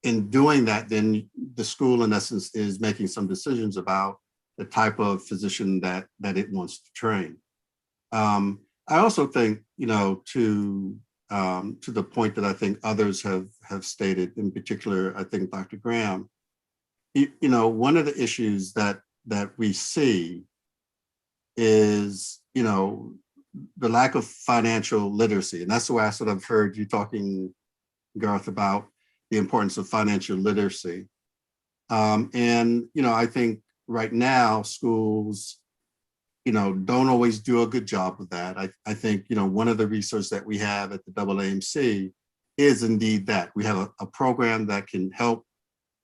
in doing that, then the school, in essence, is making some decisions about the type of physician that it wants to train. I also think, to the point that I think others have stated, in particular, I think Dr. Graham, one of the issues that we see is, the lack of financial literacy. And that's the way I sort of heard you talking, Garth, about the importance of financial literacy. And, I think right now schools, don't always do a good job of that. I think, one of the resources that we have at the AAMC is indeed that. We have a program that can help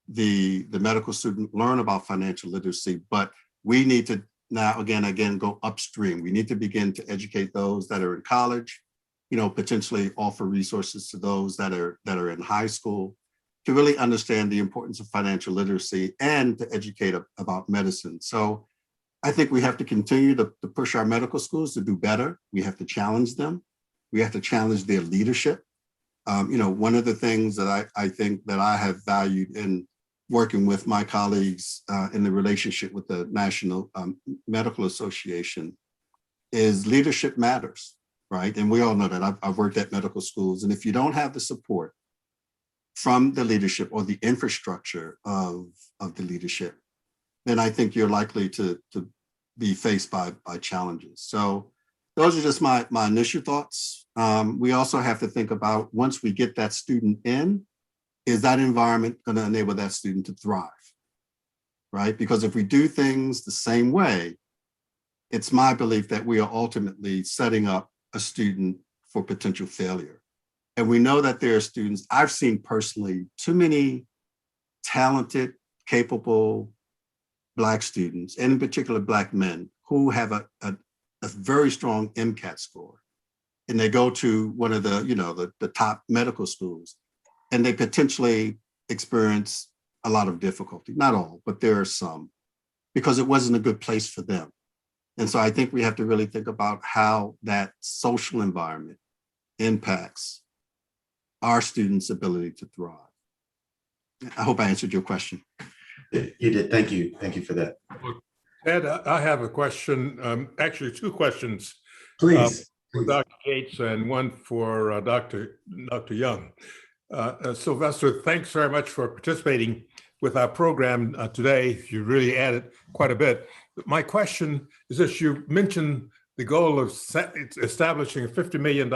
the medical student learn about financial literacy, but we need to now, again, go upstream. We need to begin to educate those that are in college, potentially offer resources to those that are in high school to really understand the importance of financial literacy and to educate about medicine. So I think we have to continue to push our medical schools to do better. We have to challenge them. We have to challenge their leadership. One of the things that I think that I have valued in working with my colleagues in the relationship with the National Medical Association is leadership matters, right? And we all know that. I've worked at medical schools, and if you don't have the support from the leadership or the infrastructure of the leadership, then I think you're likely to be faced by challenges. So those are just my initial thoughts. We also have to think about, once we get that student in, is that environment going to enable that student to thrive, right? Because if we do things the same way, it's my belief that we are ultimately setting up a student for potential failure. And we know that there are students, I've seen personally, too many talented, capable Black students, and in particular Black men, who have a very strong MCAT score. And they go to one of the top medical schools, and they potentially experience a lot of difficulty. Not all, but there are some, because it wasn't a good place for them. And so I think we have to really think about how that social environment impacts our students' ability to thrive. I hope I answered your question.
You did. Thank you. Thank you for that.
Ed, I have a question, actually two questions.
Please.
For Dr. Gates and one for Dr. Young. Sylvester, thanks very much for participating with our program today. You really added quite a bit. My question is this: you mentioned the goal of establishing a $50 million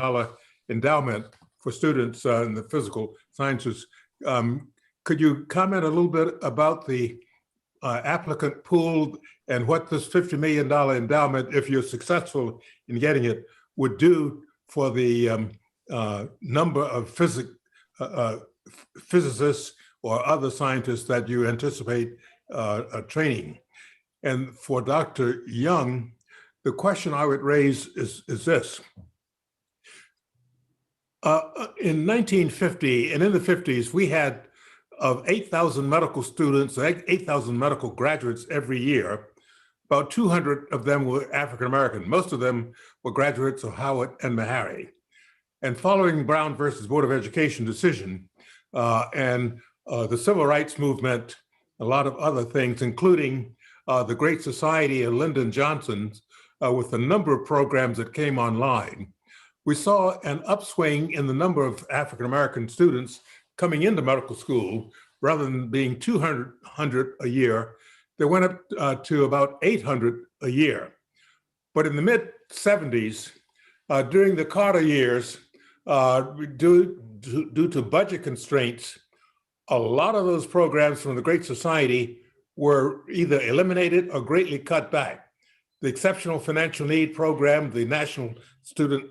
endowment for students in the physical sciences. could you comment a little bit about the applicant pool and what this $50 million endowment, if you're successful in getting it, would do for the number of physicists or other scientists that you anticipate training? And for Dr. Young, the question I would raise is this. In 1950 and in the 50s, we had of 8,000 medical students, 8,000 medical graduates every year, about 200 of them were African-American. Most of them were graduates of Howard and Meharry. And following Brown versus Board of Education decision and the Civil Rights Movement, a lot of other things, including the Great Society of Lyndon Johnson, with a number of programs that came online, we saw an upswing in the number of African-American students coming into medical school. Rather than being 200 a year, they went up to about 800 a year. But in the mid-70s, during the Carter years, due to budget constraints, a lot of those programs from the Great Society were either eliminated or greatly cut back. The Exceptional Financial Need Program, the National Student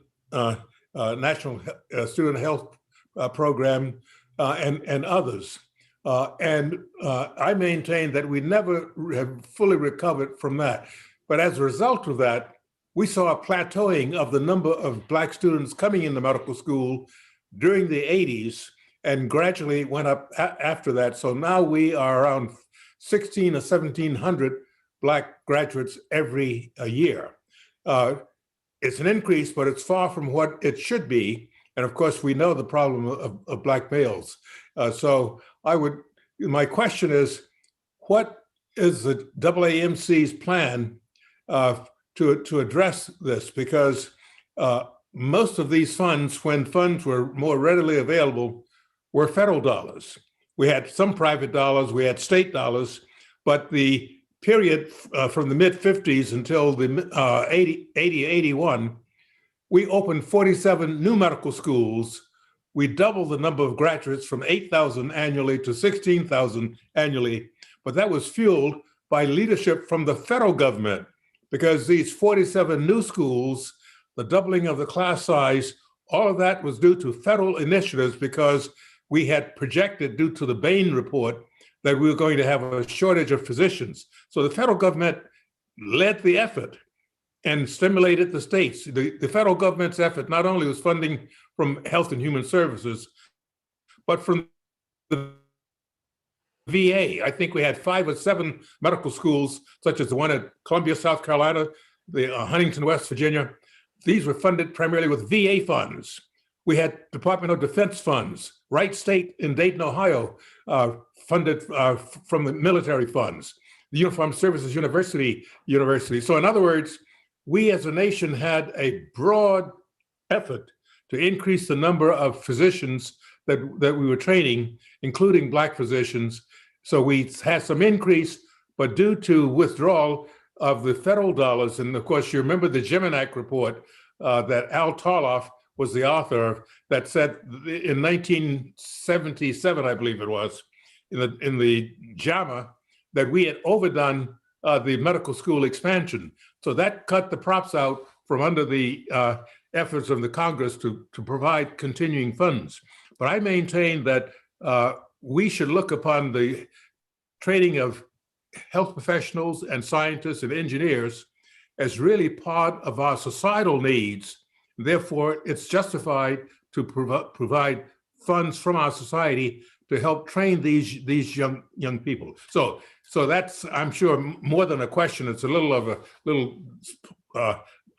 Health Program, and others. I maintain that we never have fully recovered from that. But as a result of that, we saw a plateauing of the number of Black students coming into medical school during the 80s and gradually went up after that. So now we are around 1,600 or 1,700 Black graduates every year. It's an increase, but it's far from what it should be. And of course, we know the problem of Black males. So my question is, what is the AAMC's plan to address this? Because most of these funds, when funds were more readily available, were federal dollars. We had some private dollars, we had state dollars, but the period from the mid-50s until the 81, we opened 47 new medical schools. We doubled the number of graduates from 8,000 annually to 16,000 annually, but that was fueled by leadership from the federal government, because these 47 new schools, the doubling of the class size, all of that was due to federal initiatives, because we had projected, due to the Bain report, that we were going to have a shortage of physicians. So the federal government led the effort and stimulated the states. The federal government's effort not only was funding from Health and Human Services, but from the VA. I think we had 5 or 7 medical schools, such as the one at Columbia, South Carolina, the Huntington, West Virginia. These were funded primarily with VA funds. We had Department of Defense funds. Wright State in Dayton, Ohio, funded from the military funds. The Uniformed Services University. So in other words, we as a nation had a broad effort to increase the number of physicians that we were training, including Black physicians. So we had some increase, but due to withdrawal of the federal dollars, and of course, you remember the Geminack report that Al Tarloff was the author of, that said in 1977, I believe it was, in the JAMA, that we had overdone the medical school expansion. So that cut the props out from under the efforts of the Congress to provide continuing funds. But I maintain that we should look upon the training of health professionals and scientists and engineers as really part of our societal needs. Therefore, it's justified to provide funds from our society to help train these young people. So that's, I'm sure, more than a question. It's a little of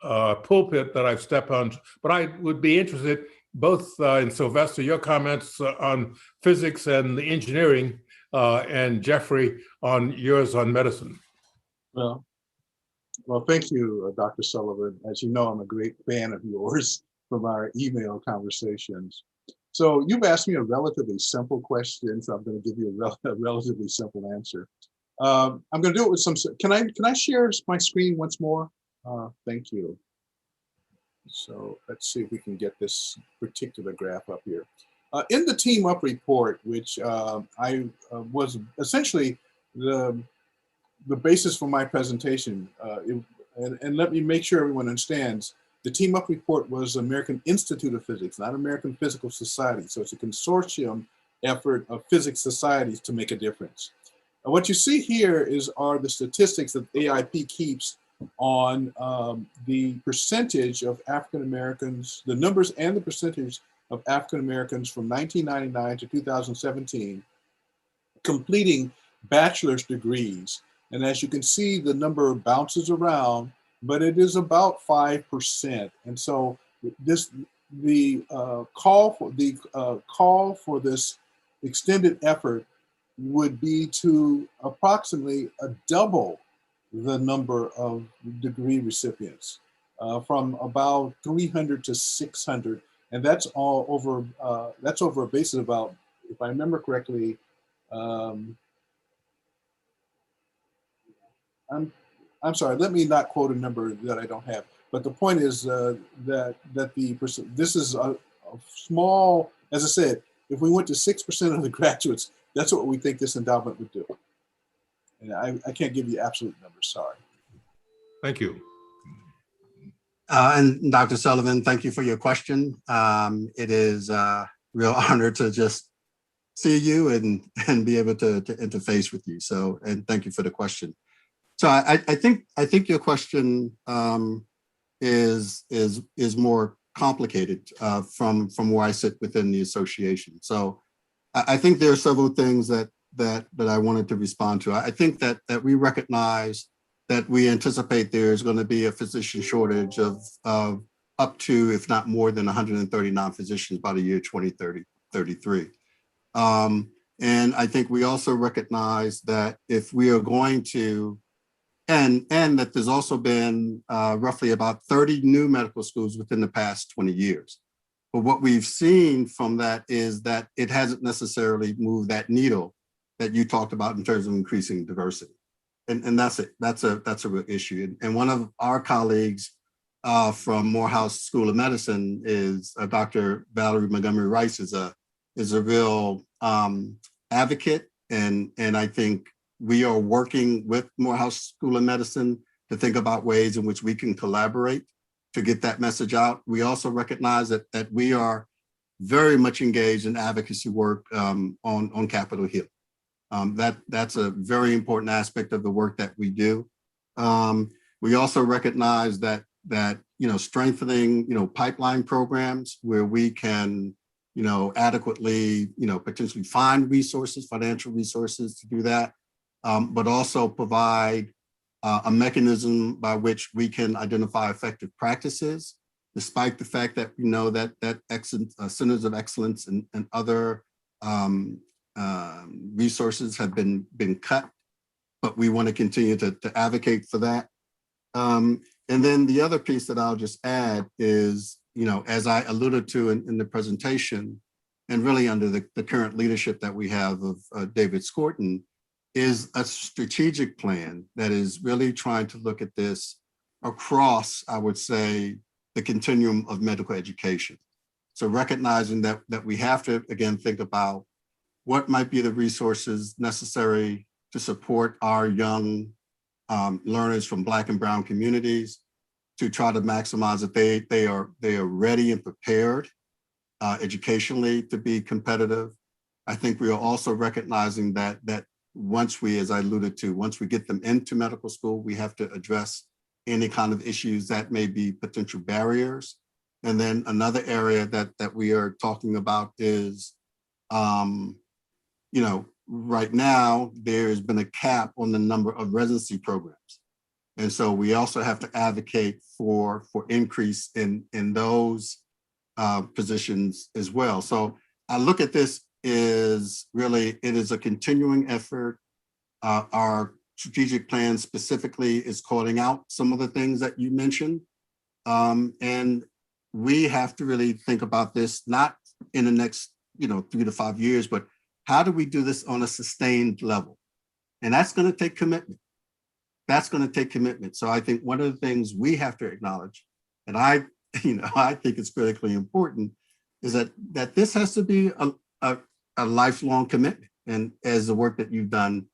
a pulpit that I've stepped on. But I would be interested both in Sylvester, your comments on physics and the engineering, and Jeffrey on yours on medicine.
Well, thank you, Dr. Sullivan. As you know, I'm a great fan of yours from our email conversations. So you've asked me a relatively simple question, so I'm going to give you a relatively simple answer. I'm going to do it with some. Can I share my screen once more? Thank you. So let's see if we can get this particular graph up here. In the Team Up report, which I was essentially the basis for my presentation, and let me make sure everyone understands, the Team Up report was American Institute of Physics, not American Physical Society. So it's a consortium effort of physics societies to make a difference. And what you see here are the statistics that AIP keeps on the percentage of African Americans, the numbers and the percentage of African Americans from 1999 to 2017 completing bachelor's degrees. And as you can see, the number bounces around, but it is about 5%. And so the call for this extended effort would be to approximately double the number of degree recipients from about 300 to 600. And that's all over, that's over a basis of about, if I remember correctly, I'm sorry, let me not quote a number that I don't have. But the point is that this is a small, as I said, if we went to 6% of the graduates, that's what we think this endowment would do. And I can't give you absolute numbers, sorry.
Thank you.
And Dr. Sullivan, thank you for your question. It is a real honor to just see you and be able to interface with you. So, and thank you for the question. So I think your question is more complicated from where I sit within the association. So I think there are several things that I wanted to respond to. I think that we recognize that we anticipate there's going to be a physician shortage of up to, if not more than 139 physicians by the year 2033. And I think we also recognize that if we are going to, and that there's also been roughly about 30 new medical schools within the past 20 years. But what we've seen from that is that it hasn't necessarily moved that needle that you talked about in terms of increasing diversity. And that's it. That's a real issue. And one of our colleagues from Morehouse School of Medicine is Dr. Valerie Montgomery Rice is a real advocate. And I think we are working with Morehouse School of Medicine to think about ways in which we can collaborate to get that message out. We also recognize that we are very much engaged in advocacy work on Capitol Hill. That's a very important aspect of the work that we do. We also recognize that strengthening pipeline programs where we can adequately potentially find resources, financial resources to do that, but also provide a mechanism by which we can identify effective practices, despite the fact that we know that centers of excellence and other resources have been cut, but we want to continue to advocate for that. And then the other piece that I'll just add is, as I alluded to in the presentation, and really under the current leadership that we have of David Skorton, is a strategic plan that is really trying to look at this across, I would say, the continuum of medical education. So recognizing that we have to, again, think about what might be the resources necessary to support our young learners from Black and Brown communities, to try to maximize that they are ready and prepared educationally to be competitive. I think we are also recognizing that once we, as I alluded to, once we get them into medical school, we have to address any kind of issues that may be potential barriers. And then another area that we are talking about is, right now, there's been a cap on the number of residency programs. And so we also have to advocate for increase in those positions as well. So I look at this is really, it is a continuing effort. Our strategic plan specifically is calling out some of the things that you mentioned. And we have to really think about this, not in the next 3 to 5 years, but how do we do this on a sustained level? And that's going to take commitment. That's going to take commitment. So I think one of the things we have to acknowledge, and I think it's critically important, is that this has to be a lifelong commitment, and as the work that you've done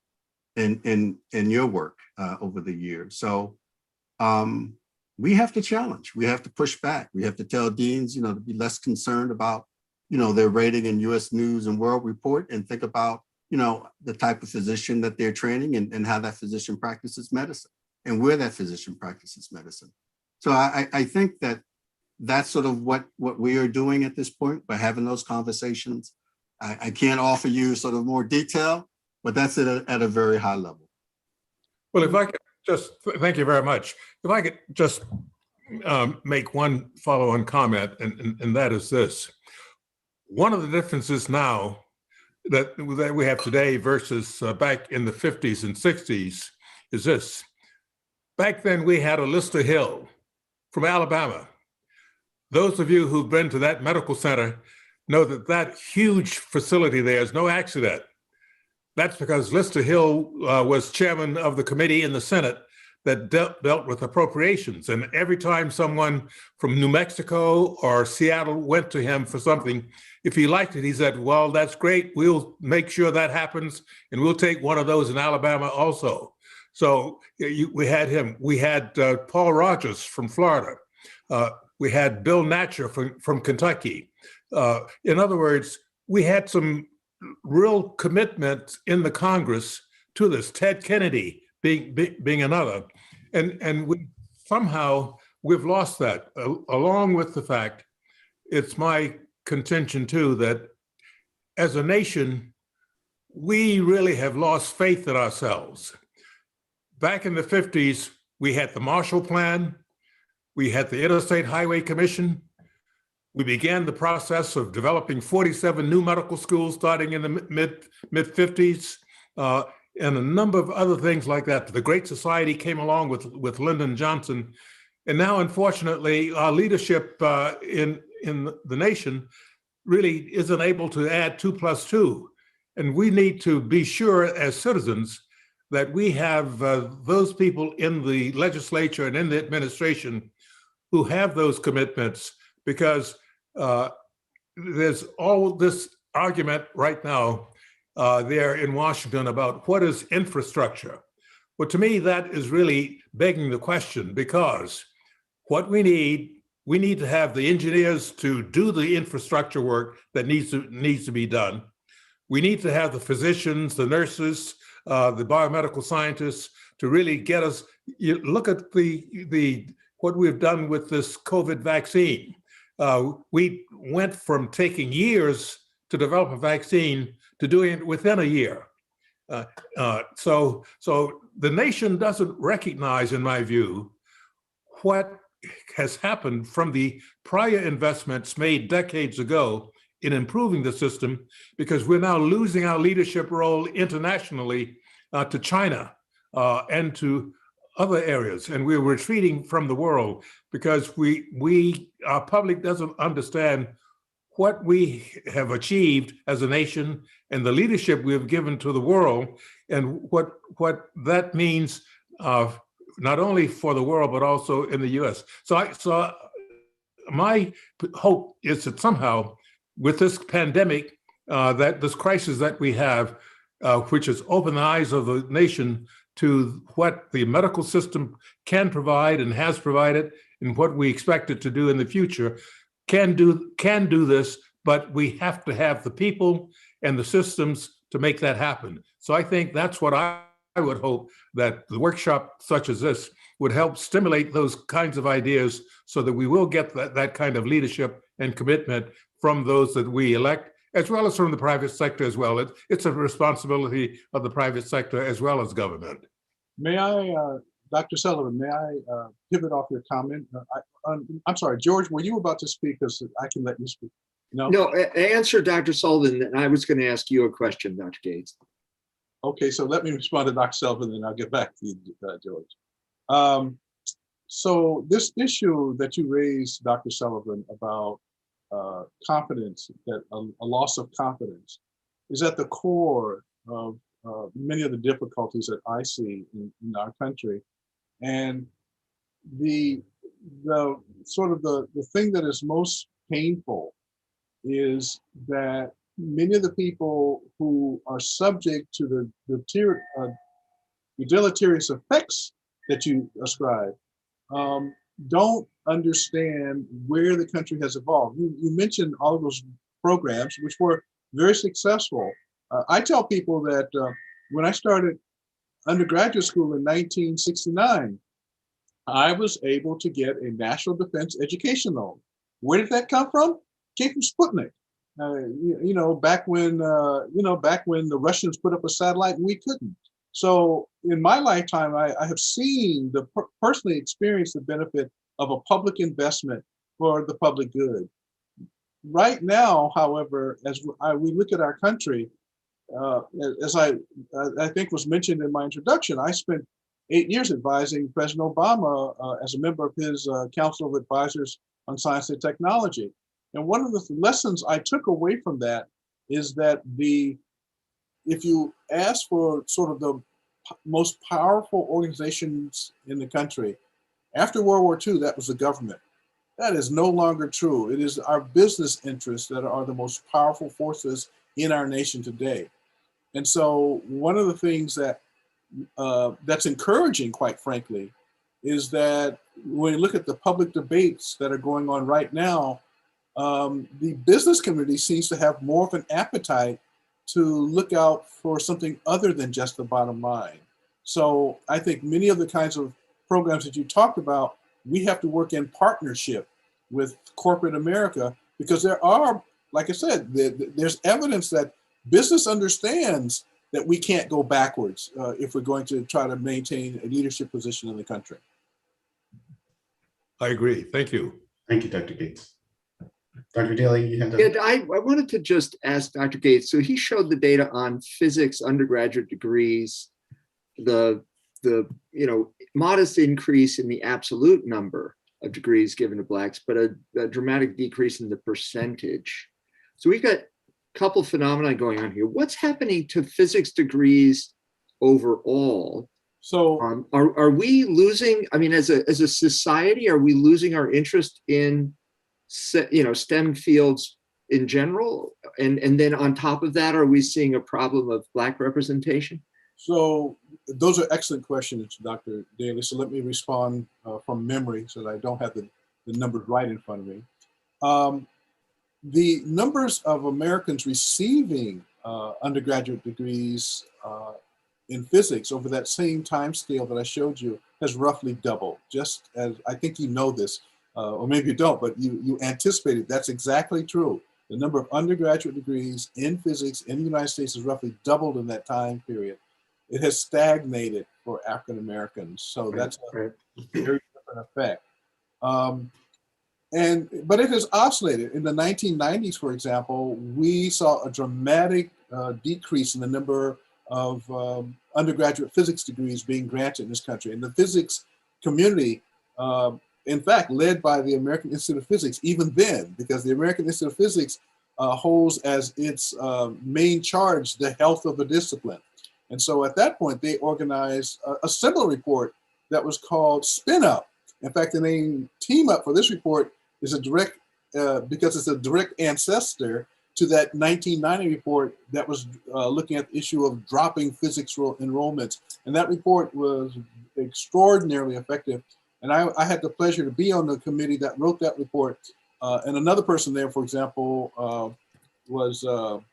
in your work over the years. So we have to challenge, we have to push back, we have to tell deans, to be less concerned about, their rating in U.S. News and World Report, and think about, the type of physician that they're training, and how that physician practices medicine, and where that physician practices medicine. So I think that that's sort of what we are doing at this point by having those conversations. I can't offer you sort of more detail, but that's at a very high level.
Well, if I could just, thank you very much. If I could just make one follow-on comment, and that is this. One of the differences now that we have today versus back in the 50s and 60s is this. Back then, we had a Lister Hill from Alabama. Those of you who've been to that medical center know that that huge facility there is no accident. That's because Lister Hill was chairman of the committee in the Senate that dealt with appropriations. And every time someone from New Mexico or Seattle went to him for something, if he liked it, he said, well, that's great. We'll make sure that happens. And we'll take one of those in Alabama also. So we had him. We had Paul Rogers from Florida. We had Bill Natcher from Kentucky. In other words, we had some real commitment in the Congress to this. Ted Kennedy being another, and we've lost that. Along with the fact, it's my contention too that as a nation, we really have lost faith in ourselves. Back in the 50s, we had the Marshall Plan, we had the Interstate Highway Commission. We began the process of developing 47 new medical schools starting in the mid-50s, and a number of other things like that. The Great Society came along with Lyndon Johnson. And now, unfortunately, our leadership in the nation really isn't able to add 2 + 2. And we need to be sure as citizens that we have those people in the legislature and in the administration who have those commitments, because there's all this argument right now there in Washington about what is infrastructure. Well, to me, that is really begging the question, because what we need to have the engineers to do the infrastructure work that needs to be done. We need to have the physicians, the nurses, the biomedical scientists to really get us. You look at what we've done with this COVID vaccine. We went from taking years to develop a vaccine to doing it within a year. So the nation doesn't recognize, in my view, what has happened from the prior investments made decades ago in improving the system, because we're now losing our leadership role internationally to China and to other areas, and we're retreating from the world because our public doesn't understand what we have achieved as a nation and the leadership we have given to the world, and what that means not only for the world but also in the U.S. So my hope is that somehow with this pandemic, that this crisis that we have, which has opened the eyes of the nation to what the medical system can provide and has provided, and what we expect it to do in the future, can do this, but we have to have the people and the systems to make that happen. So I think that's what I would hope, that the workshop such as this would help stimulate those kinds of ideas, so that we will get that kind of leadership and commitment from those that we elect, as well as from the private sector as well. It's a responsibility of the private sector as well as government.
May I, Dr. Sullivan, may I pivot off your comment? I'm sorry, George, were you about to speak? Because I can let you speak.
No, answer Dr. Sullivan, and I was going to ask you a question, Dr. Gates.
Okay, so let me respond to Dr. Sullivan, and I'll get back to you, George. So this issue that you raised, Dr. Sullivan, about confidence, that a loss of confidence, is at the core of many of the difficulties that I see in our country. And the sort of the thing that is most painful is that many of the people who are subject to the deleterious effects that you ascribe don't understand where the country has evolved. You mentioned all of those programs, which were very successful. I tell people that when I started undergraduate school in 1969, I was able to get a national defense education loan. Where did that come from? It came from Sputnik. Back when the Russians put up a satellite and we couldn't. So in my lifetime, I have seen personally experienced the benefit of a public investment for the public good. Right now, however, as we look at our country, as I think was mentioned in my introduction, I spent 8 years advising President Obama as a member of his Council of Advisors on Science and Technology. And one of the lessons I took away from that is that if you ask for sort of the most powerful organizations in the country, after World War II, that was the government. That is no longer true. It is our business interests that are the most powerful forces in our nation today. And so one of the things that's encouraging, quite frankly, is that when you look at the public debates that are going on right now, the business community seems to have more of an appetite to look out for something other than just the bottom line. So I think many of the kinds of programs that you talked about, we have to work in partnership with corporate America, because there are, like I said, there's evidence that business understands that we can't go backwards if we're going to try to maintain a leadership position in the country.
I agree. Thank you.
Thank you, Dr. Gates. Dr. Daly, you had
Yeah, I wanted to just ask Dr. Gates. So he showed the data on physics undergraduate degrees, the modest increase in the absolute number of degrees given to Blacks, but a dramatic decrease in the percentage. So we've got a couple phenomena going on here. What's happening to physics degrees overall?
So
are we losing, I mean, as a society, are we losing our interest in STEM fields in general? And then on top of that, are we seeing a problem of Black representation?
So those are excellent questions, Dr. Daly. So let me respond from memory so that I don't have the numbers right in front of me. The numbers of Americans receiving undergraduate degrees in physics over that same time scale that I showed you has roughly doubled. Just as, I think you know this, or maybe you don't, but you anticipated that's exactly true. The number of undergraduate degrees in physics in the United States has roughly doubled in that time period. It has stagnated for African Americans. So that's a very different effect. But it has oscillated. In the 1990s, for example, we saw a dramatic decrease in the number of undergraduate physics degrees being granted in this country. And the physics community, in fact, led by the American Institute of Physics, even then, because the American Institute of Physics holds as its main charge the health of the discipline. And so at that point, they organized a similar report that was called Spin Up. In fact, the name Team Up for this report is a direct, because it's a direct ancestor to that 1990 report that was looking at the issue of dropping physics enrollments. And that report was extraordinarily effective. And I had the pleasure to be on the committee that wrote that report. And another person there, for example, was, oh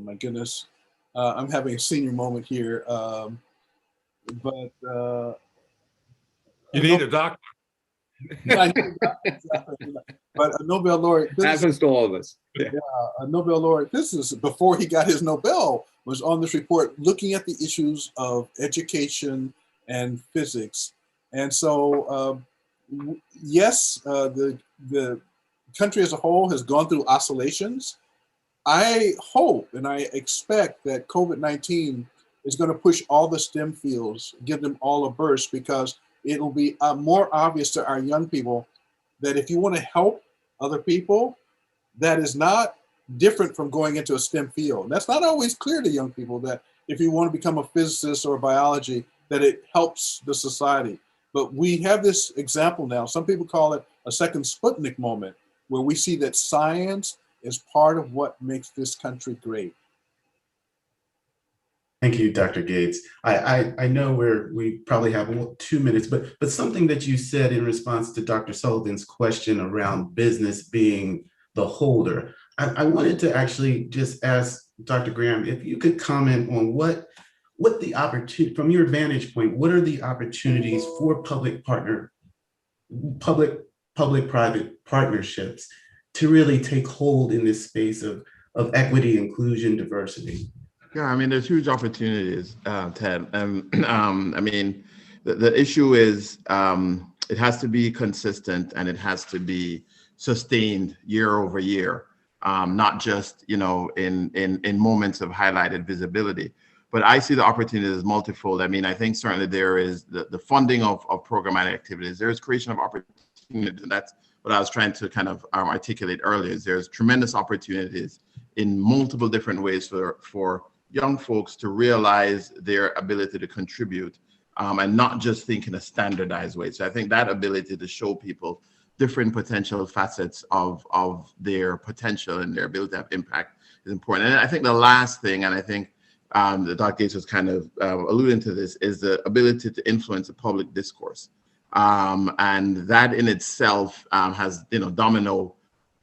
my goodness, I'm having a senior moment here. You
need a doctor.
But a Nobel laureate.
Happens to all of us.
Yeah, a Nobel laureate physicist, before he got his Nobel, was on this report looking at the issues of education and physics. And so, yes, the country as a whole has gone through oscillations. I hope and I expect that COVID-19 is going to push all the STEM fields, give them all a burst, because it'll be more obvious to our young people that if you want to help other people, that is not different from going into a STEM field. That's not always clear to young people, that if you want to become a physicist or biology, that it helps the society. But we have this example now. Some people call it a second Sputnik moment, where we see that science is part of what makes this country great.
Thank you, Dr. Gates. I know we probably have 2 minutes, but something that you said in response to Dr. Sullivan's question around business being the holder, I wanted to actually just ask Dr. Graham if you could comment on what the opportunity, from your vantage point, what are the opportunities for public-private partnerships to really take hold in this space of equity, inclusion, diversity?
Yeah, I mean, there's huge opportunities, Ted. I mean, the issue is it has to be consistent and it has to be sustained year over year, not just, you know, in moments of highlighted visibility. But I see the opportunity as multifold. I mean, I think certainly there is the funding of programmatic activities. There's creation of opportunities. And that's what I was trying to kind of articulate earlier. Is there's tremendous opportunities in multiple different ways for young folks to realize their ability to contribute and not just think in a standardized way. So I think that ability to show people different potential facets of their potential and their ability to have impact is important. And I think the last thing, and I think that Dr. Gates was kind of alluding to this, is the ability to influence the public discourse. And that in itself has, you know, domino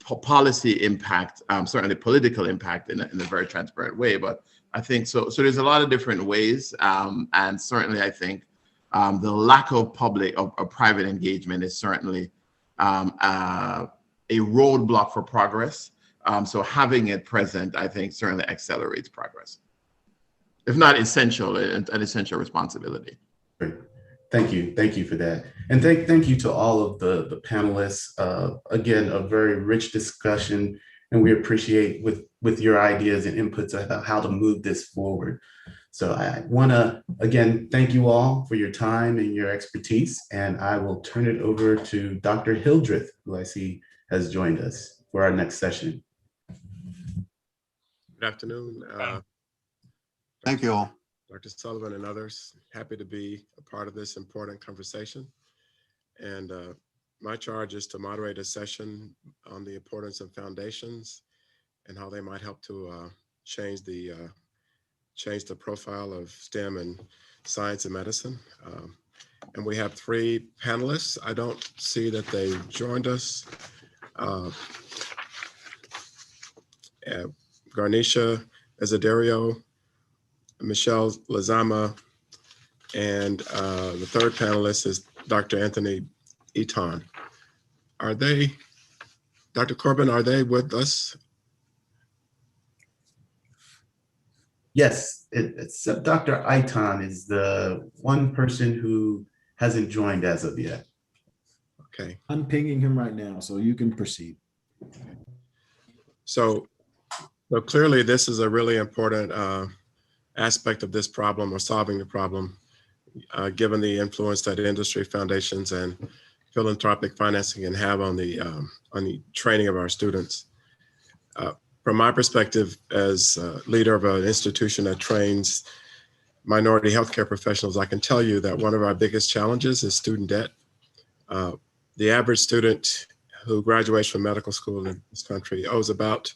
policy impact, certainly political impact in a very transparent way. But I think so there's a lot of different ways. And certainly I think the lack of public or private engagement is certainly a roadblock for progress. So having it present, I think, certainly accelerates progress, if not essential, an essential responsibility.
Great. Thank you for that. And thank you to all of the panelists. Again, a very rich discussion, and we appreciate with your ideas and inputs about how to move this forward. So I wanna, again, thank you all for your time and your expertise, and I will turn it over to Dr. Hildreth, who I see has joined us for our next session.
Good afternoon.
Thank you all.
Dr. Sullivan and others, happy to be a part of this important conversation. And my charge is to moderate a session on the importance of foundations and how they might help to change the profile of STEM and science and medicine. And we have 3 panelists. I don't see that they joined us. Garnisha Azedario, Michelle Lazama, and the 3rd panelist is Dr. Anthony Eaton. Are they, Dr. Corbin, are they with us?
Yes, except Dr. Eaton is the one person who hasn't joined as of yet.
Okay.
I'm pinging him right now, so you can proceed.
So clearly this is a really important aspect of this problem, or solving the problem, given the influence that industry foundations and philanthropic financing can have on the training of our students. From my perspective as leader of an institution that trains minority healthcare professionals, I can tell you that one of our biggest challenges is student debt. The average student who graduates from medical school in this country owes about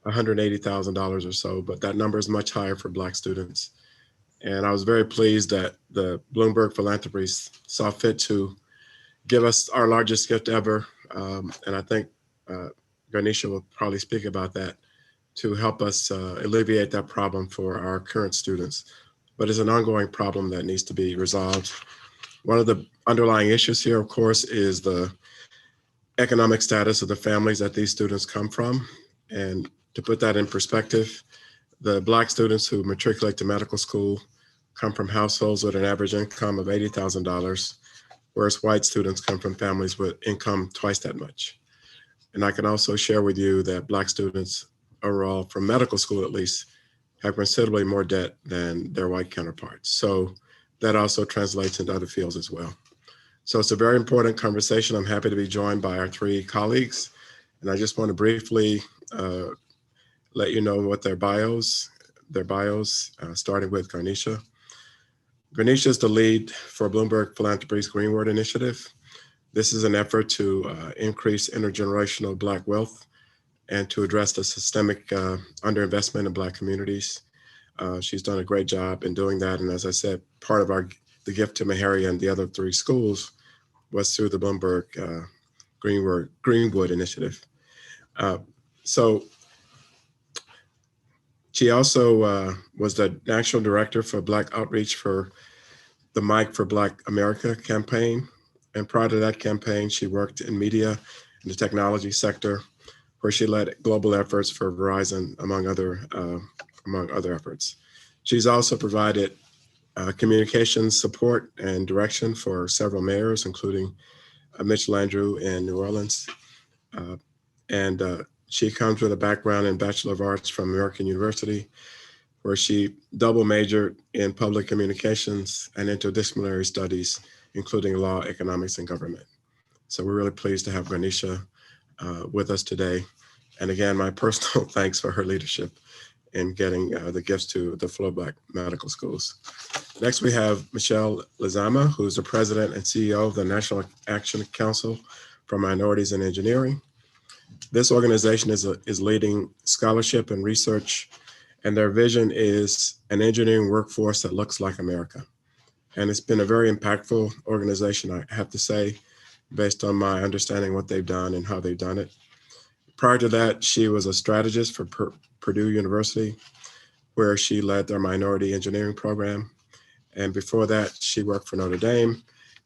$180,000 or so, but that number is much higher for Black students. And I was very pleased that the Bloomberg Philanthropies saw fit to give us our largest gift ever. And I think Garnisha will probably speak about that, to help us alleviate that problem for our current students. But it's an ongoing problem that needs to be resolved. One of the underlying issues here, of course, is the economic status of the families that these students come from. And to put that in perspective, the Black students who matriculate to medical school come from households with an average income of $80,000, whereas white students come from families with income twice that much. And I can also share with you that Black students overall, from medical school at least, have considerably more debt than their white counterparts. So that also translates into other fields as well. So it's a very important conversation. I'm happy to be joined by our 3 colleagues. And I just want to briefly let you know what their bios, starting with Garnisha. Garnisha is the lead for Bloomberg Philanthropies Greenward Initiative. This is an effort to increase intergenerational Black wealth and to address the systemic underinvestment in Black communities. She's done a great job in doing that. And as I said, part of the gift to Meharry and the other 3 schools was through the Bloomberg Greenwood Initiative. So she also was the National Director for Black Outreach for the Mic for Black America campaign. And prior to that campaign, she worked in media in the technology sector, where she led global efforts for Verizon, among other efforts. She's also provided communications support and direction for several mayors, including Mitch Landrieu in New Orleans. She comes with a background in Bachelor of Arts from American University, where she double majored in public communications and interdisciplinary studies, including law, economics, and government. So we're really pleased to have Garnisha with us today. And again, my personal thanks for her leadership in getting the gifts to the Flow Black Medical Schools. Next, we have Michelle Lizama, who's the president and CEO of the National Action Council for Minorities in Engineering. This organization is leading scholarship and research, and their vision is an engineering workforce that looks like America. And it's been a very impactful organization, I have to say, based on my understanding what they've done and how they've done it. Prior to that, she was a strategist for Purdue University, where she led their minority engineering program. And before that, she worked for Notre Dame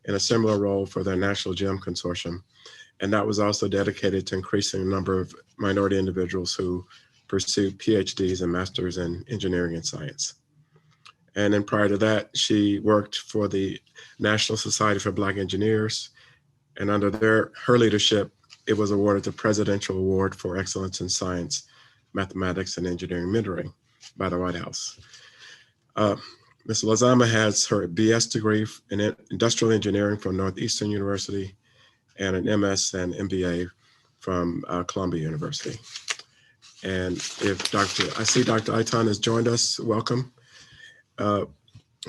in a similar role for their National GEM Consortium. And that was also dedicated to increasing the number of minority individuals who pursued PhDs and masters in engineering and science. And then prior to that, she worked for the National Society for Black Engineers. And under her leadership, it was awarded the Presidential Award for Excellence in Science, Mathematics, and Engineering Mentoring by the White House. Ms. Lizama has her BS degree in Industrial Engineering from Northeastern University and an MS and MBA from Columbia University. And if I see Dr. Aitan has joined us, welcome.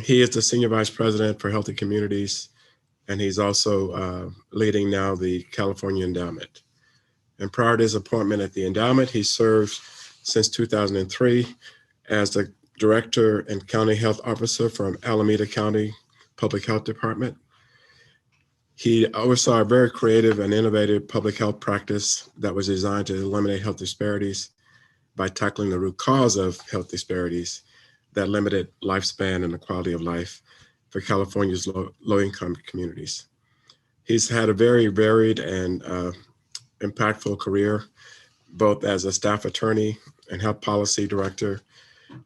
He is the Senior Vice President for Healthy Communities, and he's also leading now the California Endowment. And prior to his appointment at the endowment, he served since 2003 as the Director and County Health Officer from Alameda County Public Health Department. He oversaw a very creative and innovative public health practice that was designed to eliminate health disparities by tackling the root cause of health disparities that limited lifespan and the quality of life for California's low-income communities. He's had a very varied and impactful career, both as a staff attorney and health policy director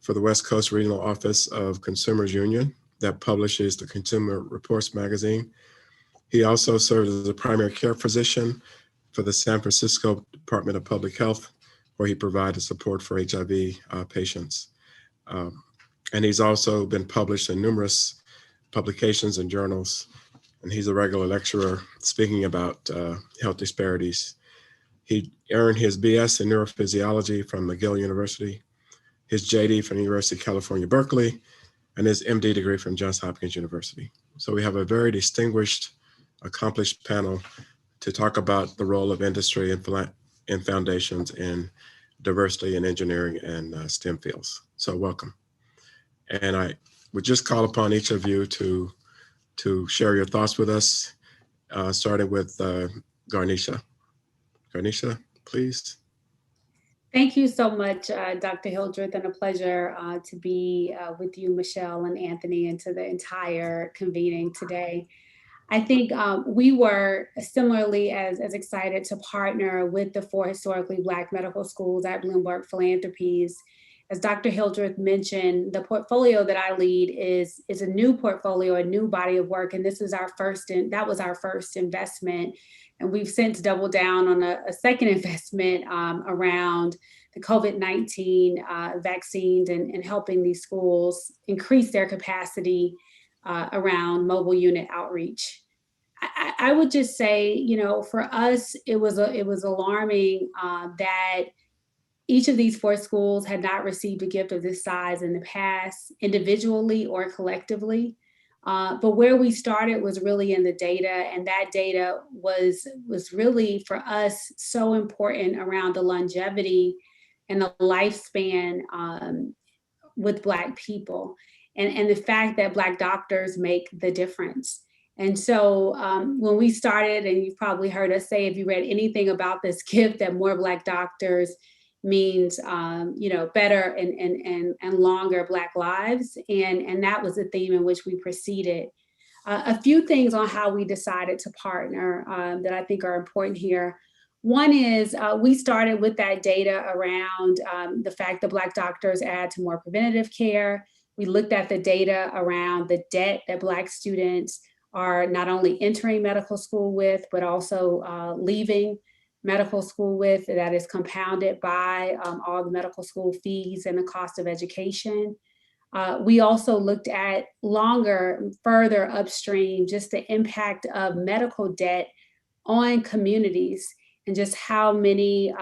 for the West Coast Regional Office of Consumers Union that publishes the Consumer Reports magazine. He also served as a primary care physician for the San Francisco Department of Public Health, where he provided support for HIV patients. And he's also been published in numerous publications and journals, and he's a regular lecturer speaking about health disparities. He earned his BS in neurophysiology from McGill University, his JD from the University of California, Berkeley, and his MD degree from Johns Hopkins University. So we have a very distinguished, accomplished panel to talk about the role of industry and foundations in diversity in engineering and STEM fields. So welcome. And I would just call upon each of you to share your thoughts with us, starting with Garnisha. Garnisha, please.
Thank you so much, Dr. Hildreth, and a pleasure to be with you, Michelle and Anthony, and to the entire convening today. I think we were similarly as excited to partner with the 4 historically Black medical schools at Bloomberg Philanthropies. As Dr. Hildreth mentioned, the portfolio that I lead is a new portfolio, a new body of work, and this is that was our first investment. And we've since doubled down on a second investment around the COVID-19 vaccines and helping these schools increase their capacity around mobile unit outreach. I would just say, for us, it was alarming that each of these 4 schools had not received a gift of this size in the past, individually or collectively. But where we started was really in the data, and that data was really for us so important around the longevity and the lifespan with Black people, and the fact that Black doctors make the difference. And so when we started, and you've probably heard us say, if you read anything about this gift, that more Black doctors means better and longer Black lives, and that was the theme in which we proceeded. A few things on how we decided to partner that I think are important here. One is we started with that data around the fact that Black doctors add to more preventative care. We looked at the data around the debt that Black students are not only entering medical school with, but also leaving medical school with, that is compounded by all the medical school fees and the cost of education. We also looked at further upstream, just the impact of medical debt on communities, and just how many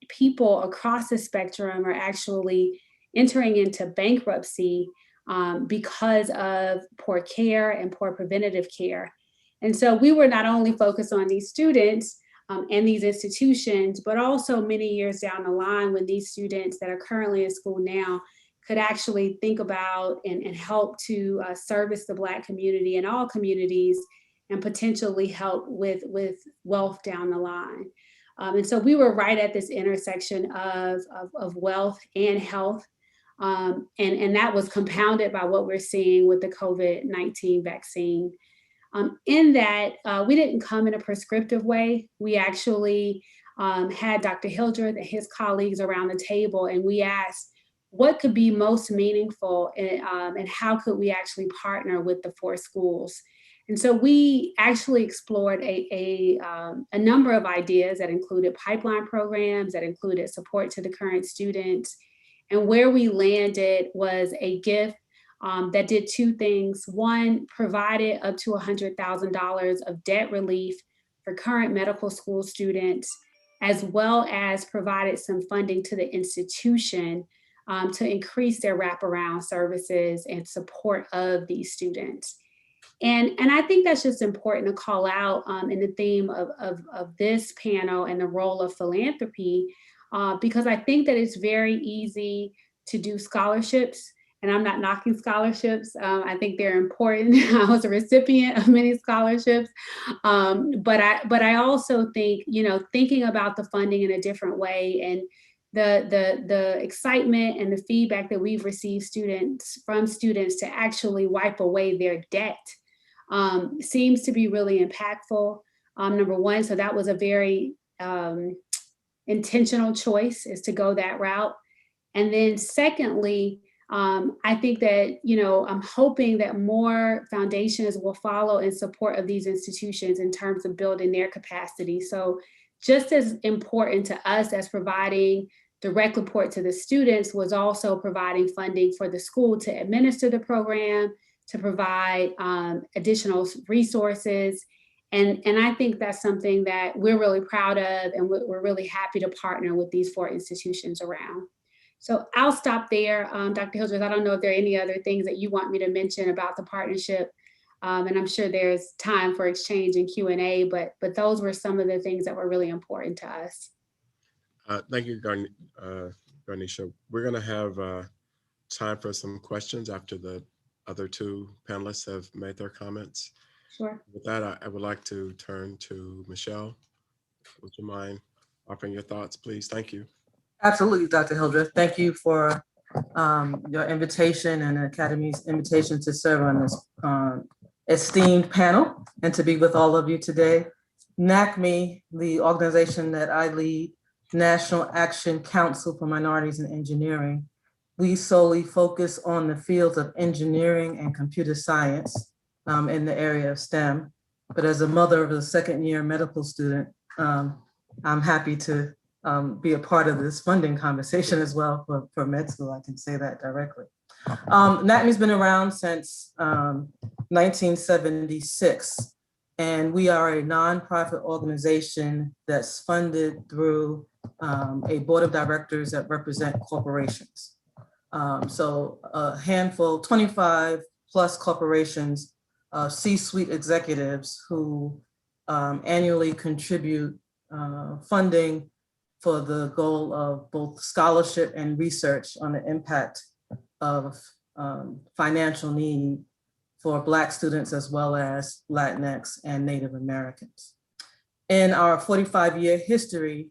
people across the spectrum are actually entering into bankruptcy because of poor care and poor preventative care. And so we were not only focused on these students and these institutions, but also many years down the line when these students that are currently in school now could actually think about and help to service the Black community and all communities, and potentially help with wealth down the line. And so we were right at this intersection of wealth and health. And that was compounded by what we're seeing with the COVID-19 vaccine. In that, we didn't come in a prescriptive way. We actually had Dr. Hildreth and his colleagues around the table, and we asked what could be most meaningful, and how could we actually partner with the 4 schools. And so we actually explored a number of ideas that included pipeline programs, that included support to the current students. And where we landed was a gift that did 2 things. One, provided up to $100,000 of debt relief for current medical school students, as well as provided some funding to the institution to increase their wraparound services and support of these students. And I think that's just important to call out in the theme of this panel and the role of philanthropy, because I think that it's very easy to do scholarships, and I'm not knocking scholarships. I think they're important. I was a recipient of many scholarships, but I also think, thinking about the funding in a different way, and the excitement and the feedback that we've received from students to actually wipe away their debt seems to be really impactful, number one. So that was a very intentional choice, is to go that route. And then secondly, I think that, I'm hoping that more foundations will follow in support of these institutions in terms of building their capacity. So just as important to us as providing direct support to the students was also providing funding for the school to administer the program, to provide additional resources. And I think that's something that we're really proud of, and we're really happy to partner with these 4 institutions around. So I'll stop there. Dr. Hildreth, I don't know if there are any other things that you want me to mention about the partnership. And I'm sure there's time for exchange and Q&A, but those were some of the things that were really important to us.
Thank you, Garnisha. We're going to have time for some questions after the other 2 panelists have made their comments.
Sure.
With that, I would like to turn to Michelle. Would you mind offering your thoughts, please? Thank you.
Absolutely, Dr. Hildreth. Thank you for your invitation and the Academy's invitation to serve on this esteemed panel and to be with all of you today. NACME, the organization that I lead, National Action Council for Minorities in Engineering, we solely focus on the fields of engineering and computer science in the area of STEM. But as a mother of a 2nd-year medical student, I'm happy to be a part of this funding conversation as well for med school. I can say that directly. NACME's been around since 1976, and we are a nonprofit organization that's funded through a board of directors that represent corporations. So a handful, 25 plus corporations C-suite executives who annually contribute funding for the goal of both scholarship and research on the impact of financial need for Black students as well as Latinx and Native Americans. In our 45-year history,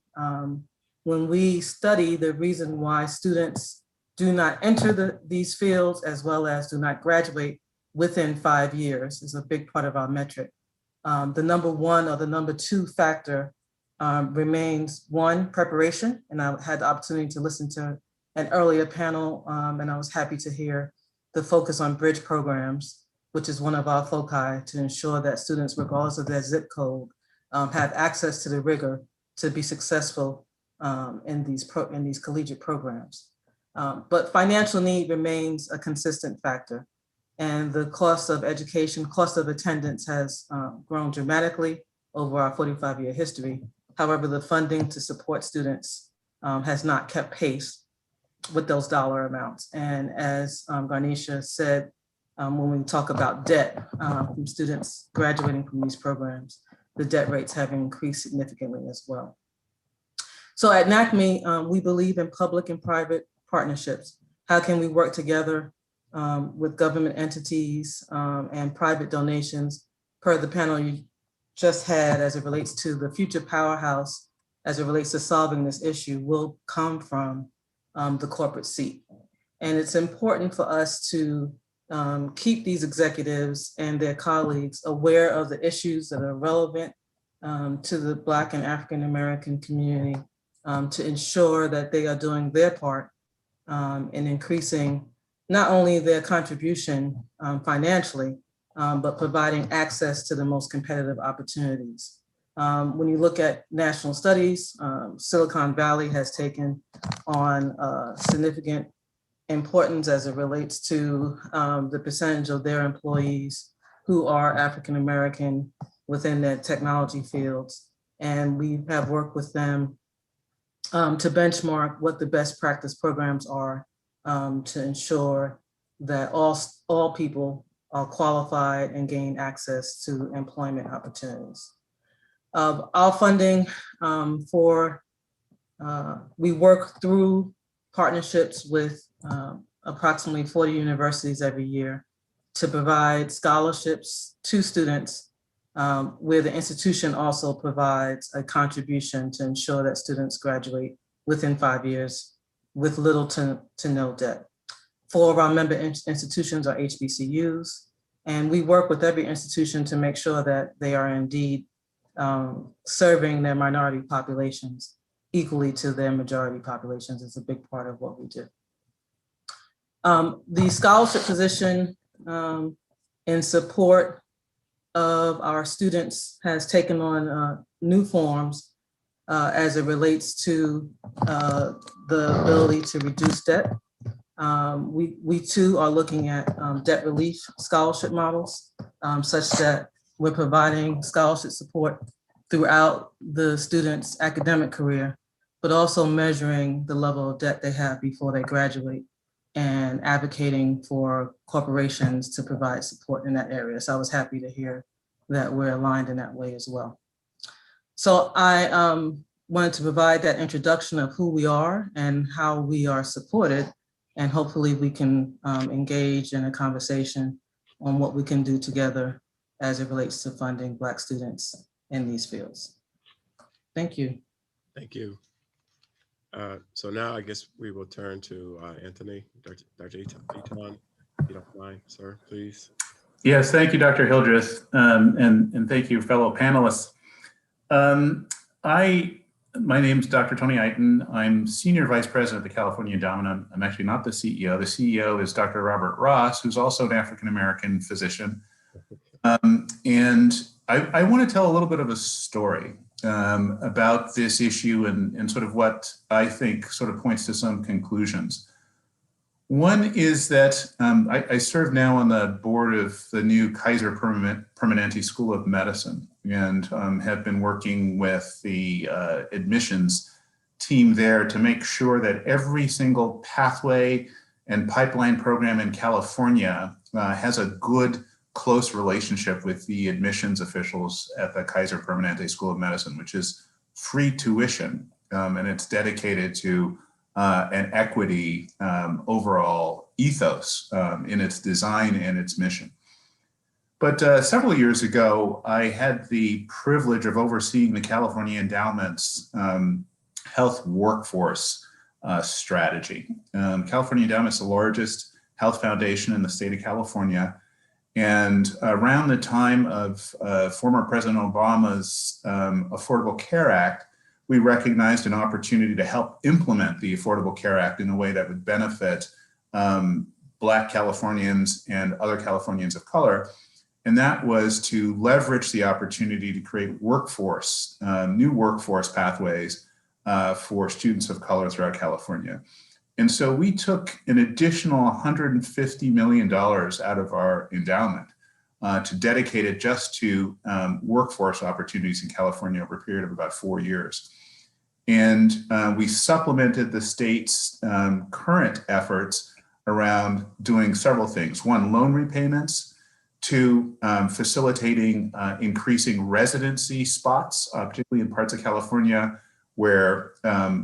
when we study the reason why students do not enter these fields as well as do not graduate within 5 years is a big part of our metric. The number one or the number two factor remains one, preparation. And I had the opportunity to listen to an earlier panel and I was happy to hear the focus on bridge programs, which is one of our foci to ensure that students, regardless of their zip code, have access to the rigor to be successful in these collegiate programs. But financial need remains a consistent factor. And the cost of education, cost of attendance has grown dramatically over our 45-year history. However, the funding to support students has not kept pace with those dollar amounts. And as Garnisha said, when we talk about debt from students graduating from these programs, the debt rates have increased significantly as well. So at NACME, we believe in public and private partnerships. How can we work together with government entities and private donations per the panel you just had as it relates to the future powerhouse, as it relates to solving this issue will come from the corporate seat. And it's important for us to keep these executives and their colleagues aware of the issues that are relevant to the Black and African American community to ensure that they are doing their part in increasing not only their contribution financially, but providing access to the most competitive opportunities. When you look at national studies, Silicon Valley has taken on significant importance as it relates to the percentage of their employees who are African American within their technology fields. And we have worked with them to benchmark what the best practice programs are to ensure that all people are qualified and gain access to employment opportunities. Our funding we work through partnerships with approximately 40 universities every year to provide scholarships to students where the institution also provides a contribution to ensure that students graduate within 5 years with little to no debt. 4 of our member institutions are HBCUs, and we work with every institution to make sure that they are indeed serving their minority populations equally to their majority populations. Is a big part of what we do. The scholarship position in support of our students has taken on new forms as it relates to the ability to reduce debt. We too are looking at debt relief scholarship models such that we're providing scholarship support throughout the student's academic career, but also measuring the level of debt they have before they graduate and advocating for corporations to provide support in that area. So I was happy to hear that we're aligned in that way as well. So I wanted to provide that introduction of who we are and how we are supported, and hopefully we can engage in a conversation on what we can do together as it relates to funding Black students in these fields. Thank you.
Thank you. So now I guess we will turn to Anthony, Dr. Eaton, if you don't mind, sir, please.
Yes, thank you, Dr. Hildreth, and thank you, fellow panelists. My name is Dr. Tony Eaton. I'm Senior Vice President of the California Endowment. I'm actually not the CEO. The CEO is Dr. Robert Ross, who's also an African-American physician. And I want to tell a little bit of a story about this issue and sort of what I think sort of points to some conclusions. One is that I serve now on the board of the new Kaiser Permanente School of Medicine and have been working with the admissions team there to make sure that every single pathway and pipeline program in California has a good close relationship with the admissions officials at the Kaiser Permanente School of Medicine, which is free tuition, and it's dedicated to an equity overall ethos in its design and its mission. But several years ago, I had the privilege of overseeing the California Endowment's health workforce strategy. California Endowment is the largest health foundation in the state of California. And around the time of former President Obama's Affordable Care Act, we recognized an opportunity to help implement the Affordable Care Act in a way that would benefit Black Californians and other Californians of color. And that was to leverage the opportunity to create workforce, new workforce pathways for students of color throughout California. And so we took an additional $150 million out of our endowment to dedicate it just to workforce opportunities in California over a period of about 4 years. And we supplemented the state's current efforts around doing several things. One, loan repayments. Two, facilitating increasing residency spots, particularly in parts of California where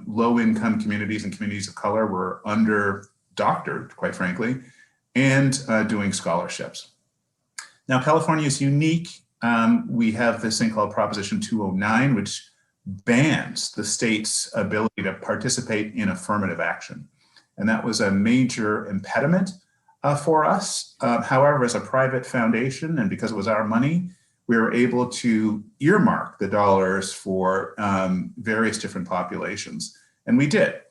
low-income communities and communities of color were under-doctored, quite frankly, and doing scholarships. Now, California is unique. We have this thing called Proposition 209, which bans the state's ability to participate in affirmative action. And that was a major impediment for us. However, as a private foundation, and because it was our money, we were able to earmark the dollars for various different populations, and we did.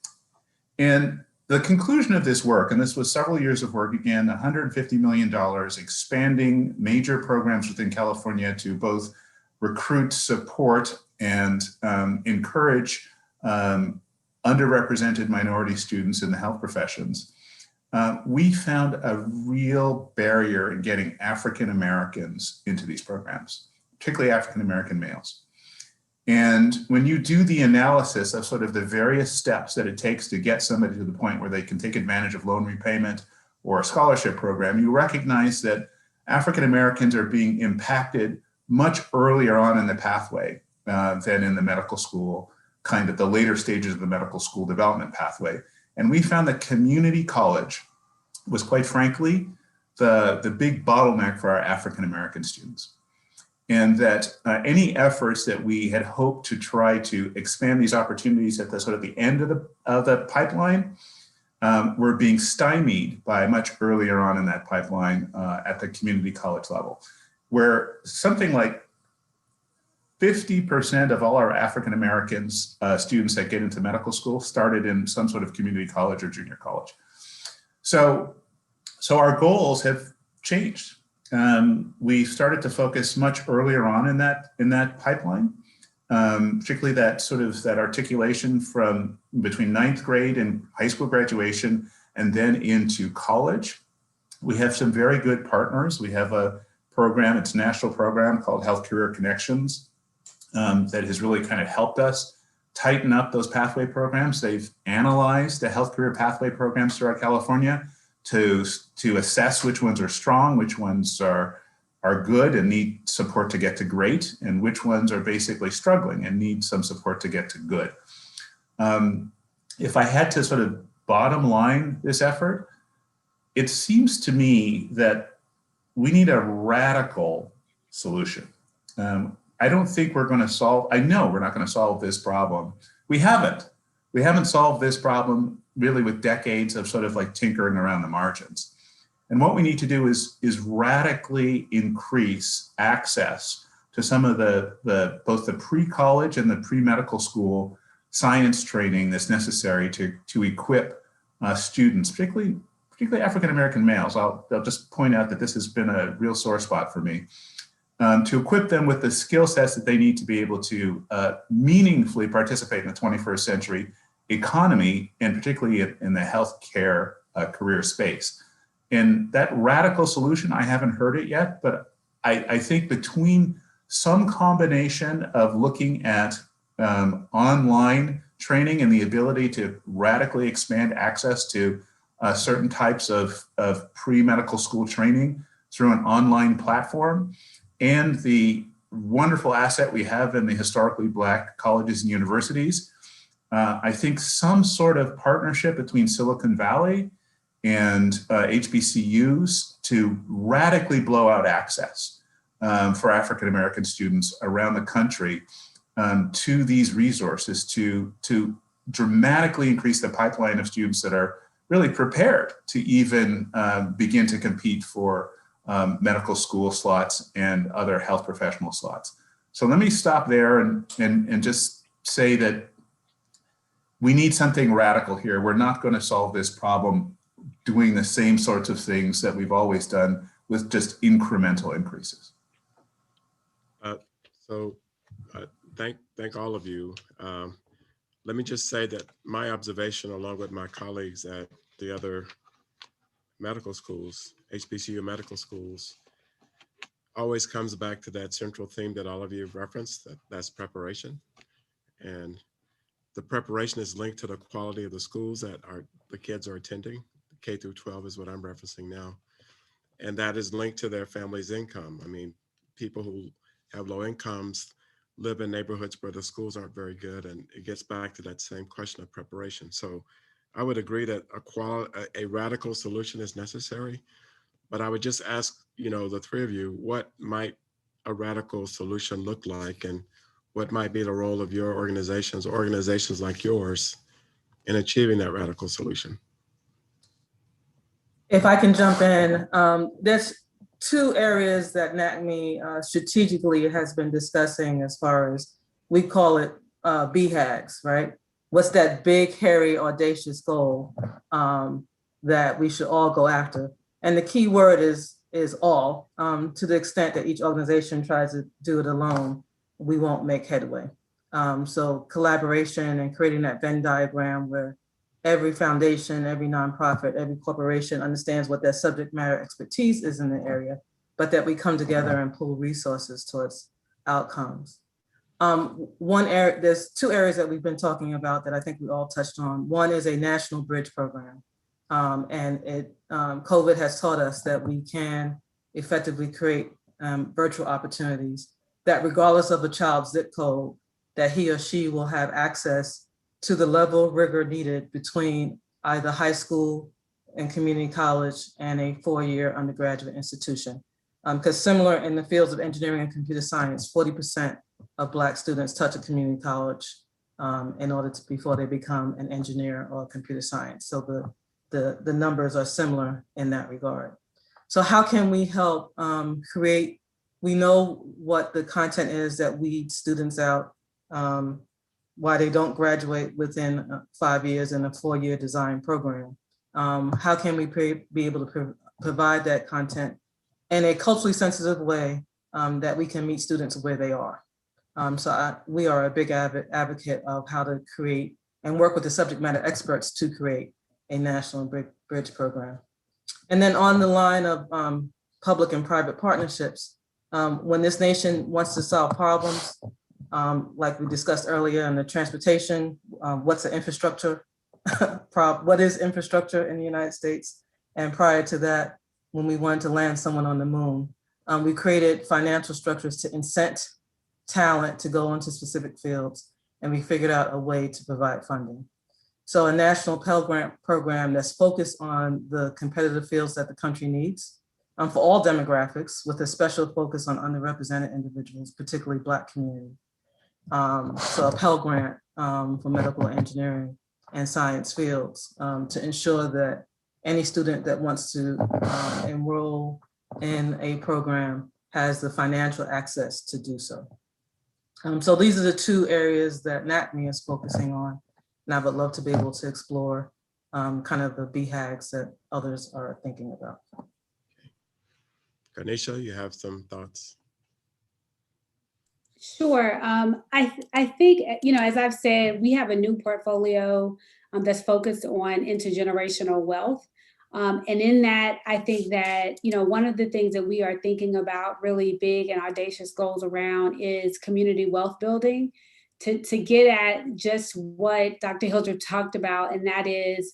And the conclusion of this work, and this was several years of work, again, $150 million, expanding major programs within California to both recruit, support, and encourage underrepresented minority students in the health professions. We found a real barrier in getting African Americans into these programs, particularly African American males. And when you do the analysis of sort of the various steps that it takes to get somebody to the point where they can take advantage of loan repayment or a scholarship program, you recognize that African Americans are being impacted much earlier on in the pathway than in the medical school, kind of the later stages of the medical school development pathway. And we found that community college was, quite frankly, the big bottleneck for our African American students. And that any efforts that we had hoped to try to expand these opportunities at the sort of the end of the pipeline were being stymied by much earlier on in that pipeline at the community college level, where something like 50% of all our African Americans students that get into medical school started in some sort of community college or junior college. So our goals have changed. We started to focus much earlier on in that pipeline, particularly that articulation from between 9th grade and high school graduation and then into college. We have some very good partners. We have a program, it's a national program called Health Career Connections that has really kind of helped us tighten up those pathway programs. They've analyzed the health career pathway programs throughout California to assess which ones are strong, which ones are good and need support to get to great, and which ones are basically struggling and need some support to get to good. If I had to sort of bottom line this effort, it seems to me that we need a radical solution. I don't think we're going to solve, I know we're not going to solve this problem. We haven't solved this problem really with decades of sort of like tinkering around the margins. And what we need to do is radically increase access to some of both the pre-college and the pre-medical school science training that's necessary to equip students, particularly African-American males. I'll just point out that this has been a real sore spot for me. To equip them with the skill sets that they need to be able to meaningfully participate in the 21st century economy, and particularly in the healthcare career space. And that radical solution, I haven't heard it yet, but I think between some combination of looking at online training and the ability to radically expand access to certain types of pre-medical school training through an online platform, and the wonderful asset we have in the historically Black colleges and universities. I think some sort of partnership between Silicon Valley and HBCUs to radically blow out access for African American students around the country to these resources to dramatically increase the pipeline of students that are really prepared to even begin to compete for medical school slots and other health professional slots. So let me stop there and just say that we need something radical here. We're not going to solve this problem doing the same sorts of things that we've always done with just incremental increases.
Thank all of you. Let me just say that my observation, along with my colleagues at the other medical schools, HBCU medical schools, always comes back to that central theme that all of you have referenced, that's preparation. And the preparation is linked to the quality of the schools that the kids are attending. K through 12 is what I'm referencing now. And that is linked to their family's income. I mean, people who have low incomes live in neighborhoods where the schools aren't very good. And it gets back to that same question of preparation. So I would agree that a radical solution is necessary, but I would just ask, the three of you, what might a radical solution look like, and what might be the role of your organizations like yours in achieving that radical solution?
If I can jump in, there's two areas that NACME strategically has been discussing as far as, we call it BHAGs, right? What's that big, hairy, audacious goal that we should all go after? And the key word is all. To the extent that each organization tries to do it alone, we won't make headway. So collaboration and creating that Venn diagram where every foundation, every nonprofit, every corporation understands what their subject matter expertise is in the area, but that we come together and pool resources towards outcomes. One area, there's two areas that we've been talking about that I think we all touched on. One is a national bridge program. And COVID has taught us that we can effectively create virtual opportunities that, regardless of a child's zip code, that he or she will have access to the level rigor needed between either high school and community college and a 4-year undergraduate institution. Because similar in the fields of engineering and computer science, 40% of Black students touch a community college before they become an engineer or computer science. So the numbers are similar in that regard. So how can we help create, we know what the content is that weeds students out, why they don't graduate within 5 years in a 4-year design program. How can we be able to provide that content in a culturally sensitive way that we can meet students where they are? We are a big advocate of how to create and work with the subject matter experts to create a national bridge program. And then on the line of public and private partnerships, when this nation wants to solve problems, like we discussed earlier in the transportation, what's the infrastructure what is infrastructure in the United States? And prior to that, when we wanted to land someone on the moon, we created financial structures to incent talent to go into specific fields, and we figured out a way to provide funding. So a national Pell Grant program that's focused on the competitive fields that the country needs for all demographics, with a special focus on underrepresented individuals, particularly Black community. So a Pell Grant for medical engineering and science fields to ensure that any student that wants to enroll in a program has the financial access to do so. So these are the two areas that NACME is focusing on, and I would love to be able to explore kind of the BHAGs that others are thinking about.
Ganesha, you have some thoughts?
Sure. I think, as I've said, we have a new portfolio that's focused on intergenerational wealth. And in that, I think that, one of the things that we are thinking about really big and audacious goals around is community wealth building to get at just what Dr. Hildreth talked about. And that is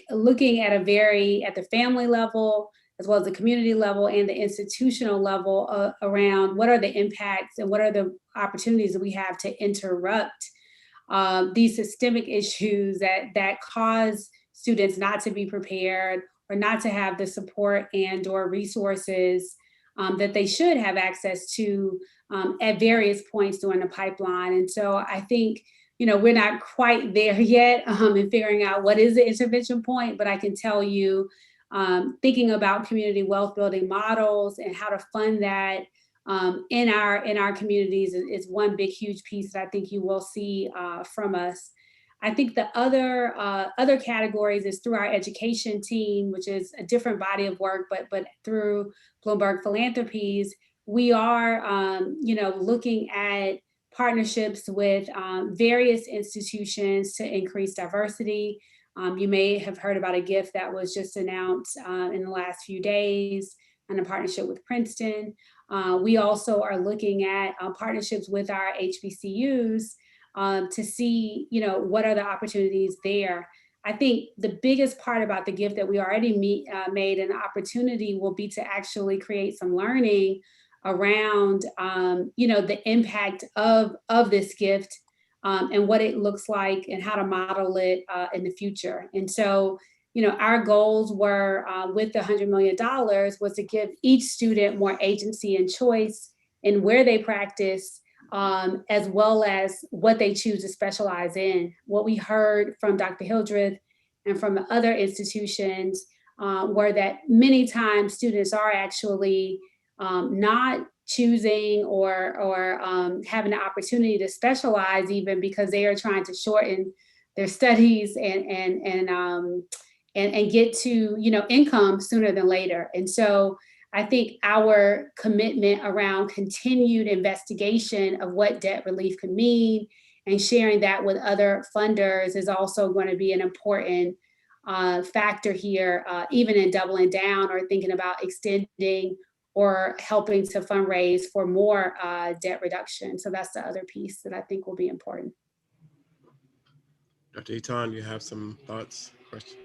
looking at the family level, as well as the community level and the institutional level around what are the impacts and what are the opportunities that we have to interrupt these systemic issues that cause students not to be prepared or not to have the support and or resources that they should have access to at various points during the pipeline. And so I think, we're not quite there yet in figuring out what is the intervention point, but I can tell you, thinking about community wealth building models and how to fund that in our communities is one big, huge piece that I think you will see from us. I think the other categories is through our education team, which is a different body of work, but through Bloomberg Philanthropies, we are looking at partnerships with various institutions to increase diversity. You may have heard about a gift that was just announced in the last few days in a partnership with Princeton. We also are looking at partnerships with our HBCUs to see, what are the opportunities there. I think the biggest part about the gift that we already made an opportunity will be to actually create some learning around, the impact of this gift and what it looks like and how to model it in the future. And so, our goals were with the $100 million was to give each student more agency and choice in where they practice, as well as what they choose to specialize in. What we heard from Dr. Hildreth and from the other institutions were that many times students are actually not choosing or having the opportunity to specialize even because they are trying to shorten their studies and get to, income sooner than later. And so I think our commitment around continued investigation of what debt relief could mean and sharing that with other funders is also going to be an important factor here, even in doubling down or thinking about extending or helping to fundraise for more debt reduction. So that's the other piece that I think will be important.
Dr. Eaton, you have some thoughts, questions?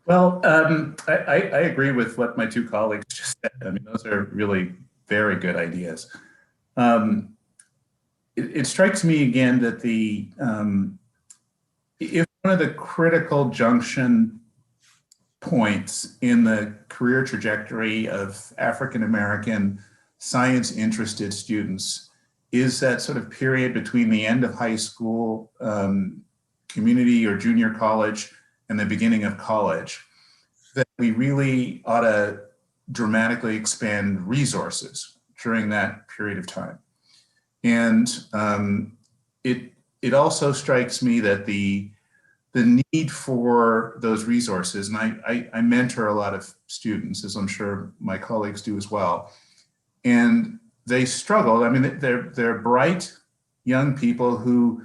Well, I agree with what my two colleagues just said. I mean, those are really very good ideas. It strikes me again that if one of the critical junction points in the career trajectory of African-American science-interested students is that sort of period between the end of high school, community or junior college, and the beginning of college, that we really ought to dramatically expand resources during that period of time. And it also strikes me that the need for those resources, and I mentor a lot of students, as I'm sure my colleagues do as well, and they struggle. I mean, they're bright young people who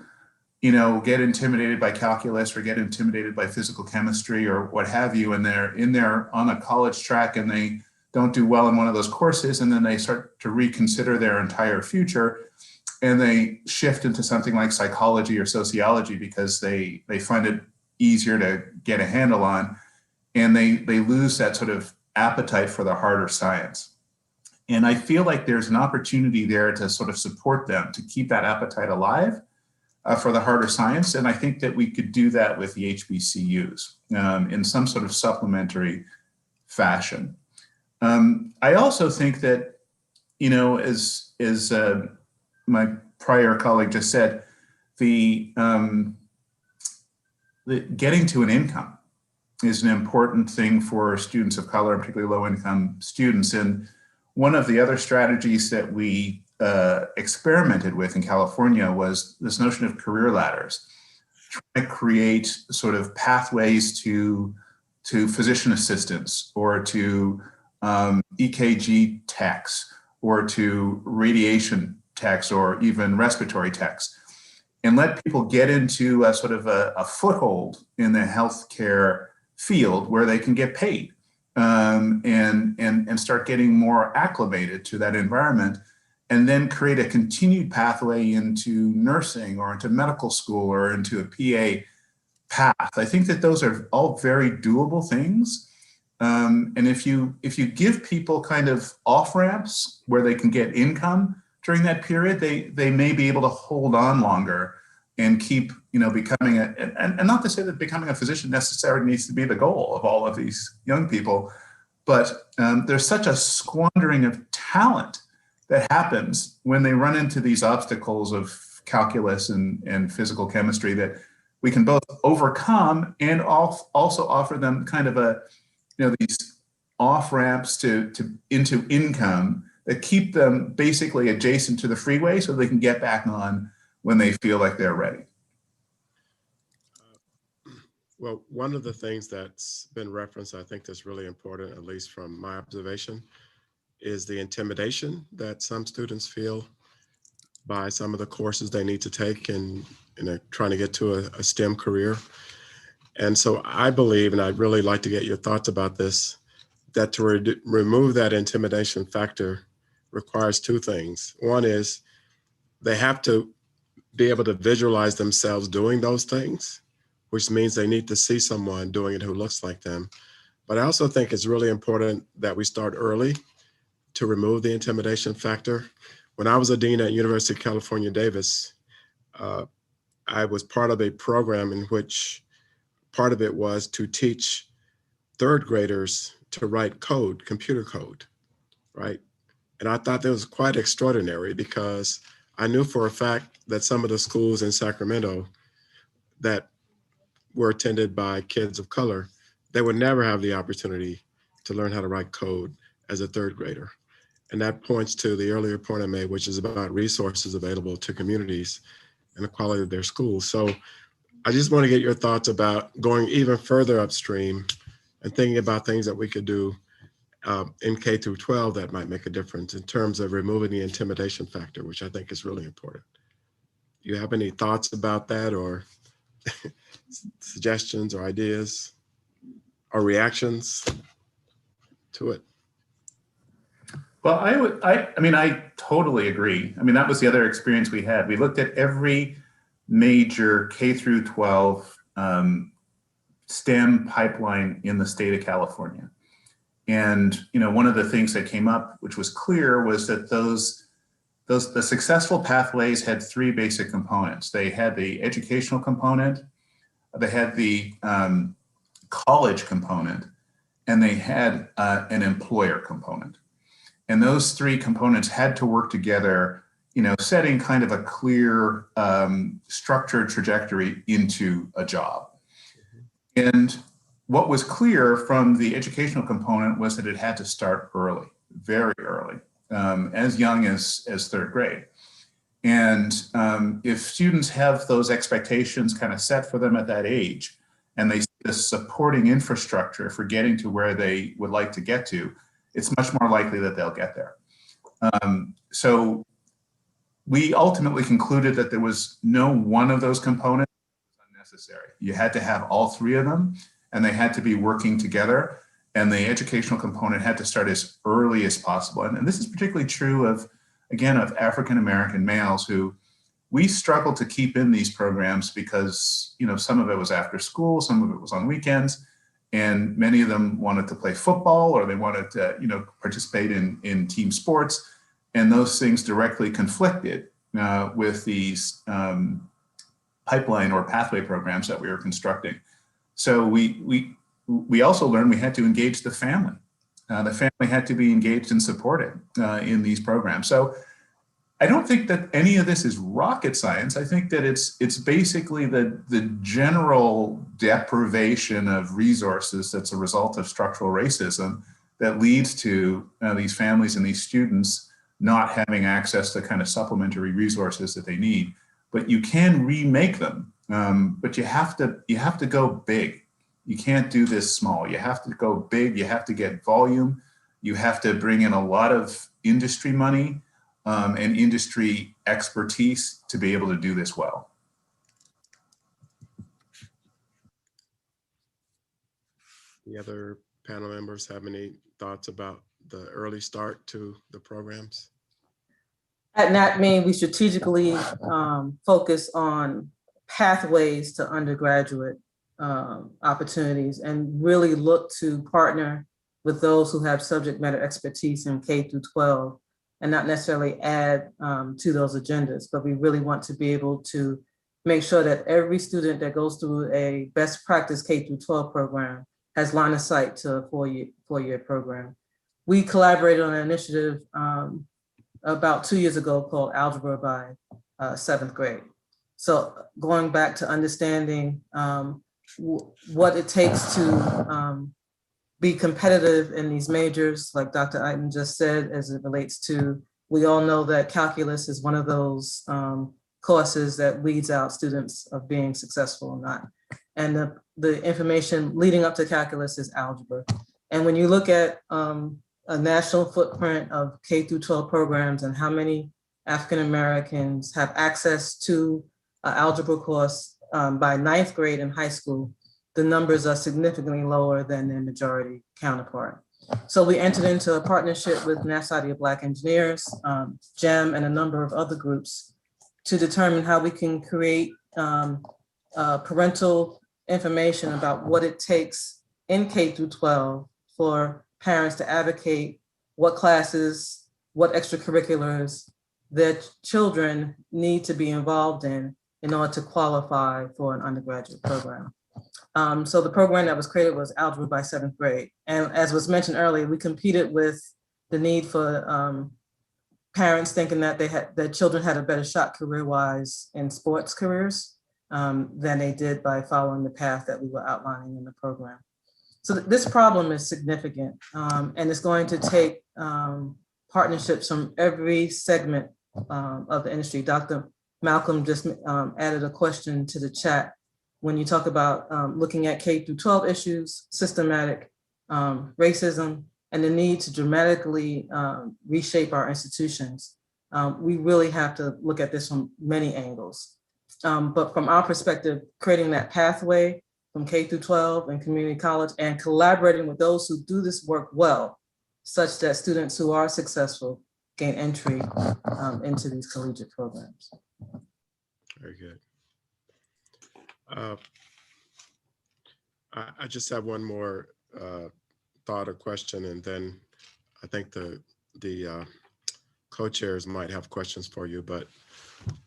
get intimidated by calculus or get intimidated by physical chemistry or what have you, and they're on a college track and they don't do well in one of those courses, and then they start to reconsider their entire future and they shift into something like psychology or sociology because they find it easier to get a handle on, and they lose that sort of appetite for the harder science. And I feel like there's an opportunity there to sort of support them, to keep that appetite alive for the harder science. And I think that we could do that with the HBCUs in some sort of supplementary fashion. I also think that, as my prior colleague just said, the getting to an income is an important thing for students of color, particularly low-income students. And one of the other strategies that we experimented with in California was this notion of career ladders, trying to create sort of pathways to physician assistants or to EKG techs or to radiation techs or even respiratory techs, and let people get into a sort of a foothold in the healthcare field where they can get paid and start getting more acclimated to that environment, and then create a continued pathway into nursing or into medical school or into a PA path. I think that those are all very doable things. And if you give people kind of off ramps where they can get income during that period, they may be able to hold on longer and keep, becoming and not to say that becoming a physician necessarily needs to be the goal of all of these young people, but there's such a squandering of talent that happens when they run into these obstacles of calculus and physical chemistry that we can both overcome and also offer them kind of these off ramps into income that keep them basically adjacent to the freeway so they can get back on when they feel like they're ready.
Well, one of the things that's been referenced, I think that's really important, at least from my observation, is the intimidation that some students feel by some of the courses they need to take in trying to get to a STEM career. And so I believe, and I'd really like to get your thoughts about this, that to remove that intimidation factor requires two things. One is they have to be able to visualize themselves doing those things, which means they need to see someone doing it who looks like them. But I also think it's really important that we start early to remove the intimidation factor. When I was a dean at University of California, Davis, I was part of a program in which part of it was to teach third graders to write code, computer code, right? And I thought that was quite extraordinary because I knew for a fact that some of the schools in Sacramento that were attended by kids of color, they would never have the opportunity to learn how to write code as a third grader. And that points to the earlier point I made, which is about resources available to communities and the quality of their schools. So I just want to get your thoughts about going even further upstream and thinking about things that we could do in K through 12 that might make a difference in terms of removing the intimidation factor, which I think is really important. Do you have any thoughts about that, or suggestions or ideas or reactions to it?
Well, I totally agree. I mean, that was the other experience we had. We looked at every major K through 12 STEM pipeline in the state of California. And, one of the things that came up, which was clear, was that the successful pathways had three basic components. They had the educational component, they had the college component, and they had an employer component. And those three components had to work together, setting kind of a clear structured trajectory into a job. And what was clear from the educational component was that it had to start early, very early, as young as third grade. And if students have those expectations kind of set for them at that age, and they see the supporting infrastructure for getting to where they would like to get to, it's much more likely that they'll get there. So we ultimately concluded that there was no one of those components unnecessary. You had to have all three of them, and they had to be working together. And the educational component had to start as early as possible. And this is particularly true of African-American males who we struggled to keep in these programs because, some of it was after school, some of it was on weekends, and many of them wanted to play football or they wanted to, participate in team sports. And those things directly conflicted with these pipeline or pathway programs that we were constructing. So we also learned we had to engage the family. The family had to be engaged and supported in these programs. So I don't think that any of this is rocket science. I think that it's basically the general deprivation of resources that's a result of structural racism that leads to these families and these students not having access to kind of supplementary resources that they need. But you can remake them, but you have to go big. You can't do this small. You have to go big. You have to get volume. You have to bring in a lot of industry money and industry expertise to be able to do this well.
The other panel members have any thoughts about the early start to the programs?
At NATME, we strategically focus on pathways to undergraduate opportunities and really look to partner with those who have subject matter expertise in K through 12 and not necessarily add to those agendas, but we really want to be able to make sure that every student that goes through a best practice K through 12 program has line of sight to a four-year program. We collaborated on an initiative about 2 years ago called Algebra by 7th grade. So going back to understanding what it takes to be competitive in these majors, like Dr. Eiten just said, as it relates to, we all know that calculus is one of those courses that weeds out students of being successful or not. And the information leading up to calculus is algebra. And when you look at a national footprint of K through 12 programs and how many African Americans have access to an algebra course by 9th grade in high school, the numbers are significantly lower than their majority counterpart. So we entered into a partnership with National Society of Black Engineers, GEM, and a number of other groups to determine how we can create parental information about what it takes in K through 12 for parents to advocate what classes, what extracurriculars their children need to be involved in order to qualify for an undergraduate program. So the program that was created was Algebra by 7th grade. And as was mentioned earlier, we competed with the need for parents thinking that their children had a better shot career-wise in sports careers than they did by following the path that we were outlining in the program. So this problem is significant, and it's going to take partnerships from every segment of the industry. Dr. Malcolm just added a question to the chat. When you talk about looking at K through 12 issues, systematic racism, and the need to dramatically reshape our institutions, we really have to look at this from many angles. But from our perspective, creating that pathway from K through 12 and community college and collaborating with those who do this work well, such that students who are successful gain entry into these collegiate programs.
Very good. I just have one more thought or question, and then I think the co-chairs might have questions for you. But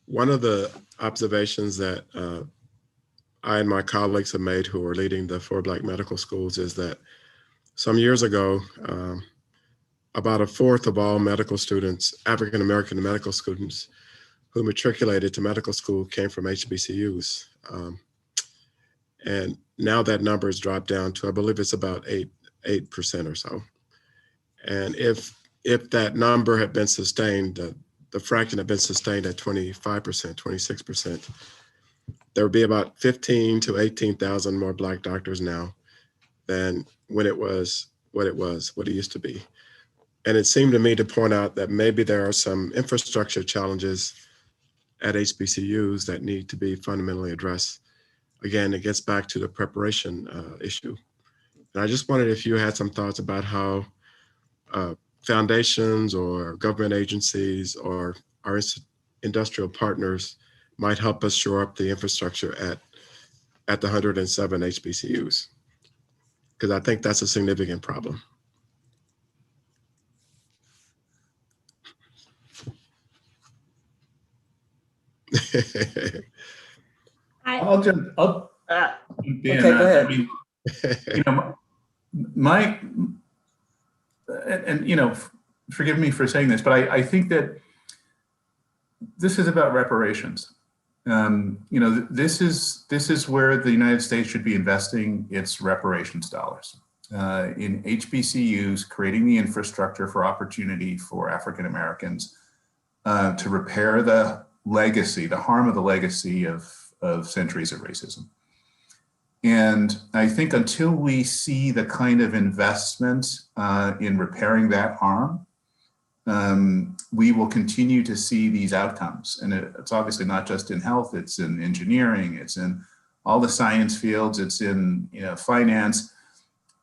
one of the observations that I and my colleagues have made who are leading the 4 Black medical schools is that some years ago, about 1/4 of all medical students, African-American medical students who matriculated to medical school came from HBCUs. And now that number has dropped down to, I believe it's about 8% or so. And if that number had been sustained, the fraction had been sustained at 25%, 26%, there would be about 15 to 18,000 more Black doctors now than when it was what it used to be. And it seemed to me to point out that maybe there are some infrastructure challenges at HBCUs that need to be fundamentally addressed. Again, it gets back to the preparation issue. And I just wondered if you had some thoughts about how foundations or government agencies or our industrial partners might help us shore up the infrastructure at the 107 HBCUs, because I think that's a significant problem.
I'll jump in.
Okay, go ahead.
I mean, you know, forgive me for saying this, but I think that this is about reparations. This is where the United States should be investing its reparations dollars in HBCUs, creating the infrastructure for opportunity for African Americans to repair the legacy, the harm of the legacy of centuries of racism. And I think until we see the kind of investment in repairing that harm, we will continue to see these outcomes. And it's obviously not just in health, it's in engineering, it's in all the science fields, it's in finance.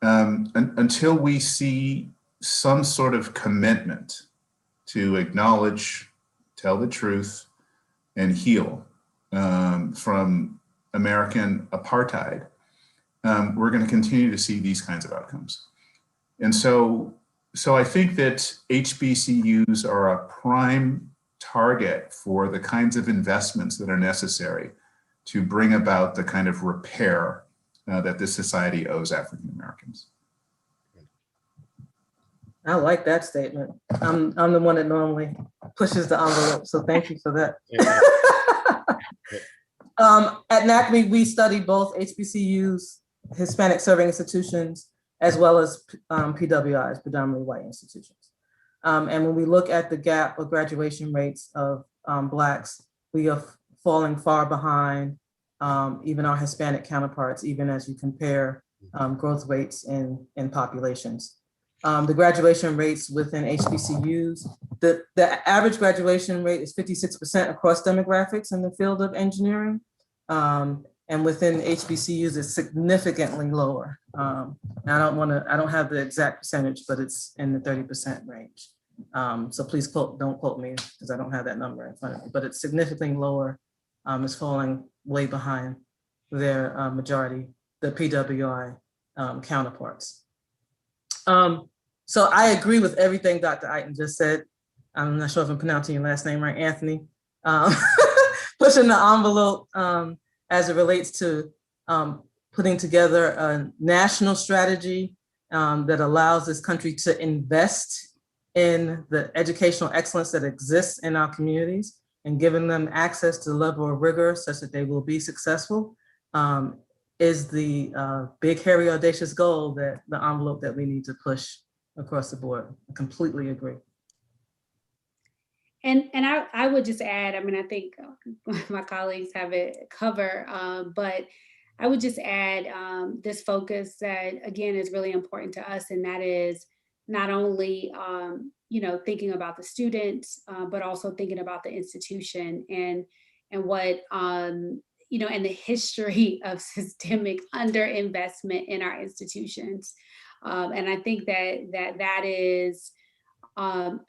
Until we see some sort of commitment to acknowledge, tell the truth, and heal from American apartheid, we're going to continue to see these kinds of outcomes. And so I think that HBCUs are a prime target for the kinds of investments that are necessary to bring about the kind of repair that this society owes African Americans.
I like that statement. I'm the one that normally pushes the envelope, so thank you for that. At NACME, we study both HBCUs, Hispanic serving institutions, as well as PWIs, predominantly white institutions. And when we look at the gap of graduation rates of Blacks, we are falling far behind even our Hispanic counterparts, even as you compare growth rates in populations. The graduation rates within HBCUs, the average graduation rate is 56% across demographics in the field of engineering. And within HBCUs, it's significantly lower. I don't have the exact percentage, but it's in the 30% range. So please don't quote me because I don't have that number in front of me, but it's significantly lower. It's falling way behind their majority, the PWI counterparts. So I agree with everything Dr. Eyton just said. I'm not sure if I'm pronouncing your last name right, Anthony. Pushing the envelope as it relates to putting together a national strategy that allows this country to invest in the educational excellence that exists in our communities and giving them access to the level of rigor such that they will be successful is the big, hairy, audacious goal, that the envelope that we need to push across the board. I completely agree.
And I would just add, I mean, I think my colleagues have it covered, but I would just add this focus that, again, is really important to us, and that is not only thinking about the students, but also thinking about the institution and what and the history of systemic underinvestment in our institutions. And I think that is,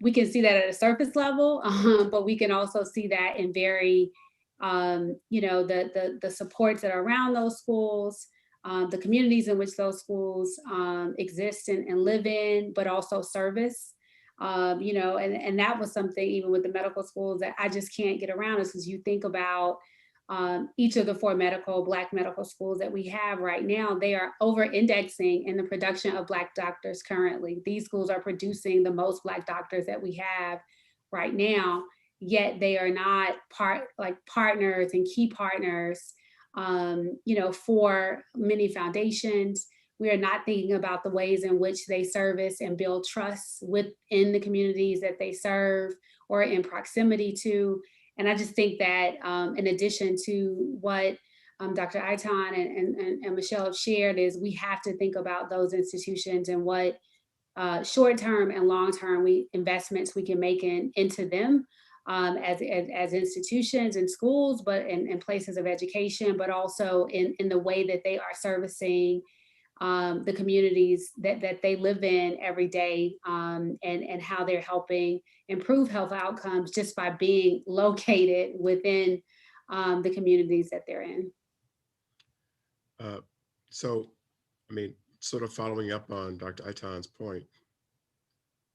we can see that at a surface level, but we can also see that in very, the supports that are around those schools, the communities in which those schools exist and live in, but also service. And that was something even with the medical schools that I just can't get around, is because you think about each of the 4 Black medical schools that we have right now, they are over-indexing in the production of Black doctors currently. These schools are producing the most Black doctors that we have right now, yet they are not partners and key partners, for many foundations. We are not thinking about the ways in which they service and build trust within the communities that they serve or in proximity to. And I just think that in addition to what Dr. Eyton and Michelle have shared, is we have to think about those institutions and what short-term and long-term investments we can make into them as institutions and schools, but in places of education, but also in the way that they are servicing the communities that they live in every day, and how they're helping improve health outcomes just by being located within the communities that they're in.
So, I mean, sort of following up on Dr. Eyton's point,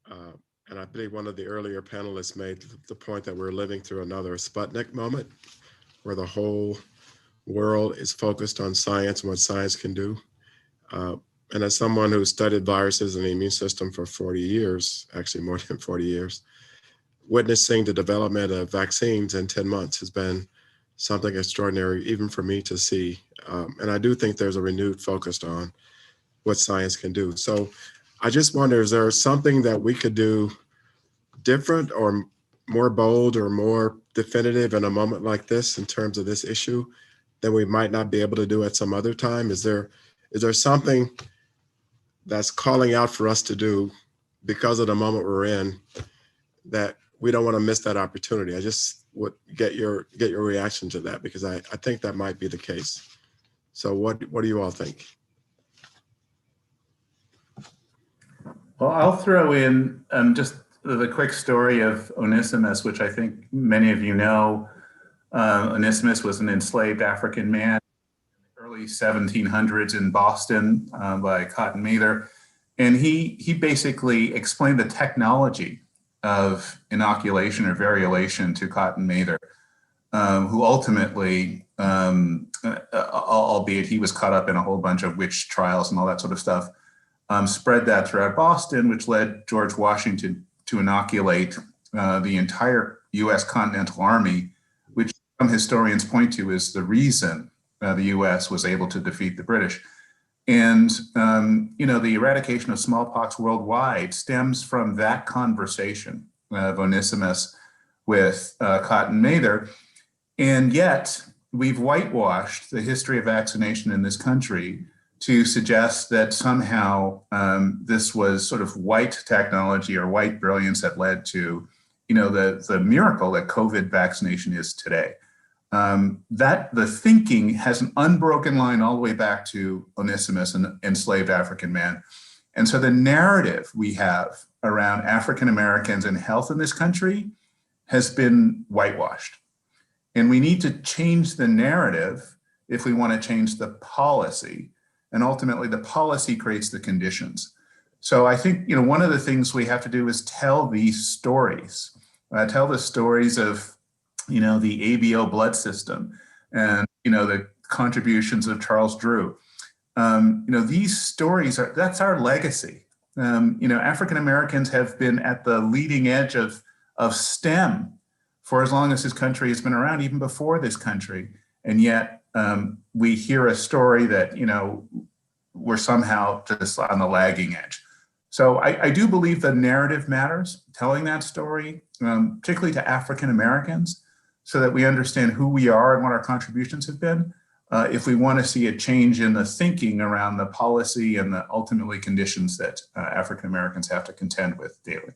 and I believe one of the earlier panelists made the point that we're living through another Sputnik moment, where the whole world is focused on science and what science can do. And as someone who studied viruses and the immune system for 40 years, actually more than 40 years, witnessing the development of vaccines in 10 months has been something extraordinary, even for me to see. And I do think there's a renewed focus on what science can do. So I just wonder, is there something that we could do different or more bold or more definitive in a moment like this in terms of this issue that we might not be able to do at some other time? Is there something that's calling out for us to do because of the moment we're in that we don't want to miss that opportunity? I just would get your reaction to that, because I think that might be the case. So what do you all think?
Well, I'll throw in just the quick story of Onesimus, which I think many of you know. Onesimus was an enslaved African man in the early 1700s in Boston by Cotton Mather. And he basically explained the technology of inoculation or variolation to Cotton Mather, who ultimately, albeit he was caught up in a whole bunch of witch trials and all that sort of stuff, spread that throughout Boston, which led George Washington to inoculate the entire US Continental Army, which some historians point to as the reason the US was able to defeat the British. And, the eradication of smallpox worldwide stems from that conversation of Onesimus with Cotton Mather. And yet we've whitewashed the history of vaccination in this country to suggest that somehow this was sort of white technology or white brilliance that led to, the miracle that COVID vaccination is today. That the thinking has an unbroken line all the way back to Onesimus, an enslaved African man. And so the narrative we have around African Americans and health in this country has been whitewashed. And we need to change the narrative if we want to change the policy. And ultimately the policy creates the conditions. So I think, one of the things we have to do is tell these stories, tell the stories of, the ABO blood system and, the contributions of Charles Drew. These stories that's our legacy. African Americans have been at the leading edge of STEM for as long as this country has been around, even before this country. And yet we hear a story that, we're somehow just on the lagging edge. So I do believe the narrative matters, telling that story, particularly to African Americans, so that we understand who we are and what our contributions have been, if we want to see a change in the thinking around the policy and the ultimately conditions that African Americans have to contend with daily.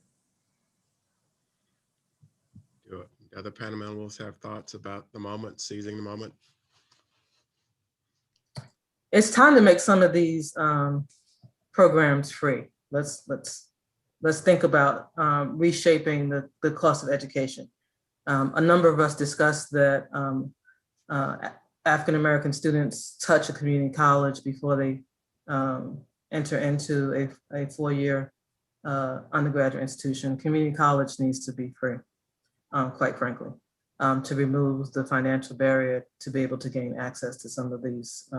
Do other panel members have thoughts about the moment, seizing the moment?
It's time to make some of these programs free. Let's think about reshaping the cost of education. A number of us discussed that African-American students touch a community college before they enter into a four-year undergraduate institution. Community college needs to be free, quite frankly, to remove the financial barrier to be able to gain access to some of these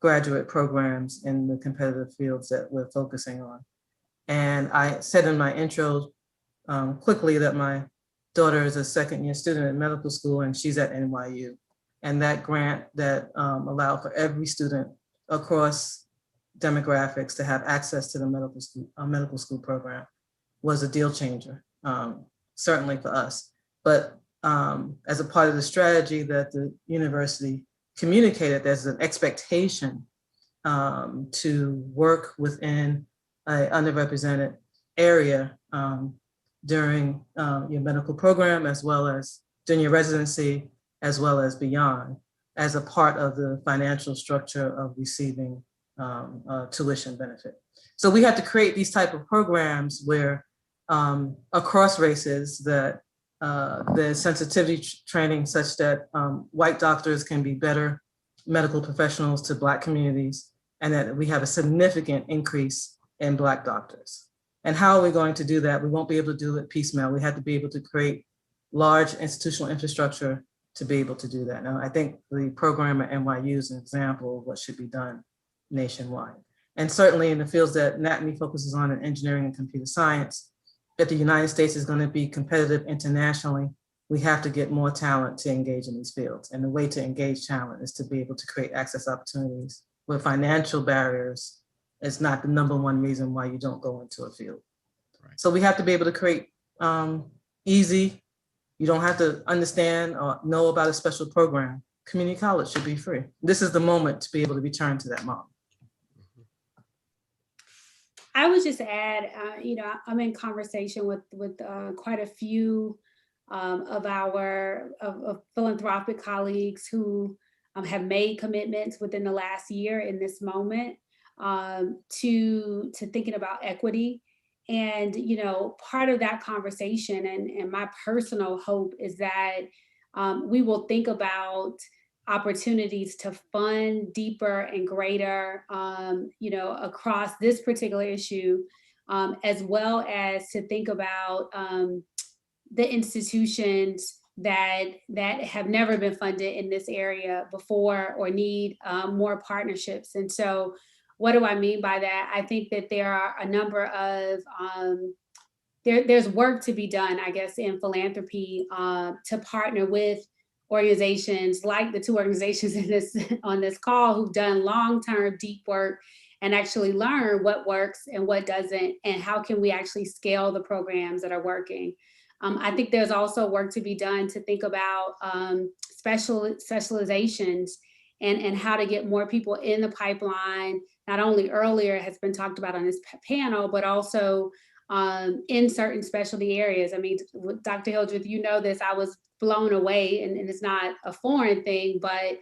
graduate programs in the competitive fields that we're focusing on. And I said in my intro quickly that my daughter is a second-year student in medical school and she's at NYU. And that grant that allowed for every student across demographics to have access to the medical school program was a deal changer, certainly for us. But as a part of the strategy that the university communicated, there's an expectation to work within an underrepresented area during your medical program, as well as during your residency, as well as beyond, as a part of the financial structure of receiving tuition benefit. So we have to create these type of programs where across races that the sensitivity training such that white doctors can be better medical professionals to Black communities, and that we have a significant increase in Black doctors. And how are we going to do that? We won't be able to do it piecemeal. We have to be able to create large institutional infrastructure to be able to do that. Now, I think the program at NYU is an example of what should be done nationwide. And certainly in the fields that NATME focuses on in engineering and computer science, if the United States is going to be competitive internationally, we have to get more talent to engage in these fields. And the way to engage talent is to be able to create access opportunities where financial barriers is not the number one reason why you don't go into a field. Right. So we have to be able to create easy, you don't have to understand or know about a special program. Community college should be free. This is the moment to be able to return to that model.
I would just add, I'm in conversation with quite a few of our philanthropic colleagues who have made commitments within the last year in this moment to thinking about equity. And, part of that conversation and my personal hope is that we will think about opportunities to fund deeper and greater, across this particular issue, as well as to think about the institutions that have never been funded in this area before or need more partnerships. And so what do I mean by that? I think that there are a number of, there's work to be done, I guess, in philanthropy to partner with organizations like the two organizations on this call who've done long-term deep work and actually learn what works and what doesn't, and how can we actually scale the programs that are working. I think there's also work to be done to think about specializations and how to get more people in the pipeline, not only earlier has been talked about on this panel, but also in certain specialty areas. I mean, Dr. Hildreth, you know this, I was blown away, and it's not a foreign thing, but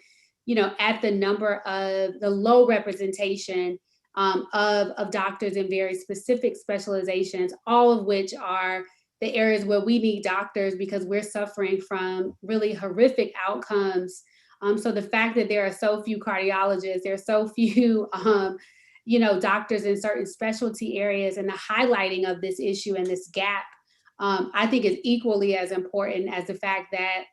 at the number of the low representation of doctors in very specific specializations, all of which are the areas where we need doctors because we're suffering from really horrific outcomes. So the fact that there are so few cardiologists, there are so few doctors in certain specialty areas, and the highlighting of this issue and this gap, I think is equally as important as the fact that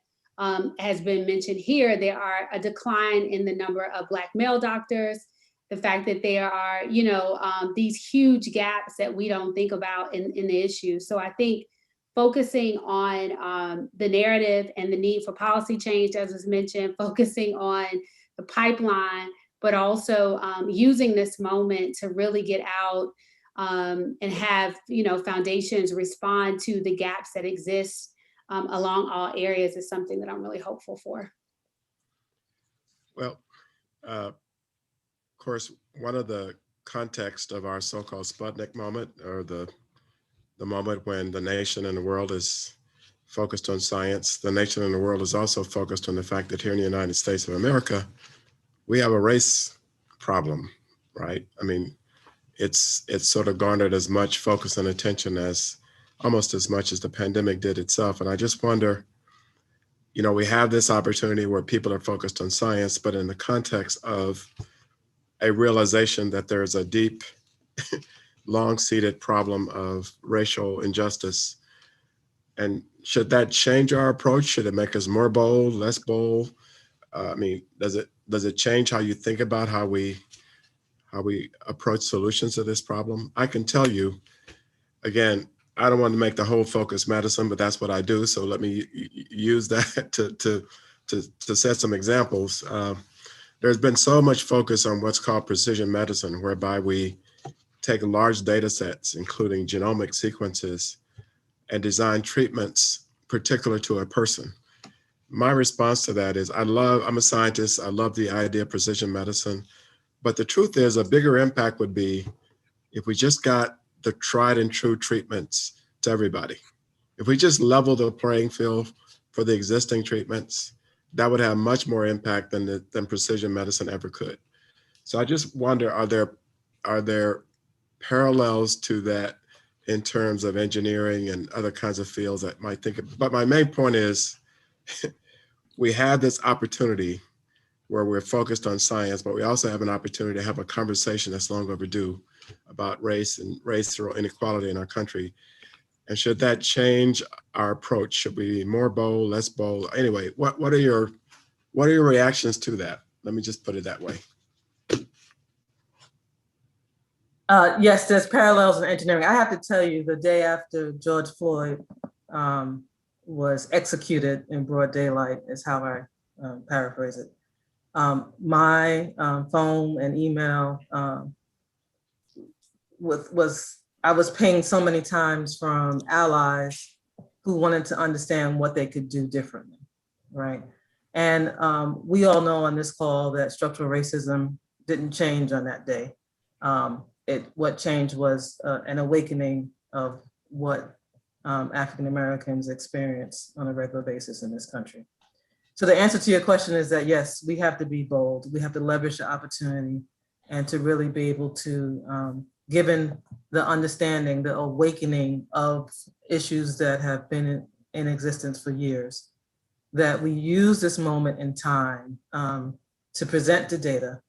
has been mentioned here, there are a decline in the number of Black male doctors, the fact that there are, these huge gaps that we don't think about in the issue. So I think focusing on the narrative and the need for policy change, as was mentioned, focusing on the pipeline, but also using this moment to really get out and have foundations respond to the gaps that exist along all areas is something that I'm really hopeful for.
Well, of course, one of the context of our so-called Sputnik moment, or the moment when the nation and the world is focused on science, the nation and the world is also focused on the fact that here in the United States of America, we have a race problem, right? I mean, it's sort of garnered as much focus and attention as almost as much as the pandemic did itself. And I just wonder, we have this opportunity where people are focused on science, but in the context of a realization that there's a deep, long-seated problem of racial injustice. And should that change our approach? Should it make us more bold, less bold? I mean, does it change how you think about how we approach solutions to this problem? I can tell you, again, I don't want to make the whole focus medicine, but that's what I do. So let me use that to set some examples. There's been so much focus on what's called precision medicine, whereby we take large data sets, including genomic sequences, and design treatments particular to a person. My response to that is, I'm a scientist, I love the idea of precision medicine, but the truth is a bigger impact would be if we just got the tried and true treatments to everybody. If we just level the playing field for the existing treatments, that would have much more impact than precision medicine ever could. So I just wonder, are there parallels to that in terms of engineering and other kinds of fields that might think of, but my main point is we have this opportunity where we're focused on science, but we also have an opportunity to have a conversation that's long overdue about race and racial inequality in our country. And should that change our approach? Should we be more bold, less bold? Anyway, what are your reactions to that? Let me just put it that way.
Yes, there's parallels in engineering. I have to tell you, the day after George Floyd was executed in broad daylight is how I paraphrase it. My phone and email I was pinged so many times from allies who wanted to understand what they could do differently, right? And we all know on this call that structural racism didn't change on that day. What changed was an awakening of what African Americans experience on a regular basis in this country. So the answer to your question is that yes, we have to be bold. We have to leverage the opportunity and to really be able to, given the understanding, the awakening of issues that have been in existence for years, that we use this moment in time to present the data,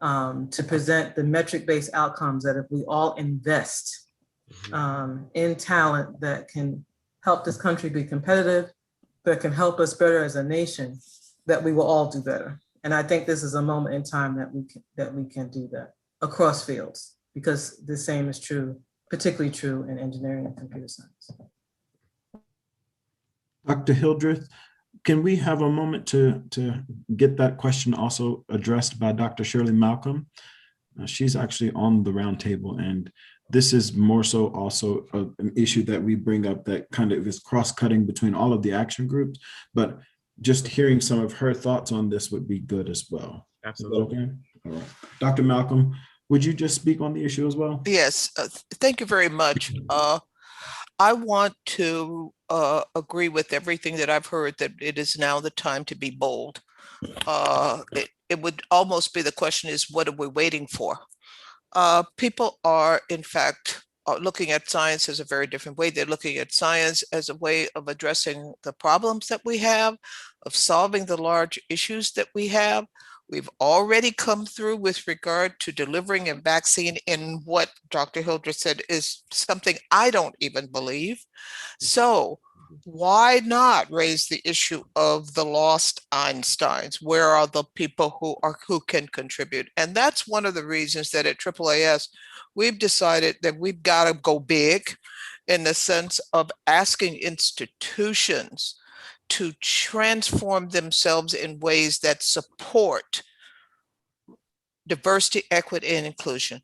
to present the metric-based outcomes that if we all invest in talent that can help this country be competitive, that can help us better as a nation, that we will all do better. And I think this is a moment in time that we can do that across fields, because the same is true, particularly true in engineering and computer science.
Dr. Hildreth, can we have a moment to get that question also addressed by Dr. Shirley Malcolm? She's actually on the roundtable, and this is more so also an issue that we bring up that kind of is cross-cutting between all of the action groups, but just hearing some of her thoughts on this would be good as well.
Absolutely.
Okay. All right. Dr. Malcolm, would you just speak on the issue as well?
Yes, thank you very much. I want to agree with everything that I've heard, that it is now the time to be bold. It would almost be, the question is, what are we waiting for? People are, in fact, looking at science as a very different way. They're looking at science as a way of addressing the problems that we have, of solving the large issues that we have. We've already come through with regard to delivering a vaccine in what Dr. Hildreth said is something I don't even believe. So why not raise the issue of the lost Einsteins? Where are the people who can contribute? And that's one of the reasons that at AAAS, we've decided that we've got to go big in the sense of asking institutions to transform themselves in ways that support diversity, equity, and inclusion.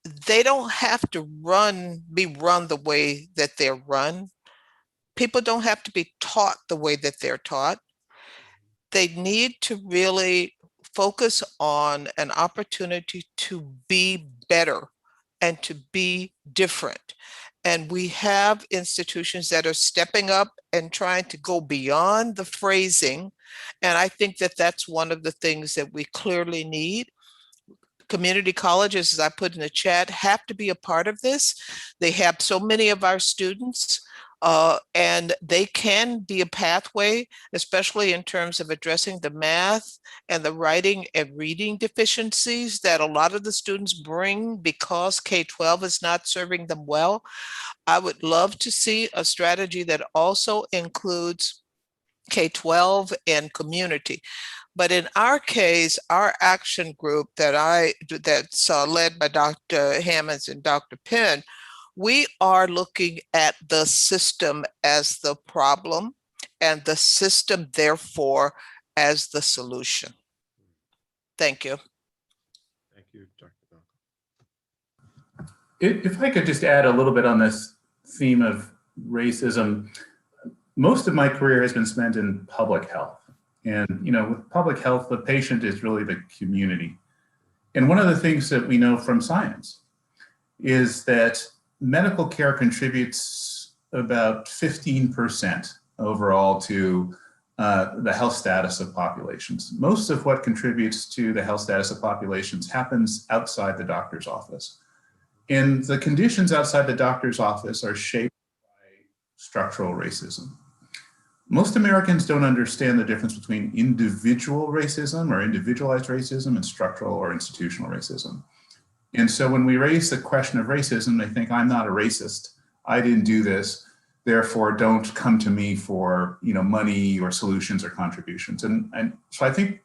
They don't have to be run the way that they're run. People don't have to be taught the way that they're taught. They need to really focus on an opportunity to be better and to be different. And we have institutions that are stepping up and trying to go beyond the phrasing. And I think that that's one of the things that we clearly need. Community colleges, as I put in the chat, have to be a part of this. They have so many of our students, and they can be a pathway, especially in terms of addressing the math and the writing and reading deficiencies that a lot of the students bring because K-12 is not serving them well. I would love to see a strategy that also includes K-12 and community. But in our case, our action group that's led by Dr. Hammonds and Dr. Penn, we are looking at the system as the problem and the system, therefore, as the solution. Thank you.
Thank you, Dr. Malcolm.
If I could just add a little bit on this theme of racism, most of my career has been spent in public health. And, with public health, the patient is really the community. And one of the things that we know from science is that medical care contributes about 15% overall to the health status of populations. Most of what contributes to the health status of populations happens outside the doctor's office. And the conditions outside the doctor's office are shaped by structural racism. Most Americans don't understand the difference between individual racism or individualized racism and structural or institutional racism. And so when we raise the question of racism, they think, I'm not a racist. I didn't do this. Therefore, don't come to me for money or solutions or contributions. And so I think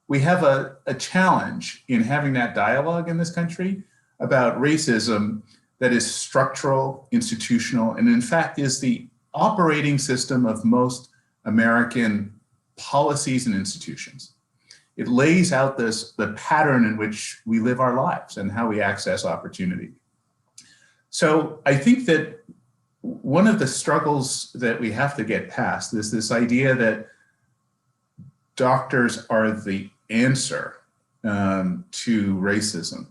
we have a challenge in having that dialogue in this country about racism that is structural, institutional, and in fact is the operating system of most American policies and institutions. It lays out the pattern in which we live our lives and how we access opportunity. So I think that one of the struggles that we have to get past is this idea that doctors are the answer to racism.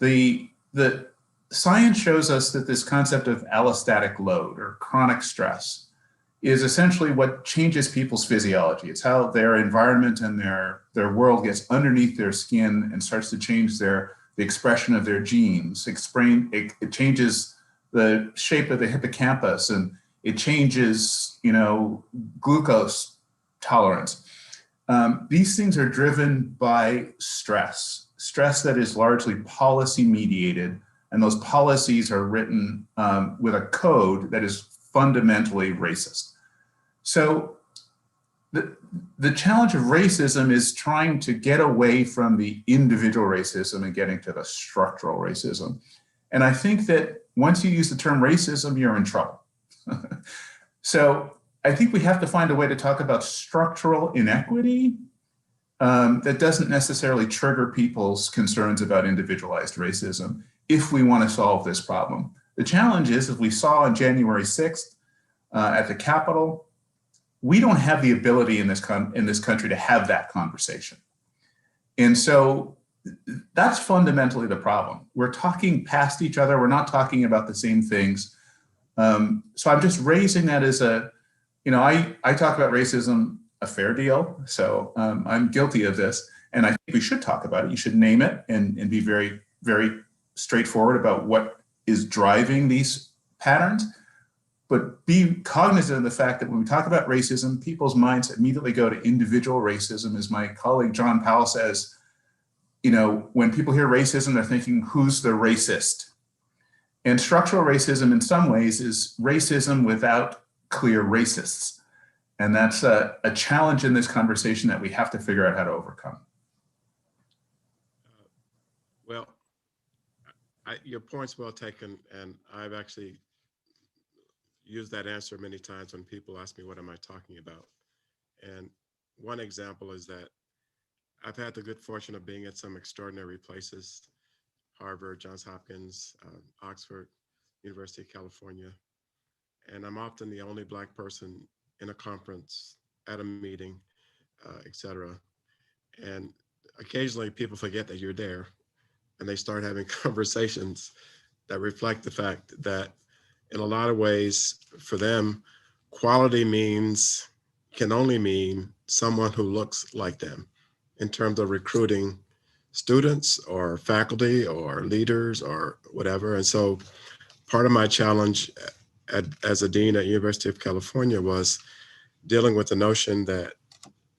The science shows us that this concept of allostatic load or chronic stress is essentially what changes people's physiology. It's how their environment and their world gets underneath their skin and starts to change the expression of their genes. It changes the shape of the hippocampus and It changes, glucose tolerance. These things are driven by stress that is largely policy mediated. And those policies are written with a code that is fundamentally racist. So the challenge of racism is trying to get away from the individual racism and getting to the structural racism. And I think that once you use the term racism, you're in trouble. So I think we have to find a way to talk about structural inequity that doesn't necessarily trigger people's concerns about individualized racism if we want to solve this problem. The challenge is, as we saw on January 6th at the Capitol, we don't have the ability in this country to have that conversation. And so that's fundamentally the problem. We're talking past each other. We're not talking about the same things. So I'm just raising that as I talk about racism a fair deal. So I'm guilty of this. And I think we should talk about it. You should name it and be very, very straightforward about what is driving these patterns. But be cognizant of the fact that when we talk about racism, people's minds immediately go to individual racism. As my colleague John Powell says, when people hear racism, they're thinking, who's the racist? And structural racism in some ways is racism without clear racists. And that's a challenge in this conversation that we have to figure out how to overcome.
Well, your point's well taken, and I've actually used that answer many times when people ask me, what am I talking about? And one example is that I've had the good fortune of being at some extraordinary places: Harvard, Johns Hopkins, Oxford, University of California. And I'm often the only Black person in a conference, at a meeting, et cetera. And occasionally people forget that you're there, and they start having conversations that reflect the fact that in a lot of ways for them, quality can only mean someone who looks like them in terms of recruiting students or faculty or leaders or whatever. And so part of my challenge as a dean at University of California was dealing with the notion that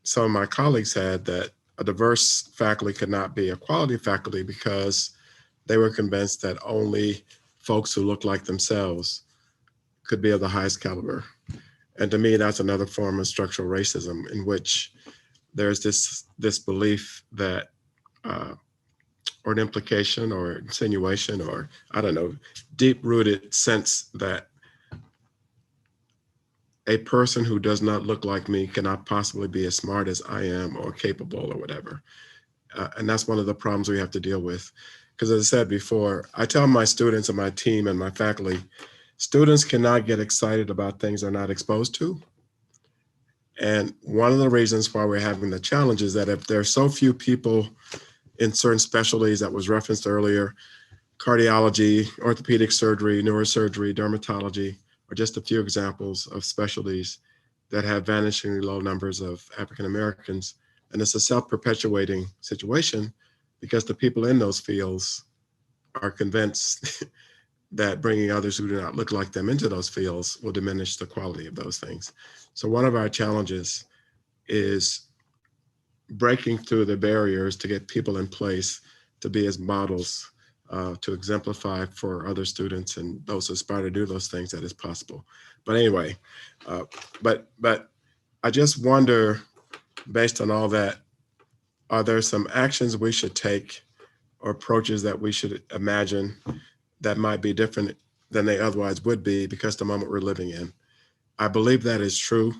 some of my colleagues had, that a diverse faculty could not be a quality faculty because they were convinced that only folks who look like themselves could be of the highest caliber. And to me, that's another form of structural racism, in which there's this belief that, or an implication or insinuation, or I don't know, deep-rooted sense that a person who does not look like me cannot possibly be as smart as I am or capable or whatever. And that's one of the problems we have to deal with. Because as I said before, I tell my students and my team and my faculty, students cannot get excited about things they're not exposed to. And one of the reasons why we're having the challenge is that if there are so few people in certain specialties that was referenced earlier, cardiology, orthopedic surgery, neurosurgery, dermatology, are just a few examples of specialties that have vanishingly low numbers of African Americans. And it's a self-perpetuating situation because the people in those fields are convinced that bringing others who do not look like them into those fields will diminish the quality of those things. So one of our challenges is breaking through the barriers to get people in place to be as models, to exemplify for other students and those who aspire to do those things that is possible. But anyway, but I just wonder, based on all that, are there some actions we should take or approaches that we should imagine that might be different than they otherwise would be because the moment we're living in? I believe that is true,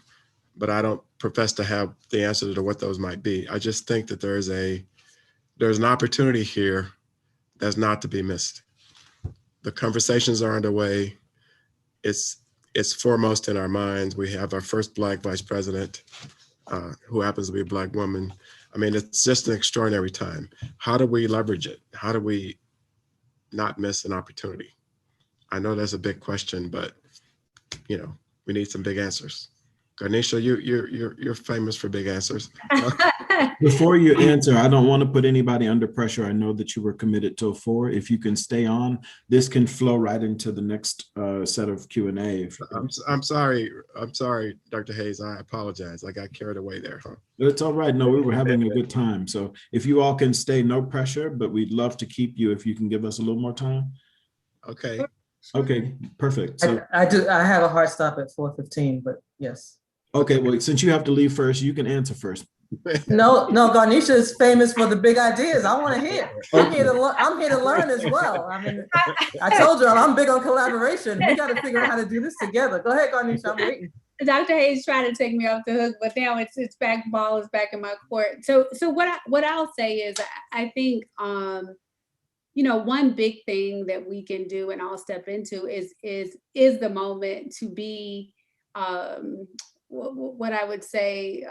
but I don't profess to have the answer to what those might be. I just think that there's an opportunity here that's not to be missed. The conversations are underway. It's foremost in our minds. We have our first Black vice president, who happens to be a Black woman. I mean, it's just an extraordinary time. How do we leverage it? How do we not miss an opportunity? I know that's a big question, but we need some big answers. Garnisha, you're famous for big answers.
Before you answer, I don't want to put anybody under pressure. I know that you were committed till 4. If you can stay on, this can flow right into the next set of Q&A.
I'm sorry, Dr. Hayes. I apologize. I got carried away there. Huh?
It's all right. No, we were having a good time. So if you all can stay, no pressure, but we'd love to keep you if you can give us a little more time.
Okay.
Okay, perfect. So
I have a hard stop at 4:15, but yes.
okay, well, since you have to leave first, you can answer first.
No, Garnisha is famous for the big ideas. I want to hear. I'm here to learn as well. I mean, I told you I'm big on collaboration. We got to figure out how to do this together. Go ahead, Garnisha. I'm waiting.
Dr. Hayes tried to take me off the hook, but now it's back. Ball is back in my court. So what I'll say is I think one big thing that we can do, and I'll step into, is the moment to be what I would say.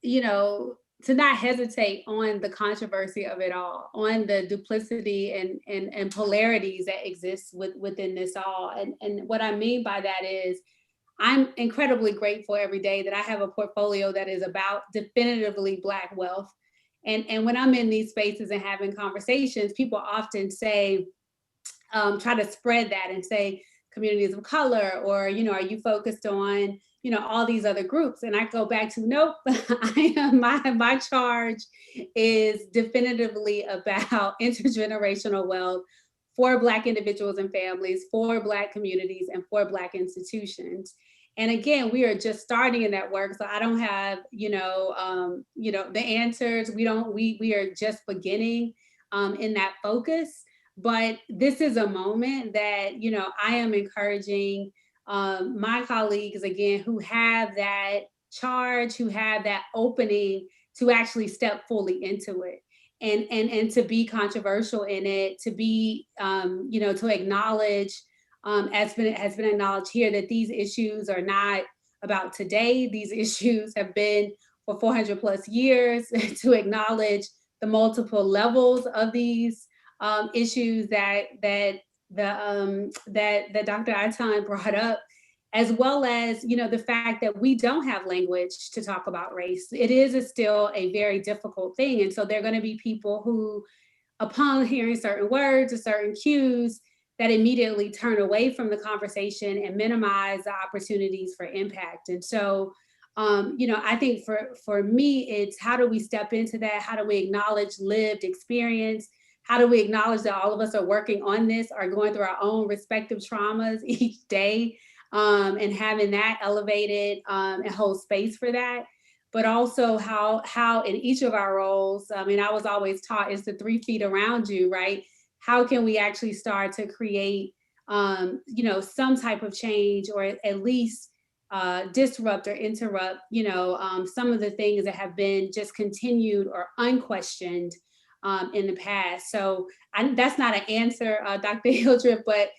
To not hesitate on the controversy of it all, on the duplicity and polarities that exist within this all. And what I mean by that is I'm incredibly grateful every day that I have a portfolio that is about definitively Black wealth. And when I'm in these spaces and having conversations, people often say, try to spread that and say communities of color, or, are you focused on all these other groups? And I go back to, nope, my charge is definitively about intergenerational wealth for Black individuals and families, for Black communities, and for Black institutions. And again, we are just starting in that work. So I don't have, the answers. We are just beginning in that focus. But this is a moment that, I am encouraging my colleagues, again, who have that charge, who have that opening to actually step fully into it and to be controversial in it, to be, to acknowledge, as has been acknowledged here, that these issues are not about today. These issues have been for 400 plus years, to acknowledge the multiple levels of these issues that Dr. Aitan brought up, as well as, the fact that we don't have language to talk about race. It is still a very difficult thing. And so there are going to be people who, upon hearing certain words or certain cues, that immediately turn away from the conversation and minimize the opportunities for impact. And so, I think for me, it's how do we step into that? How do we acknowledge lived experience? How do we acknowledge that all of us are working on this, are going through our own respective traumas each day, and having that elevated and hold space for that? But also how in each of our roles, I was always taught it's the 3 feet around you, right? How can we actually start to create, some type of change, or at least disrupt or interrupt, some of the things that have been just continued or unquestioned in the past. So that's not an answer, Dr. Hildreth, but,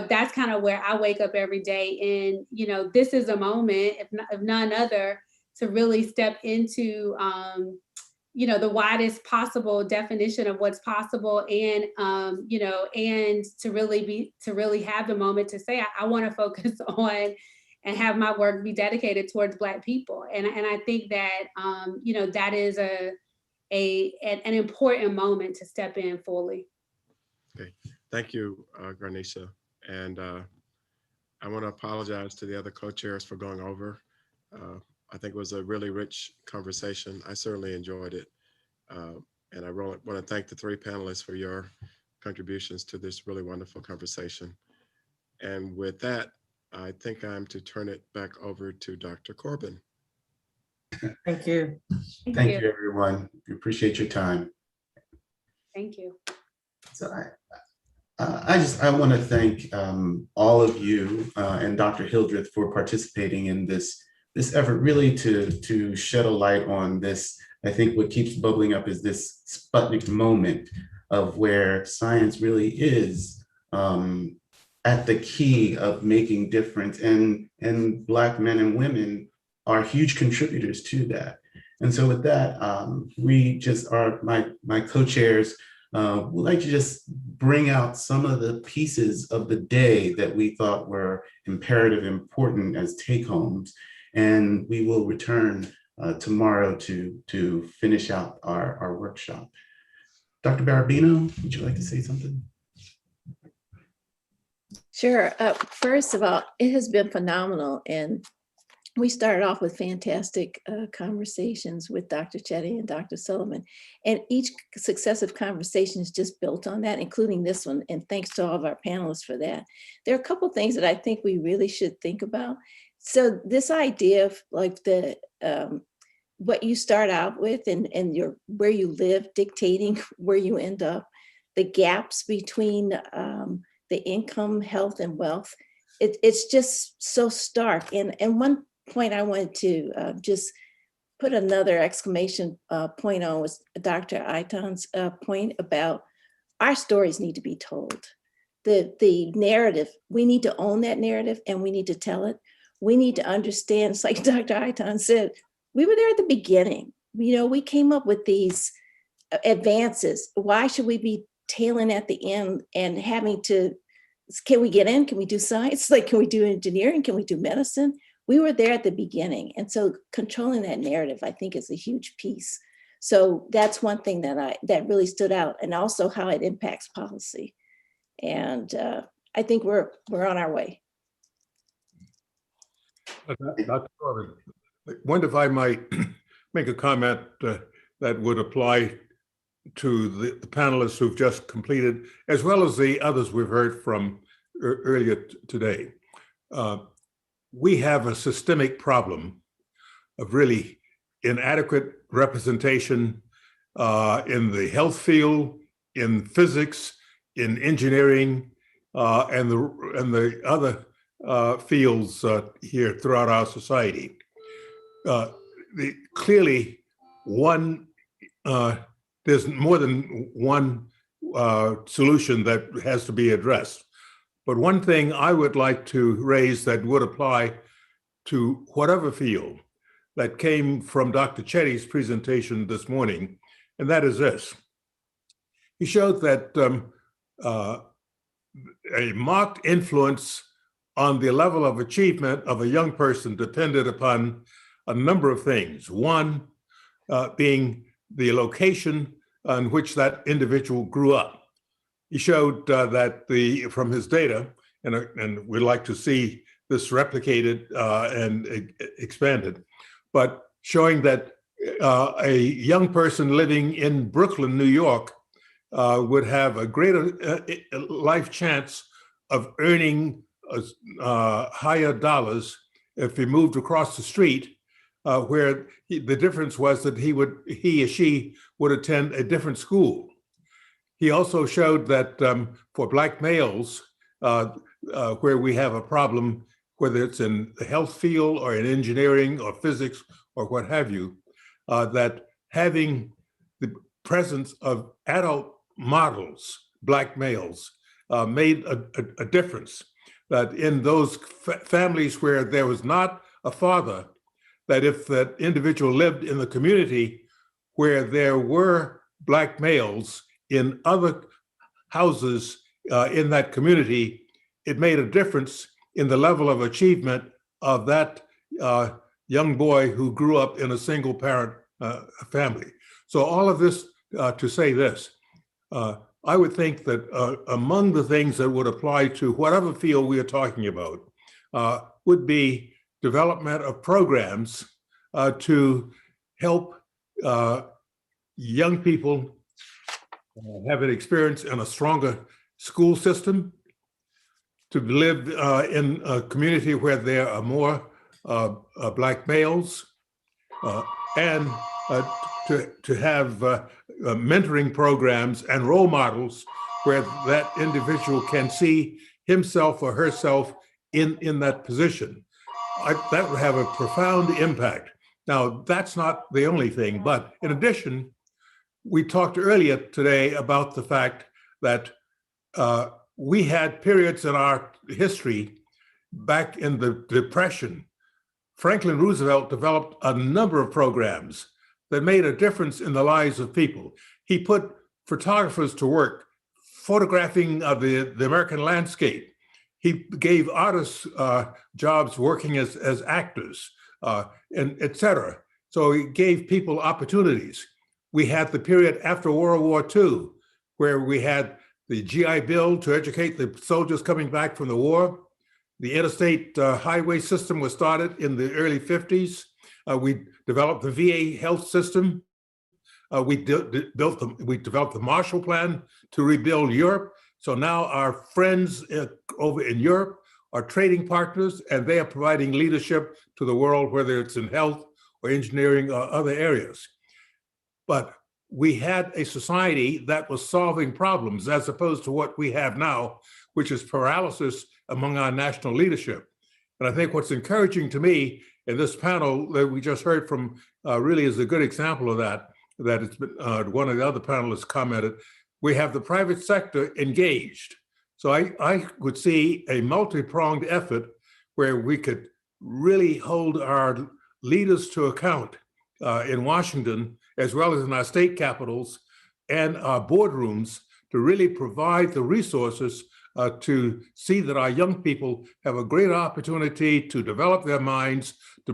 that's kind of where I wake up every day. And, this is a moment, if none other, to really step into, the widest possible definition of what's possible, and, and to really have the moment to say, I want to focus on and have my work be dedicated towards Black people. And I think that, that is an important moment to step in fully.
Okay, thank you, Garnisha. And I want to apologize to the other co-chairs for going over. I think it was a really rich conversation. I certainly enjoyed it. And I want to thank the 3 panelists for your contributions to this really wonderful conversation. And with that, I think I'm to turn it back over to Dr. Corbin.
Thank you.
Thank you, everyone. We appreciate your time.
Thank you.
So I want to thank all of you and Dr. Hildreth for participating in this effort, really to shed a light on this. I think what keeps bubbling up is this Sputnik moment of where science really is at the key of making difference, and Black men and women are huge contributors to that. And so with that, we just are, my co-chairs would like to just bring out some of the pieces of the day that we thought were imperative, important as take-homes, and we will return tomorrow to finish out our workshop. Dr. Barabino, would you like to say something?
Sure. First of all, it has been phenomenal. And we started off with fantastic conversations with Dr. Chetty and Dr. Sullivan. And each successive conversation is just built on that, including this one. And thanks to all of our panelists for that. There are a couple of things that I think we really should think about. So this idea of like what you start out with and your where you live dictating where you end up, the gaps between the income, health, and wealth, it's just so stark. And one point I wanted to just put another exclamation point on was Dr. Aitan's point about our stories need to be told. The narrative, we need to own that narrative and we need to tell it. We need to understand, it's like Dr. Aitan said, we were there at the beginning. You know, we came up with these advances. Why should we be tailing at the end and having to, can we get in? Can we do science? Like, can we do engineering? Can we do medicine? We were there at the beginning. And so controlling that narrative, I think, is a huge piece. So that's one thing that really stood out, and also how it impacts policy. And I think we're on our way.
Dr. Corbin, I wonder if I might make a comment that would apply to the panelists who've just completed, as well as the others we've heard from earlier today. We have a systemic problem of really inadequate representation in the health field, in physics, in engineering, and the other fields here throughout our society. Clearly, there's more than one solution that has to be addressed. But one thing I would like to raise that would apply to whatever field that came from Dr. Chetty's presentation this morning, and that is this. He showed that a marked influence on the level of achievement of a young person depended upon a number of things. One being the location in which that individual grew up. He showed that from his data, and we'd like to see this replicated and expanded, but showing that a young person living in Brooklyn, New York, would have a greater life chance of earning higher dollars if he moved across the street, where the difference was that he or she would attend a different school. He also showed that for Black males, where we have a problem, whether it's in the health field or in engineering or physics or what have you, that having the presence of adult models, Black males, made a difference. That in those families where there was not a father, that if that individual lived in the community where there were Black males in other houses in that community, it made a difference in the level of achievement of that young boy who grew up in a single parent family. So all of this to say this, I would think that among the things that would apply to whatever field we are talking about would be development of programs to help young people have an experience in a stronger school system, to live in a community where there are more Black males, and to have mentoring programs and role models where that individual can see himself or herself in that position. That would have a profound impact. Now, that's not the only thing, but in addition, we talked earlier today about the fact that we had periods in our history back in the Depression. Franklin Roosevelt developed a number of programs that made a difference in the lives of people. He put photographers to work photographing the American landscape. He gave artists jobs working as actors, and et cetera. So it gave people opportunities. We had the period after World War II, where we had the GI Bill to educate the soldiers coming back from the war. The interstate highway system was started in the early 50s. We developed the VA health system. We developed the Marshall Plan to rebuild Europe. So now our friends over in Europe are trading partners, and they are providing leadership to the world, whether it's in health or engineering or other areas. But we had a society that was solving problems as opposed to what we have now, which is paralysis among our national leadership. And I think what's encouraging to me in this panel that we just heard from really is a good example of that it's been, one of the other panelists commented, we have the private sector engaged. So I would see a multi-pronged effort where we could really hold our leaders to account in Washington, as well as in our state capitals and our boardrooms, to really provide the resources to see that our young people have a great opportunity to develop their minds, to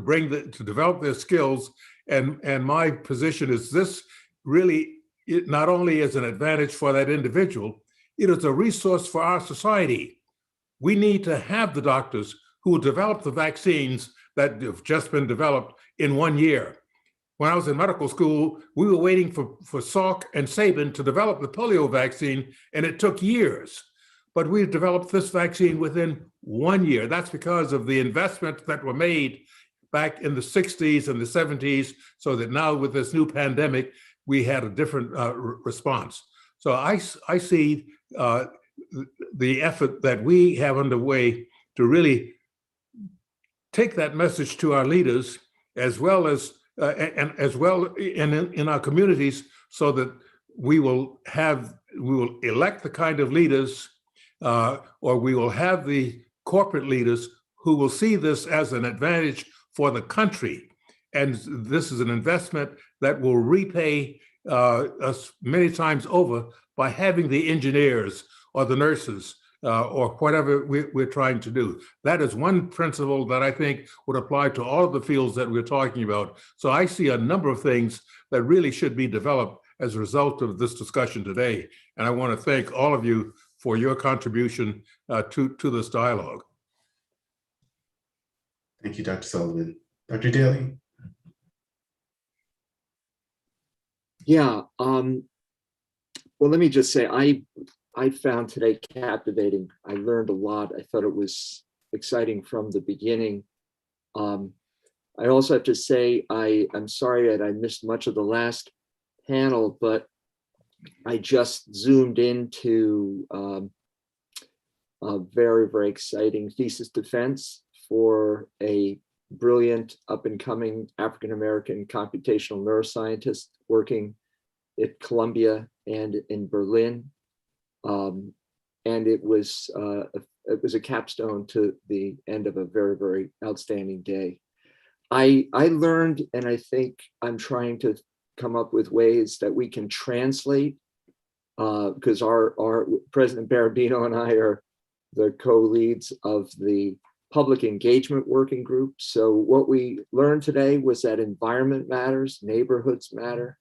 develop their skills. And my position is this really, it not only is an advantage for that individual, it is a resource for our society. We need to have the doctors who will develop the vaccines that have just been developed in 1 year. When I was in medical school, we were waiting for Salk and Sabin to develop the polio vaccine, and it took years. But we developed this vaccine within 1 year. That's because of the investments that were made back in the 60s and the 70s, so that now with this new pandemic, we had a different response. So I see the effort that we have underway to really take that message to our leaders, as well as in our communities, so that we will elect the kind of leaders, or we will have the corporate leaders who will see this as an advantage for the country. And this is an investment that will repay us many times over by having the engineers or the nurses or whatever we're trying to do. That is one principle that I think would apply to all of the fields that we're talking about. So I see a number of things that really should be developed as a result of this discussion today. And I want to thank all of you for your contribution to this dialogue.
Thank you, Dr. Sullivan. Dr. Daly?
Yeah, well, let me just say, I found today captivating. I learned a lot. I thought it was exciting from the beginning. I also have to say, I'm sorry that I missed much of the last panel, but I just zoomed into a very, very exciting thesis defense for a brilliant up-and-coming African-American computational neuroscientist working at Columbia and in Berlin. And it was a capstone to the end of a very, very outstanding day. I learned, and I think I'm trying to come up with ways that we can translate, because our President Berardino and I are the co-leads of the Public Engagement Working Group. So what we learned today was that environment matters, neighborhoods matter,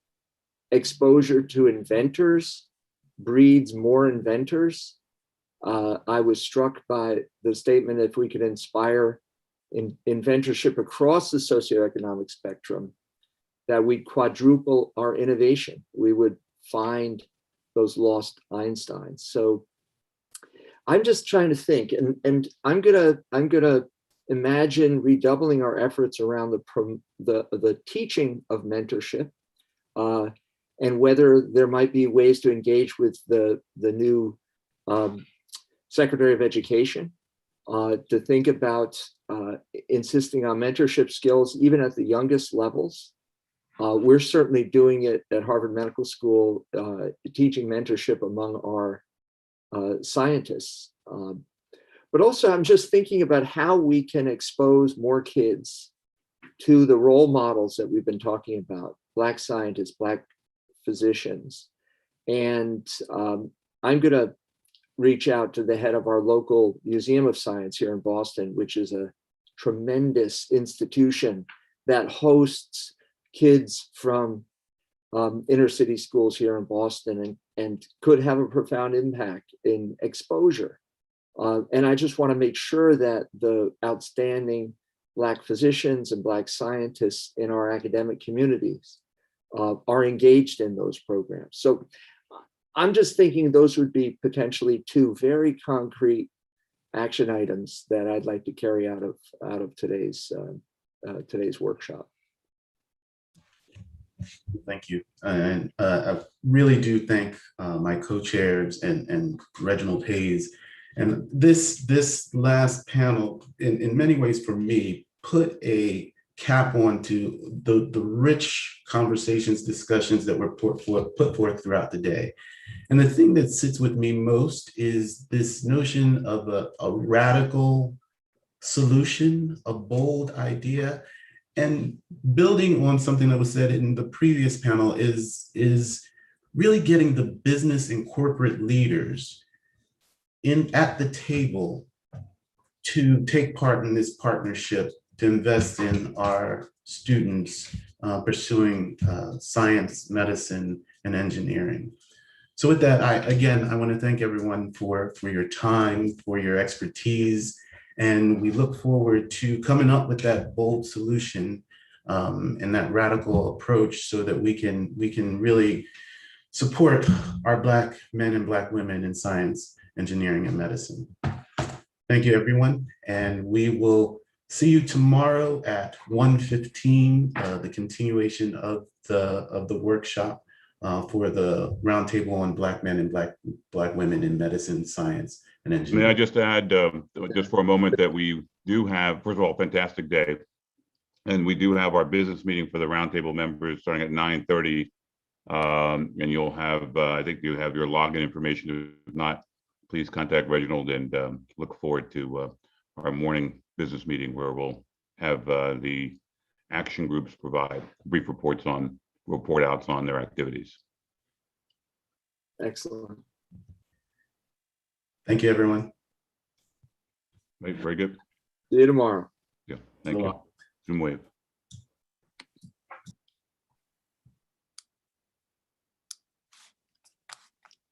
exposure to inventors breeds more inventors. I was struck by the statement, if we could inspire inventorship across the socioeconomic spectrum, that we'd quadruple our innovation. We would find those lost Einsteins. So I'm just trying to think, and I'm gonna imagine redoubling our efforts around the teaching of mentorship, and whether there might be ways to engage with the new Secretary of Education to think about insisting on mentorship skills even at the youngest levels. We're certainly doing it at Harvard Medical School, teaching mentorship among our scientists. But also I'm just thinking about how we can expose more kids to the role models that we've been talking about, Black scientists, Black physicians. And I'm gonna reach out to the head of our local Museum of Science here in Boston, which is a tremendous institution that hosts kids from inner city schools here in Boston and could have a profound impact in exposure. And I just want to make sure that the outstanding Black physicians and Black scientists in our academic communities are engaged in those programs. So I'm just thinking those would be potentially two very concrete action items that I'd like to carry out of today's workshop.
Thank you. And I really do thank my co-chairs and Reginald Hayes. And this last panel, in many ways for me, put a cap onto the rich conversations, discussions that were put forth throughout the day. And the thing that sits with me most is this notion of a radical solution, a bold idea. And building on something that was said in the previous panel is really getting the business and corporate leaders at the table to take part in this partnership to invest in our students pursuing science, medicine, and engineering. So with that, I want to thank everyone for your time, for your expertise, and we look forward to coming up with that bold solution and that radical approach so that we can really support our Black men and Black women in science, engineering, and medicine. Thank you, everyone, and we will see you tomorrow at 1:15, the continuation of the workshop for the roundtable on Black men and Black women in medicine, science, and engineering.
May I just add, just for a moment, that we do have, first of all, a fantastic day. And we do have our business meeting for the roundtable members starting at 9:30. And you'll have, I think you have your login information. If not, please contact Reginald, and look forward to our morning business meeting where we'll have the action groups provide brief report outs on their activities.
Excellent.
Thank you, everyone.
Very good.
See you tomorrow.
Yeah, thank you. Zoom wave.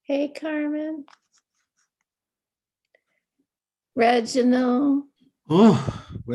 Hey, Carmen. Reginald.
Oh,